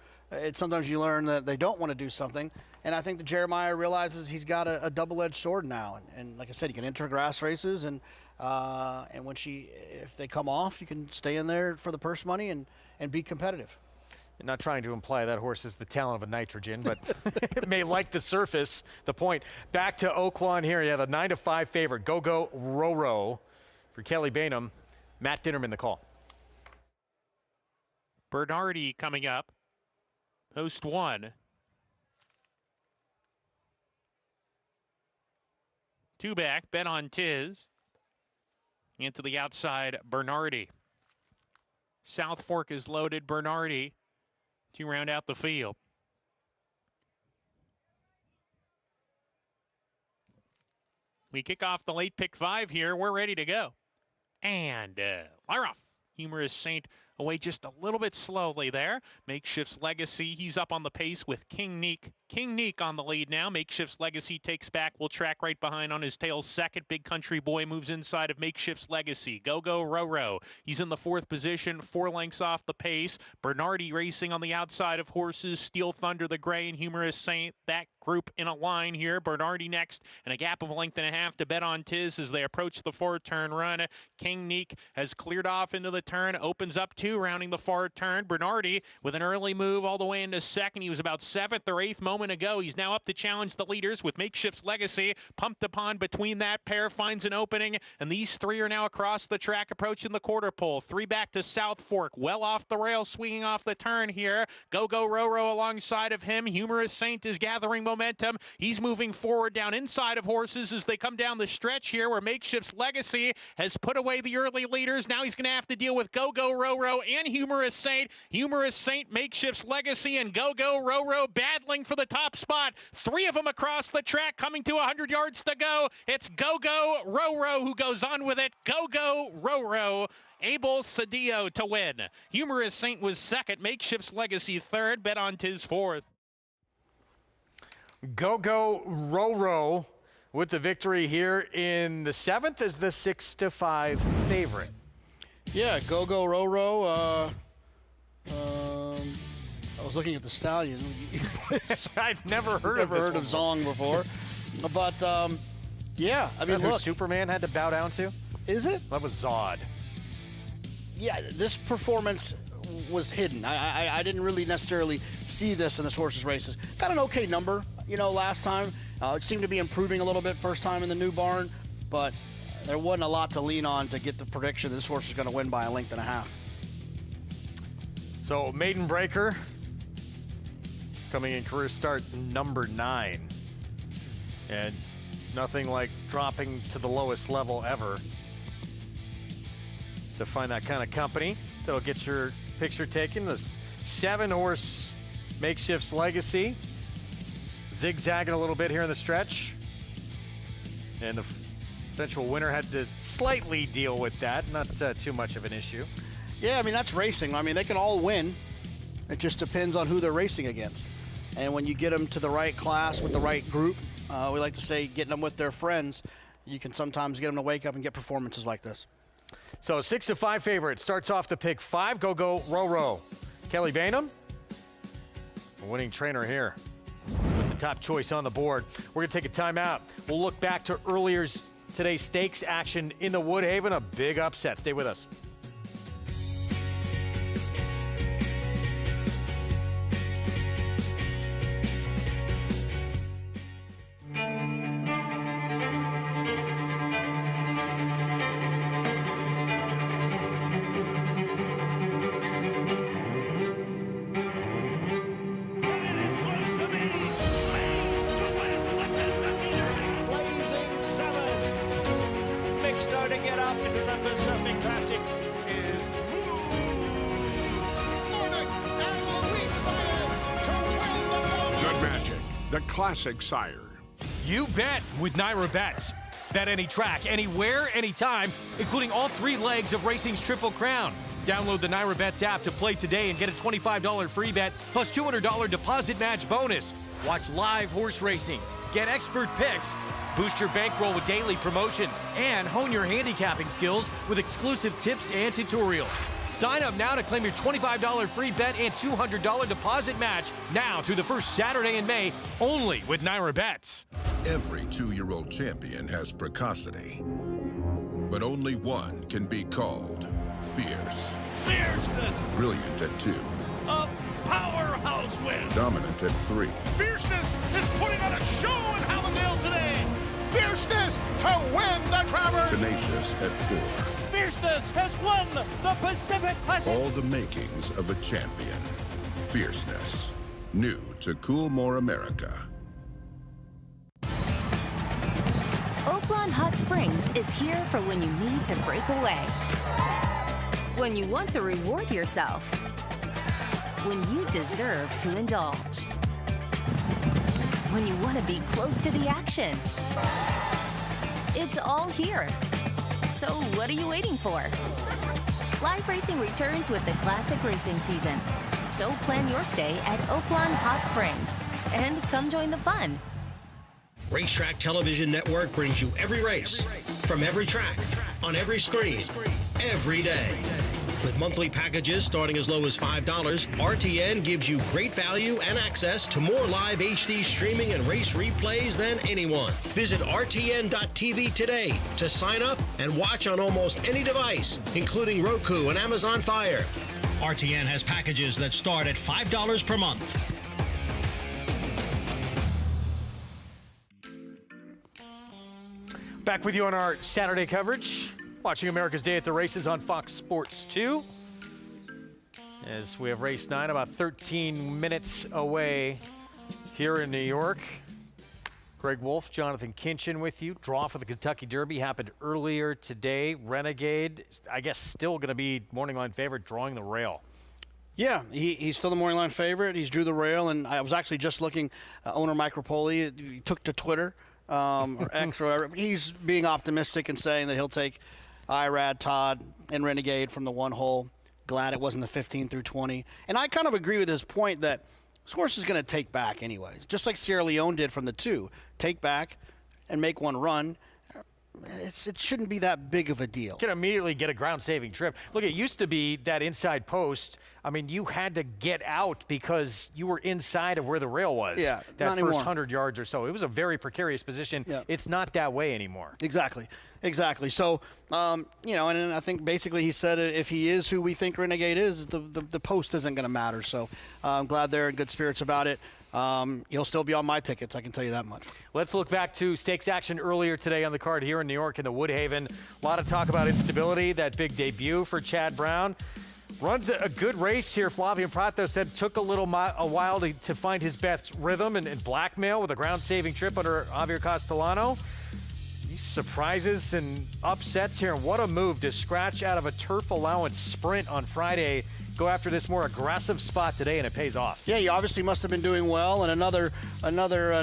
Sometimes you learn that they don't want to do something, And I think that Jeremiah realizes he's got a double-edged sword now. And like I said, he can enter grass races, and if they come off, you can stay in there for the purse money and be competitive. I'm not trying to imply that horse is the talent of a nitrogen, but it may like the surface, the point. Back to Oaklawn here. Yeah, the 9-5 favorite, Go Row Row for Kelly Bainham. Matt Dinnerman, the call. Bernardi coming up. Post 1. 2 back, bet on Tiz. Into the outside, Bernardi. South Fork is loaded, Bernardi to round out the field. We kick off the late pick 5 here. We're ready to go. And fire off. Humorous Saint away just a little bit slowly there. Makeshift's Legacy, he's up on the pace with King Neek. King Neek on the lead now. Makeshift's Legacy takes back, will track right behind on his tail. Second, Big Country Boy moves inside of Makeshift's Legacy. Go Row Row. He's in the 4th position, 4 lengths off the pace. Bernardi racing on the outside of horses. Steel Thunder, the Gray, and Humorous Saint. That group in a line here. Bernardi next, and a gap of a length and a half to bet on Tiz as they approach the 4-turn run. King Neek has cleared off into the turn, opens up 2, rounding the far turn. Bernardi with an early move all the way into second. He was about 7th or 8th moment ago. He's now up to challenge the leaders with Makeshift's Legacy. Pumped upon between that pair, finds an opening, and these 3 are now across the track approaching the quarter pole. 3 back to South Fork, well off the rail, swinging off the turn here. Go Row Row alongside of him. Humorous Saint is gathering momentum. He's moving forward down inside of horses as they come down the stretch here where Makeshift's Legacy has put away the early leaders. Now he's going to have to deal with Go Row Row and Humorous Saint. Humorous Saint, Makeshift's Legacy, and Go Row Row battling for the top spot. 3 of them across the track coming to 100 yards to go. It's Go Row Row who goes on with it. Go Row Row. Abel Cedillo to win. Humorous Saint was 2nd. Makeshift's Legacy 3rd. Bet on Tiz 4th. Go Row Row with the victory here in the 7th as the 6-5 favorite. Yeah, Go Row Row. I was looking at the stallion. I'd never heard of Zong before. But, yeah, I mean, look. Superman had to bow down to? Is it? That was Zod. Yeah, this performance was hidden. I didn't really necessarily see this in this horse's races. Got an okay number, last time. It seemed to be improving a little bit first time in the new barn, but there wasn't a lot to lean on to get the prediction that this horse is going to win by a length and a half. So, Maiden Breaker coming in career start number 9. And nothing like dropping to the lowest level ever to find that kind of company that'll get your picture taken. The 7-horse Makeshift's Legacy zigzagging a little bit here in the stretch, and the eventual winner had to slightly deal with that. Not too much of an issue. Yeah, I mean, that's racing. I mean, they can all win. It just depends on who they're racing against. And when you get them to the right class with the right group, we like to say getting them with their friends, you can sometimes get them to wake up and get performances like this. So 6-5 favorite starts off the pick 5. Go Row Row. Kelly Bainham, a winning trainer here with the top choice on the board. We're going to take a timeout. We'll look back to earlier today's stakes action in the Woodhaven, a big upset. Stay with us. Classic sire. You bet with Naira Bets. Bet any track, anywhere, anytime, including all 3 legs of racing's Triple Crown. Download the Naira Bets app to play today and get a $25 free bet plus $200 deposit match bonus. Watch live horse racing, get expert picks, boost your bankroll with daily promotions, and hone your handicapping skills with exclusive tips and tutorials. Sign up now to claim your $25 free bet and $200 deposit match now through the first Saturday in May, only with Naira Bets. Every 2-year-old champion has precocity, but only one can be called fierce. Fierceness! Brilliant at 2. A powerhouse win! Dominant at 3. Fierceness is putting on a show in Hallandale today. Fierceness to win the Travers. Tenacious at 4. Fierceness has won the Pacific Classic. All the makings of a champion. Fierceness. New to Coolmore America. Oaklawn Hot Springs is here for when you need to break away. When you want to reward yourself. When you deserve to indulge. When you want to be close to the action. It's all here. So what are you waiting for? Live racing returns with the classic racing season. So plan your stay at Oaklawn Hot Springs and come join the fun. Racetrack Television Network brings you every race, from every track, on every screen, every day. With monthly packages starting as low as $5, RTN gives you great value and access to more live HD streaming and race replays than anyone. Visit RTN.tv today to sign up and watch on almost any device, including Roku and Amazon Fire. RTN has packages that start at $5 per month. Back with you on our Saturday coverage. Watching America's Day at the Races on Fox Sports 2. As we have race 9 about 13 minutes away here in New York. Greg Wolf, Jonathan Kinchin with you. Draw for the Kentucky Derby happened earlier today. Renegade, I guess, still going to be morning line favorite, drawing the rail. Yeah, he's still the morning line favorite. He's drew the rail, and I was actually just looking, owner Mike Rapoli, he took to Twitter, or X or whatever. He's being optimistic and saying that he'll take Irad, Todd, and Renegade from the 1 hole. Glad it wasn't the 15 through 20. And I kind of agree with his point that this horse is going to take back anyways, just like Sierra Leone did from the 2. Take back and make 1 run. It shouldn't be that big of a deal. Can immediately get a ground-saving trip. Look, it used to be that inside post. I mean, you had to get out because you were inside of where the rail was. Yeah, that not first anymore. 100 yards or so. It was a very precarious position. Yeah. It's not that way anymore. Exactly. So, and I think basically he said if he is who we think Renegade is, the post isn't going to matter. So I'm glad they're in good spirits about it. He'll still be on my tickets, I can tell you that much. Let's look back to stakes action earlier today on the card here in New York in the Woodhaven. A lot of talk about instability, that big debut for Chad Brown. Runs a good race here. Flavien Prat, though, said took a while to find his best rhythm and blackmail with a ground-saving trip under Javier Castellano. These surprises and upsets here. And what a move to scratch out of a turf allowance sprint on Friday. Go after this more aggressive spot today, and it pays off. Yeah, he obviously must have been doing well. And another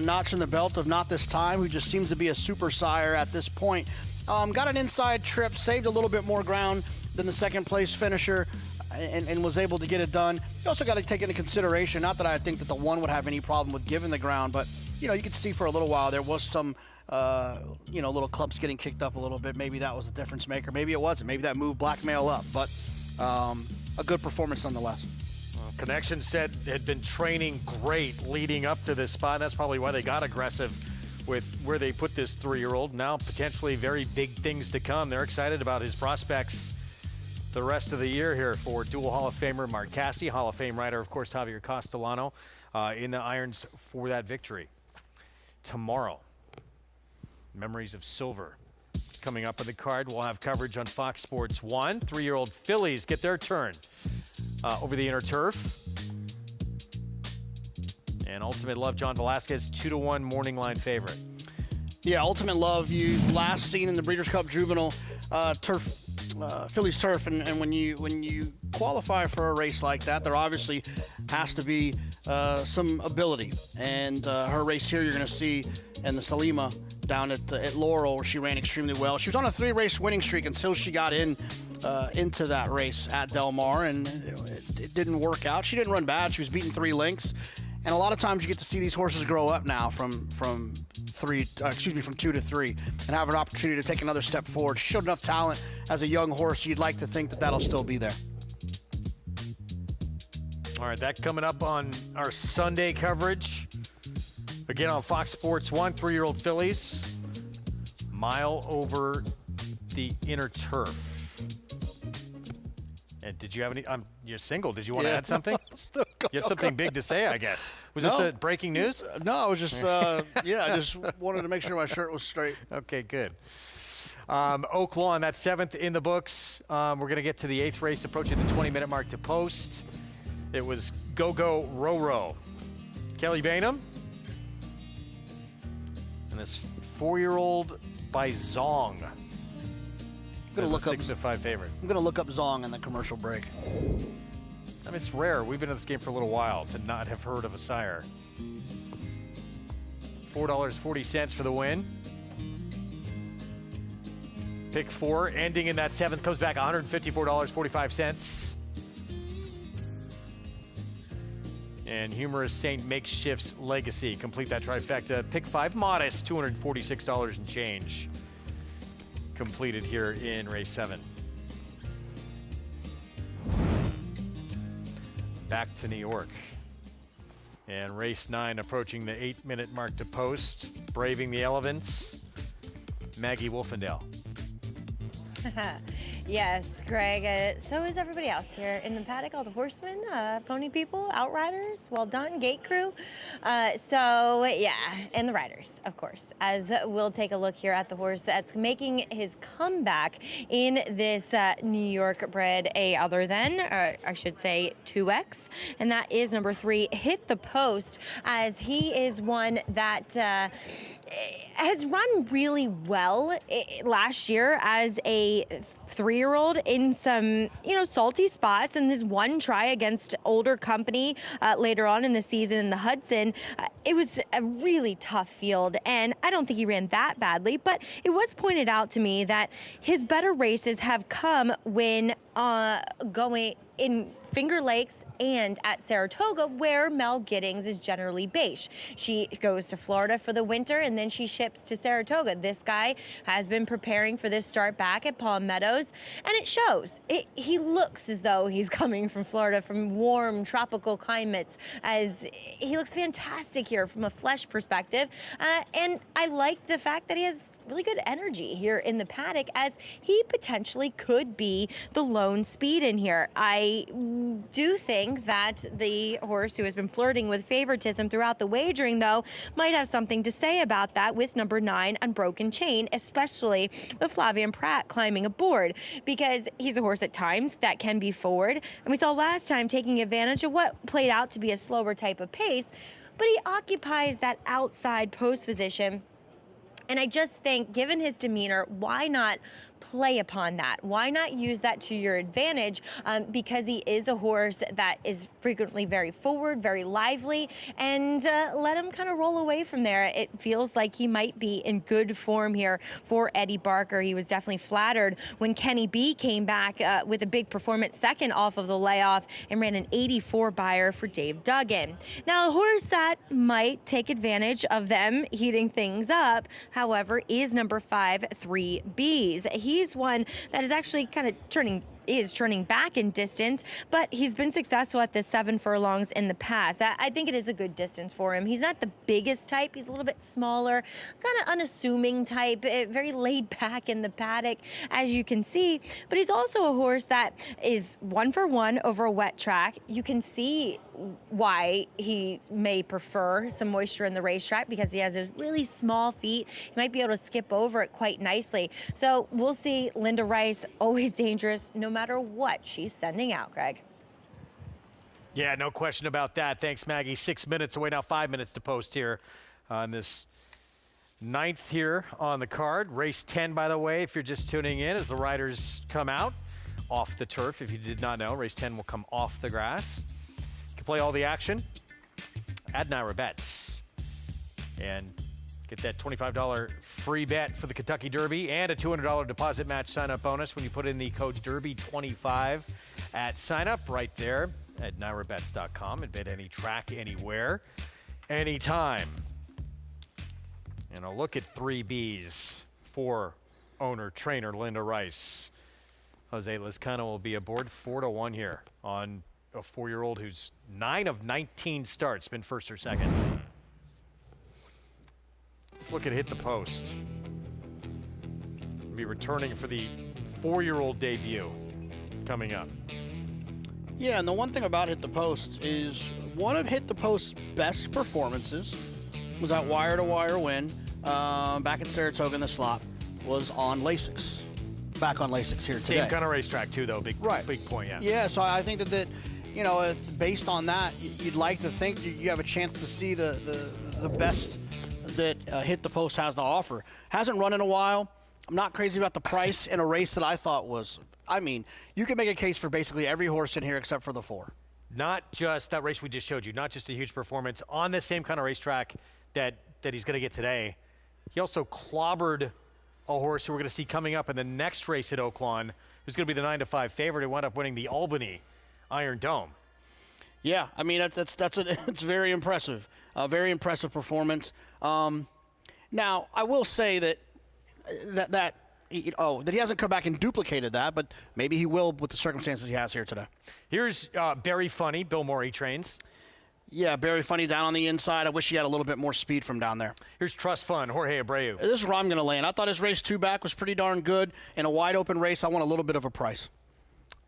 notch in the belt of Not This Time, who just seems to be a super sire at this point. Got an inside trip, saved a little bit more ground than the second-place finisher, and was able to get it done. You also got to take into consideration, not that I think that the 1 would have any problem with giving the ground, but, you could see for a little while there was some, little clumps getting kicked up a little bit. Maybe that was a difference maker. Maybe it wasn't. Maybe that moved blackmail up. But a good performance nonetheless. Well, Connection said had been training great leading up to this spot. That's probably why they got aggressive with where they put this 3-year-old. Now potentially very big things to come. They're excited about his prospects the rest of the year here for dual Hall of Famer Mark Casse, Hall of Fame rider, of course, Javier Castellano in the irons for that victory. Tomorrow, Memories of Silver coming up on the card. We'll have coverage on Fox Sports 1. 3-year-old fillies get their turn over the inner turf. And Ultimate Love, John Velasquez, 2-1 morning line favorite. Yeah, Ultimate Love, you last seen in the Breeders' Cup Juvenile turf, Phillies turf, and when you qualify for a race like that, there obviously has to be some ability. And her race here, you're going to see in the Salima down at Laurel, where she ran extremely well. She was on a 3-race winning streak until she got into that race at Del Mar, and it didn't work out. She didn't run bad. She was beating 3 lengths. And a lot of times you get to see these horses grow up now from 2 to 3 and have an opportunity to take another step forward. She showed enough talent as a young horse. You'd like to think that that'll still be there. All right, that coming up on our Sunday coverage. Again on Fox Sports 1, 3-year-old fillies. Mile over the inner turf. And did you have any? You're single. Did you want to add something? You had something big to say, I guess. Was this a breaking news? No, I was just, I just wanted to make sure my shirt was straight. Okay, good. Oaklawn, that's 7th in the books. We're going to get to the 8th race, approaching the 20-minute mark to post. It was Go-Go Row-Row. Kelly Bainham. And this 4-year-old by Zong. I'm gonna look up 6-5 favorite. I'm gonna look up Zong in the commercial break. I mean, it's rare. We've been in this game for a little while to not have heard of a sire. $4.40 for the win. Pick 4, ending in that 7th, comes back $154.45. And Humorous Saint Makeshift's Legacy. Complete that trifecta. Pick 5, modest, $246 and change. Completed here in race 7. Back to New York. And race 9 approaching the 8-minute mark to post. Braving the elements, Maggie Wolfendale. Yes, Greg. So is everybody else here in the paddock, all the horsemen, pony people, outriders. Well done, gate crew. And the riders, of course, as we'll take a look here at the horse that's making his comeback in this New York bred other than, I should say, 2X. And that is number 3, Hit the Post, as he is one that has run really well last year as a 3-year-old in some, salty spots. And this one try against older company later on in the season in the Hudson, it was a really tough field. And I don't think he ran that badly, but it was pointed out to me that his better races have come when going in Finger Lakes and at Saratoga, where Mel Giddings is generally based. She goes to Florida for the winter and then she ships to Saratoga. This guy has been preparing for this start back at Palm Meadows, and it shows. He looks as though he's coming from Florida, from warm tropical climates, as he looks fantastic here from a flesh perspective. And I like the fact that he has really good energy here in the paddock, as he potentially could be the lone speed in here. I do think that the horse who has been flirting with favoritism throughout the wagering, though, might have something to say about that with number 9, Unbroken Chain, especially with Flavien Prat climbing aboard, because he's a horse at times that can be forward. And we saw last time taking advantage of what played out to be a slower type of pace, but he occupies that outside post position. And I just think, given his demeanor, why not play upon that? Why not use that to your advantage? Because he is a horse that is frequently very forward, very lively, and let him kind of roll away from there. It feels like he might be in good form here for Eddie Barker. He was definitely flattered when Kenny B came back with a big performance second off of the layoff and ran an 84 buyer for Dave Duggan. Now, a horse that might take advantage of them heating things up, however, is number 5, 3Bs. He's one that is actually kind of turning back in distance, but he's been successful at the 7 furlongs in the past. I think it is a good distance for him. He's not the biggest type. He's a little bit smaller, kind of unassuming type, very laid back in the paddock, as you can see, but he's also a horse that is 1 for 1 over a wet track. You can see why he may prefer some moisture in the racetrack, because he has those really small feet. He might be able to skip over it quite nicely. So we'll see. Linda Rice, always dangerous, no matter what she's sending out, Greg. Yeah, no question about that. Thanks, Maggie. 6 minutes away now, 5 minutes to post here on this 9th here on the card. Race 10, by the way, if you're just tuning in, as the riders come out off the turf. If you did not know, race 10 will come off the grass. You can play all the action at Naira Bets and get that $25 free bet for the Kentucky Derby and a $200 deposit match sign-up bonus when you put in the code DERBY25 at sign-up right there at NairaBets.com, and bet any track, anywhere, anytime. And a look at 3Bs for owner-trainer Linda Rice. Jose Lezcano will be aboard 4-1 here on a 4-year-old who's 9 of 19 starts, been first or second. Let's look at Hit the Post. Be returning for the 4-year-old debut coming up. Yeah, and the one thing about Hit the Post is one of Hit the Post's best performances was that wire-to-wire win back at Saratoga in the slot was on Lasix. Back on Lasix here today. Same kind of racetrack too, though. Big point, yeah. Yeah, so I think that you know, based on that, you'd like to think you have a chance to see the best that Hit the Post has to offer. Hasn't run in a while. I'm not crazy about the price in a race that I thought was, I mean, you can make a case for basically every horse in here except for the 4. Not just that race we just showed you, not just a huge performance on the same kind of racetrack that he's going to get today. He also clobbered a horse who we're going to see coming up in the next race at Oaklawn, who's going to be the 9-5 favorite who wound up winning the Albany Iron Dome. Yeah, I mean, it's very impressive. Very impressive performance. Now, I will say that he hasn't come back and duplicated that, but maybe he will with the circumstances he has here today. Here's Barry Funny, Bill Morey trains. Yeah, Barry Funny down on the inside. I wish he had a little bit more speed from down there. Here's Trust Fund, Jorge Abreu. This is where I'm going to land. I thought his race 2 back was pretty darn good. In a wide open race, I want a little bit of a price.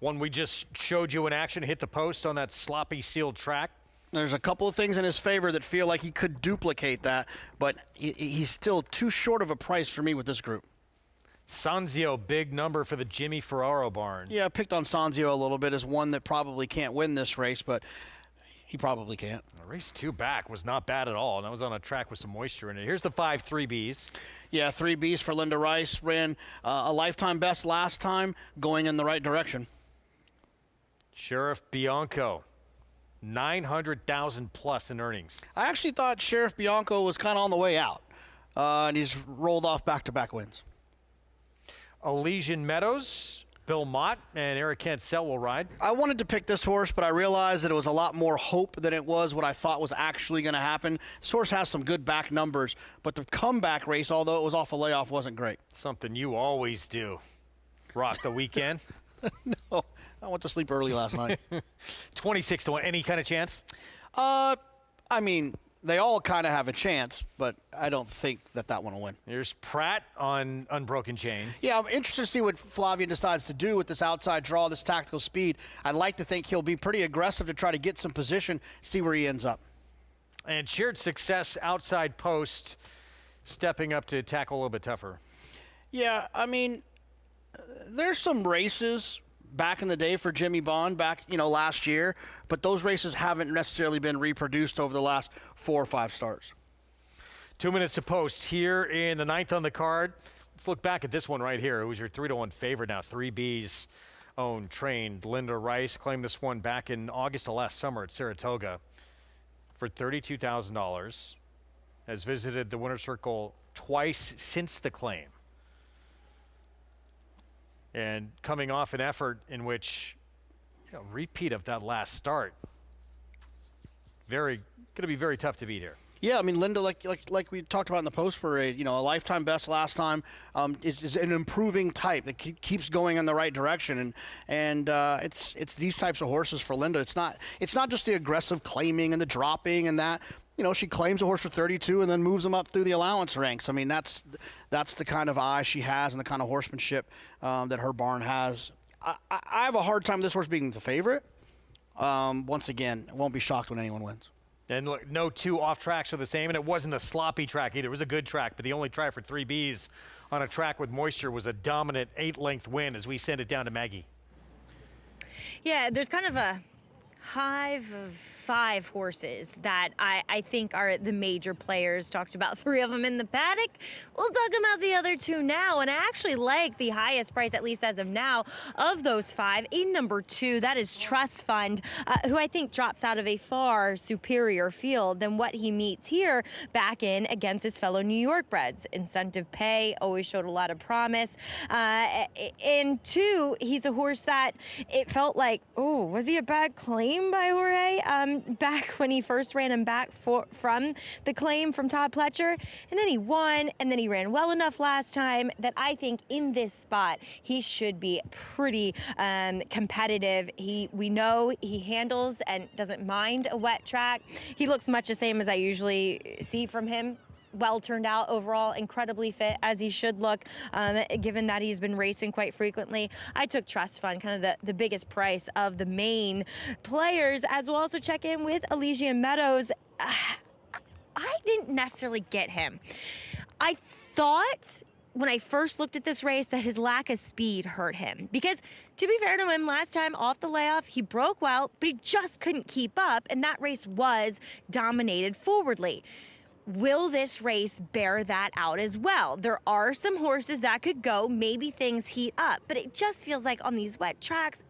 One we just showed you in action, Hit the Post on that sloppy sealed track. There's a couple of things in his favor that feel like he could duplicate that, but he's still too short of a price for me with this group. Sanzio, big number for the Jimmy Ferraro barn. Yeah, I picked on Sanzio a little bit as one that probably can't win this race, but he probably can't. Race 2 back was not bad at all, and that was on a track with some moisture in it. Here's the 5 3Bs. Yeah, 3Bs for Linda Rice. Ran a lifetime best last time, going in the right direction. Sheriff Bianco, 900,000 plus in earnings. I actually thought Sheriff Bianco was kind of on the way out, and he's rolled off back-to-back wins. Elysian Meadows, Bill Mott, and Eric Cancel will ride. I wanted to pick this horse, but I realized that it was a lot more hope than it was what I thought was actually going to happen. This horse has some good back numbers, but the comeback race, although it was off a layoff, wasn't great. Something you always do. Rock the weekend. No, I went to sleep early last night. 26-1, any kind of chance? I mean, they all kind of have a chance, but I don't think that one will win. Here's Pratt on Unbroken Chain. Yeah, I'm interested to see what Flavien decides to do with this outside draw, this tactical speed. I'd like to think he'll be pretty aggressive to try to get some position, see where he ends up. And Shared Success outside post, stepping up to tackle a little bit tougher. Yeah, I mean, there's some races back in the day for Jimmy Bond last year, but those races haven't necessarily been reproduced over the last 4 or 5 starts. 2 minutes to post here in the 9th on the card. Let's look back at this one right here. It was your 3-1 favorite now. 3B's own trained Linda Rice claimed this one back in August of last summer at Saratoga for $32,000. Has visited the winner's circle twice since the claim. And coming off an effort in which, repeat of that last start. Going to be very tough to beat here. Yeah, I mean, Linda, like we talked about in the post parade, a lifetime best last time, is an improving type that keeps going in the right direction, and it's these types of horses for Linda. It's not just the aggressive claiming and the dropping and that. She claims a horse for 32 and then moves them up through the allowance ranks. I mean, that's the kind of eye she has and the kind of horsemanship that her barn has. I have a hard time with this horse being the favorite. Once again, I won't be shocked when anyone wins. And look, no 2 off tracks are the same, and it wasn't a sloppy track either. It was a good track, but the only try for 3Bs on a track with moisture was a dominant 8-length win as we send it down to Maggie. Yeah, there's kind of a hive of 5 horses that I think are the major players. Talked about 3 of them in the paddock. We'll talk about the other 2 now, and I actually like the highest price, at least as of now, of those 5. In number 2, that is Trust Fund, who I think drops out of a far superior field than what he meets here back in against his fellow New York breds. Incentive pay always showed a lot of promise. And 2, he's a horse that it felt like, oh, was he a bad claim? claim by Jorge back when he first ran him back from the claim from Todd Pletcher. And then he won, and then he ran well enough last time that I think in this spot, he should be pretty competitive. We know he handles and doesn't mind a wet track. He looks much the same as I usually see from him. Well turned out overall, incredibly fit as he should look, given that he's been racing quite frequently. I took Trust Fund, kind of the biggest price of the main players, as we'll also check in with Elysian Meadows. I didn't necessarily get him. I thought when I first looked at this race that his lack of speed hurt him, because to be fair to him, last time off the layoff, he broke well, but he just couldn't keep up, and that race was dominated forwardly. Will this race bear that out as well? There are some horses that could go, maybe things heat up, but it just feels like on these wet tracks,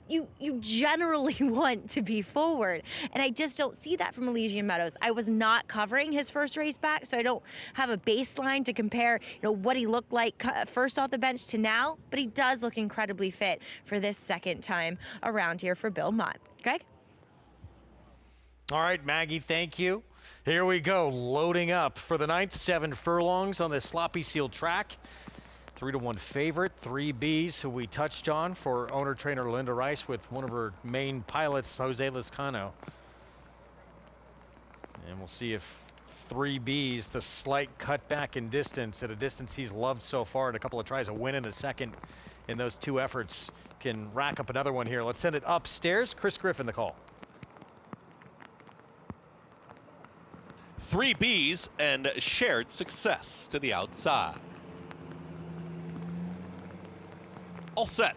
you generally want to be forward. And I just don't see that from Elysian Meadows. I was not covering his first race back, so I don't have a baseline to compare, what he looked like first off the bench to now, but he does look incredibly fit for this second time around here for Bill Mott. Greg? All right, Maggie, thank you. Here we go, loading up for the 9th, 7 furlongs on this sloppy sealed track. 3-1 favorite, 3 Bs, who we touched on for owner-trainer Linda Rice with one of her main pilots, Jose Lizcano. And we'll see if 3 Bs, the slight cutback in distance, at a distance he's loved so far, and a couple of tries, a win in the second in those 2 efforts, can rack up another one here. Let's send it upstairs. Chris Griffin, the call. 3 Bs and Shared Success to the outside. All set.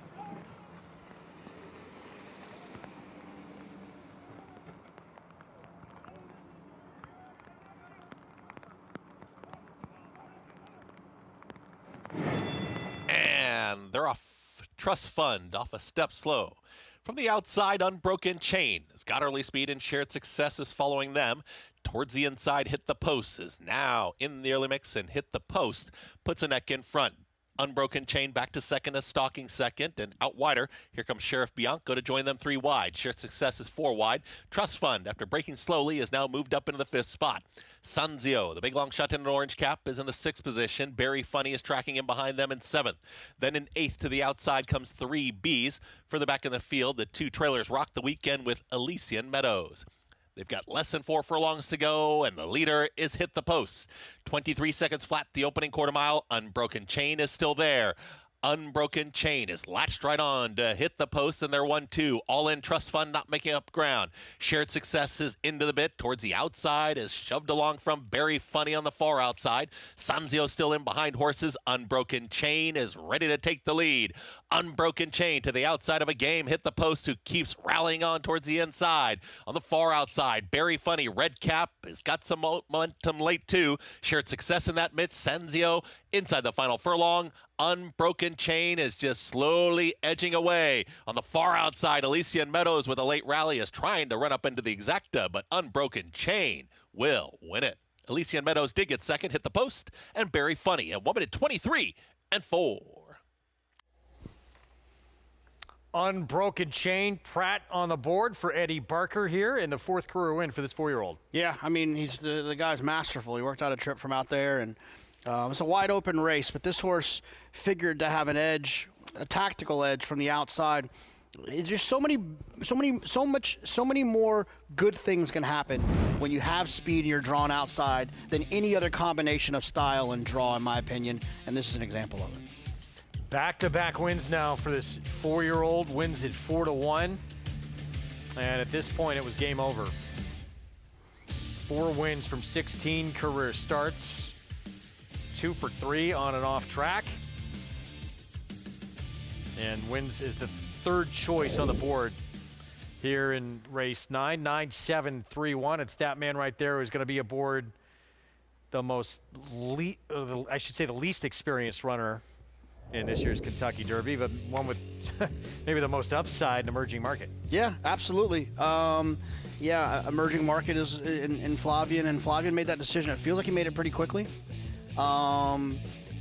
And they're off. Trust Fund off a step slow. From the outside, Unbroken Chain has got early speed and Shared Success is following them. Towards the inside, Hit the Post is now in the early mix, and Hit the Post puts a neck in front. Unbroken Chain back to second, as stalking second, and out wider. Here comes Sheriff Bianco to join them 3 wide. Shared Success is 4 wide. Trust Fund, after breaking slowly, is now moved up into the 5th spot. Sanzio, the big long shot in an orange cap, is in the 6th position. Barry Funny is tracking in behind them in 7th. Then in 8th to the outside comes 3 Bs. Further back in the field, the 2 trailers rock the weekend with Elysian Meadows. They've got less than 4 furlongs to go, and the leader is Hit the Post. 23 seconds flat, the opening quarter mile. Unbroken Chain is still there. Unbroken Chain is latched right on to Hit the Post, and they're 1-2. All in Trust Fund not making up ground. Shared Success is into the bit towards the outside, is shoved along from Barry Funny on the far outside. Sanzio still in behind horses. Unbroken Chain is ready to take the lead. Unbroken Chain to the outside of a game. Hit the Post, who keeps rallying on towards the inside. On the far outside, Barry Funny, red cap, has got some momentum late too. Shared Success in that midst. Sanzio inside the final furlong. Unbroken Chain is just slowly edging away. On the far outside, Elysian Meadows with a late rally is trying to run up into the exacta, but Unbroken Chain will win it. Elysian Meadows did get second, Hit the Post, and Barry Funny at 1:23 and 4. Unbroken Chain, Prat on the board for Eddie Barker here in the 4th career win for this 4-year-old. Yeah, I mean, he's the guy's masterful. He worked out a trip from out there, and it's a wide open race, but this horse figured to have an edge, a tactical edge from the outside. It's just so many more good things can happen when you have speed and you're drawn outside than any other combination of style and draw, in my opinion, and this is an example of it. Back-to-back wins now for this 4-year-old, wins at 4-1, and at this point it was game over. 4 wins from 16 career starts. 2 for 3 on and off track. And wins is the 3rd choice on the board here in race 9. 9-7-3-1. It's that man right there who's going to be aboard the the least experienced runner in this year's Kentucky Derby, but one with maybe the most upside in emerging market. Yeah, absolutely. Emerging market is in Flavien, and Flavien made that decision. It feels like he made it pretty quickly.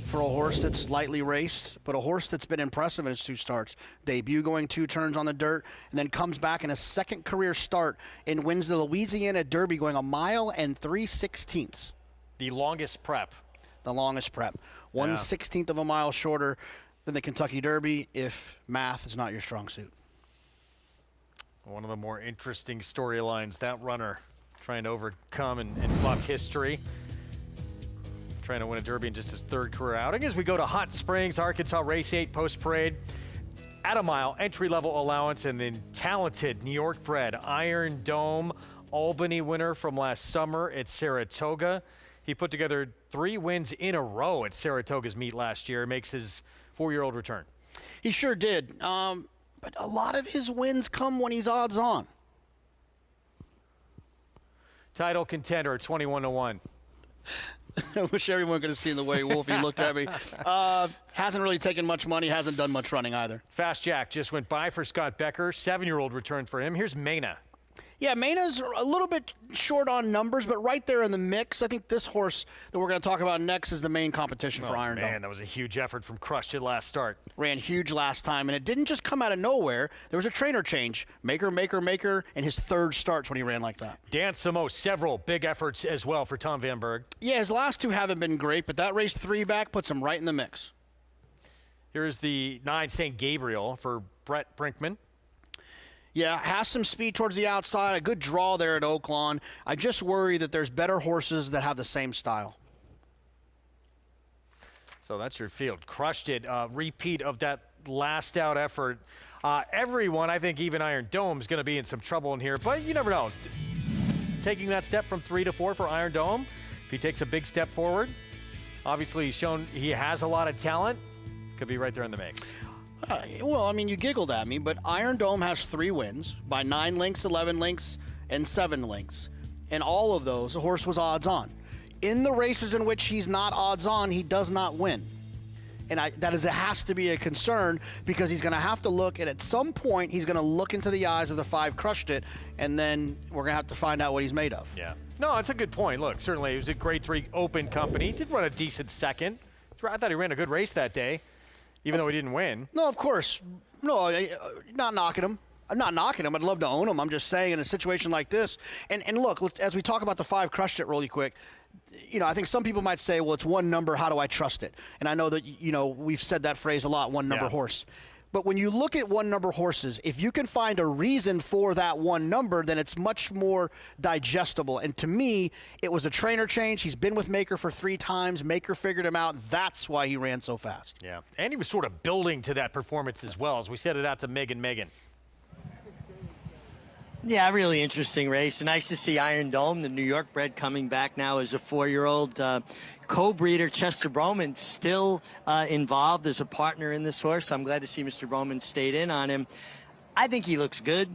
for a horse that's lightly raced, but a horse that's been impressive in his 2 starts. Debut going 2 turns on the dirt, and then comes back in a second career start and wins the Louisiana Derby going 1 mile and 3/16. The longest prep. The longest prep. 1/16 of a mile shorter than the Kentucky Derby if math is not your strong suit. One of the more interesting storylines, that runner trying to overcome and buck history. Trying to win a Derby in just his 3rd career outing. As we go to Hot Springs, Arkansas, race 8 post-parade. At a mile, entry-level allowance, and then talented New York bred Iron Dome, Albany winner from last summer at Saratoga. He put together 3 wins in a row at Saratoga's meet last year. Makes his 4-year-old return. He sure did. But a lot of his wins come when he's odds on. Title contender at 21-1. I wish everyone could have seen the way Wolfie looked at me. Hasn't really taken much money, hasn't done much running either. Fast Jack just went by for Scott Becker. 7-year-old return for him. Here's Mena. Yeah, Mena's a little bit short on numbers, but right there in the mix. I think this horse that we're going to talk about next is the main competition for Iron Dome. Man, that was a huge effort from Crushed It last start. Ran huge last time, and it didn't just come out of nowhere. There was a trainer change. Maker, in his 3rd starts when he ran like that. Dan Samo, several big efforts as well for Tom Van Berg. Yeah, his last 2 haven't been great, but that race 3 back puts him right in the mix. Here's the 9 St. Gabriel for Brett Brinkman. Yeah, has some speed towards the outside, a good draw there at Oaklawn. I just worry that there's better horses that have the same style. So that's your field. Crushed It, repeat of that last out effort. Everyone, I think even Iron Dome is going to be in some trouble in here, but you never know. Taking that step from 3 to 4 for Iron Dome, if he takes a big step forward, obviously he's shown he has a lot of talent, could be right there in the mix. Well, I mean, you giggled at me, but Iron Dome has 3 wins by 9 lengths, 11 lengths, and 7 lengths. And all of those, the horse was odds on. In the races in which he's not odds on, he does not win. And it has to be a concern because he's going to have to look, and at some point, he's going to look into the eyes of the 5 Crushed It, and then we're going to have to find out what he's made of. Yeah. No, it's a good point. Look, certainly it was a grade 3 open company. He did run a decent 2nd. I thought he ran a good race that day. Even though he didn't win. No, of course. No, not knocking him. I'm not knocking him. I'd love to own him. I'm just saying in a situation like this. And look, as we talk about the 5 Crushed It really quick, I think some people might say, well, it's one number. How do I trust it? And I know that, we've said that phrase a lot, one number horse. But when you look at 1 number horses, if you can find a reason for that 1 number, then it's much more digestible. And to me, it was a trainer change. He's been with Maker for 3 times. Maker figured him out. That's why he ran so fast. Yeah, and he was sort of building to that performance as well, as we said it out to Megan. Yeah, really interesting race. Nice to see Iron Dome, the New York bred, coming back now as a 4-year-old. Co-breeder Chester Broman still involved as a partner in this horse. I'm glad to see Mr. Broman stayed in on him. I think he looks good.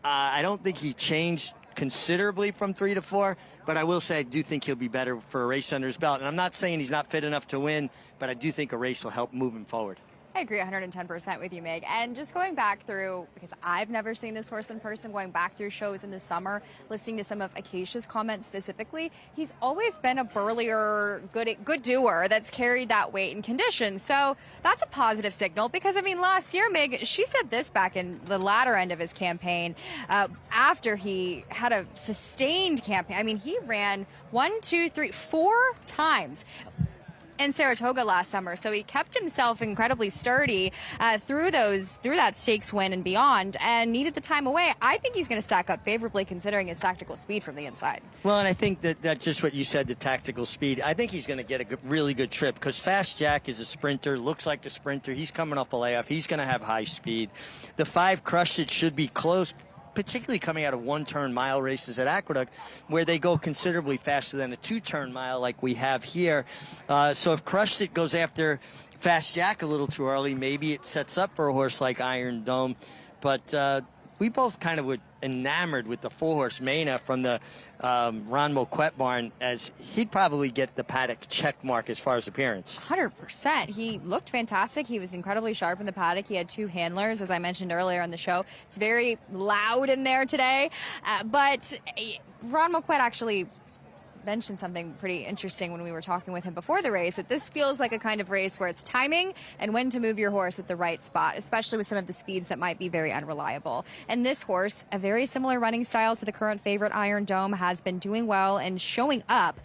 I don't think he changed considerably from 3 to 4, but I will say I do think he'll be better for a race under his belt. And I'm not saying he's not fit enough to win, but I do think a race will help move him forward. I agree 110% with you, Meg. And just going back through, because I've never seen this horse in person, going back through shows in the summer, listening to some of Acacia's comments specifically, he's always been a burlier, good doer that's carried that weight and condition. So that's a positive signal because, I mean, last year, Meg, she said this back in the latter end of his campaign after he had a sustained campaign. I mean, he ran 4 times in Saratoga last summer, so he kept himself incredibly sturdy through that stakes win and beyond, and needed the time away. I think he's going to stack up favorably considering his tactical speed from the inside. Well, and I think that's just what you said, the tactical speed. I think he's going to get a really good trip because Fast Jack is a sprinter, looks like a sprinter. He's coming off a layoff. He's going to have high speed. The 5 Crushed It should be close, particularly coming out of 1-turn mile races at Aqueduct, where they go considerably faster than a 2-turn mile like we have here. So if Crushed It goes after Fast Jack a little too early, maybe it sets up for a horse like Iron Dome. But we both kind of were enamored with the 4-horse Mena from the Ron Moquette barn, as he'd probably get the paddock check mark as far as appearance. 100%. He looked fantastic. He was incredibly sharp in the paddock. He had 2 handlers, as I mentioned earlier on the show. It's very loud in there today. But Ron Moquette actually mentioned something pretty interesting when we were talking with him before the race, that this feels like a kind of race where it's timing and when to move your horse at the right spot, especially with some of the speeds that might be very unreliable. And this horse, a very similar running style to the current favorite Iron Dome, has been doing well and showing up.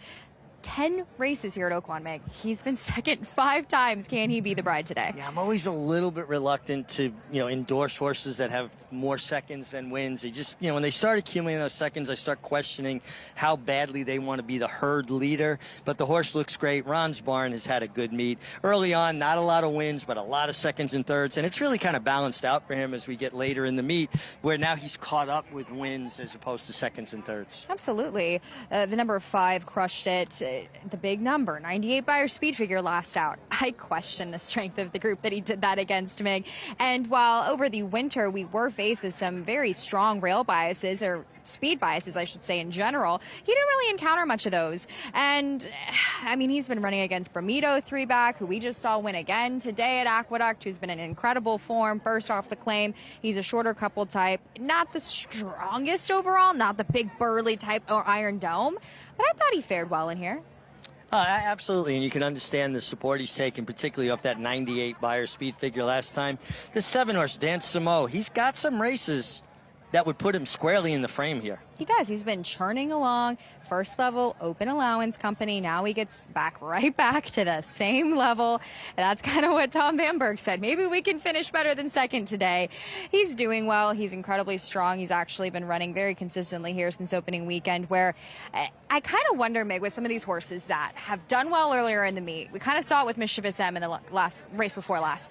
10 races here at Oaklawn, Meg. He's been second 5 times. Can he be the bride today? Yeah, I'm always a little bit reluctant to, endorse horses that have more seconds than wins. They just, when they start accumulating those seconds, I start questioning how badly they want to be the herd leader. But the horse looks great. Ron's Barn has had a good meet. Early on, not a lot of wins, but a lot of seconds and thirds. And it's really kind of balanced out for him as we get later in the meet, where now he's caught up with wins as opposed to seconds and thirds. Absolutely. The number 5 crushed it. The big number, 98 Beyer speed figure last out. I question the strength of the group that he did that against, Mig. And while over the winter we were faced with some very strong rail biases, or speed biases, I should say, in general, he didn't really encounter much of those. And, I mean, he's been running against Bermudo 3-back, who we just saw win again today at Aqueduct, who's been in incredible form, first off the claim. He's a shorter couple type, not the strongest overall, not the big burly type or Iron Dome, but I thought he fared well in here. Absolutely, and you can understand the support he's taken, particularly off that 98 Beyer speed figure last time. The 7-horse, Dan Samo, he's got some races that would put him squarely in the frame here. He does. He's been churning along, first level, open allowance company. Now he gets right back to the same level. And that's kind of what Tom Van Berg said. Maybe we can finish better than second today. He's doing well. He's incredibly strong. He's actually been running very consistently here since opening weekend, where I kind of wonder, Meg, with some of these horses that have done well earlier in the meet. We kind of saw it with Mischievous M in the last race before last.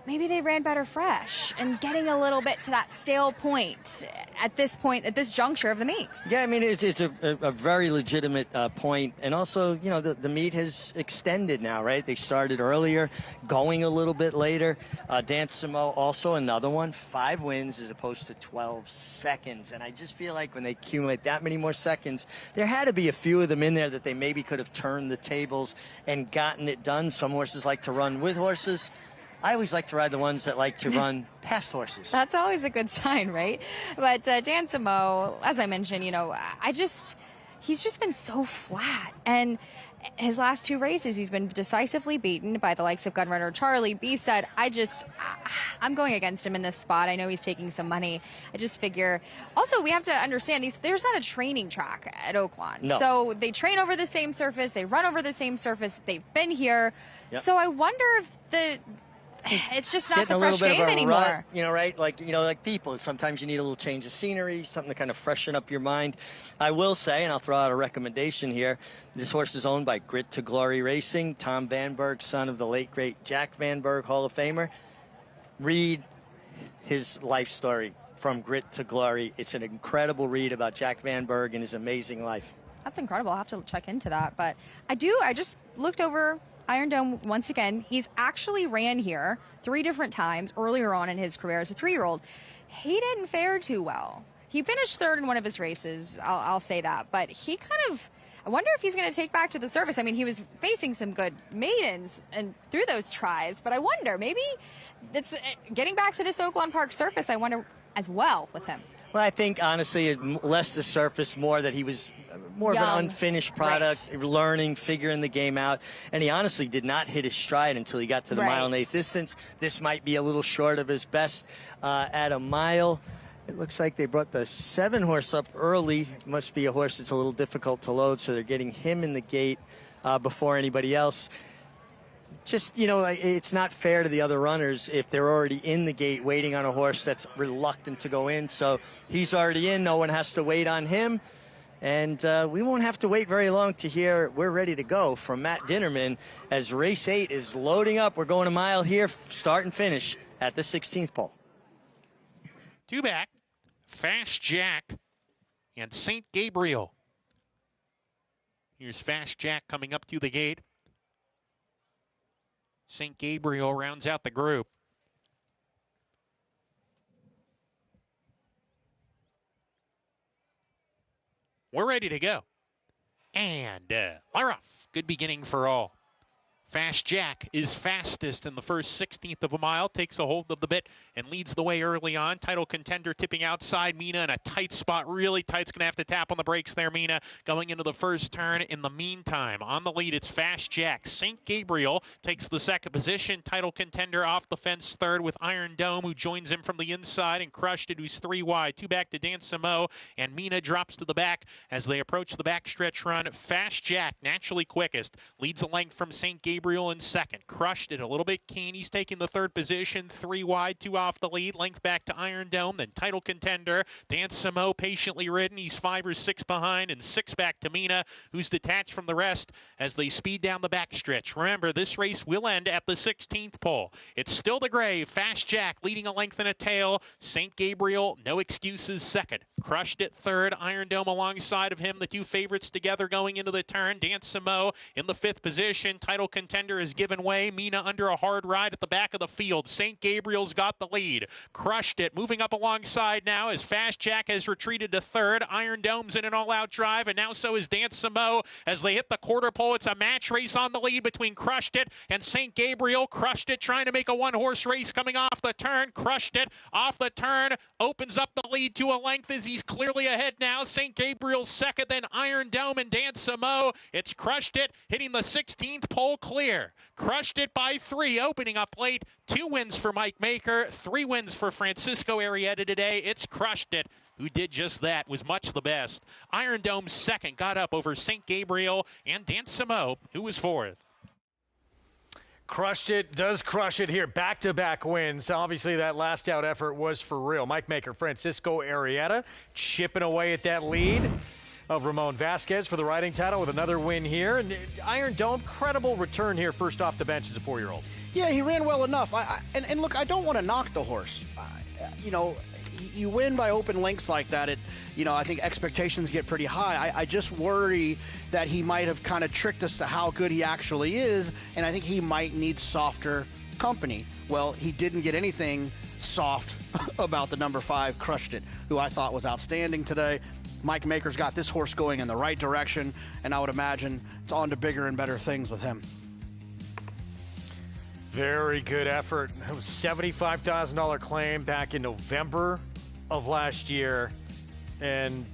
Maybe they ran better fresh and getting a little bit to that stale point, at this juncture of the meet. Yeah, I mean, it's a very legitimate point. And also, the meet has extended now, right? They started earlier, going a little bit later. Dan Samo, also another one, 5 wins as opposed to 12 seconds. And I just feel like when they accumulate that many more seconds, there had to be a few of them in there that they maybe could have turned the tables and gotten it done. Some horses like to run with horses. I always like to ride the ones that like to run past horses. That's always a good sign, right? But Dan Samo, as I mentioned, he's just been so flat. And his last 2 races, he's been decisively beaten by the likes of Gunrunner Charlie. B said, I'm going against him in this spot. I know he's taking some money. I just figure. Also, we have to understand, there's not a training track at Oaklawn. No. So they train over the same surface. They run over the same surface. They've been here. Yep. So I wonder if it's just not the fresh game anymore. Rut, right? Like people, sometimes you need a little change of scenery, something to kind of freshen up your mind. I will say, and I'll throw out a recommendation here, this horse is owned by Grit to Glory Racing. Tom Van Berg, son of the late, great Jack Van Berg, Hall of Famer. Read his life story, From Grit to Glory. It's an incredible read about Jack Van Berg and his amazing life. That's incredible. I'll have to check into that. But I just looked over Iron Dome once again. He's actually ran here 3 different times earlier on in his career as a 3-year-old. He didn't fare too well. He finished 3rd in one of his races, I'll say that. But he I wonder if he's going to take back to the surface. I mean, he was facing some good maidens and through those tries, but I wonder, maybe it's getting back to this Oaklawn Park surface, I wonder as well with him. Well, I think, honestly, less the surface, more that he was more young, of an unfinished product, right. Learning, figuring the game out. And he honestly did not hit his stride until he got to the Right. 1.8 mile distance. This might be a little short of his best at a mile. It looks like they brought the 7-horse up early. Must be a horse that's a little difficult to load, so they're getting him in the gate before anybody else. Just, it's not fair to the other runners if they're already in the gate waiting on a horse that's reluctant to go in. So he's already in. No one has to wait on him. And we won't have to wait very long to hear we're ready to go from Matt Dinnerman as race 8 is loading up. We're going a mile here, start and finish at the 16th pole. 2 back, Fast Jack, and St. Gabriel. Here's Fast Jack coming up to the gate. St. Gabriel rounds out the group. We're ready to go. And we're off. Good beginning for all. Fast Jack is fastest in the first 16th of a mile, takes a hold of the bit and leads the way early on. Title Contender tipping outside. Mina in a tight spot, really tight. Going to have to tap on the brakes there, Mina, going into the first turn. In the meantime, on the lead, it's Fast Jack. St. Gabriel takes the second position. Title Contender off the fence third with Iron Dome, who joins him from the inside, and Crushed It, who's 3 wide. 2 back to Dan Samo, and Mina drops to the back as they approach the backstretch run. Fast Jack, naturally quickest, leads a length from St. Gabriel in second. Crushed It a little bit keen. He's taking the third position. 3 wide, 2 off the lead. Length back to Iron Dome. Then Title Contender. Dan Samo patiently ridden. He's 5 or 6 behind, and 6 back to Mina, who's detached from the rest as they speed down the backstretch. Remember, this race will end at the 16th pole. It's still the gray. Fast Jack leading a length and a tail. St. Gabriel, no excuses, second. Crushed It third. Iron Dome alongside of him. The 2 favorites together going into the turn. Dan Samo in the 5th position. Title Contender has given way. Mina under a hard ride at the back of the field. St. Gabriel's got the lead. Crushed It moving up alongside now as Fast Jack has retreated to third. Iron Dome's in an all-out drive, and now so is Dan Samo as they hit the quarter pole. It's a match race on the lead between Crushed It and St. Gabriel. Crushed It trying to make a one-horse race coming off the turn. Crushed It off the turn, opens up the lead to a length as he's clearly ahead now. St. Gabriel's second, then Iron Dome and Dan Samo. It's Crushed It hitting the 16th pole clear. Crushed It by 3, opening up late. 2 wins for Mike Maker, 3 wins for Francisco Arrieta today. It's Crushed It who did just that, was much the best. Iron Dome second, got up over St. Gabriel and Dan Samo, who was 4th. Crushed It does crush it here. Back-to-back wins. Obviously, that last out effort was for real. Mike Maker, Francisco Arrieta chipping away at that lead of Ramon Vasquez for the riding title with another win here. And Iron Dome, credible return here first off the bench as a 4-year-old. Yeah, he ran well enough. And look, I don't want to knock the horse. You know, you win by open lengths like that, I think expectations get pretty high. I just worry that he might have kind of tricked us to how good he actually is, and I think he might need softer company. Well, he didn't get anything soft about the number 5, Crushed It, who I thought was outstanding today. Mike Maker's got this horse going in the right direction, and I would imagine it's on to bigger and better things with him. Very good effort. It was a $75,000 claim back in November of last year, and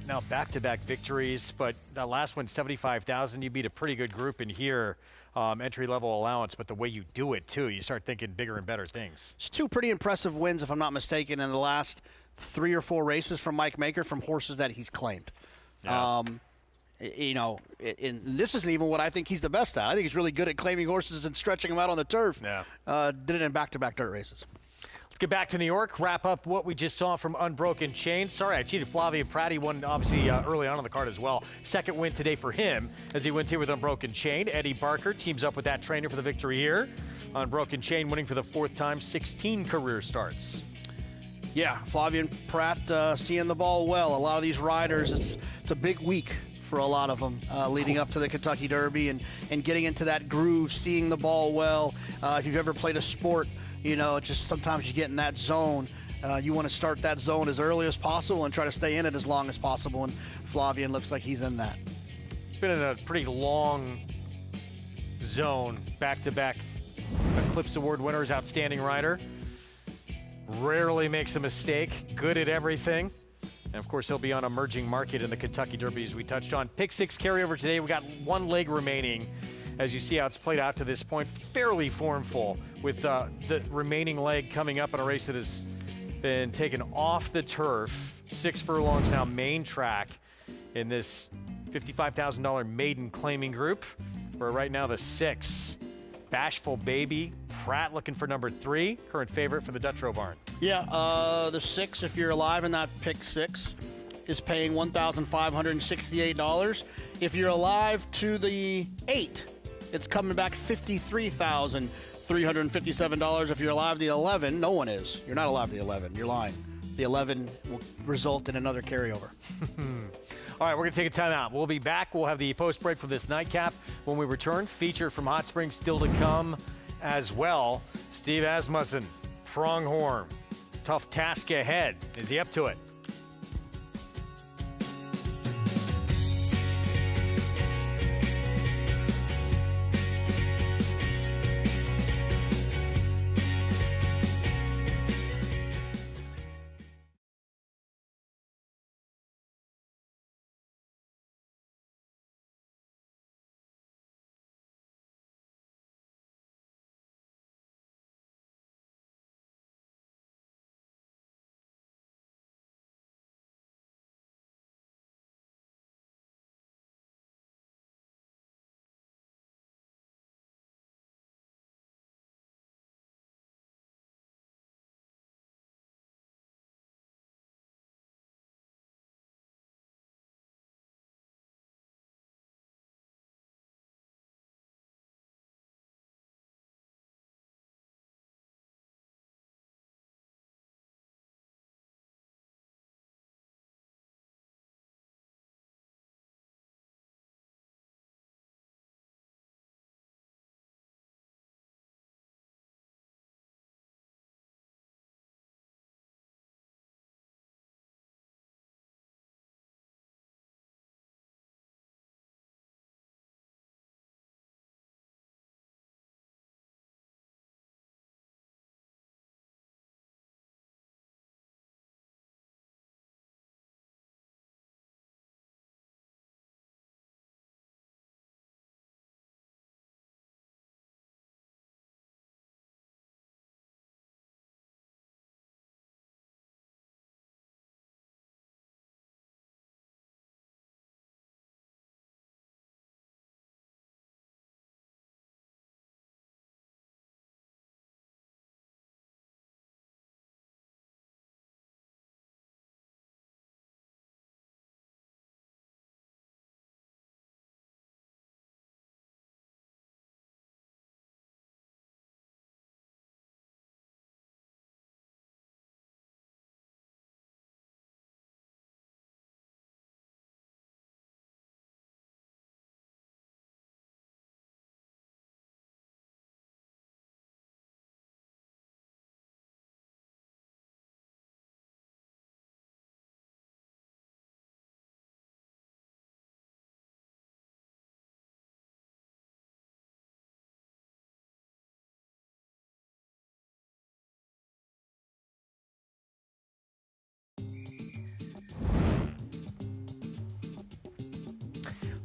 now back-to-back victories, but that last one, $75,000, you beat a pretty good group in here, entry-level allowance, but the way you do it, too, you start thinking bigger and better things. It's 2 pretty impressive wins, if I'm not mistaken, in the last 3 or 4 races from Mike Maker from horses that he's claimed. Yeah. This isn't even what I think he's the best at. I think he's really good at claiming horses and stretching them out on the turf. Yeah. Did it in back-to-back dirt races. Let's get back to New York, wrap up what we just saw from Unbroken Chain. Sorry, I cheated. Flavien Prat, he won obviously early on the card as well. Second win today for him as he wins here with Unbroken Chain. Eddie Barker teams up with that trainer for the victory here. Unbroken Chain winning for the 4th time, 16 career starts. Yeah, Flavien Prat seeing the ball well. A lot of these riders, it's a big week for a lot of them leading up to the Kentucky Derby and getting into that groove, seeing the ball well. If you've ever played a sport, just sometimes you get in that zone. You want to start that zone as early as possible and try to stay in it as long as possible, and Flavien looks like he's in that. It's been in a pretty long zone, back-to-back Eclipse Award winners, outstanding rider. Rarely makes a mistake, good at everything. And, of course, he'll be on emerging market in the Kentucky Derby, as we touched on. Pick 6 carryover today. We got 1 leg remaining. As you see how it's played out to this point, fairly formful with the remaining leg coming up in a race that has been taken off the turf. 6 furlongs now, main track in this $55,000 maiden claiming group. Where right now the 6, Bashful Baby, Prat looking for number 3, current favorite for the Dutrow Barn. Yeah, the 6, if you're alive in that pick 6, is paying $1,568. If you're alive to the 8, it's coming back $53,357. If you're alive to the 11, no one is. You're not alive to the 11. You're lying. The 11 will result in another carryover. All right, we're going to take a timeout. We'll be back. We'll have the post-break for this nightcap. When we return, feature from Hot Springs still to come as well. Steve Asmussen, Pronghorn. Tough task ahead. Is he up to it?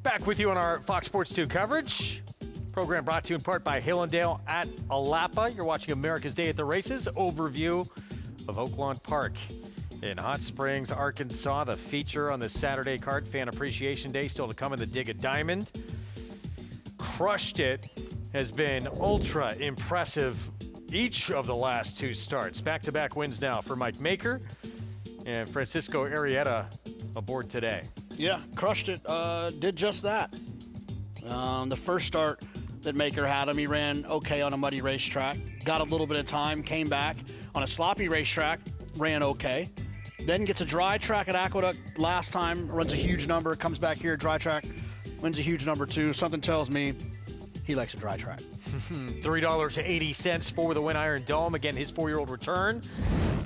Back with you on our Fox Sports 2 coverage. Program brought to you in part by Hillendale at Alapa. You're watching America's Day at the Races. Overview of Oaklawn Park in Hot Springs, Arkansas. The feature on the Saturday card, Fan Appreciation Day, still to come in the Dig a Diamond. Crushed It has been ultra impressive each of the last 2 starts. Back-to-back wins now for Mike Maker and Francisco Arrieta aboard today. Yeah, Crushed It did just that. The first start that Maker had him, he ran okay on a muddy racetrack, got a little bit of time, came back on a sloppy racetrack, ran okay. Then gets a dry track at Aqueduct last time, runs a huge number, comes back here, dry track, wins a huge number too. Something tells me he likes a dry track. $3.80 for the Win Iron Dome. Again, his 4-year-old return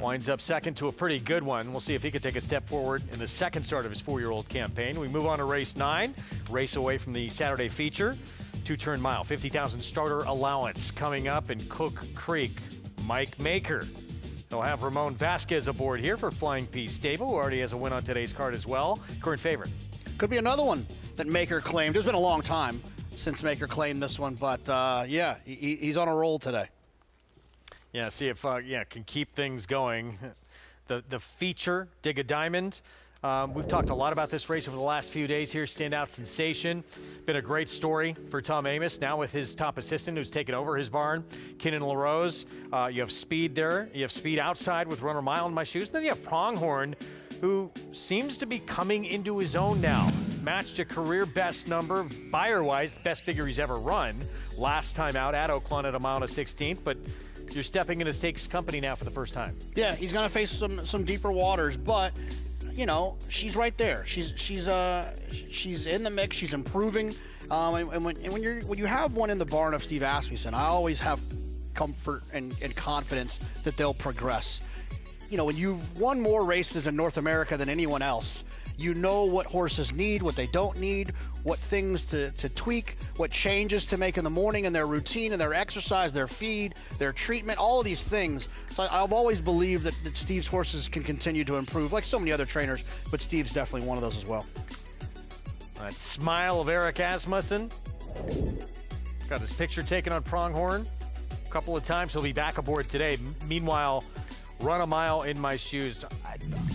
winds up second to a pretty good one. We'll see if he can take a step forward in the second start of his 4-year-old campaign. We move on to race 9, race away from the Saturday feature. 2-turn mile, 50,000 starter allowance coming up in Cook Creek. Mike Maker. They'll have Ramon Vasquez aboard here for Flying P Stable, who already has a win on today's card as well. Current favorite. Could be another one that Maker claimed. It's been a long time since Maker claimed this one, but yeah, he's on a roll today. Yeah, see if can keep things going. The feature, Dig a Diamond. We've talked a lot about this race over the last few days here. Standout sensation. Been a great story for Tom Amos. Now with his top assistant who's taken over his barn, Kinnan LaRose. You have speed there. You have speed outside with Runner Mile in My Shoes. And then you have Pronghorn, who seems to be coming into his own now. Matched a career best number, Beyer-wise, best figure he's ever run. Last time out at Oaklawn at a mile and a 16th, but you're stepping into stakes company now for the first time. Yeah, he's going to face some deeper waters, but you know, she's right there. She's in the mix. She's improving. And when you have one in the barn of Steve Asmussen, I always have comfort and confidence that they'll progress. You know, when you've won more races in North America than anyone else, you know what horses need, what they don't need, what things to tweak, what changes to make in the morning in their routine and their exercise, their feed, their treatment, all of these things. So I've always believed that Steve's horses can continue to improve, like so many other trainers, but Steve's definitely one of those as well. That smile of Eric Asmussen. Got his picture taken on Pronghorn a couple of times. He'll be back aboard today. Meanwhile, Run a Mile in My Shoes.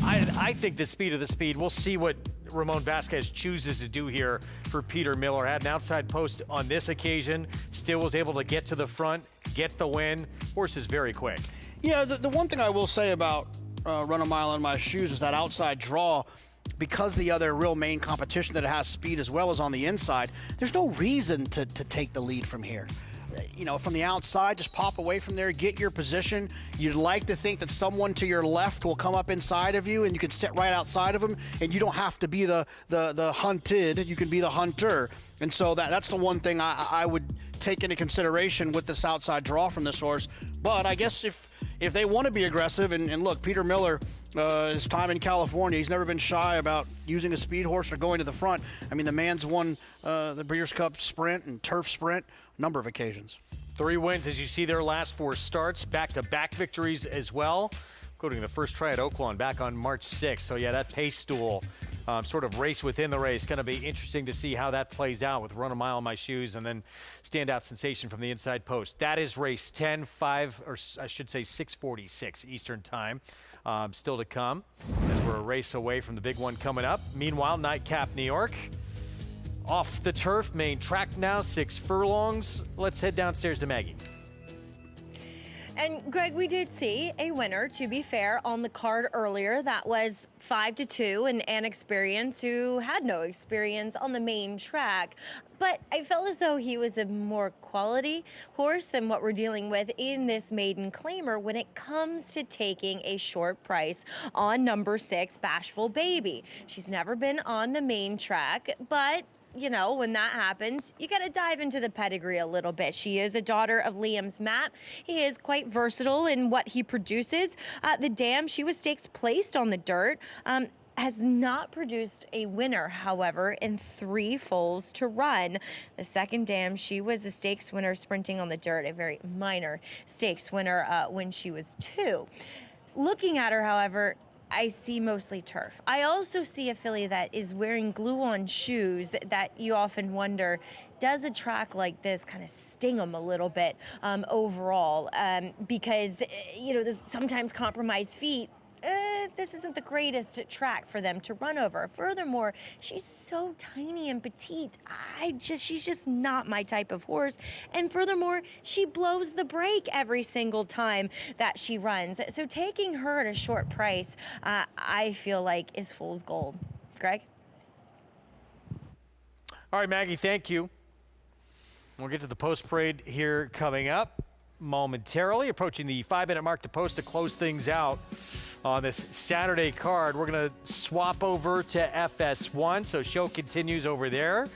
I think the speed of the speed. We'll see what Ramon Vasquez chooses to do here for Peter Miller. Had an outside post on this occasion. Still was able to get to the front, get the win. Horse is very quick. Yeah, the one thing I will say about Run a Mile in My Shoes is that outside draw, because the other real main competition that it has speed as well as on the inside, there's no reason to take the lead from here. You know, from the outside, just pop away from there, get your position. You'd like to think that someone to your left will come up inside of you and you can sit right outside of them, and you don't have to be the hunted, you can be the hunter. And so that's the one thing I would take into consideration with this outside draw from this horse. But I guess if they want to be aggressive, and look, Peter Miller, his time in California, he's never been shy about using a speed horse or going to the front. I mean, the man's won the Breeders' Cup Sprint and Turf Sprint a number of occasions. 3 wins, as you see their last 4 starts, back-to-back victories as well, including the first try at Oaklawn back on March 6th. So yeah, that pace stool, sort of race within the race, going to be interesting to see how that plays out with Run a Mile in My Shoes and then Standout Sensation from the inside post. That is race 10, 6:46 Eastern time. Still to come as we're a race away from the big one coming up. Meanwhile, Nightcap New York. Off the turf, main track now, 6 furlongs. Let's head downstairs to Maggie. And Greg, we did see a winner, to be fair, on the card earlier. That was 5-2, and An Experience, who had no experience on the main track. But I felt as though he was a more quality horse than what we're dealing with in this maiden claimer when it comes to taking a short price on number 6, Bashful Baby. She's never been on the main track, but you know, when that happens, you got to dive into the pedigree a little bit. She is a daughter of Liam's Matt. He is quite versatile in what he produces. The dam, she was stakes placed on the dirt. Has not produced a winner, however, in 3 foals to run. The second dam, she was a stakes winner sprinting on the dirt, a very minor stakes winner when she was 2. Looking at her, however, I see mostly turf. I also see a filly that is wearing glue-on shoes that you often wonder, does a track like this kind of sting them a little bit overall? Because, you know, there's sometimes compromised feet. This isn't the greatest track for them to run over. Furthermore, she's so tiny and petite. She's just not my type of horse. And furthermore, she blows the brake every single time that she runs. So taking her at a short price, I feel like is fool's gold. Greg? All right, Maggie, thank you. We'll get to the post parade here coming up momentarily, approaching the 5-minute mark to post to close things out on this Saturday card. We're going to swap over to FS1, so show continues over there.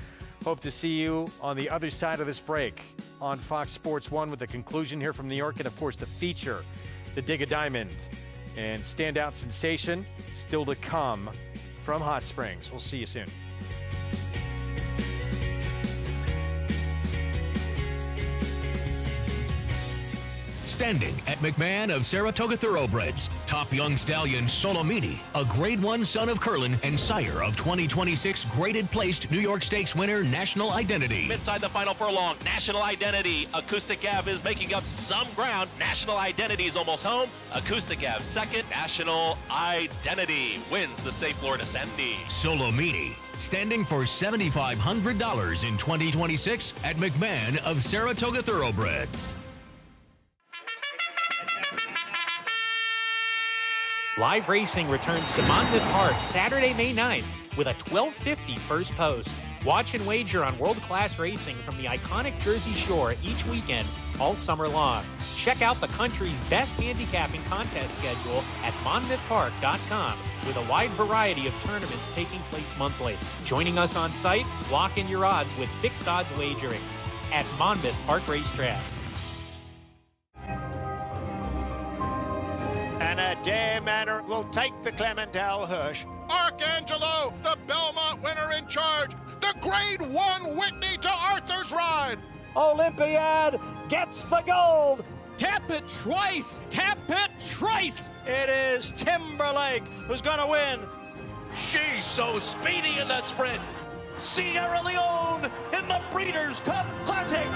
Hope to see you on the other side of this break on Fox Sports 1 with the conclusion here from New York and, of course, the feature, the Dig a Diamond, and standout sensation still to come from Hot Springs. We'll see you soon. Standing at McMahon of Saratoga Thoroughbreds, top young stallion Solomini, a Grade 1 son of Curlin and sire of 2026 graded placed New York Stakes winner National Identity. Inside the final furlong, National Identity. Acoustic Ave is making up some ground. National Identity is almost home. Acoustic Ave second. National Identity wins the Safe Florida Sandy. Solomini, standing for $7,500 in 2026 at McMahon of Saratoga Thoroughbreds. Live racing returns to Monmouth Park Saturday, May 9th with a 12:50 first post. Watch and wager on world-class racing from the iconic Jersey Shore each weekend all summer long. Check out the country's best handicapping contest schedule at monmouthpark.com with a wide variety of tournaments taking place monthly. Joining us on site, lock in your odds with fixed odds wagering at Monmouth Park Racetrack. And Adair Manor will take the Clementelle Hirsch. Archangelo, the Belmont winner in charge. The Grade 1 Whitney to Arthur's Ride. Olympiad gets the gold. Tap it twice! Tap it twice! It is Timberlake who's going to win. She's so speedy in that sprint. Sierra Leone in the Breeders' Cup Classic.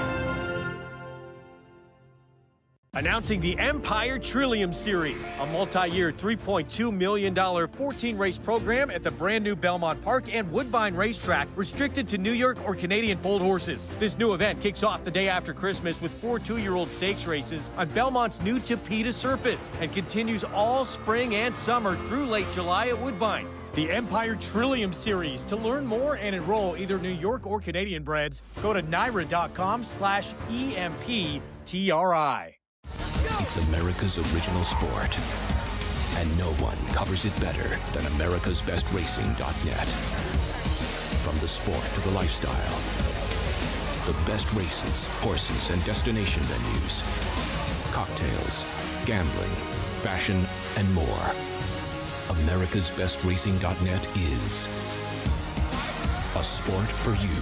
Announcing the Empire Trillium Series, a multi-year $3.2 million 14-race program at the brand new Belmont Park and Woodbine Racetrack, restricted to New York or Canadian foaled horses. This new event kicks off the day after Christmas with 4 two-year-old stakes races on Belmont's new Tapeta surface and continues all spring and summer through late July at Woodbine. The Empire Trillium Series. To learn more and enroll either New York or Canadian breds, go to NYRA.com/EMPTRI. It's America's original sport, and no one covers it better than americasbestracing.net. From the sport to the lifestyle, the best races, horses, and destination venues, cocktails, gambling, fashion, and more. americasbestracing.net is a sport for you.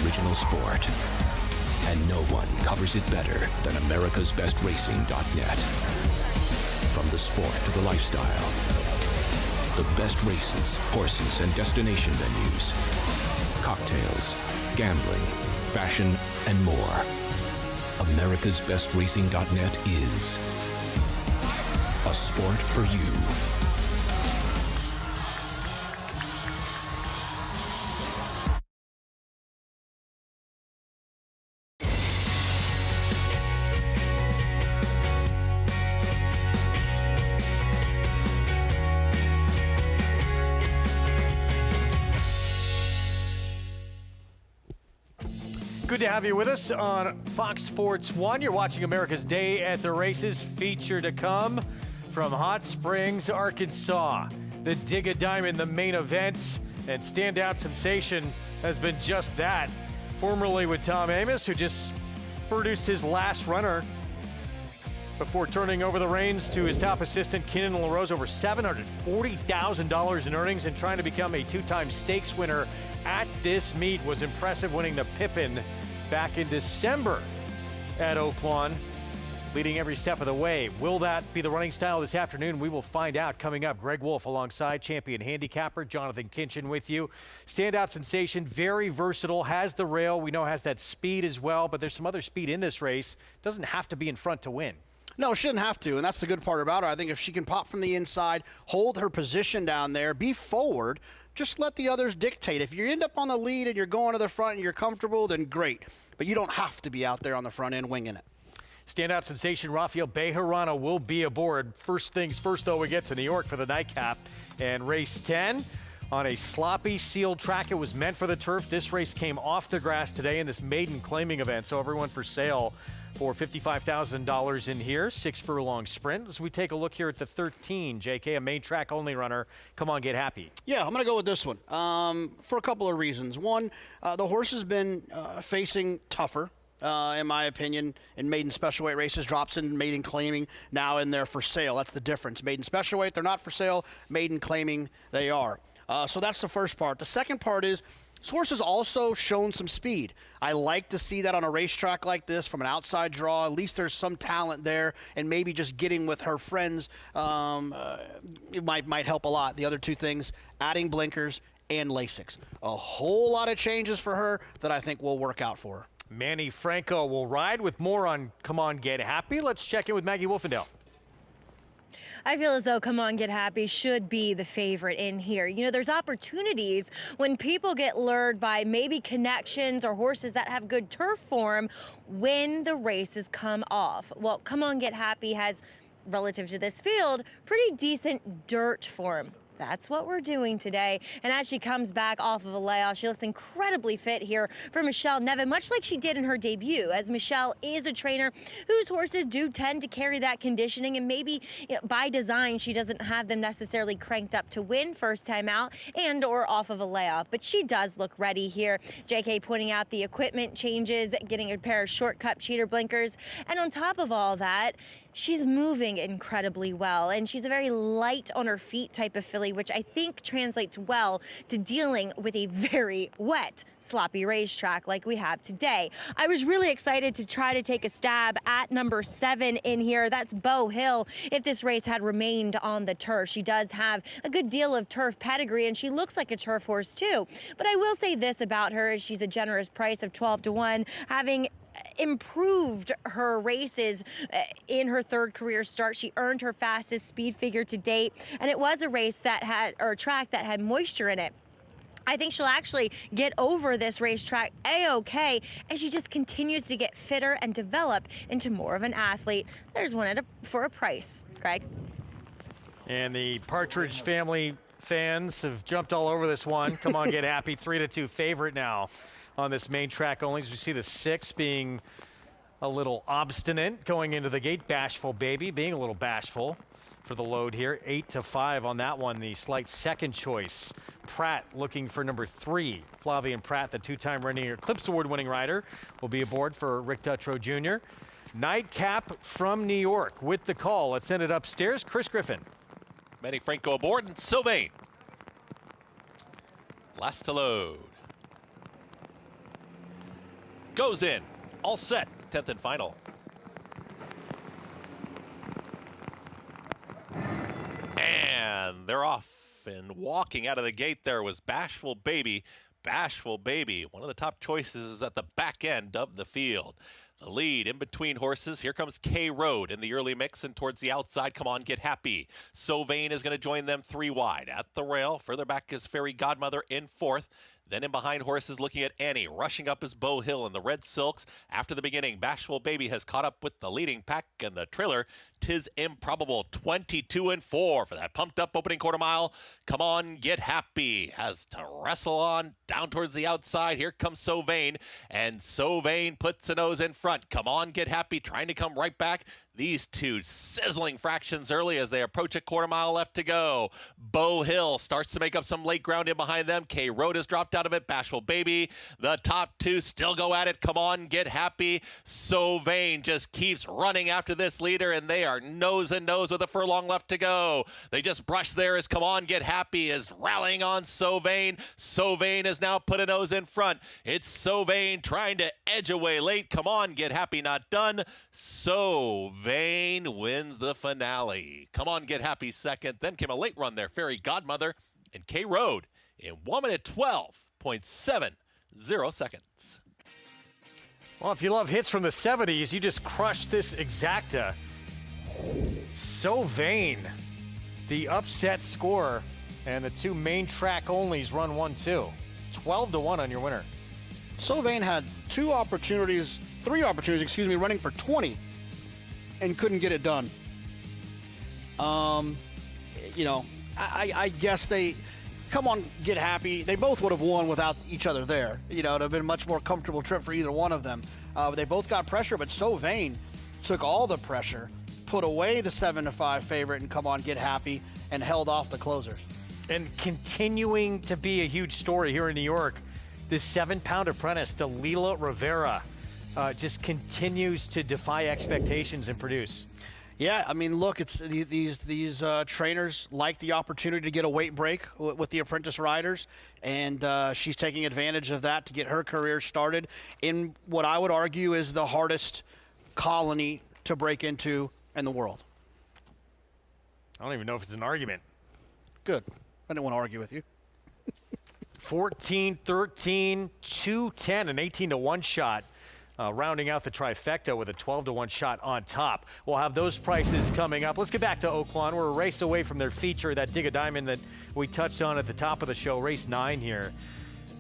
Original sport, and no one covers it better than americasbestracing.net. From the sport to the lifestyle, the best races, horses, and destination venues, cocktails, gambling, fashion, and more. americasbestracing.net is a sport for you. Good to have you with us on Fox Sports 1. You're watching America's Day at the Races. Feature to come from Hot Springs, Arkansas. The Dig a Diamond, the main event, and standout sensation has been just that. Formerly with Tom Amos, who just produced his last runner before turning over the reins to his top assistant, Kenan LaRose. Over $740,000 in earnings and trying to become a 2-time stakes winner at this meet. Was impressive, winning the Pippin back in December at Oaklawn, leading every step of the way. Will that be the running style this afternoon? We will find out coming up. Greg Wolf alongside champion handicapper Jonathan Kinchin with you. Standout sensation, very versatile, has the rail. We know has that speed as well, but there's some other speed in this race. Doesn't have to be in front to win. No, she didn't have to, and that's the good part about her. I think if she can pop from the inside, hold her position down there, be forward, just let the others dictate. If you end up on the lead and you're going to the front and you're comfortable, then great. But you don't have to be out there on the front end winging it. Standout sensation Rafael Bejarano will be aboard. First things first, though, we get to New York for the nightcap. And race 10 on a sloppy sealed track. It was meant for the turf. This race came off the grass today in this maiden claiming event. So everyone for sale for $55,000 in here. 6 furlong sprint. As we take a look here at the 13, JK, a main track only runner. Come on, get happy. Yeah, I'm going to go with this one for a couple of reasons. One, the horse has been facing tougher. In my opinion, in maiden special weight races, drops in maiden claiming, now in there for sale. That's the difference. Maiden special weight, they're not for sale. Maiden claiming, they are. So that's the first part. The second part is this horse has also shown some speed. I like to see that on a racetrack like this from an outside draw. At least there's some talent there, and maybe just getting with her friends it might help a lot. The other two things, adding blinkers and Lasix. A whole lot of changes for her that I think will work out for her. Manny Franco will ride with more on Come On Get Happy. Let's check in with Maggie Wolfendale. I feel as though Come On Get Happy should be the favorite in here. You know, there's opportunities when people get lured by maybe connections or horses that have good turf form when the races come off. Well, Come On Get Happy has, relative to this field, pretty decent dirt form. That's what we're doing today. And as she comes back off of a layoff, she looks incredibly fit here for Michelle Nevin, much like she did in her debut, as Michelle is a trainer whose horses do tend to carry that conditioning, and maybe by design she doesn't have them necessarily cranked up to win first time out and or off of a layoff. But she does look ready here. JK pointing out the equipment changes, getting a pair of shortcut cheater blinkers, and on top of all that, she's moving incredibly well, and she's a very light on her feet type of filly, which I think translates well to dealing with a very wet, sloppy racetrack like we have today. I was really excited to try to take a stab at number 7 in here. That's Bow Hill. If this race had remained on the turf, she does have a good deal of turf pedigree, and she looks like a turf horse too. But I will say this about her, is she's a generous price of 12-1, having improved her races in her third career start. She earned her fastest speed figure to date, and it was a race that had, or a track that had moisture in it. I think she'll actually get over this racetrack A-OK as she just continues to get fitter and develop into more of an athlete. There's one for a price. Greg? And the Partridge family fans have jumped all over this one. Come On Get Happy, 3-2 favorite now on this main track only, as we see the 6 being a little obstinate going into the gate. Bashful Baby being a little bashful for the load here. 8-5 on that one. The slight second choice. Prat looking for number 3. Flavien Prat, the 2-time running Eclipse Award winning rider, will be aboard for Rick Dutrow Jr. Nightcap from New York with the call. Let's send it upstairs. Chris Griffin. Manny Franco aboard, and Sylvain last to load. Goes in, all set, 10th and final. And they're off, and walking out of the gate there was Bashful Baby. Bashful Baby, one of the top choices, is at the back end of the field. The lead in between horses. Here comes K Road in the early mix, and towards the outside, Come On Get Happy. Sylvain is going to join them 3 wide. At the rail, further back is Fairy Godmother in 4th. Then in behind horses, looking at Annie. Rushing up is Bow Hill in the red silks. After the beginning, Bashful Baby has caught up with the leading pack, and the trailer, Tis Improbable, 22-4 for that pumped up opening quarter mile. Come On Get Happy has to wrestle on down towards the outside. Here comes Sylvain, and Sylvain puts a nose in front. Come On Get Happy trying to come right back. These two sizzling fractions early as they approach a quarter mile left to go. Bow Hill starts to make up some late ground in behind them. K Road has dropped out of it. Bashful Baby. The top two still go at it. Come on, Get Happy. So Vain just keeps running after this leader, and they are nose and nose with a furlong left to go. They just brush there as Come On, Get Happy is rallying on So Vain. So Vain has now put a nose in front. It's So Vain trying to edge away late. Come On, Get Happy not done. So Vain wins the finale. Come On, Get Happy second. Then came a late run there. Fairy Godmother and K Road in 1 minute 12.70 seconds. Well, if you love hits from the 70s, you just crushed this exacta. So Vain, the upset score, and the two main track onlys run 1-2. 12-1 on your winner. So Vain had three opportunities, running for 20. And couldn't get it done. I guess they, Come On, Get Happy. They both would have won without each other there. It would have been a much more comfortable trip for either one of them. They both got pressure, but So Vain took all the pressure, put away the 7-5 favorite and Come On, Get Happy, and held off the closers. And continuing to be a huge story here in New York, this 7-pound apprentice, Dalila Rivera, just continues to defy expectations and produce. Yeah, I mean, look, it's these trainers like the opportunity to get a weight break with the apprentice riders, and she's taking advantage of that to get her career started in what I would argue is the hardest colony to break into in the world. I don't even know if it's an argument. Good. I didn't want to argue with you. 14, 13, 2-10, an 18-1 shot. Rounding out the trifecta with a 12-1 shot on top. We'll have those prices coming up. Let's get back to Oaklawn. We're a race away from their feature, that Dig a Diamond that we touched on at the top of the show, race 9 here.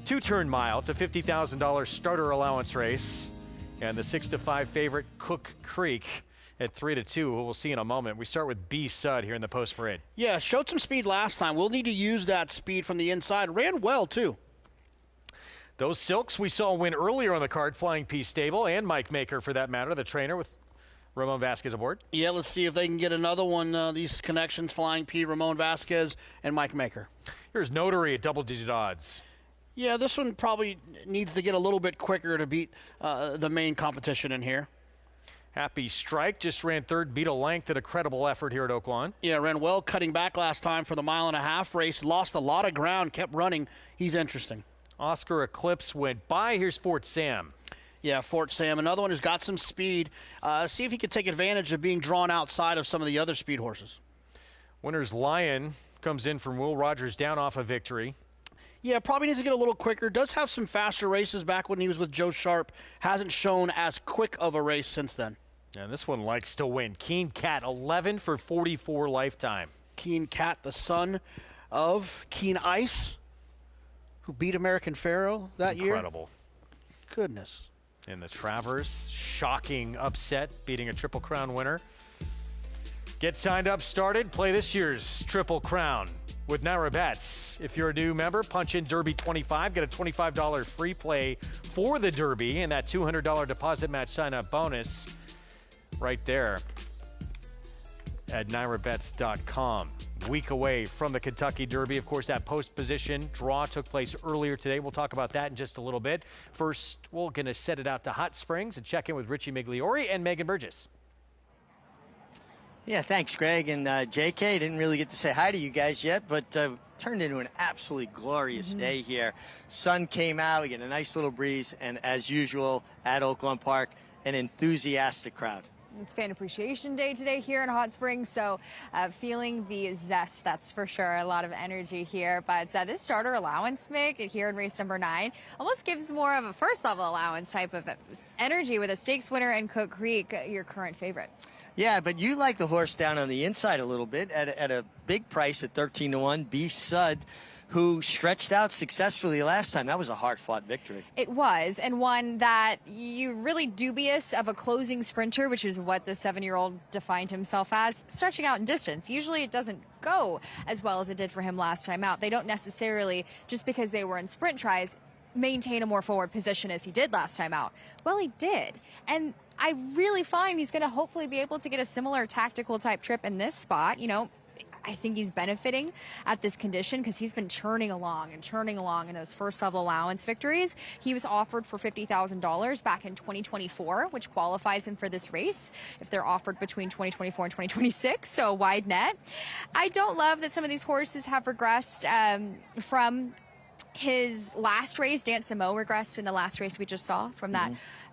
2-turn mile. It's a $50,000 starter allowance race. And the 6-5 favorite, Cook Creek, at 3-2, who we'll see in a moment. We start with B Sud here in the post parade. Yeah, showed some speed last time. We'll need to use that speed from the inside. Ran well, too. Those Silks we saw win earlier on the card, Flying P Stable, and Mike Maker, for that matter, the trainer with Ramon Vasquez aboard. Yeah, let's see if they can get another one, these connections, Flying P, Ramon Vasquez, and Mike Maker. Here's Notary at double-digit odds. Yeah, this one probably needs to get a little bit quicker to beat the main competition in here. Happy Strike just ran third, beat a length at a credible effort here at Oaklawn. Yeah, ran well, cutting back last time for the 1.5-mile race. Lost a lot of ground, kept running. He's interesting. Oscar Eclipse went by. Here's Fort Sam. Yeah, Fort Sam, another one who's got some speed. See if he can take advantage of being drawn outside of some of the other speed horses. Winner's Lion comes in from Will Rogers down off a victory. Yeah, probably needs to get a little quicker. Does have some faster races back when he was with Joe Sharp. Hasn't shown as quick of a race since then. And this one likes to win. Keen Cat, 11 for 44 lifetime. Keen Cat, the son of Keen Ice, who beat American Pharaoh that year. Incredible. Goodness. In the Travers, shocking upset, beating a Triple Crown winner. Get signed up, started, play this year's Triple Crown with Naira Bets. If you're a new member, punch in Derby 25, get a $25 free play for the Derby and that $200 deposit match sign-up bonus right there at NairaBets.com. Week away from the Kentucky Derby. Of course, that post position draw took place earlier today. We'll talk about that in just a little bit. First, we're going to set it out to Hot Springs and check in with Richie Migliori and Megan Burgess. Yeah, thanks, Greg. And JK, didn't really get to say hi to you guys yet, but turned into an absolutely glorious day here. Sun came out, we get a nice little breeze, and as usual at Oaklawn Park, an enthusiastic crowd. It's Fan Appreciation Day today here in Hot Springs, so feeling the zest, that's for sure. A lot of energy here, but this starter allowance, Mick, here in race number 9, almost gives more of a first-level allowance type of energy with a stakes winner and Cook Creek, your current favorite. Yeah, but you like the horse down on the inside a little bit at a big price at 13-1, B Sud, who stretched out successfully last time. That was a hard-fought victory. It was, and one that you're really dubious of a closing sprinter, which is what the 7-year-old defined himself as, stretching out in distance. Usually it doesn't go as well as it did for him last time out. They don't necessarily, just because they were in sprint tries, maintain a more forward position as he did last time out. Well, he did. And I really find he's going to hopefully be able to get a similar tactical type trip in this spot. You know, I think he's benefiting at this condition because he's been churning along in those first level allowance victories. He was offered for $50,000 back in 2024, which qualifies him for this race if they're offered between 2024 and 2026, so a wide net. I don't love that some of these horses have regressed from his last race. Dan Samo regressed in the last race we just saw from that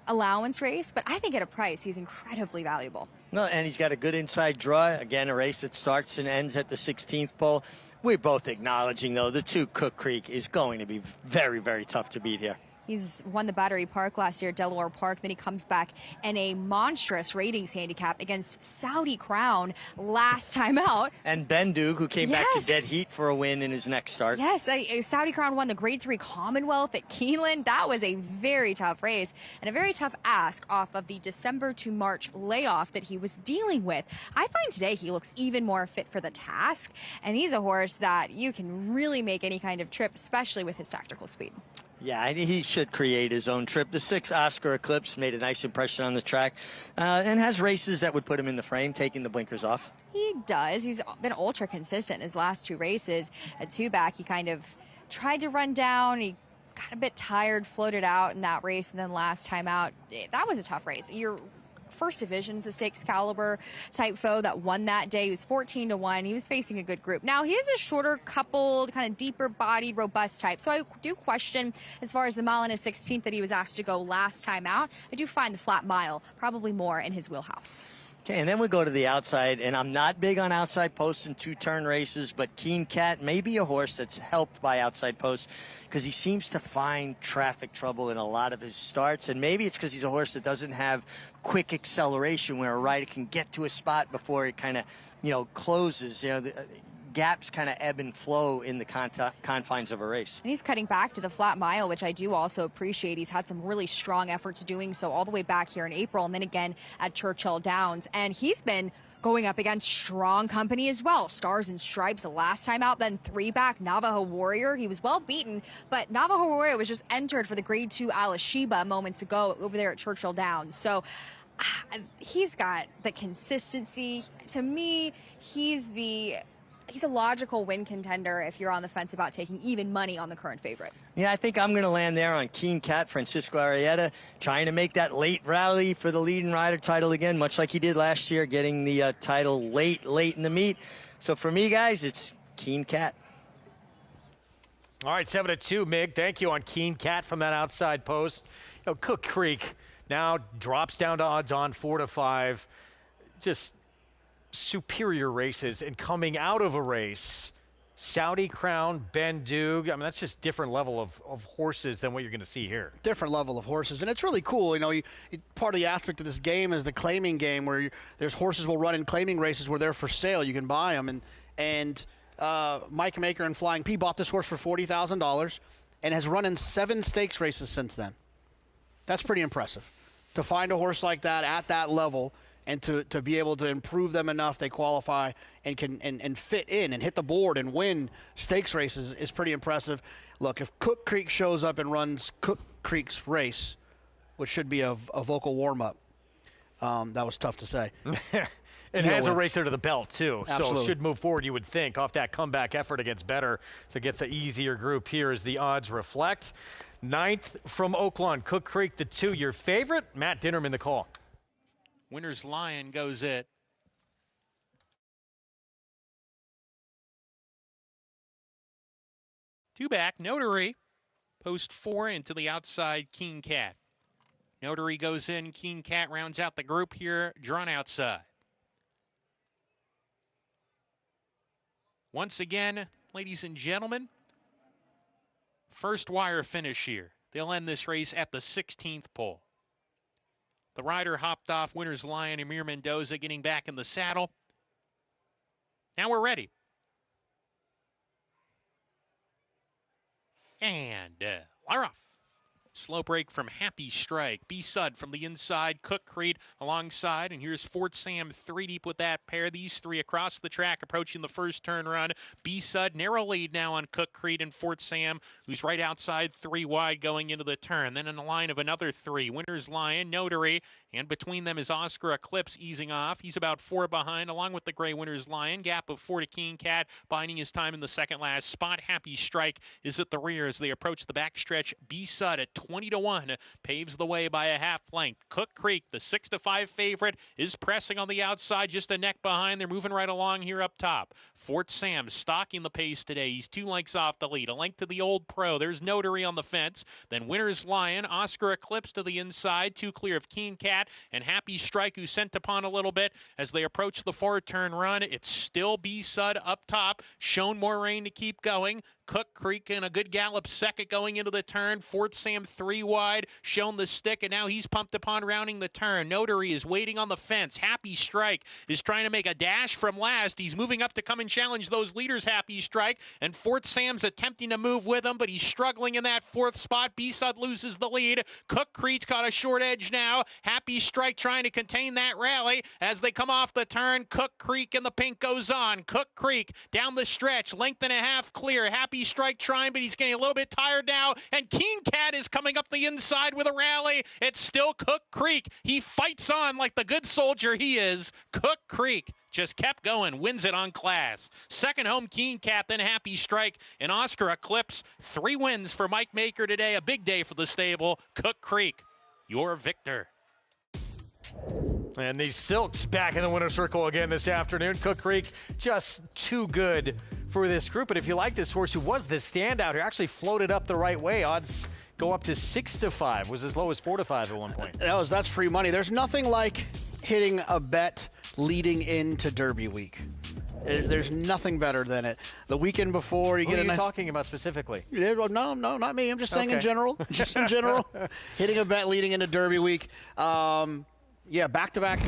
allowance race, but I think at a price he's incredibly valuable. No, and he's got a good inside draw. Again, a race that starts and ends at the 16th pole. We're both acknowledging, though, the 2 Cook Creek is going to be very, very tough to beat here. He's won the Battery Park last year at Delaware Park. Then he comes back in a monstrous ratings handicap against Saudi Crown last time out. And Ben Duke, who came back to dead heat for a win in his next start. Yes, Saudi Crown won the Grade 3 Commonwealth at Keeneland. That was a very tough race and a very tough ask off of the December to March layoff that he was dealing with. I find today he looks even more fit for the task, and he's a horse that you can really make any kind of trip, especially with his tactical speed. Yeah, he should create his own trip. The 6 Oscar Eclipse made a nice impression on the track and has races that would put him in the frame, taking the blinkers off. He does. He's been ultra consistent in his last 2 races. At 2-back, he kind of tried to run down. He got a bit tired, floated out in that race, and then last time out, that was a tough race. Your First Division's a stakes caliber type foe that won that day. He was 14-1. He was facing a good group. Now, he is a shorter, coupled, kind of deeper bodied, robust type. So I do question, as far as the mile and a 16th that he was asked to go last time out, I do find the flat mile probably more in his wheelhouse. Okay, and then we go to the outside, and I'm not big on outside posts and 2-turn races, but Keen Cat may be a horse that's helped by outside posts because he seems to find traffic trouble in a lot of his starts, and maybe it's because he's a horse that doesn't have quick acceleration where a rider can get to a spot before it kind of, closes. The gaps kind of ebb and flow in the confines of a race. And he's cutting back to the flat mile, which I do also appreciate. He's had some really strong efforts doing so all the way back here in April and then again at Churchill Downs. And he's been going up against strong company as well. Stars and Stripes the last time out, then 3-back Navajo Warrior. He was well beaten, but Navajo Warrior was just entered for the Grade 2 Alashiba moments ago over there at Churchill Downs. So he's got the consistency. To me, he's a logical win contender if you're on the fence about taking even money on the current favorite. Yeah, I think I'm going to land there on Keen Cat, Francisco Arrieta, trying to make that late rally for the leading rider title again, much like he did last year, getting the title late in the meet. So for me, guys, it's Keen Cat. All right, 7-2, Mig. Thank you on Keen Cat from that outside post. Cook Creek now drops down to odds on 4-5. Just superior races, and coming out of a race, Saudi Crown, Ben Duke, that's just different level of horses than what you're going to see here. Different level of horses, and it's really cool. Part of the aspect of this game is the claiming game, where there's horses will run in claiming races where they're for sale. You can buy them, and Mike Maker and Flying P bought this horse for $40,000 and has run in 7 stakes races since then. That's pretty impressive. To find a horse like that at that level and to be able to improve them enough they qualify and can and fit in and hit the board and win stakes races is pretty impressive. Look, if Cook Creek shows up and runs Cook Creek's race, which should be a vocal warm-up, that was tough to say. It has a race under the belt, too. Absolutely. So it should move forward, you would think, off that comeback effort against Better. So it gets an easier group here as the odds reflect. 9th from Oaklawn, Cook Creek, the 2. Your favorite? Matt Dinnerman, the call. Winner's Lion goes it. Two-back, Notary. Post 4 into the outside, Keen Cat. Notary goes in, Keen Cat rounds out the group here, drawn outside. Once again, ladies and gentlemen, first wire finish here. They'll end this race at the 16th pole. The rider hopped off, Winner's Lion, Amir Mendoza getting back in the saddle. Now we're ready. And we're off. Slow break from Happy Strike. B-Sud from the inside. Cook Creek alongside. And here's Fort Sam 3 deep with that pair. These 3 across the track approaching the first turn run. B-Sud narrow lead now on Cook Creek and Fort Sam, who's right outside 3 wide going into the turn. Then in the line of another 3. Winner's Lion, Notary, And between them is Oscar Eclipse easing off. He's about 4 behind, along with the Gray Winners Lion. Gap of 4 to Keen Cat, binding his time in the second last spot. Happy Strike is at the rear as they approach the backstretch. B-Sud at 20-1 paves the way by a half length. Cook Creek, the 6-5 favorite, is pressing on the outside, just a neck behind. They're moving right along here up top. Fort Sam stalking the pace today. He's 2 lengths off the lead. A length to the Old Pro. There's Notary on the fence. Then Winners Lion, Oscar Eclipse to the inside, 2 clear of Keen Cat, and Happy Strike, who's sent upon a little bit as they approach the 4-turn run. It's still B-Sud up top. Shown more rain to keep going. Cook Creek in a good gallop second going into the turn. Fort Sam 3 wide, shown the stick, and now he's pumped upon rounding the turn. Notary is waiting on the fence. Happy Strike is trying to make a dash from last. He's moving up to come and challenge those leaders, Happy Strike, and Fort Sam's attempting to move with him, but he's struggling in that 4th spot. B-Sud loses the lead. Cook Creek's got a short edge now. Happy Strike trying to contain that rally as they come off the turn. Cook Creek and the pink goes on. Cook Creek down the stretch, length and a half clear. Happy Strike trying, but he's getting a little bit tired now. And Keen Cat is coming up the inside with a rally. It's still Cook Creek. He fights on like the good soldier he is. Cook Creek just kept going, wins it on class. Second home, Keen Cat, then Happy Strike, and Oscar Eclipse. 3 wins for Mike Maker today. A big day for the stable. Cook Creek, your victor. And these Silks back in the winner's circle again this afternoon. Cook Creek just too good for this group. But if you like this horse who was the standout here, actually floated up the right way. Odds go up to 6-5. Was as low as 4-5 at one point. That's free money. There's nothing like hitting a bet leading into Derby week. There's nothing better than it. The weekend before, you Who get are a you nice... talking about specifically? No, not me. I'm just saying Okay. in general. Just in general. Hitting a bet leading into Derby week. Yeah, back-to-back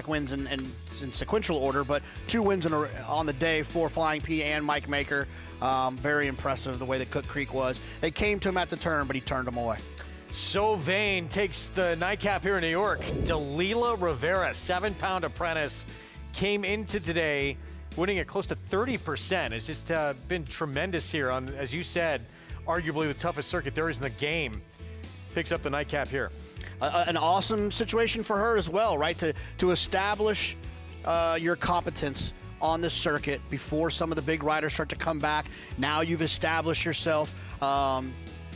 wins in sequential order, but 2 wins on the day for Flying P and Mike Maker. Very impressive the way that Cook Creek was. They came to him at the turn, but he turned them away. So Vain takes the nightcap here in New York. Delilah Rivera, 7-pound apprentice, came into today winning at close to 30%. It's just been tremendous here on, as you said, arguably the toughest circuit there is in the game. Picks up the nightcap here. An awesome situation for her as well, right? To establish your competence on this circuit before some of the big riders start to come back. Now you've established yourself.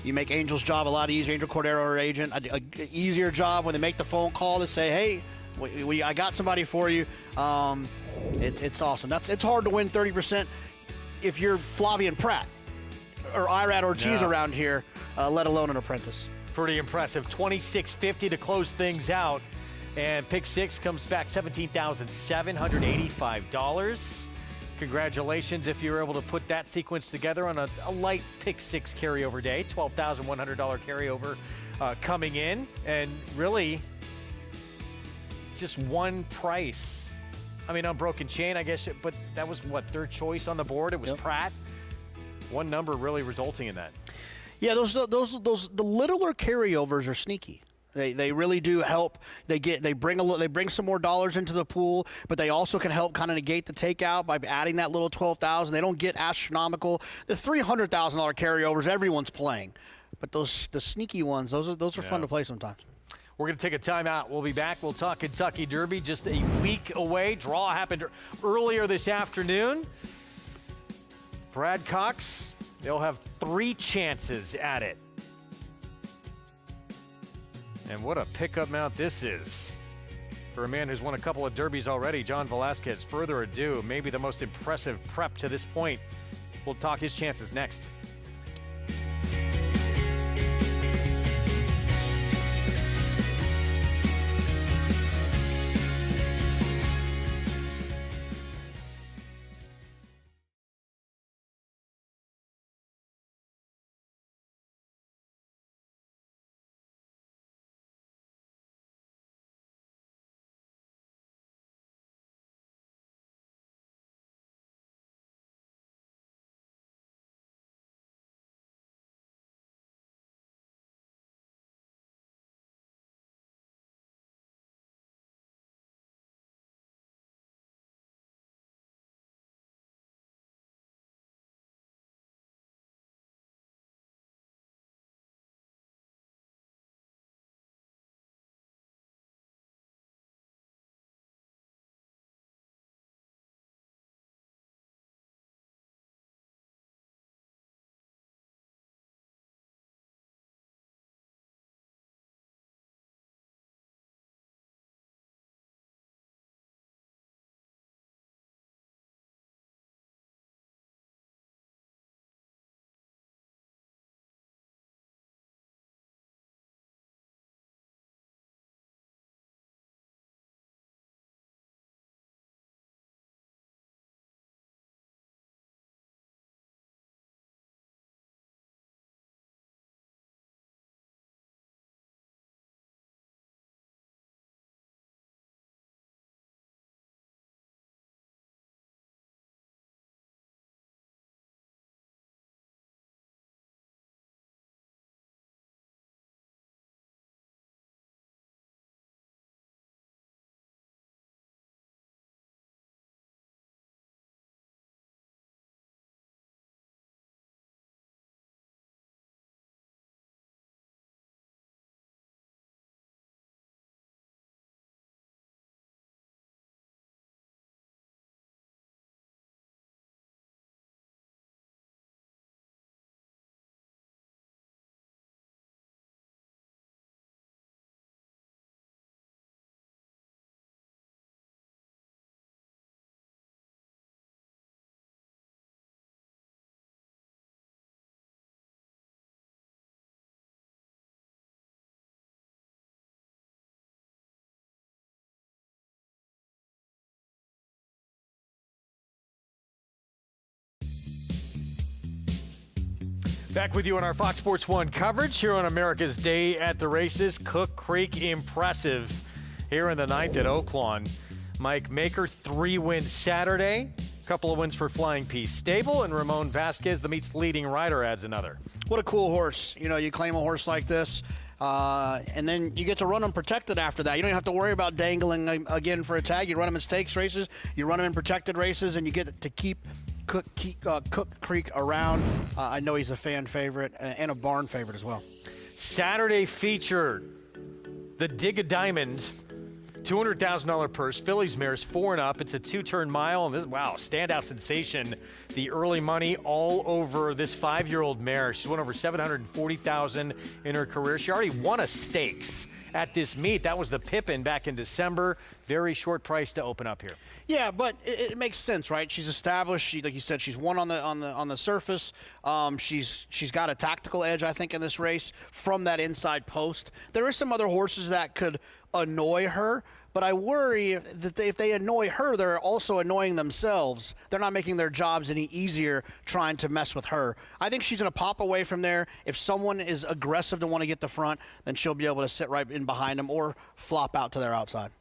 You make Angel's job a lot easier. Angel Cordero, her agent, an easier job when they make the phone call to say, hey, I got somebody for you. It's awesome. It's hard to win 30% if you're Flavien Prat or Irad Ortiz around here, let alone an apprentice. Pretty impressive. $26.50 to close things out. And pick 6 comes back $17,785. Congratulations if you were able to put that sequence together on a light pick 6 carryover day. $12,100 carryover coming in. And really, just one price. I mean, Unbroken Chain, I guess, but that was what, 3rd choice on the board? It was Pratt. One number really resulting in that. Yeah, those the littler carryovers are sneaky. They really do help. They bring some more dollars into the pool, but they also can help kind of negate the takeout by adding that little 12,000. They don't get astronomical. The $300,000 carryovers everyone's playing, but the sneaky ones, those are fun to play sometimes. We're going to take a timeout. We'll be back. We'll talk Kentucky Derby just a week away. Draw happened earlier this afternoon. Brad Cox, they'll have 3 chances at it. And what a pickup mount this is for a man who's won a couple of derbies already, John Velasquez. Further ado, maybe the most impressive prep to this point. We'll talk his chances next. Back with you on our Fox Sports 1 coverage here on America's Day at the Races. Cook Creek impressive here in the 9th at Oaklawn. Mike Maker, 3 wins Saturday. A couple of wins for Flying Peace Stable, and Ramon Vasquez, the meet's leading rider, adds another. What a cool horse. You know, you claim a horse like this, and then you get to run them protected after that. You don't have to worry about dangling again for a tag. You run them in stakes races, you run them in protected races, and you get to keep Cook Creek around. I know he's a fan favorite and a barn favorite as well. Saturday feature, the Dig a Diamond, $200,000 purse, Phillies mares 4 and up. It's a 2-turn mile, and this, wow, standout sensation. The early money all over this 5-year-old mare. She's won over $740,000 in her career. She already won a stakes at this meet. That was the Pippin back in December. Very short price to open up here. Yeah, but it makes sense, right? She's established. She, like you said, she's won on the surface. She's got a tactical edge, I think, in this race from that inside post. There are some other horses that could annoy her, but I worry that if they annoy her, they're also annoying themselves. They're not making their jobs any easier trying to mess with her. I think she's going to pop away from there. If someone is aggressive to want to get the front, then she'll be able to sit right in behind them or flop out to their outside.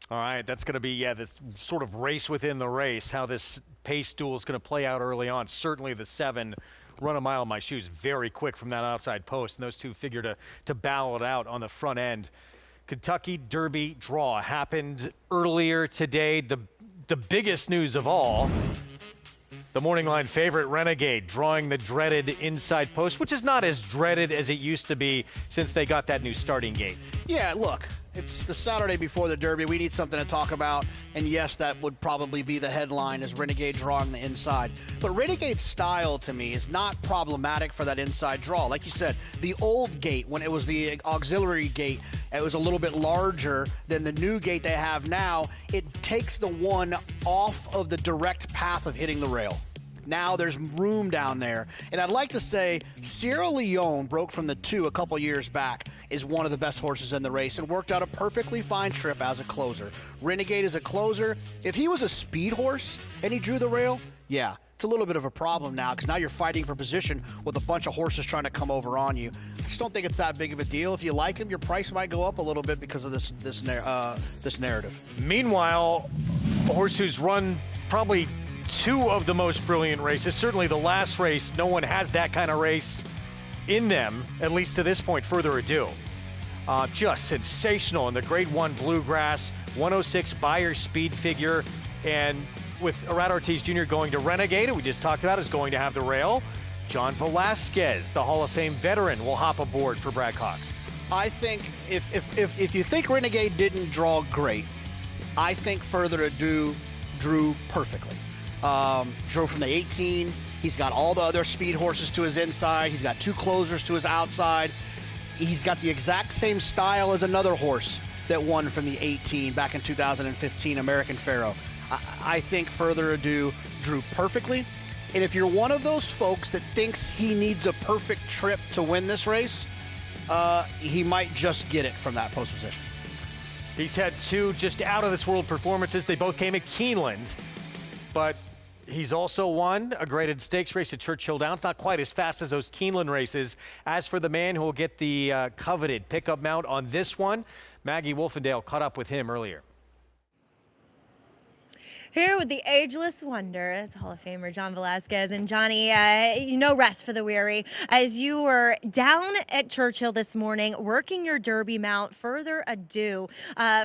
All right, that's going to be, this sort of race within the race, how this pace duel is going to play out early on. Certainly the 7 run a mile in my shoes very quick from that outside post, and those two figure to battle it out on the front end. Kentucky Derby draw happened earlier today. The biggest news of all, the morning line favorite Renegade drawing the dreaded inside post, which is not as dreaded as it used to be since they got that new starting gate. Yeah, look, it's the Saturday before the Derby. We need something to talk about, and yes, that would probably be the headline, is Renegade drawing the inside. But Renegade's style, to me, is not problematic for that inside draw. Like you said, the old gate, when it was the auxiliary gate, it was a little bit larger than the new gate they have now. It takes the one off of the direct path of hitting the rail. Now there's room down there. And I'd like to say Sierra Leone broke from the 2 a couple years back, is one of the best horses in the race and worked out a perfectly fine trip as a closer. Renegade is a closer. If he was a speed horse and he drew the rail, yeah, it's a little bit of a problem now because now you're fighting for position with a bunch of horses trying to come over on you. I just don't think it's that big of a deal. If you like him, your price might go up a little bit because of this narrative. Meanwhile, a horse who's run probably 2 of the most brilliant races, certainly the last race, no one has that kind of race in them, at least to this point. Further ado, just sensational in the Grade 1 Bluegrass, 106 Beyer speed figure, and with Arad Ortiz Jr. going to Renegade, we just talked about, is going to have the rail. John Velasquez, the Hall of Fame veteran, will hop aboard for Brad Cox. I think if you think Renegade didn't draw great, I think Further Ado drew perfectly. Drove from the 18. He's got all the other speed horses to his inside. He's got 2 closers to his outside. He's got the exact same style as another horse that won from the 18 back in 2015, American Pharaoh. I think Further Ado drew perfectly. And if you're one of those folks that thinks he needs a perfect trip to win this race, he might just get it from that post position. He's had 2 just out-of-this-world performances. They both came at Keeneland, but he's also won a graded stakes race at Churchill Downs, not quite as fast as those Keeneland races. As for the man who will get the coveted pickup mount on this one, Maggie Wolfendale caught up with him earlier. Here with the ageless wonder, it's Hall of Famer John Velasquez. And Johnny, no rest for the weary. As you were down at Churchill this morning, working your Derby mount, Further Ado,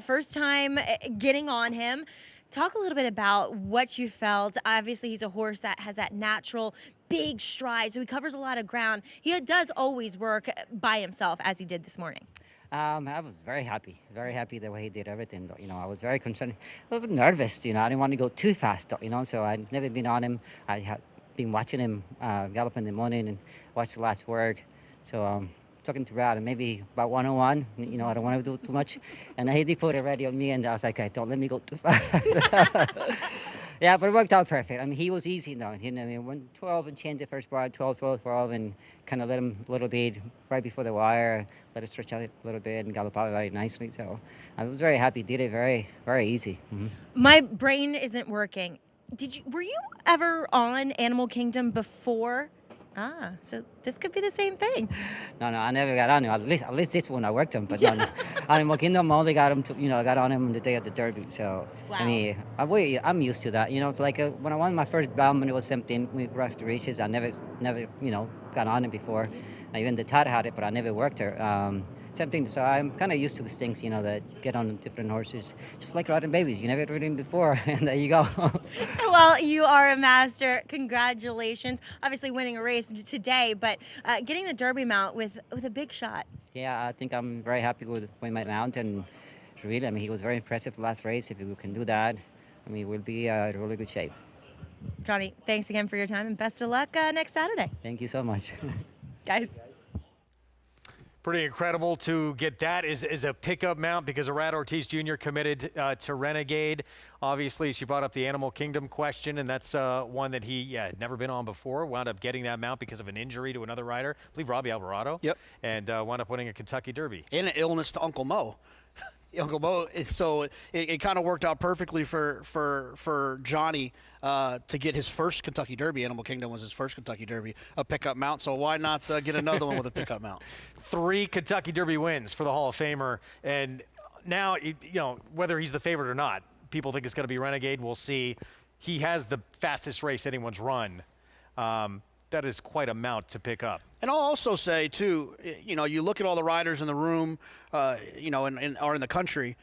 first time getting on him. Talk a little bit about what you felt. Obviously, he's a horse that has that natural big stride, so he covers a lot of ground. He does always work by himself, as he did this morning. I was very happy the way he did everything. You know, I was very concerned, a little bit nervous. You know, I didn't want to go too fast. You know, so I'd never been on him. I had been watching him gallop in the morning and watch the last work. So talking to Brad, and maybe about 101. You know, I don't want to do too much. And he did put it ready on me, and I was like, don't let me go too fast. Yeah, but it worked out perfect. I mean, he was easy though. You know, I mean, went 12 and changed the first bar, 12, 12, 12, and kind of let him a little bit right before the wire, let it stretch out a little bit and gallop out very nicely. So I was very happy. Did it very, very easy. Mm-hmm. My brain isn't working. Were you ever on Animal Kingdom before? Ah, so this could be the same thing. No, I never got on him. At least this one I worked him, but no. Animal Kingdom, I only got him I got on him the day of the Derby. So, Wow. I mean, I'm used to that. It's like when I won my first bout when it was 17 week rush to races, I never, got on him before. Even the Todd had it, but I never worked her. Same thing. So I'm kind of used to these things, that you get on different horses, just like riding babies. You never ridden before, and there you go. Well, you are a master. Congratulations. Obviously winning a race today, but getting the Derby mount with a big shot. Yeah, I think I'm very happy with my mount, and really, I mean, he was very impressive last race. If we can do that, I mean, we'll be in really good shape. Johnny, thanks again for your time, and best of luck next Saturday. Thank you so much. Guys. Pretty incredible to get that as a pickup mount because Arad Ortiz Jr. committed to Renegade. Obviously, she brought up the Animal Kingdom question, and that's one that he had never been on before. Wound up getting that mount because of an injury to another rider, I believe Robbie Alvarado. Yep. And wound up winning a Kentucky Derby. And an illness to Uncle Mo. Uncle Mo, so it kind of worked out perfectly for Johnny to get his first Kentucky Derby. Animal Kingdom was his first Kentucky Derby, a pickup mount. So why not get another one with a pickup mount? 3 Kentucky Derby wins for the Hall of Famer, and now whether he's the favorite or not, people think it's going to be Renegade. We'll see. He has the fastest race anyone's run. That is quite a mount to pick up. And I'll also say, too, you look at all the riders in the room, or in the country,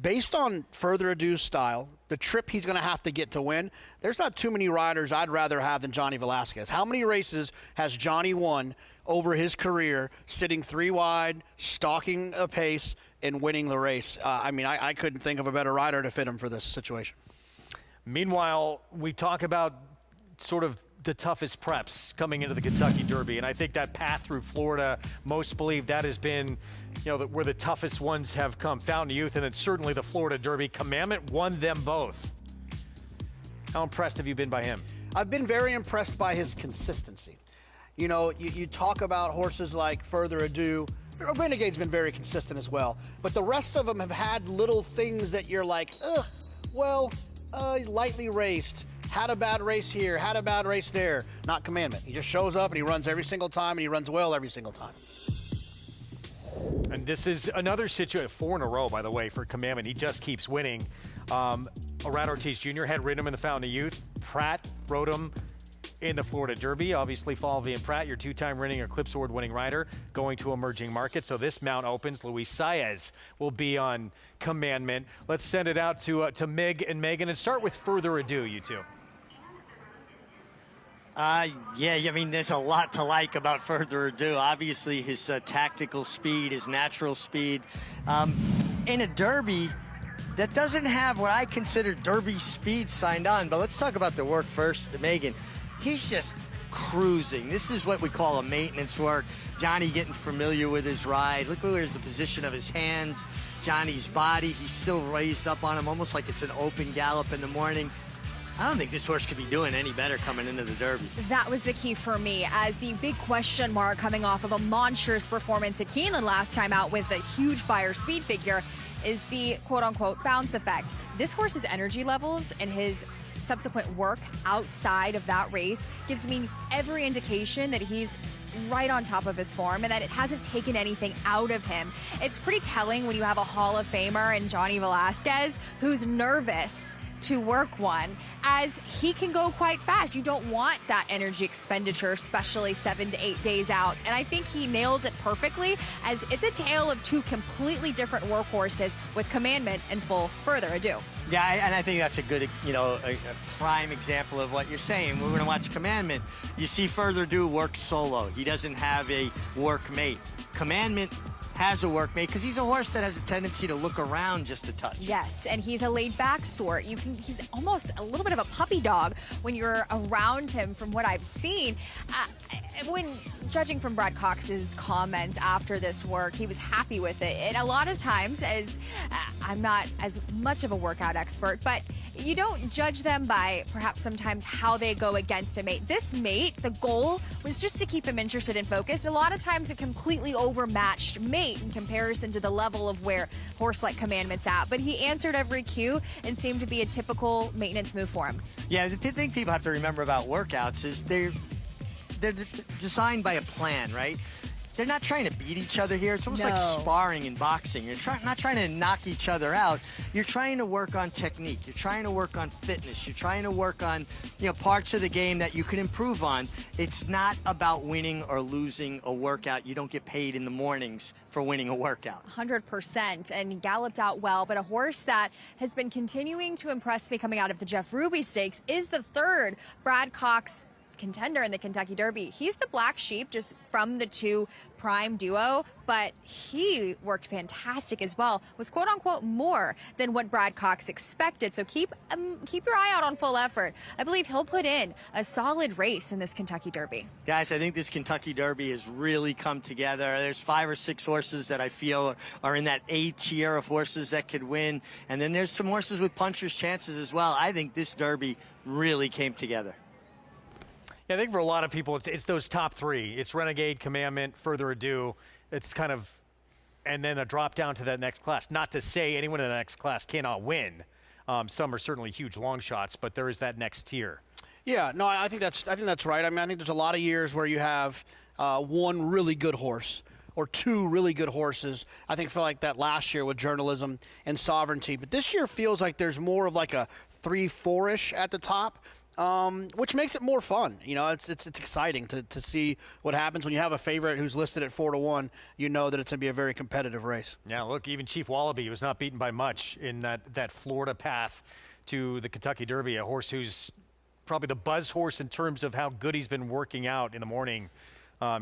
based on Further Ado's style, the trip he's going to have to get to win, there's not too many riders I'd rather have than Johnny Velasquez. How many races has Johnny won over his career, sitting 3 wide, stalking a pace, and winning the race? I couldn't think of a better rider to fit him for this situation. Meanwhile, we talk about sort of the toughest preps coming into the Kentucky Derby, and I think that path through Florida, most believe that has been, where the toughest ones have come. Fountain Youth, and then certainly the Florida Derby. Commandment won them both. How impressed have you been by him? I've been very impressed by his consistency. You talk about horses like Further Ado. Renegade's been very consistent as well, but the rest of them have had little things that you're like, lightly raced. Had a bad race here, had a bad race there. Not Commandment. He just shows up and he runs every single time, and he runs well every single time. And this is another situation, 4 in a row, by the way, for Commandment. He just keeps winning. Arad Ortiz Jr. had ridden him in the Fountain of Youth. Prat rode him in the Florida Derby. Obviously, Flavien Prat, your 2-time reigning Eclipse Award-winning rider, going to emerging markets. So this mount opens. Luis Saez will be on Commandment. Let's send it out to Mig and Megan, and start with Further Ado, you two. There's a lot to like about Further Ado. Obviously, his tactical speed, his natural speed. In a Derby that doesn't have what I consider Derby speed signed on. But let's talk about the work first, Megan. He's just cruising. This is what we call a maintenance work. Johnny getting familiar with his ride. Look where's the position of his hands. Johnny's body, he's still raised up on him, almost like it's an open gallop in the morning. I don't think this horse could be doing any better coming into the Derby. That was the key for me, as the big question mark coming off of a monstrous performance at Keeneland last time out with a huge Beyer speed figure is the quote-unquote bounce effect. This horse's energy levels and his subsequent work outside of that race gives me every indication that he's right on top of his form and that it hasn't taken anything out of him. It's pretty telling when you have a Hall of Famer in Johnny Velasquez who's nervous to work one, as he can go quite fast. You don't want that energy expenditure, especially 7 to 8 days out. And I think he nailed it perfectly, as it's a tale of 2 completely different workhorses with Commandment and full Further Ado. Yeah, and I think that's a good, a prime example of what you're saying. We're going to watch Commandment. You see Further Ado work solo. He doesn't have a work mate. Commandment has a workmate because he's a horse that has a tendency to look around just a touch. Yes, and he's a laid-back sort. He's almost a little bit of a puppy dog when you're around him, from what I've seen. When judging from Brad Cox's comments after this work, he was happy with it. And a lot of times, as I'm not as much of a workout expert, but you don't judge them by perhaps sometimes how they go against a mate. This mate, the goal was just to keep him interested and focused. A lot of times a completely overmatched mate in comparison to the level of where horse like Commandment's at. But he answered every cue and seemed to be a typical maintenance move for him. Yeah, the thing people have to remember about workouts is they're designed by a plan, right? They're not trying to beat each other here. It's almost like sparring in boxing. You're not trying to knock each other out. You're trying to work on technique. You're trying to work on fitness. You're trying to work on, parts of the game that you can improve on. It's not about winning or losing a workout. You don't get paid in the mornings for winning a workout. 100%, and galloped out well, but a horse that has been continuing to impress me coming out of the Jeff Ruby Stakes is the third Brad Cox contender in the Kentucky Derby. He's the black sheep just from the two prime duo, but he worked fantastic as well. Was quote unquote more than what Brad Cox expected. So keep your eye out on Full Effort. I believe he'll put in a solid race in this Kentucky Derby. Guys, I think this Kentucky Derby has really come together. There's 5 or 6 horses that I feel are in that A tier of horses that could win. And then there's some horses with puncher's chances as well. I think this Derby really came together. Yeah, I think for a lot of people, it's those top 3. It's Renegade, Commandment, Further Ado. It's kind of, and then a drop down to that next class. Not to say anyone in the next class cannot win. Some are certainly huge long shots, but there is that next tier. Yeah, no, I think that's right. I mean, I think there's a lot of years where you have one really good horse or 2 really good horses. I think feel like that last year with Journalism and Sovereignty. But this year feels like there's more of like a 3-4-ish at the top. Which makes it more fun. It's exciting to see what happens when you have a favorite who's listed at 4-1. You know that it's going to be a very competitive race. Yeah, look, even Chief Wallaby was not beaten by much in that Florida path to the Kentucky Derby, a horse who's probably the buzz horse in terms of how good he's been working out in the morning.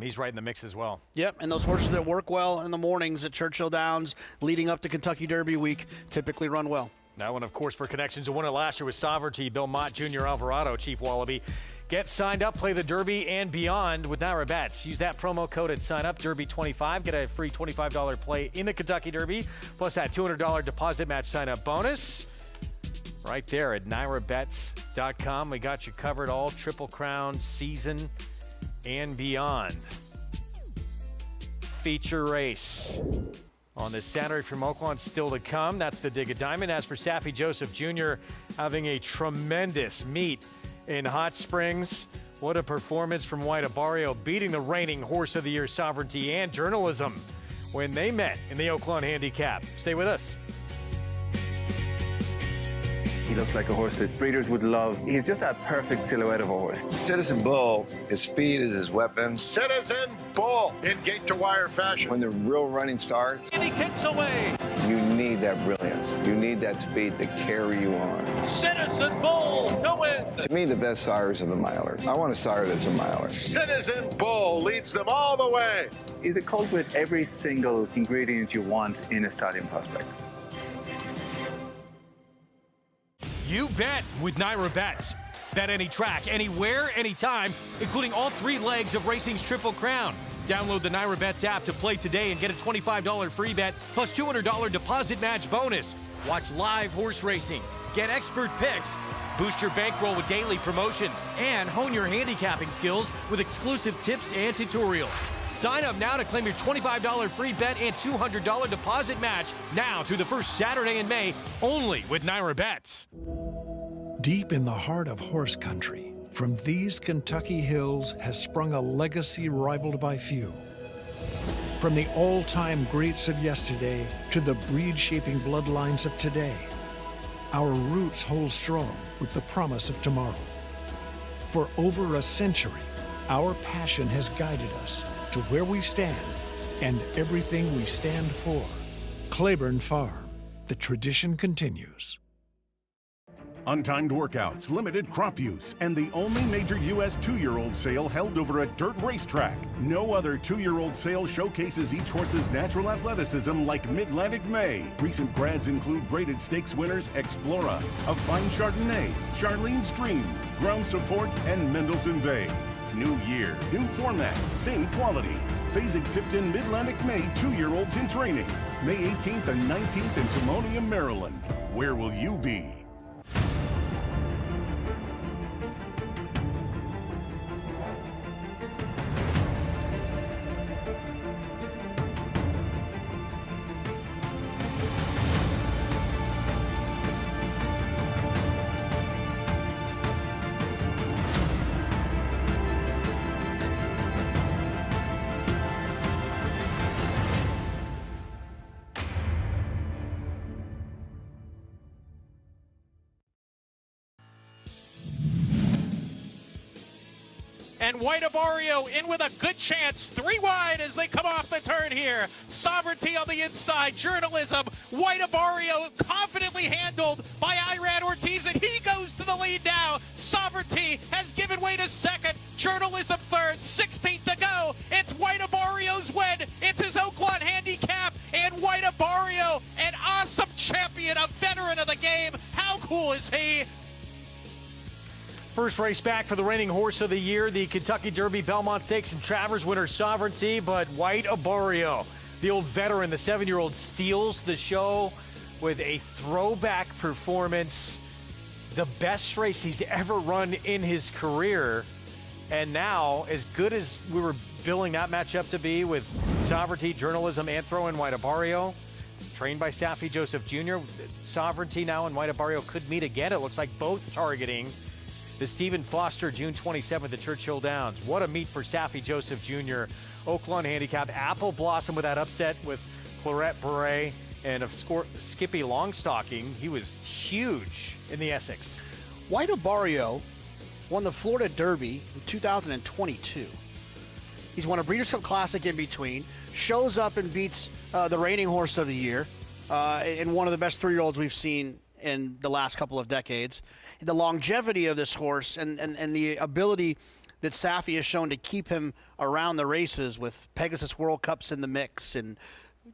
He's right in the mix as well. Yep, and those horses that work well in the mornings at Churchill Downs leading up to Kentucky Derby week typically run well. That one, of course, for connections. The winner last year was Sovereignty, Bill Mott Jr. Alvarado, Chief Wallaby. Get signed up, play the Derby and beyond with Naira Bets. Use that promo code at sign up, Derby25. Get a free $25 play in the Kentucky Derby, plus that $200 deposit match sign up bonus. Right there at NairaBets.com. We got you covered all Triple Crown season and beyond. Feature race on this Saturday from Oaklawn, still to come. That's the Dig a Diamond. As for Saffie Joseph Jr., having a tremendous meet in Hot Springs. What a performance from White Abario, beating the reigning Horse of the Year Sovereignty and Journalism when they met in the Oaklawn Handicap. Stay with us. He looks like a horse that breeders would love. He's just a perfect silhouette of a horse. Citizen Bull, his speed is his weapon. Citizen Bull in gate-to-wire fashion. When the real running starts, And he kicks away. you need that brilliance. You need that speed to carry you on. Citizen Bull to win. To me, the best sires are the milers. I want a sire that's a miler. Citizen Bull leads them all the way. He's a colt with every single ingredient you want in a stallion prospect. You bet with Naira Bets. Bet any track, anywhere, anytime, including all 3 legs of racing's Triple Crown. Download the Naira Bets app to play today and get a $25 free bet plus $200 deposit match bonus. Watch live horse racing, get expert picks, boost your bankroll with daily promotions, and hone your handicapping skills with exclusive tips and tutorials. Sign up now to claim your $25 free bet and $200 deposit match now through the first Saturday in May, only with Naira Bets. Deep in the heart of horse country, from these Kentucky hills has sprung a legacy rivaled by few. From the all-time greats of yesterday to the breed-shaping bloodlines of today, our roots hold strong with the promise of tomorrow. For over a century, our passion has guided us to where we stand and everything we stand for. Claiborne Farm, the tradition continues. Untimed workouts, limited crop use, and the only major U.S. 2-year-old sale held over a dirt racetrack. No other 2-year-old sale showcases each horse's natural athleticism like Mid-Atlantic May. Recent grads include graded stakes winners Explora, A Fine Chardonnay, Charlene's Dream, Ground Support, and Mendelssohn Bay. New year, new format, same quality. Phasing-Tipton Mid-Atlantic May 2-year-olds in training. May 18th and 19th in Timonium, Maryland. Where will you be? And White Abario in with a good chance. 3 wide as they come off the turn here. Sovereignty on the inside. Journalism. White Abario confidently handled by Irad Ortiz, and he goes to the lead now. Sovereignty has given way to second. Journalism third. 16th to go. It's White Abario's win. It's his Oaklawn handicap. And White Abario, an awesome champion, a veteran of the game. How cool is he? First race back for the reigning horse of the year, the Kentucky Derby, Belmont Stakes, and Travers winner Sovereignty, but White Abario, the old veteran, the 7-year-old, steals the show with a throwback performance, the best race he's ever run in his career, and now, as good as we were billing that matchup to be with Sovereignty, Journalism, and throw in White Abario, trained by Safi Joseph Jr., Sovereignty now and White Abario could meet again. It looks like both targeting the Stephen Foster, June 27th at Churchill Downs. What a meet for Safi Joseph Jr. Oaklawn handicap. Apple Blossom with that upset with Claret Beret. And of Skippy Longstocking, he was huge in the Essex. White Abario won the Florida Derby in 2022. He's won a Breeders' Cup Classic in between. Shows up and beats the reigning horse of the year and one of the best 3-year-olds we've seen in the last couple of decades. The longevity of this horse and the ability that Safi has shown to keep him around the races with Pegasus World Cups in the mix, and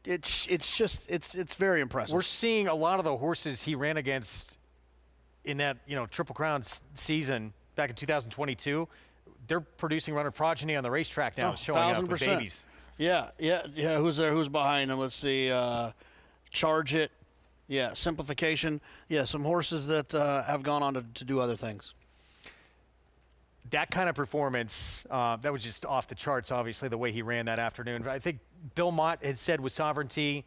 it's very impressive. We're seeing a lot of the horses he ran against in that Triple Crown season back in 2022. They're producing runner progeny on the racetrack now, showing up with babies. Yeah. Who's there? Who's behind him? Let's see. Charge It. Yeah, Simplification. Yeah, some horses that have gone on to do other things. That kind of performance, that was just off the charts, obviously, the way he ran that afternoon. I think Bill Mott had said with Sovereignty,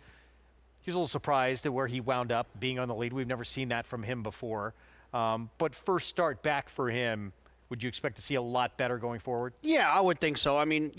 he was a little surprised at where he wound up being on the lead. We've never seen that from him before. But first start back for him, would you expect to see a lot better going forward? Yeah, I would think so. I mean,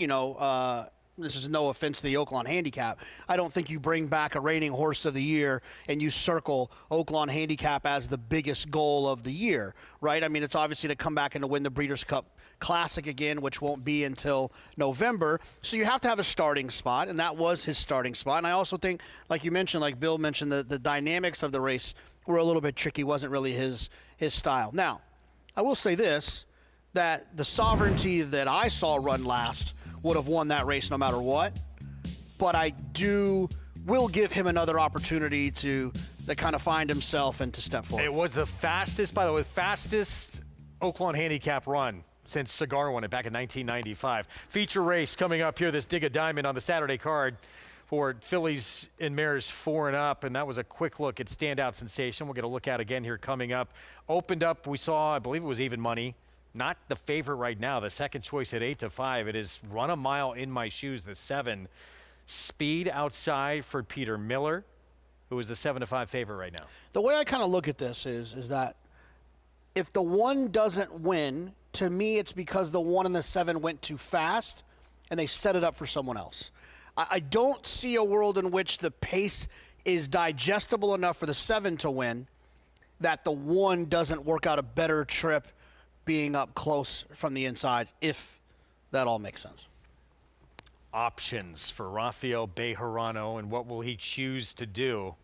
this is no offense to the Oaklawn handicap. I don't think you bring back a reigning horse of the year and you circle Oaklawn handicap as the biggest goal of the year, right? I mean, it's obviously to come back and to win the Breeders' Cup Classic again, which won't be until November. So you have to have a starting spot, and that was his starting spot. And I also think, like you mentioned, like Bill mentioned, the dynamics of the race were a little bit tricky. Wasn't really his style. Now, I will say this, that the Sovereignty that I saw run last would have won that race no matter what, but I will give him another opportunity to kind of find himself and to step forward. It was the fastest, by the way, fastest Oaklawn handicap run since Cigar won it back in 1995. Feature race coming up here, this Dig a Diamond on the Saturday card for fillies and mares 4 and up, and that was a quick look at Standout Sensation. We'll get a look at again here coming up. Opened up, we saw, I believe it was even money. Not the favorite right now. The second choice at 8-5. It is Run a Mile in My Shoes, the 7. Speed outside for Peter Miller, who is the 7-5 favorite right now. The way I kind of look at this is that if the 1 doesn't win, to me it's because the 1 and the 7 went too fast and they set it up for someone else. I don't see a world in which the pace is digestible enough for the 7 to win that the 1 doesn't work out a better trip being up close from the inside, if that all makes sense. Options for Rafael Bejarano, and what will he choose to do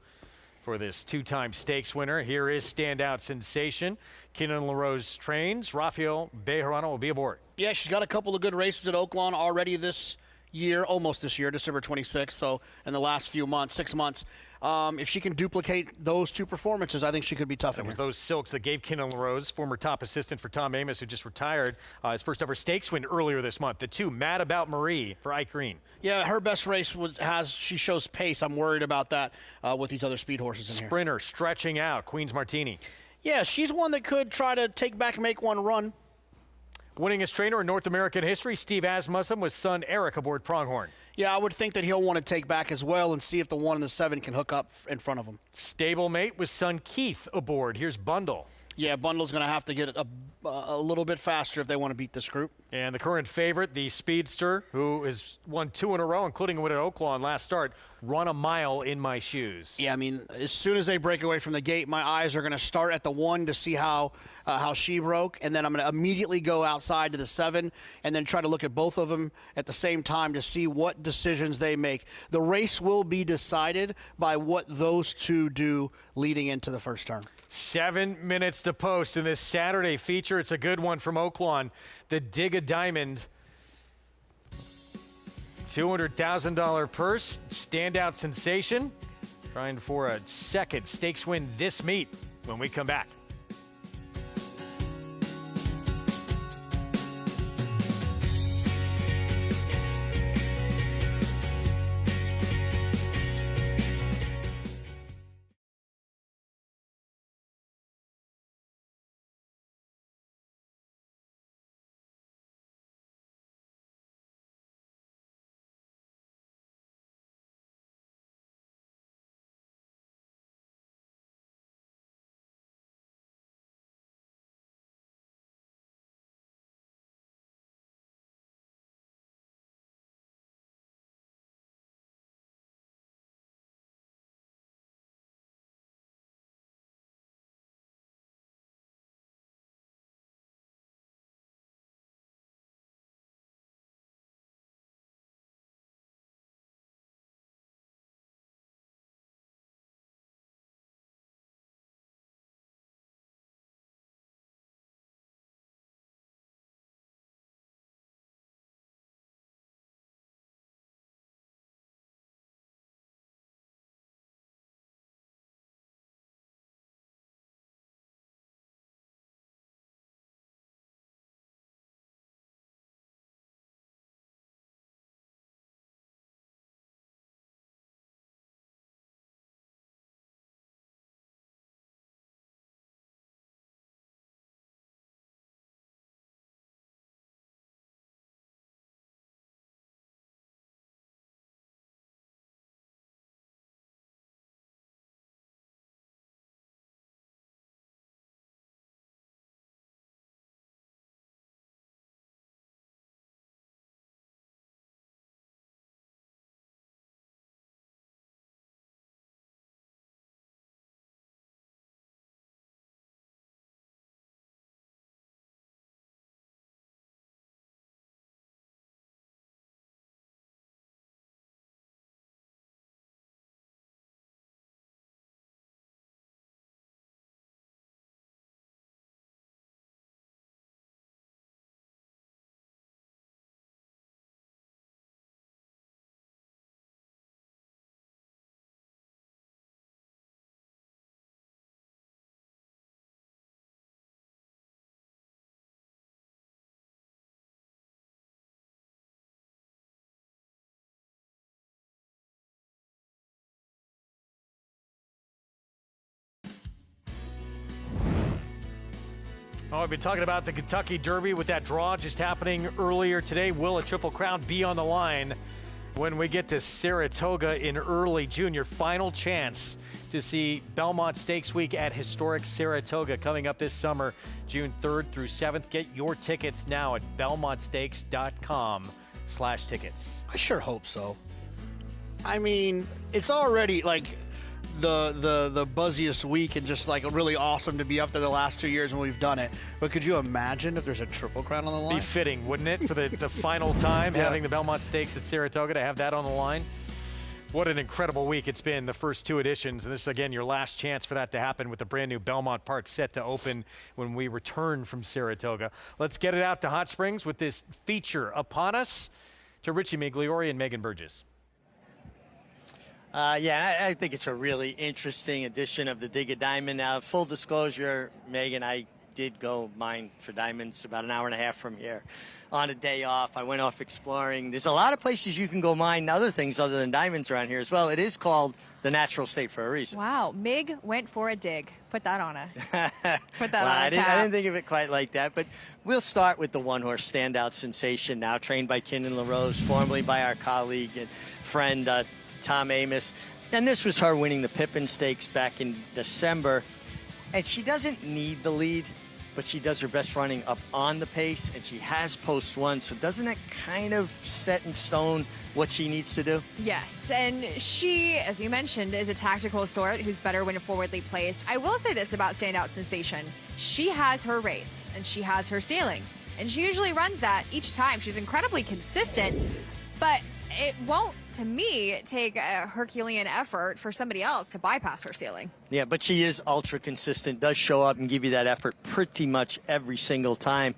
for this 2-time stakes winner? Here is Standout Sensation. Kenan LaRose trains. Rafael Bejarano will be aboard. Yeah, she's got a couple of good races at Oaklawn already this year, almost this year, December 26th, so in the last few months, 6 months. If she can duplicate those 2 performances, I think she could be tough. It was those silks that gave Kenan LaRose, former top assistant for Tom Amos, who just retired, his first ever stakes win earlier this month. The 2, Mad About Marie for Ike Green. Yeah, her best race she shows pace. I'm worried about that with these other speed horses in here. Sprinter stretching out, Queen's Martini. Yeah, she's one that could try to take back and make one run. Winningest trainer in North American history, Steve Asmussen, with son Eric aboard Pronghorn. Yeah, I would think that he'll want to take back as well and see if the 1 and the 7 can hook up in front of him. Stablemate with son Keith aboard. Here's Bundle. Yeah, Bundle's going to have to get a little bit faster if they want to beat this group. And the current favorite, the Speedster, who has won 2 in a row, including a win at Oaklawn last start, Run a Mile in My Shoes. Yeah, I mean, as soon as they break away from the gate, my eyes are going to start at the 1 to see how she broke, and then I'm going to immediately go outside to the 7 and then try to look at both of them at the same time to see what decisions they make. The race will be decided by what those two do leading into the first turn. 7 minutes to post in this Saturday feature. It's a good one from Oaklawn. The Dig a Diamond. $200,000 purse. Standout sensation. Trying for a second stakes win this meet when we come back. Oh, I've been talking about the Kentucky Derby with that draw just happening earlier today. Will a Triple Crown be on the line when we get to Saratoga in early June? Your final chance to see Belmont Stakes Week at historic Saratoga coming up this summer, June 3rd through 7th. Get your tickets now at belmontstakes.com/tickets. I sure hope so. I mean, it's already like the buzziest week and just like really awesome to be up there the last 2 years when we've done it. But could you imagine if there's a Triple Crown on the line? Be fitting, wouldn't it, for the final time, Yeah. having the Belmont Stakes at Saratoga, to have that on the line? What an incredible week it's been, the first 2 editions. And this is, again, your last chance for that to happen with the brand new Belmont Park set to open when we return from Saratoga. Let's get it out to Hot Springs with this feature upon us, to Richie Migliori and Megan Burgess. I think it's a really interesting edition of the Dig a Diamond. Now, full disclosure, Megan, I did go mine for diamonds about an hour and a half from here on a day off. I went off exploring. There's a lot of places you can go mine other things other than diamonds around here as well. It is called the natural state for a reason. Wow, Mig went for a dig. Put that on a put that Well, on a I cap. didn't think of it quite like that, but we'll start with the one-horse standout sensation now, trained by Kinnan LaRose, formerly by our colleague and friend Tom Amos. And this was her winning the Pippin Stakes back in December. And she doesn't need the lead. but she does her best running up on the pace, and she has post one. So doesn't that kind of set in stone what she needs to do? Yes, and she, as you mentioned, is a tactical sort who's better when forwardly placed. I will say this about Standout Sensation. She has her race, and she has her ceiling. And she usually runs that each time. She's incredibly consistent, but it won't, to me, take a Herculean effort for somebody else to bypass her ceiling. Yeah, but she is ultra consistent, does show up and give you that effort pretty much every single time.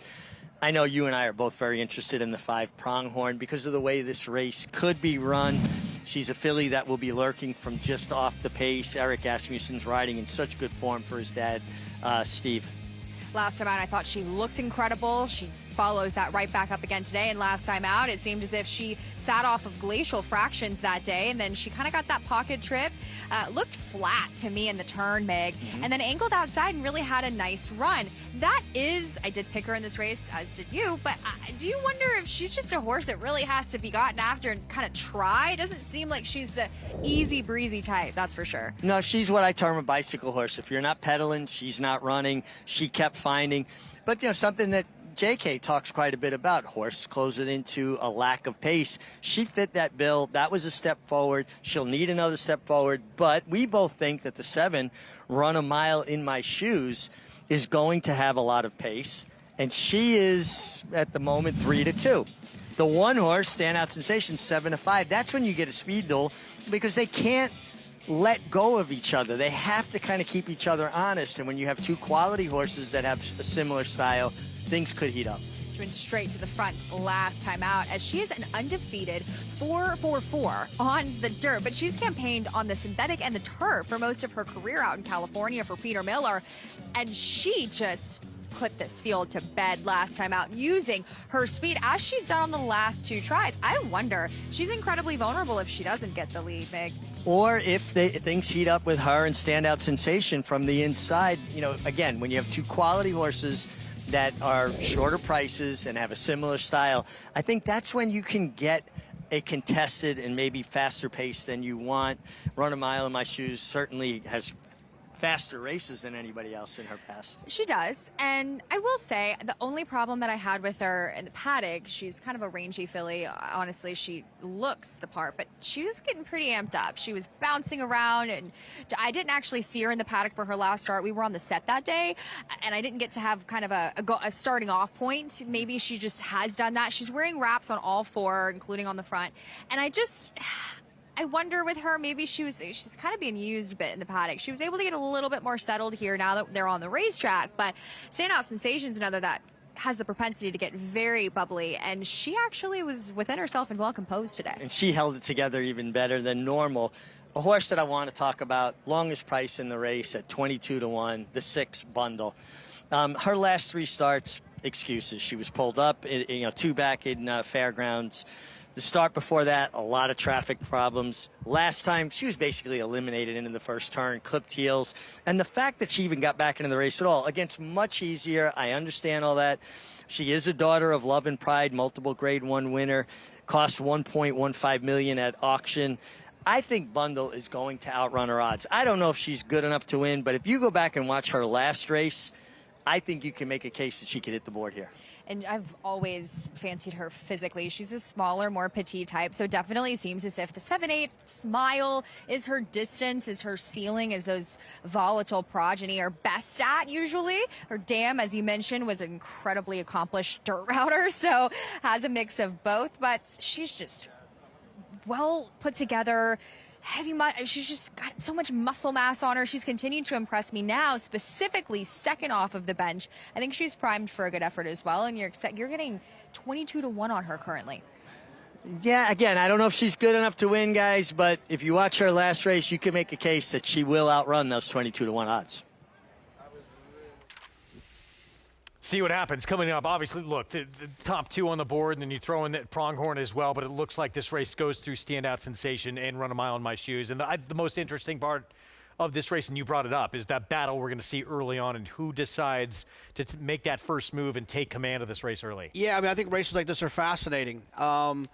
I know you and I are both very interested in the 5 Pronghorn because of the way this race could be run. She's a filly that will be lurking from just off the pace. Eric Asmussen's riding in such good form for his dad, Steve. Last time out, I thought she looked incredible. She follows that right back up again today. And last time out, it seemed as if she sat off of glacial fractions that day. And then she kind of got that pocket trip. Looked flat to me in the turn, Meg. And then angled outside and really had a nice run. That is, I did pick her in this race, as did you. But do you wonder if she's just a horse that really has to be gotten after and kind of try? It doesn't seem like she's the easy breezy type, that's for sure. No, she's what I term a bicycle horse. If you're not pedaling, she's not running. She kept finding. But, you know, something that JK talks quite a bit about, horse closing into a lack of pace. She fit that bill. That was a step forward. She'll need another step forward. But we both think that the 7, Run a Mile in My Shoes, is going to have a lot of pace. And she is, at the moment, 3-2. The 1 horse, Standout Sensation, 7-5. That's when you get a speed duel because they can't let go of each other. They have to kind of keep each other honest. And when you have 2 quality horses that have a similar style, things could heat up. She went straight to the front last time out, as she is an undefeated 4-4-4 on the dirt. But she's campaigned on the synthetic and the turf for most of her career out in California for Peter Miller. And she just put this field to bed last time out using her speed, as she's done on the last 2 tries. I wonder, she's incredibly vulnerable if she doesn't get the lead, Meg. Or if things heat up with her and Standout Sensation from the inside. You know, again, when you have 2 quality horses that are shorter prices and have a similar style, I think that's when you can get a contested and maybe faster pace than you want. Run a Mile in My Shoes certainly has faster races than anybody else in her past. She does, and I will say the only problem that I had with her in the paddock, she's kind of a rangy filly. Honestly, she looks the part, but she was getting pretty amped up. She was bouncing around, and I didn't actually see her in the paddock for her last start. We were on the set that day, and I didn't get to have kind of a starting off point. Maybe she just has done that. She's wearing wraps on all 4, including on the front, and I wonder with her, maybe she's kind of being used a bit in the paddock. She was able to get a little bit more settled here now that they're on the racetrack, but Standout Sensation's another that has the propensity to get very bubbly, and she actually was within herself and well composed today. And she held it together even better than normal. A horse that I want to talk about, longest price in the race at 22-1, the 6 Bundle. Her last 3 starts, excuses. She was pulled up, 2 back in Fairgrounds. The start before that, a lot of traffic problems. Last time, she was basically eliminated into the first turn, clipped heels. And the fact that she even got back into the race at all, against much easier, I understand all that. She is a daughter of Love and Pride, multiple Grade 1 winner, cost $1.15 million at auction. I think Bundle is going to outrun her odds. I don't know if she's good enough to win, but if you go back and watch her last race, I think you can make a case that she could hit the board here. And I've always fancied her physically. She's a smaller, more petite type, so definitely seems as if the 7/8 smile is her distance, is her ceiling, is those volatile progeny are best at usually. Her dam, as you mentioned, was an incredibly accomplished dirt router, so has a mix of both, but she's just well put together. She's just got so much muscle mass on her. She's continued to impress me now, specifically second off of the bench. I think she's primed for a good effort as well, and you're getting 22-1 on her currently. Yeah, again, I don't know if she's good enough to win, guys, but if you watch her last race, you can make a case that she will outrun those 22-1 odds. See what happens coming up. Obviously, look, the top 2 on the board, and then you throw in that Pronghorn as well, but it looks like this race goes through Standout Sensation and Run a Mile in My Shoes. And the most interesting part of this race, and you brought it up, is that battle we're going to see early on and who decides to make that first move and take command of this race early. Yeah, I mean, I think races like this are fascinating. They're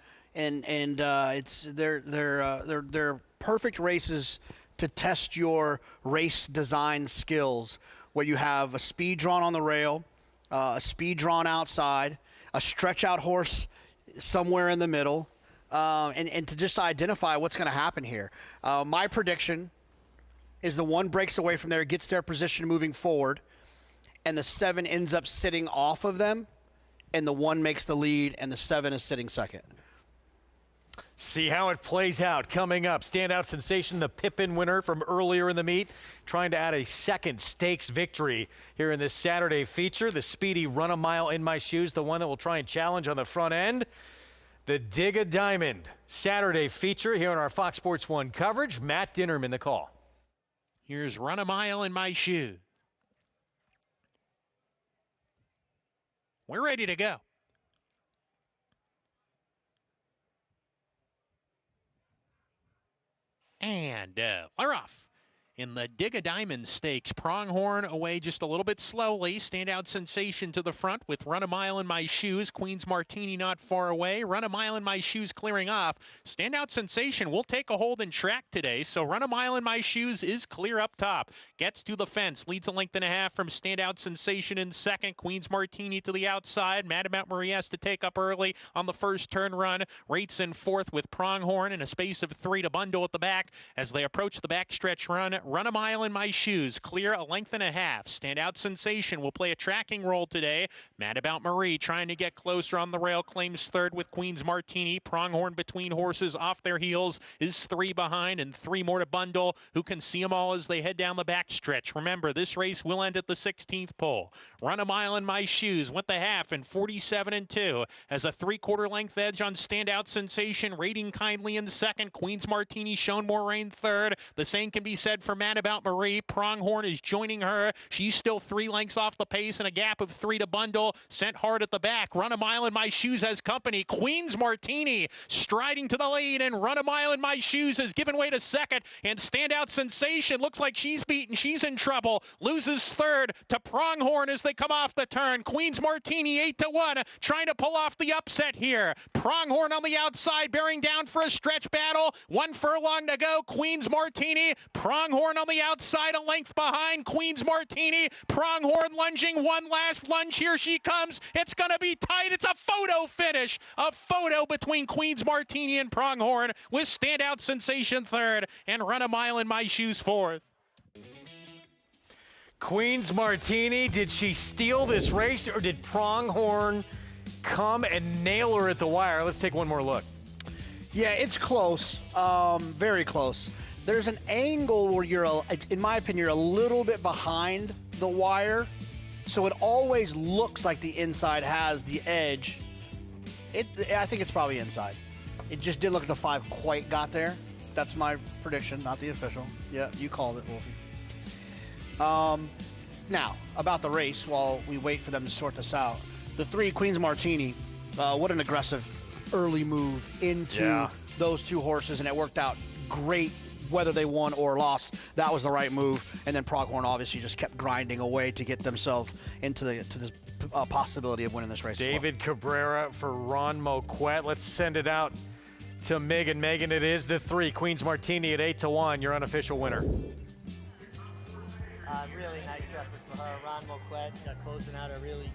perfect races to test your race design skills, where you have a speed drawn on the rail, a speed drawn outside, a stretch out horse somewhere in the middle, and to just identify what's going to happen here. My prediction is the 1 breaks away from there, gets their position moving forward, and the 7 ends up sitting off of them, and the 1 makes the lead, and the 7 is sitting second. See how it plays out coming up. Standout sensation, the Pippin winner from earlier in the meet, trying to add a second stakes victory here in this Saturday feature. The speedy Run a Mile in My Shoes, the one that will try and challenge on the front end. The Dig a Diamond Saturday feature here on our Fox Sports 1 coverage. Matt Dinnerman the call. Here's Run a Mile in My Shoes. We're ready to go. And we're off. In the Dig a Diamond Stakes, Pronghorn away just a little bit slowly. Standout sensation to the front with Run a Mile in My Shoes. Queen's Martini not far away. Run a Mile in My Shoes clearing off. Standout sensation will take a hold in track today, so Run a Mile in My Shoes is clear up top. Gets to the fence, leads a length and a half from Standout sensation in second. Queen's Martini to the outside. Mad About Marie has to take up early on the first turn run. Rates in fourth with Pronghorn in a space of 3 to bundle at the back as they approach the backstretch run. Run a Mile in My Shoes, clear a length and a half. Standout sensation will play a tracking role today. Mad About Marie trying to get closer on the rail, claims third with Queen's Martini. Pronghorn between horses off their heels is 3 behind and 3 more to bundle, who can see them all as they head down the backstretch. Remember, this race will end at the 16th pole. Run a Mile in My Shoes went the half in 47-2 as a 3/4 length edge on Standout sensation, rating kindly in second. Queen's Martini shown more rain third. The same can be said for Mad About Marie. Pronghorn is joining her. She's still 3 lengths off the pace and a gap of 3 to bundle. Sent hard at the back. Run a Mile in My Shoes has company. Queen's Martini striding to the lead, and Run a Mile in My Shoes has given way to second. And Standout sensation looks like she's beaten. She's in trouble. Loses third to Pronghorn as they come off the turn. Queen's Martini 8-1, trying to pull off the upset here. Pronghorn on the outside, bearing down for a stretch battle. 1 furlong to go. Queen's Martini. Pronghorn on the outside, a length behind Queen's Martini. Pronghorn lunging, one last lunge. Here she comes. It's going to be tight. It's a photo finish. A photo between Queen's Martini and Pronghorn with Standout sensation third and Run a Mile in My Shoes fourth. Queen's Martini, did she steal this race or did Pronghorn come and nail her at the wire? Let's take one more look. Yeah, it's close, very close. There's an angle where you're, in my opinion, you're a little bit behind the wire, so it always looks like the inside has the edge. I think it's probably inside. It just didn't look like the 5 quite got there. That's my prediction, not the official. Yeah, you called it, Wolfie. Now, about the race, while we wait for them to sort this out, the 3 Queen's Martini, what an aggressive early move into those 2 horses, and it worked out great. Whether they won or lost, that was the right move. And then Pronghorn obviously just kept grinding away to get themselves into the possibility of winning this race. David Cabrera for Ron Moquette. Let's send it out to Megan. Megan, it is the 3 Queen's Martini at 8-1, your unofficial winner. Really nice effort for her. Ron Moquette closing out a really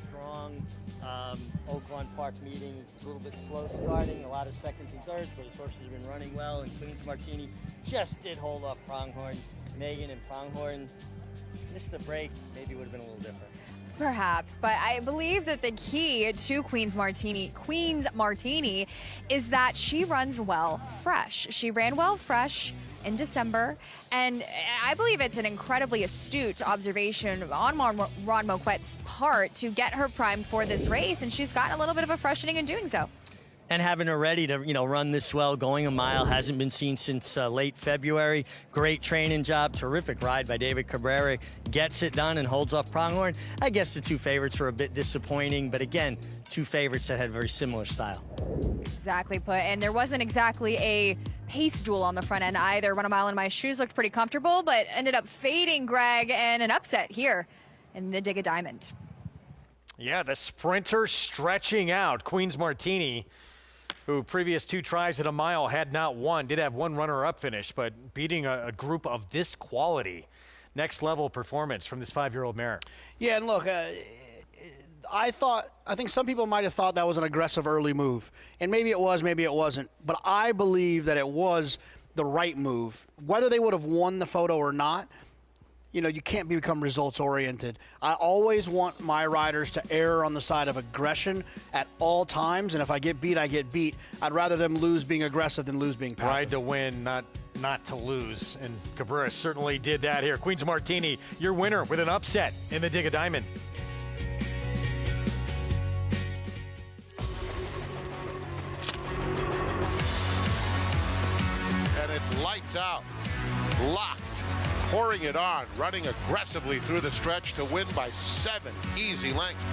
strong Oaklawn Park meeting. A little bit slow starting, a lot of seconds and thirds, but his horses have been running well, and Queen's Martini just did hold off Pronghorn. Megan and Pronghorn missed the break, maybe would have been a little different. Perhaps, but I believe that the key to Queen's Martini is that she runs well fresh. She ran well fresh in December, and I believe it's an incredibly astute observation on Ron Moquette's part to get her primed for this race, and she's gotten a little bit of a freshening in doing so. And having her ready to, run this well, going a mile, hasn't been seen since late February. Great training job, terrific ride by David Cabrera. Gets it done and holds off Pronghorn. I guess the 2 favorites were a bit disappointing, but again, 2 favorites that had very similar style. Exactly put, and there wasn't exactly a pace duel on the front end either. Run a Mile in My Shoes looked pretty comfortable, but ended up fading Greg and an upset here in the Dig a Diamond. Yeah, the sprinter stretching out. Queen's Martini, who previous 2 tries at a mile had not won, did have 1 runner-up finish, but beating a group of this quality, next level performance from this 5-year-old mare. Yeah, and look, I think some people might have thought that was an aggressive early move. And maybe it was, maybe it wasn't. But I believe that it was the right move. Whether they would have won the photo or not, you know, you can't become results-oriented. I always want my riders to err on the side of aggression at all times, and if I get beat, I get beat. I'd rather them lose being aggressive than lose being passive. Ride to win, not to lose, and Cabrera certainly did that here. Queen's Martini, your winner with an upset in the Dig a Diamond. And it's lights out, locked. Pouring it on, running aggressively through the stretch to win by 7 easy lengths.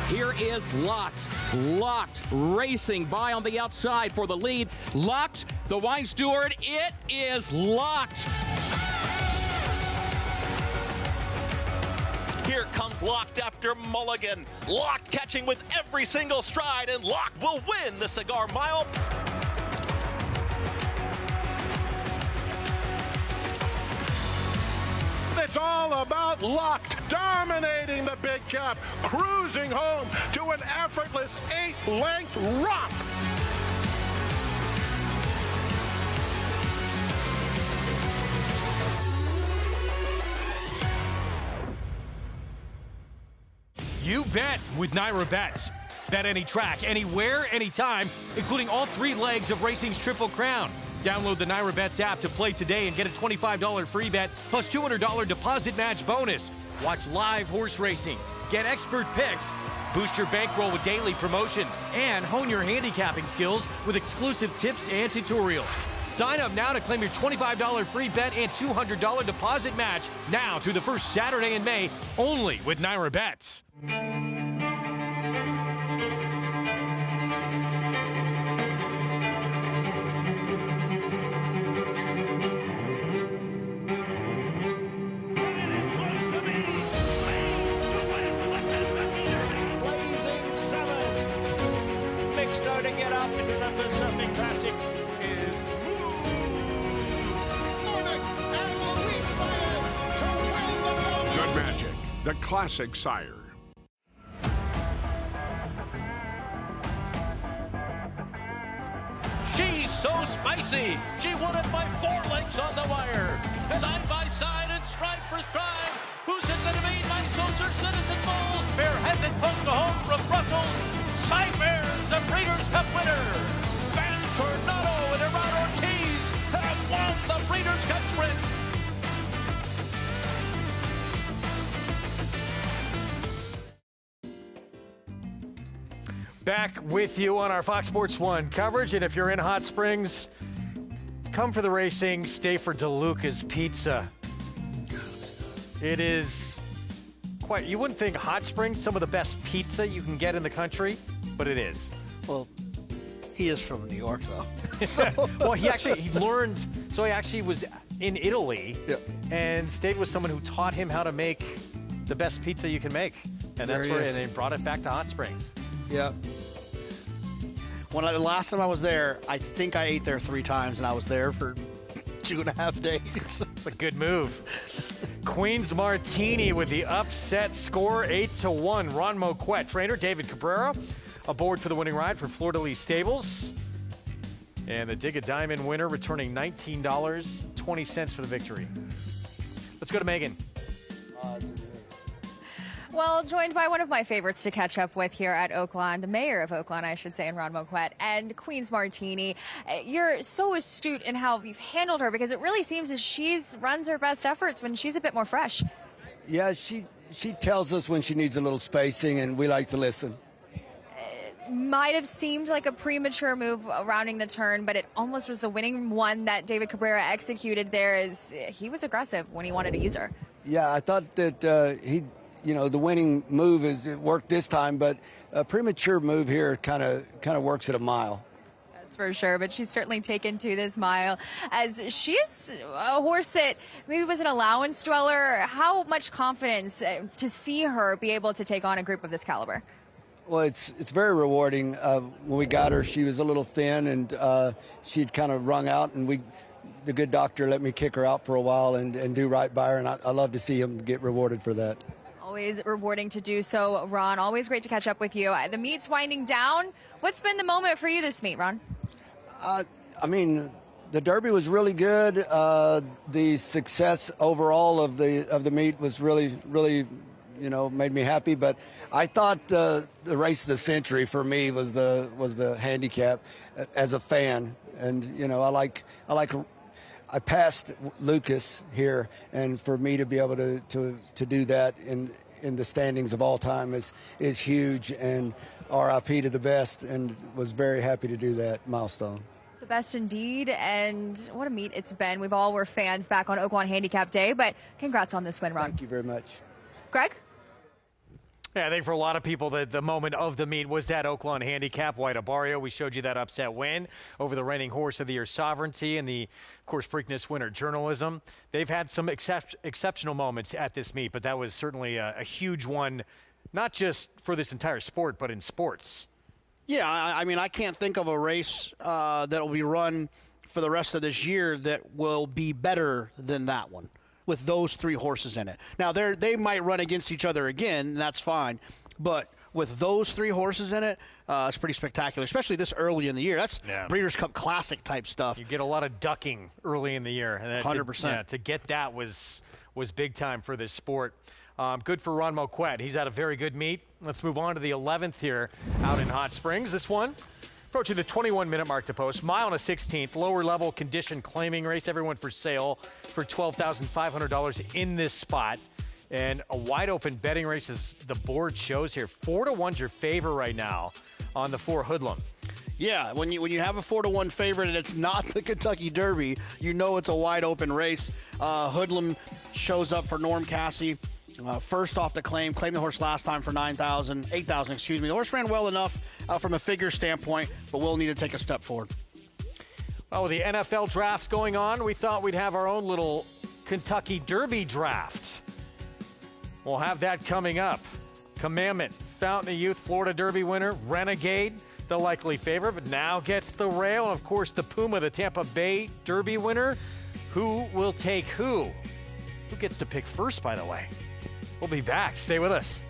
Here is Locked. Locked racing by on the outside for the lead. Locked, the wine steward, it is Locked. Here comes Locked after Mulligan. Locked catching with every single stride, and Locked will win the Cigar Mile. It's all about Locked, dominating the big cap, cruising home to an effortless 8-length romp. You bet with Naira Bets. Bet any track, anywhere, anytime, including all 3 legs of racing's Triple Crown. Download the Naira Bets app to play today and get a $25 free bet plus $200 deposit match bonus. Watch live horse racing, get expert picks, boost your bankroll with daily promotions, and hone your handicapping skills with exclusive tips and tutorials. Sign up now to claim your $25 free bet and $200 deposit match now through the first Saturday in May, only with Naira Bets. To get up into the Pacific Classic is Good Magic, the classic sire. She's so spicy. She won it by 4 lengths on the wire. Side by side and stride for stride. Who's it going to be? My Soldier Citizen Bull. Bear has it close to home from Brussels. Bears, the Breeders' Cup winner. Van Tornado and Gerard Ortiz have won the Breeders' Cup Sprint. Back with you on our Fox Sports 1 coverage, and if you're in Hot Springs, come for the racing, stay for DeLuca's Pizza. It is quite, you wouldn't think Hot Springs, some of the best pizza you can get in the country, but it is. Well, he is from New York, though. So. Well, he learned, so he actually was in Italy and stayed with someone who taught him how to make the best pizza you can make. And that's where they brought it back to Hot Springs. Yeah. The last time I was there, I think I ate there 3 times, and I was there for 2.5 days. It's a good move. Queen's Martini with the upset score, 8-1. Ron Moquette, trainer David Cabrera, aboard for the winning ride for Fleur de Lis Stables. And the Dig a Diamond winner returning $19.20 for the victory. Let's go to Megan. Well, joined by one of my favorites to catch up with here at Oaklawn, the mayor of Oaklawn, I should say, and Ron Moquette, and Queen's Martini. You're so astute in how you've handled her, because it really seems as she runs her best efforts when she's a bit more fresh. Yeah, she tells us when she needs a little spacing, and we like to listen. Might have seemed like a premature move rounding the turn, but it almost was the winning one that David Cabrera executed there, as he was aggressive when he wanted to use her. Yeah, I thought that the winning move it worked this time, but a premature move here kind of works at a mile. That's for sure, but she's certainly taken to this mile, as she is a horse that maybe was an allowance dweller. How much confidence to see her be able to take on a group of this caliber? Well, it's very rewarding. When we got her, she was a little thin, and she'd kind of wrung out, and the good doctor let me kick her out for a while and do right by her, and I love to see him get rewarded for that. Always rewarding to do so, Ron. Always great to catch up with you. The meet's winding down. What's been the moment for you this meet, Ron? I mean, the Derby was really good. The success overall of the meet was really, made me happy. But I thought the race of the century for me was the handicap as a fan. And I passed Lucas here, and for me to be able to do that in the standings of all time is huge, and RIP to the best, and was very happy to do that milestone. The best indeed, and what a meet it's been. We've all were fans back on Oaklawn Handicap Day, but congrats on this win, Ron. Thank you very much. Greg? Yeah, I think for a lot of people, the moment of the meet was that Oaklawn Handicap. White Abario, we showed you that upset win over the reigning Horse of the Year Sovereignty and the, of course, Preakness winner Journalism. They've had some exceptional moments at this meet, but that was certainly a huge one, not just for this entire sport, but in sports. Yeah, I mean, I can't think of a race that will be run for the rest of this year that will be better than that one, with those three horses in it. Now, they might run against each other again, and that's fine. But with those three horses in it, it's pretty spectacular, especially this early in the year. That's Breeders' Cup Classic type stuff. You get a lot of ducking early in the year. And 100%. To get that was big time for this sport. Good for Ron Moquett. He's had a very good meet. Let's move on to the 11th here out in Hot Springs. This one approaching the 21-minute mark to post. Mile and a 16th, lower level condition claiming race. Everyone for sale for $12,500 in this spot. And a wide open betting race as the board shows here. 4-1's your favor right now on the 4 Hoodlum. Yeah, when you have a 4-1 favorite and it's not the Kentucky Derby, you know it's a wide open race. Hoodlum shows up for Norm Cassie. First off the claimed the horse last time for $8,000, excuse me. The horse ran well enough from a figure standpoint, but will need to take a step forward. Well, with the NFL draft going on, we thought we'd have our own little Kentucky Derby draft. We'll have that coming up. Commandment, Fountain of Youth, Florida Derby winner, Renegade, the likely favorite, but now gets the rail. And of course, the Puma, the Tampa Bay Derby winner. Who will take who? Who gets to pick first, by the way? We'll be back. Stay with us.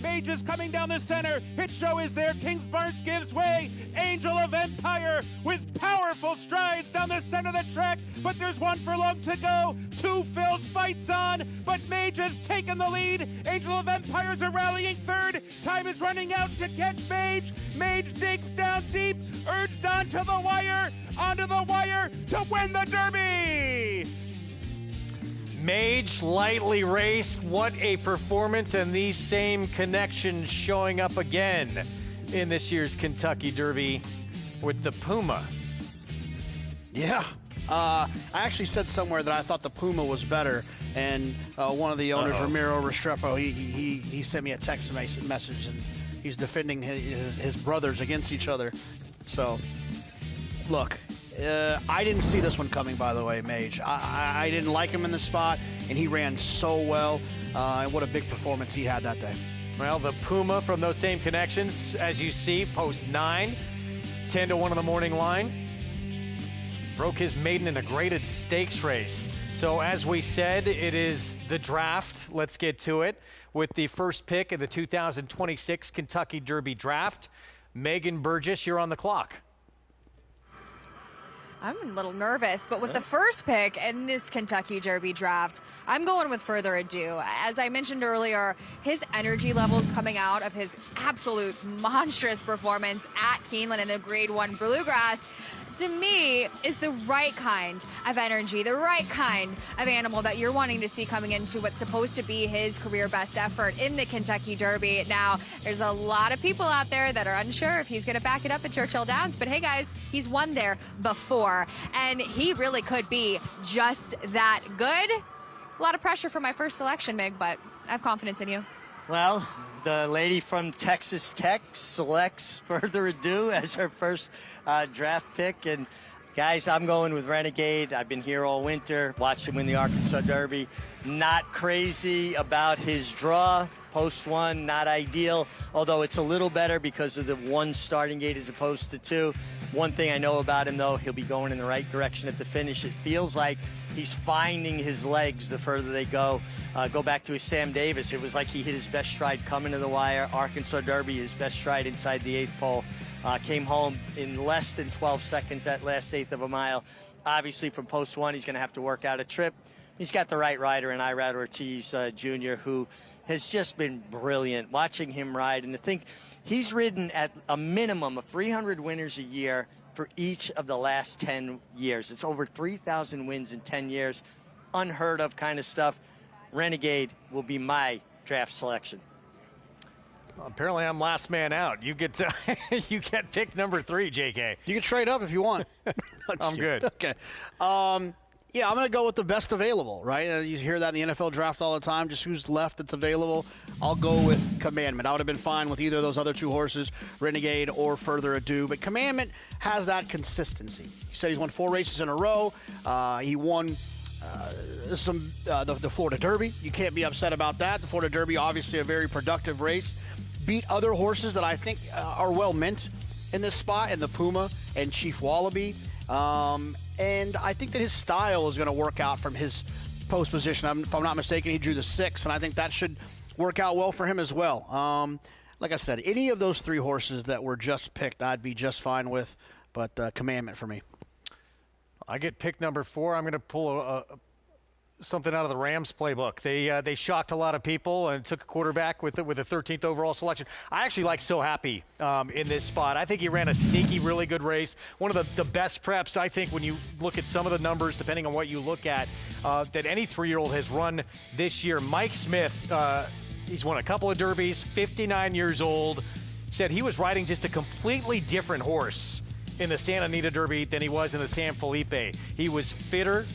Mage is coming down the center. Hit Show is there. King's Barnes gives way. Angel of Empire with powerful strides down the center of the track, but there's one furlong to go. Two Phil's fights on, but Mage has taken the lead. Angel of Empires are rallying third. Time is running out to get Mage. Mage digs down deep, urged onto the wire to win the Derby. Mage lightly raced. What a performance, and these same connections showing up again in this year's Kentucky Derby with the Puma. Yeah. I actually said somewhere that I thought the Puma was better, and one of the owners, Ramiro Restrepo, he sent me a text message, and he's defending his brothers against each other. So, look, I didn't see this one coming, by the way, Mage. I didn't like him in the spot, and he ran so well, and what a big performance he had that day. Well, the Puma from those same connections, as you see, post 9, 10 to 1 on the morning line. Broke his maiden in a graded stakes race. So as we said, it is the draft. Let's get to it with the first pick of the 2026 Kentucky Derby draft. Megan Burgess, you're on the clock. I'm a little nervous, but with the first pick in this Kentucky Derby draft, I'm going with Further Ado. As I mentioned earlier, his energy levels coming out of his absolute monstrous performance at Keeneland in the Grade 1 Bluegrass, to me, is the right kind of energy, the right kind of animal that you're wanting to see coming into what's supposed to be his career best effort in the Kentucky Derby. Now, there's a lot of people out there that are unsure if he's going to back it up at Churchill Downs, but hey guys, he's won there before, and he really could be just that good. A lot of pressure for my first selection, Mig, but I have confidence in you. Well, the lady from Texas Tech selects Further Ado as her first draft pick. And guys, I'm going with Renegade. I've been here all winter, watched him win the Arkansas Derby. Not crazy about his draw. Post 1, not ideal, although it's a little better because of the 1 starting gate as opposed to 2. One thing I know about him, though, he'll be going in the right direction at the finish. It feels like he's finding his legs the further they go. Go back to his Sam Davis. It was like he hit his best stride coming to the wire. Arkansas Derby, his best stride inside the 8th pole. Came home in less than 12 seconds that last 1/8 of a mile. Obviously, from post 1, he's going to have to work out a trip. He's got the right rider in Irad Ortiz Jr., who has just been brilliant. Watching him ride, and to think he's ridden at a minimum of 300 winners a year for each of the last 10 years. It's over 3,000 wins in 10 years. Unheard of kind of stuff. Renegade will be my draft selection. Well, apparently, I'm last man out. You get to, you get pick number 3, JK. You can trade up if you want. I'm good. Okay. Yeah, I'm going to go with the best available, right? You hear that in the NFL draft all the time, just who's left that's available. I'll go with Commandment. I would have been fine with either of those other 2 horses, Renegade or Further Ado. But Commandment has that consistency. He said he's won 4 races in a row. He won the Florida Derby. You can't be upset about that. The Florida Derby, obviously a very productive race. Beat other horses that I think are well meant in this spot, in the Puma and Chief Wallaby. And I think that his style is going to work out from his post position. If I'm not mistaken, he drew the 6, and I think that should work out well for him as well. Like I said, any of those 3 horses that were just picked, I'd be just fine with, but Commandment for me. I get pick number 4. I'm going to pull something out of the Rams playbook. They shocked a lot of people and took a quarterback with the 13th overall selection. I actually like So Happy in this spot. I think he ran a sneaky, really good race. One of the best preps, I think, when you look at some of the numbers, depending on what you look at, that any 3-year-old has run this year. Mike Smith, he's won a couple of derbies, 59 years old, said he was riding just a completely different horse in the Santa Anita Derby than he was in the San Felipe. He was fitter.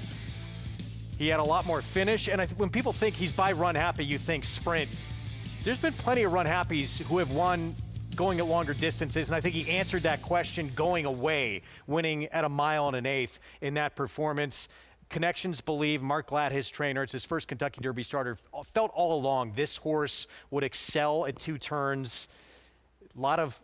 He had a lot more finish, and when people think he's by Run Happy, you think sprint. There's been plenty of Run Happies who have won going at longer distances, and I think he answered that question going away, winning at 1 1/8 in that performance. Connections believe, Mark Glatt, his trainer, it's his first Kentucky Derby starter, felt all along this horse would excel at 2 turns. A lot of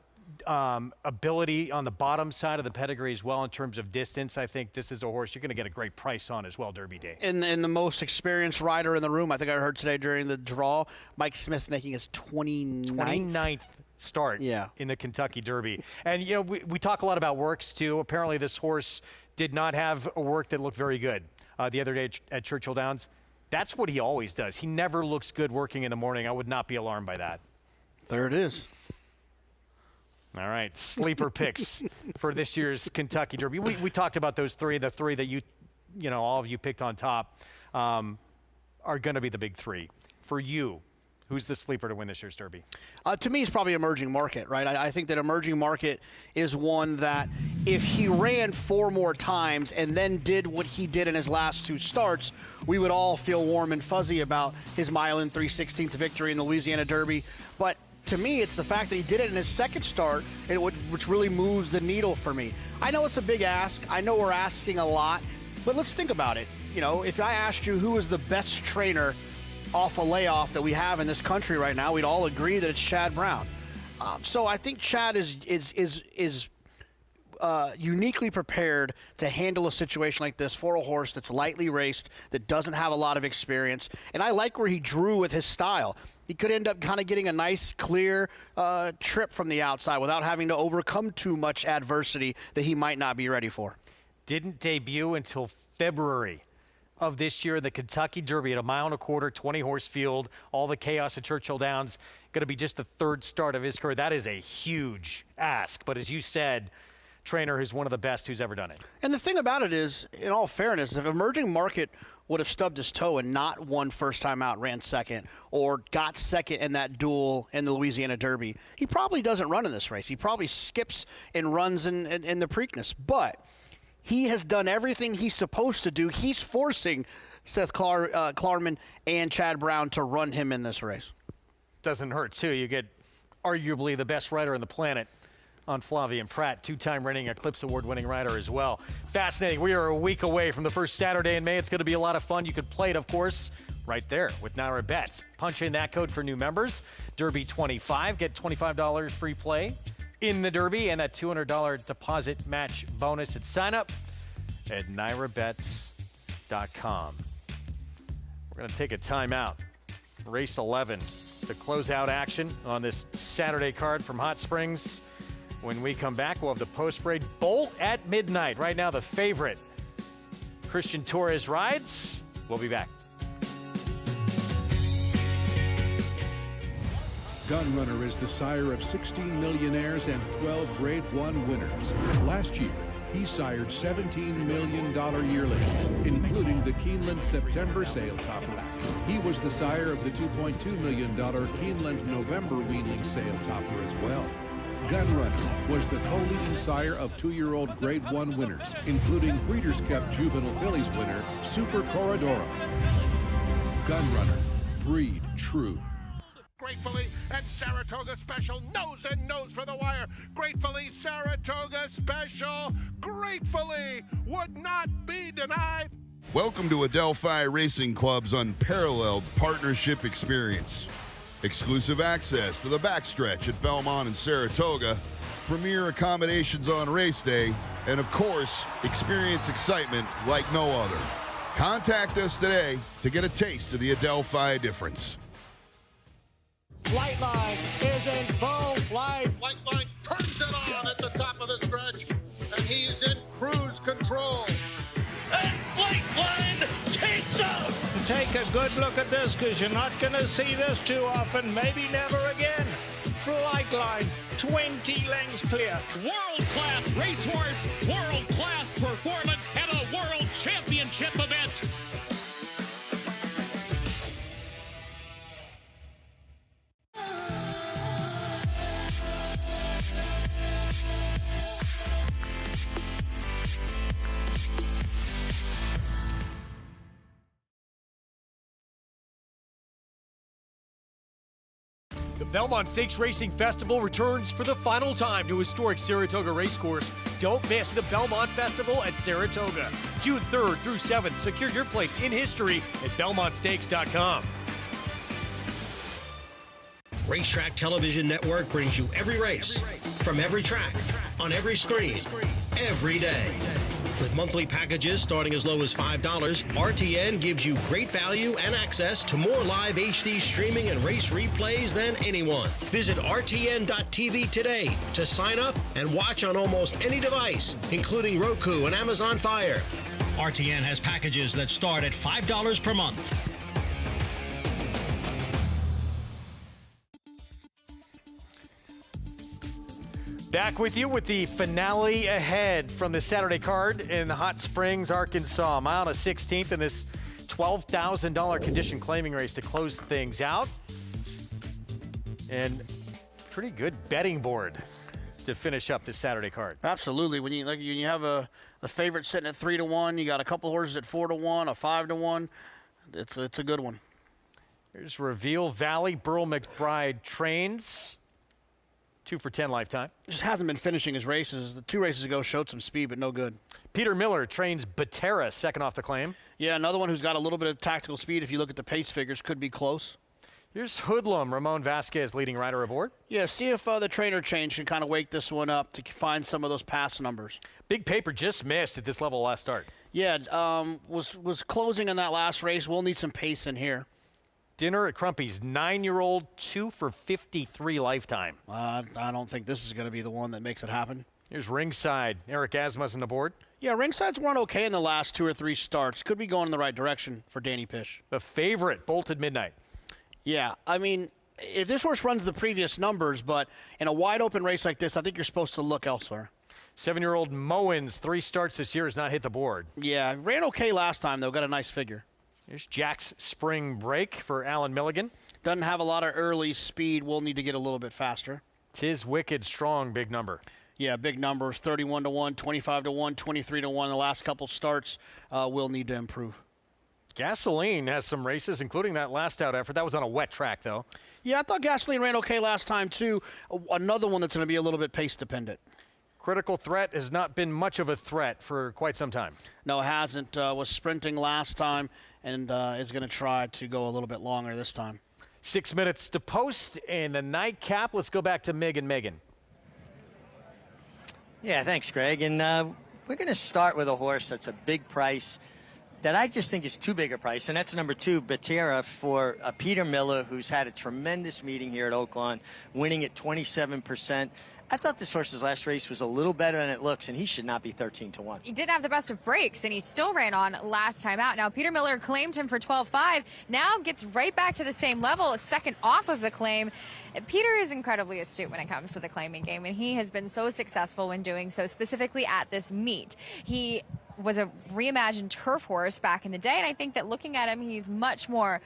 ability on the bottom side of the pedigree as well in terms of distance. I think this is a horse you're going to get a great price on as well, Derby Day. And the most experienced rider in the room, I think I heard today during the draw, Mike Smith making his 29th start in the Kentucky Derby. And, you know, we talk a lot about works, too. Apparently this horse did not have a work that looked very good the other day at Churchill Downs. That's what he always does. He never looks good working in the morning. I would not be alarmed by that. There it is. All right, sleeper picks for this year's Kentucky Derby. We talked about those three. The three that you know, all of you picked on top are going to be the big three. For you, who's the sleeper to win this year's Derby? To me, it's probably Emerging Market, right? I think that Emerging Market is one that if he ran 4 more times and then did what he did in his last 2 starts, we would all feel warm and fuzzy about his mile and 3/16 victory in the Louisiana Derby. But to me, it's the fact that he did it in his second start, which really moves the needle for me. I know it's a big ask. I know we're asking a lot, but let's think about it. You know, if I asked you who is the best trainer off a layoff that we have in this country right now, we'd all agree that it's Chad Brown. So I think Chad is uniquely prepared to handle a situation like this for a horse that's lightly raced, that doesn't have a lot of experience. And I like where he drew with his style. He could end up kind of getting a nice, clear trip from the outside without having to overcome too much adversity that he might not be ready for. Didn't debut until February of this year, the Kentucky Derby at 1.25 miles, 20-horse field, all the chaos at Churchill Downs. Going to be just the 3rd start of his career. That is a huge ask. But as you said, trainer who's one of the best who's ever done it. And the thing about it is, in all fairness, if Emerging Market would have stubbed his toe and not won first time out, ran second, or got second in that duel in the Louisiana Derby, he probably doesn't run in this race. He probably skips and runs in the Preakness. But he has done everything he's supposed to do. He's forcing Seth Klarman and Chad Brown to run him in this race. Doesn't hurt, too. You get arguably the best rider on the planet on Flavien Prat, 2-time reigning Eclipse Award-winning rider as well. Fascinating. We are a week away from the first Saturday in May. It's going to be a lot of fun. You could play it, of course, right there with Naira Bets. Punch in that code for new members, Derby25. Get $25 free play in the Derby and that $200 deposit match bonus at sign-up at NairaBets.com. We're going to take a timeout. Race 11 to close out action on this Saturday card from Hot Springs. When we come back, we'll have the post-parade bolt at midnight. Right now, the favorite, Christian Torres rides. We'll be back. Gunrunner is the sire of 16 millionaires and 12 Grade 1 winners. Last year, he sired $17 million yearlings, including the Keeneland September sale topper. He was the sire of the $2.2 million Keeneland November weanling sale topper as well. Gunrunner was the co-leading sire of 2-year-old Grade 1 winners, including Breeders' Cup Juvenile Fillies winner, Super Corridoro. Gunrunner, breed true. Gratefully and Saratoga Special, nose and nose for the wire. Gratefully Saratoga Special, gratefully would not be denied. Welcome to Adelphi Racing Club's unparalleled partnership experience. Exclusive access to the backstretch at Belmont and Saratoga, premier accommodations on race day, and of course, experience excitement like no other. Contact us today to get a taste of the Adelphi difference. Flightline is in full flight. Flightline turns it on at the top of the stretch, and he's in cruise control. And Flightline takes off! Take a good look at this, because you're not going to see this too often, maybe never again. Flightline, 20 lengths clear. World-class racehorse, world-class performance at a world championship event. The Belmont Stakes Racing Festival returns for the final time to historic Saratoga Racecourse. Don't miss the Belmont Festival at Saratoga. June 3rd through 7th. Secure your place in history at BelmontStakes.com. Racetrack Television Network brings you every race, from every track, on every screen, every day. With monthly packages starting as low as $5, RTN gives you great value and access to more live HD streaming and race replays than anyone. Visit RTN.tv today to sign up and watch on almost any device, including Roku and Amazon Fire. RTN has packages that start at $5 per month. Back with you with the finale ahead from the Saturday card in Hot Springs, Arkansas. Mile and a 16th in this $12,000 condition claiming race to close things out. And pretty good betting board to finish up this Saturday card. Absolutely. When you have a favorite sitting at 3-1, you got a couple horses at 4-1, a 5-1. It's a good one. Here's Reveal Valley, Burl McBride trains. 2 for 10 lifetime. Just hasn't been finishing his races. The 2 races ago showed some speed, but no good. Peter Miller trains Batera, second off the claim. Yeah, another one who's got a little bit of tactical speed. If you look at the pace figures, could be close. Here's Hoodlum, Ramon Vasquez, leading rider aboard. Yeah, see if the trainer change can kind of wake this one up to find some of those pass numbers. Big Paper just missed at this level last start. Yeah, was closing in that last race. We'll need some pace in here. Dinner at Crumpy's 9-year-old, 2 for 53 lifetime. I don't think this is going to be the one that makes it happen. Here's Ringside. Eric Asmussen aboard. Yeah, Ringside's run okay in the last 2 or 3 starts. Could be going in the right direction for Danny Pish. The favorite, Bolted Midnight. Yeah, I mean, if this horse runs the previous numbers, but in a wide-open race like this, I think you're supposed to look elsewhere. 7-year-old Mowens, 3 starts this year, has not hit the board. Yeah, ran okay last time, though. Got a nice figure. Here's Jack's Spring Break for Alan Milligan. Doesn't have a lot of early speed. We'll need to get a little bit faster. Tis Wicked Strong, big number. Yeah, big numbers, 31-1, 25-1, 23-1. The last couple starts will need to improve. Gasoline has some races, including that last out effort. That was on a wet track, though. Yeah, I thought Gasoline ran okay last time, too. Another one that's going to be a little bit pace-dependent. Critical Threat has not been much of a threat for quite some time. No, it hasn't. Was sprinting last time and is going to try to go a little bit longer this time. 6 minutes to post and the nightcap. Let's go back to Megan. Yeah, thanks, Greg. And we're going to start with a horse that's a big price that I just think is too big a price, and that's number 2, Batera, for Peter Miller, who's had a tremendous meeting here at Oaklawn, winning at 27%. I thought this horse's last race was a little better than it looks, and he should not be 13-1. He didn't have the best of breaks, and he still ran on last time out. Now, Peter Miller claimed him for 12.5, now gets right back to the same level, a second off of the claim. Peter is incredibly astute when it comes to the claiming game, and he has been so successful when doing so, specifically at this meet. He was a reimagined turf horse back in the day, and I think that looking at him, he's much more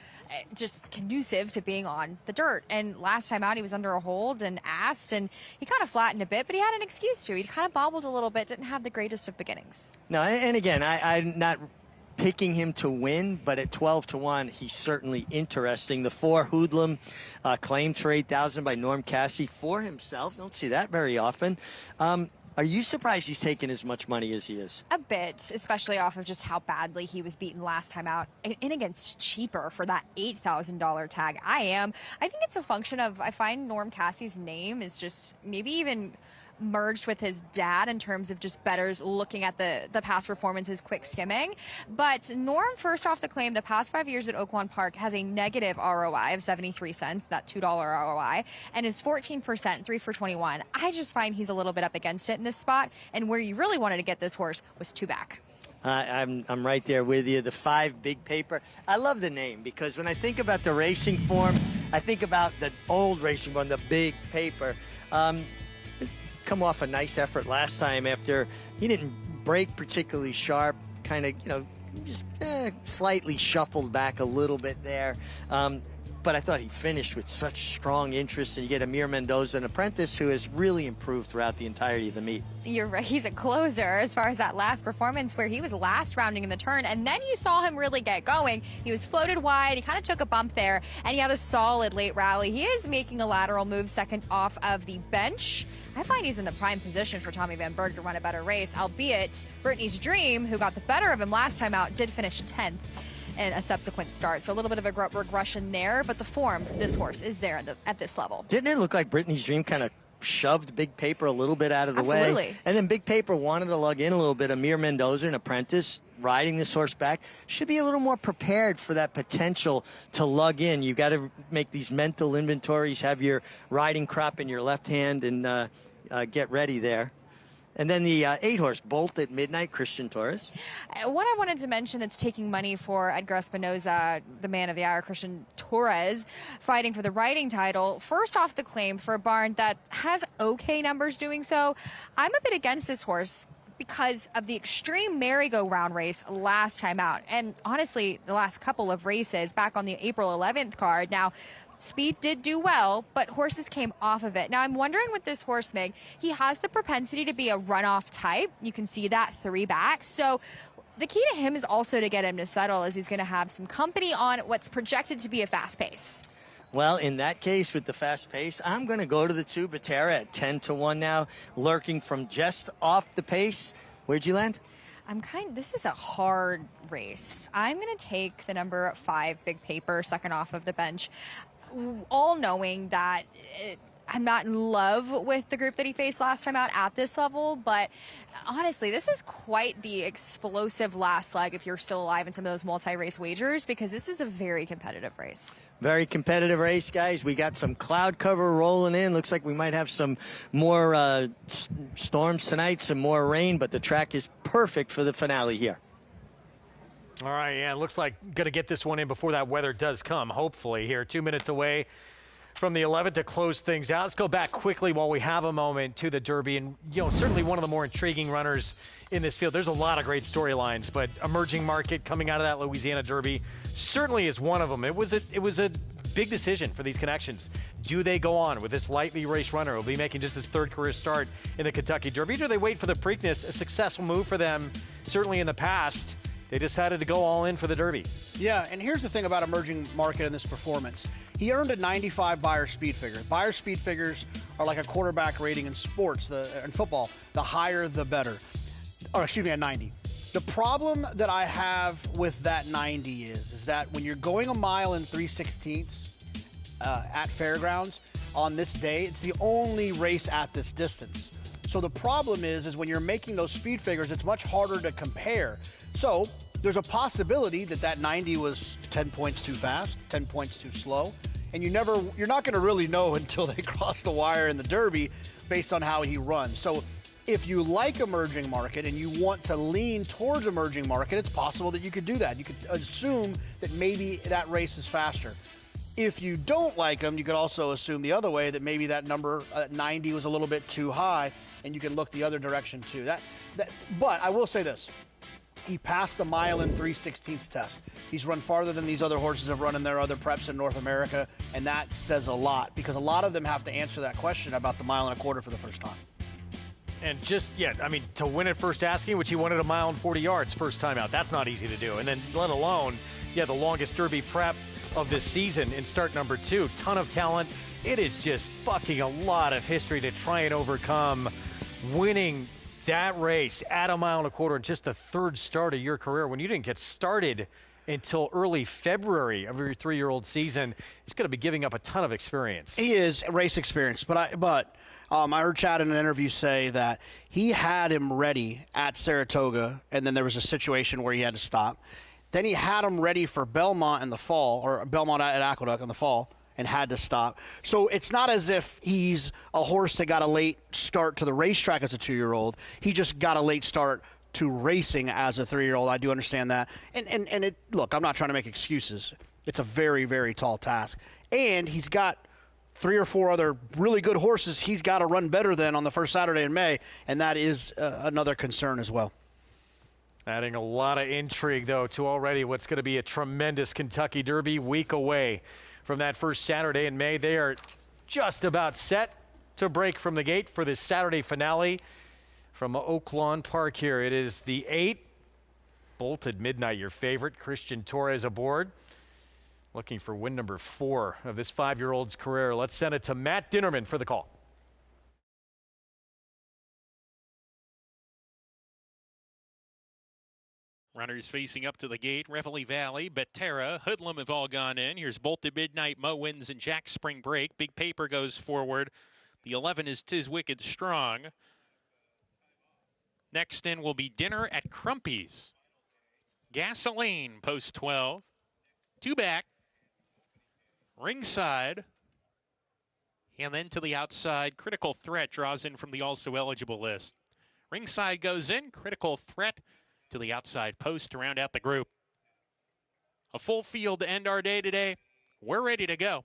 just conducive to being on the dirt. And last time out, he was under a hold and asked, and he kind of flattened a bit, but he had an excuse to. He kind of bobbled a little bit, didn't have the greatest of beginnings. No, and again, I'm not picking him to win, but at 12-1, he's certainly interesting. The 4 Hoodlum, claimed for $8,000 by Norm Cassie for himself. Don't see that very often. Are you surprised he's taken as much money as he is? A bit, especially off of just how badly he was beaten last time out. In against cheaper for that $8,000 tag. I think it's a function of, I find Norm Cassie's name is just maybe even merged with his dad in terms of just bettors looking at the past performances, quick skimming. But Norm, first off the claim, the past 5 years at Oaklawn Park has a negative ROI of 73 cents, that $2 ROI, and is 14%, 3 for 21. I just find he's a little bit up against it in this spot, and where you really wanted to get this horse was 2 back. I'm right there with you. The 5 Big Paper. I love the name because when I think about the racing form, I think about the old racing form, the Big Paper. Come off a nice effort last time after he didn't break particularly sharp, kind of, just slightly shuffled back a little bit there. But I thought he finished with such strong interest, and you get Amir Mendoza, an apprentice who has really improved throughout the entirety of the meet. You're right. He's a closer as far as that last performance where he was last rounding in the turn, and then you saw him really get going. He was floated wide. He kind of took a bump there, and he had a solid late rally. He is making a lateral move second off of the bench. I find he's in the prime position for Tommy Van Berg to run a better race, albeit Brittany's Dream, who got the better of him last time out, did finish 10th. in a subsequent start. So a little bit of a regression there, but the form, this horse is there at this level. Didn't it look like Brittany's Dream kind of shoved Big Paper a little bit out of the Absolutely. way? And then Big Paper wanted to lug in a little bit. Amir Mendoza, an apprentice, riding this horse back, should be a little more prepared for that potential to lug in. You've got to make these mental inventories, have your riding crop in your left hand, and get ready there. And then the 8-horse, Bolt at Midnight, Christian Torres. What I wanted to mention that's taking money for Edgar Espinoza, the man of the hour, Christian Torres, fighting for the riding title. First off the claim for a barn that has okay numbers doing so. I'm a bit against this horse because of the extreme merry-go-round race last time out. And honestly, the last couple of races back on the April 11th card. Now, speed did do well, but horses came off of it. Now, I'm wondering with this horse, Mig, he has the propensity to be a runoff type. You can see that 3 back. So the key to him is also to get him to settle, as he's going to have some company on what's projected to be a fast pace. Well, in that case, with the fast pace, I'm going to go to the 2, Batera, at 10-1 now, lurking from just off the pace. Where'd you land? This is a hard race. I'm going to take the number 5, Big Paper, second off of the bench, all knowing that I'm not in love with the group that he faced last time out at this level, but honestly, this is quite the explosive last leg if you're still alive in some of those multi-race wagers, because this is a very competitive race. Very competitive race, guys. We got some cloud cover rolling in. Looks like we might have some more storms tonight, some more rain, but the track is perfect for the finale here. All right, yeah, it looks like going to get this one in before that weather does come, hopefully, here. 2 minutes away from the 11th to close things out. Let's go back quickly while we have a moment to the Derby. And, certainly one of the more intriguing runners in this field. There's a lot of great storylines, but Emerging Market coming out of that Louisiana Derby certainly is one of them. It was a big decision for these connections. Do they go on with this lightly raced runner who will be making just his 3rd career start in the Kentucky Derby? Or do they wait for the Preakness, a successful move for them, certainly in the past? They decided to go all in for the Derby. Yeah, and here's the thing about Emerging Market in this performance. He earned a 95 Beyer speed figure. Beyer speed figures are like a quarterback rating in sports, in football. The higher, the better. Or excuse me, a 90. The problem that I have with that 90 is that when you're going a mile in 3/16 at Fairgrounds on this day, it's the only race at this distance. So the problem is when you're making those speed figures, it's much harder to compare. So there's a possibility that 90 was 10 points too fast, 10 points too slow, and you're not going to really know until they cross the wire in the Derby based on how he runs. So if you like Emerging Market and you want to lean towards Emerging Market, it's possible that you could do that. You could assume that maybe that race is faster. If you don't like him, you could also assume the other way, that maybe that number 90 was a little bit too high, and you can look the other direction too. But I will say this. He passed the mile in 3/16 test. He's run farther than these other horses have run in their other preps in North America, and that says a lot, because a lot of them have to answer that question about the 1.25 miles for the first time. And to win at first asking, which he won at 1 mile and 40 yards first time out, that's not easy to do. And then let alone, the longest Derby prep of this season in start number 2. Ton of talent. It is just fucking a lot of history to try and overcome winning that race at 1.25 miles in just the 3rd start of your career when you didn't get started until early February of your 3-year-old season. He's going to be giving up a ton of experience. He is race experience, but I heard Chad in an interview say that he had him ready at Saratoga, and then there was a situation where he had to stop. Then he had him ready for Belmont in the fall, or Belmont at Aqueduct in the fall, and had to stop. So it's not as if he's a horse that got a late start to the racetrack as a 2-year-old. He just got a late start to racing as a 3-year-old. I do understand that. And look, I'm not trying to make excuses. It's a very, very tall task. And he's got 3 or 4 other really good horses he's got to run better than on the first Saturday in May, and that is another concern as well. Adding a lot of intrigue, though, to already what's going to be a tremendous Kentucky Derby week away from that first Saturday in May. They are just about set to break from the gate for this Saturday finale from Oaklawn Park here. It is the 8, Bolt at Midnight, your favorite. Christian Torres aboard, looking for win number 4 of this 5-year-old's career. Let's send it to Matt Dinnerman for the call. Runners facing up to the gate. Reveille Valley, Bettera, Hoodlum have all gone in. Here's Bolted Midnight, Mo Wins, and Jack Spring Break. Big Paper goes forward. The 11 is Tis Wicked Strong. Next in will be Dinner at Crumpy's. Gasoline, post 12. 2 back. Ringside. And then to the outside, Critical Threat draws in from the also eligible list. Ringside goes in, Critical Threat to the outside post to round out the group. A full field to end our day today. We're ready to go.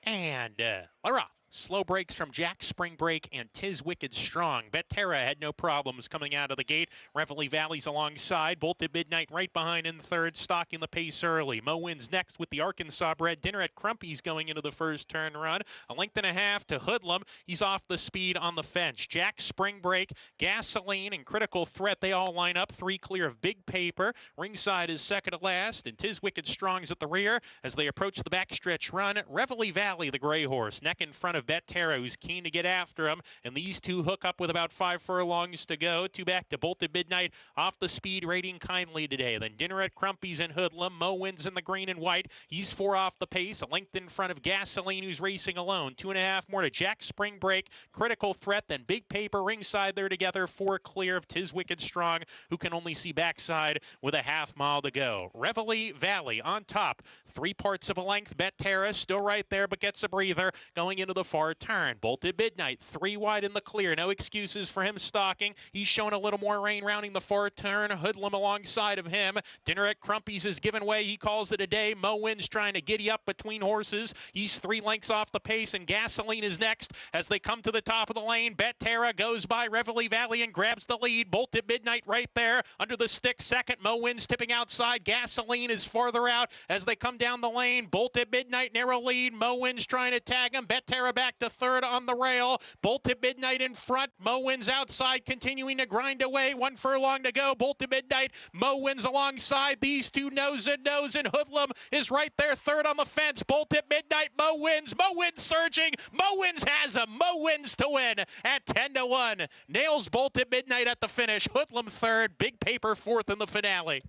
And they're off. Slow breaks from Jack Spring Break and Tis Wicked Strong. Bettera had no problems coming out of the gate. Reveille Valley's alongside. Bolted Midnight right behind in third, stalking the pace early. Mo Wins next with the Arkansas bred. Dinner at Crumpy's going into the first turn run. 1.5 lengths to Hoodlum. He's off the speed on the fence. Jack Spring Break, Gasoline, and Critical Threat, they all line up. 3 clear of Big Paper. Ringside is second to last, and Tis Wicked Strong's at the rear as they approach the backstretch run. Reveille Valley, the gray horse, neck in front of Bettera, who's keen to get after him, and these two hook up with about 5 furlongs to go. 2 back to Bolted Midnight, off the speed, rating kindly today. Then Dinner at Crumpy's and Hoodlum. Mo Wins in the green and white. He's 4 off the pace, a length in front of Gasoline, who's racing alone. 2.5 more to Jack Spring Break, Critical Threat, then Big Paper. Ringside there together. 4 clear of Tis Wicked Strong, who can only see backside with a half mile to go. Reveille Valley on top, 3 parts of a length. Bettera still right there, but gets a breather going into the far turn. Bolted Midnight, 3 wide in the clear. No excuses for him stalking. He's shown a little more rain rounding the far turn. Hoodlum alongside of him. Dinner at Crumpy's is given way. He calls it a day. Mo Wins trying to giddy up between horses. He's 3 lengths off the pace, and Gasoline is next as they come to the top of the lane. Bettera goes by Reveille Valley and grabs the lead. Bolted Midnight right there under the stick second. Mo Wins tipping outside. Gasoline is farther out as they come down the lane. Bolted Midnight narrow lead. Mo Wins trying to tag him. Bettera back to third on the rail. Bolted Midnight in front. Mo Wins outside, continuing to grind away. 1 furlong to go. Bolted Midnight. Mo Wins alongside. These two nose and nose, and Hoodlum is right there third on the fence. Bolted Midnight. Mo Wins. Mo Wins surging. Mo Wins has him. Mo Wins to win at 10-1. Nails Bolted Midnight at the finish. Hoodlum third. Big Paper fourth in the finale.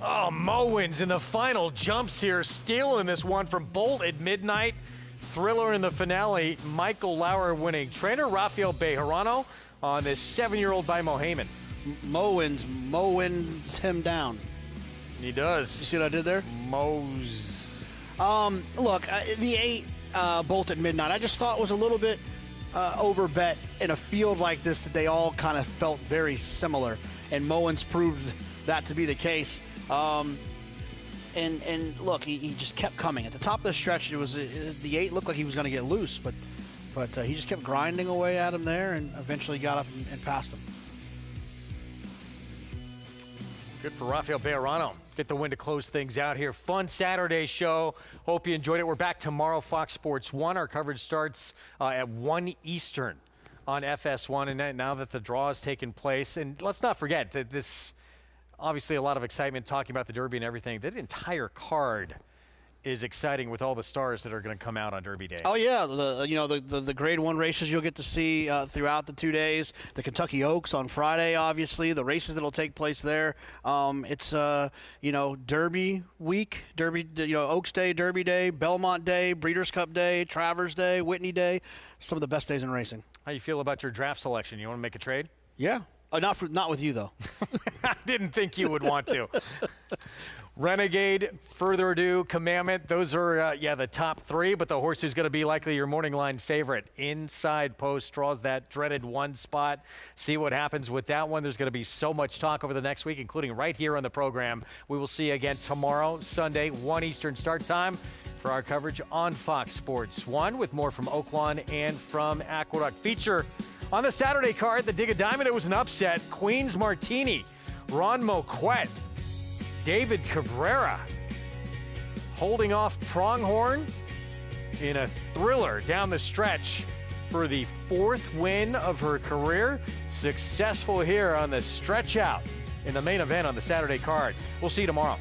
Oh, Mo Wins in the final jumps here, stealing this one from Bolted Midnight. Thriller in the finale. Michael Lauer winning. Trainer Rafael Bejarano on this 7-year-old by Mohayman. Mo wins him down. He does. You see what I did there? Mo's. Look, the 8 Bolted Midnight, I just thought was a little bit overbet in a field like this that they all kind of felt very similar, and Mowens proved that to be the case. And look, he just kept coming. At the top of the stretch, it was the 8 looked like he was going to get loose, but he just kept grinding away at him there and eventually got up and passed him. Good for Rafael Bejarano. Get the win to close things out here. Fun Saturday show. Hope you enjoyed it. We're back tomorrow, Fox Sports 1. Our coverage starts at 1 Eastern on FS1. And now that the draw has taken place, and let's not forget that this, obviously a lot of excitement talking about the Derby and everything. That entire card is exciting with all the stars that are going to come out on Derby Day. Oh yeah, the Grade 1 races you'll get to see throughout the 2 days. The Kentucky Oaks on Friday, obviously. The races that'll take place there. It's Derby week, Oaks Day, Derby Day, Belmont Day, Breeders' Cup Day, Travers Day, Whitney Day. Some of the best days in racing. How you feel about your draft selection? You want to make a trade? Yeah. Not with you, though. I didn't think you would want to. Renegade, Further Ado, Commandment. Those are, the top 3, but the horse who's going to be likely your morning line favorite. Inside Post draws that dreaded 1 spot. See what happens with that one. There's going to be so much talk over the next week, including right here on the program. We will see you again tomorrow, Sunday, 1 Eastern start time for our coverage on Fox Sports 1 with more from Oaklawn and from Aqueduct. Feature on the Saturday card, the Dig a Diamond, it was an upset. Queen's Martini, Ron Moquette, David Cabrera holding off Pronghorn in a thriller down the stretch for the 4th win of her career. Successful here on the stretch out in the main event on the Saturday card. We'll see you tomorrow.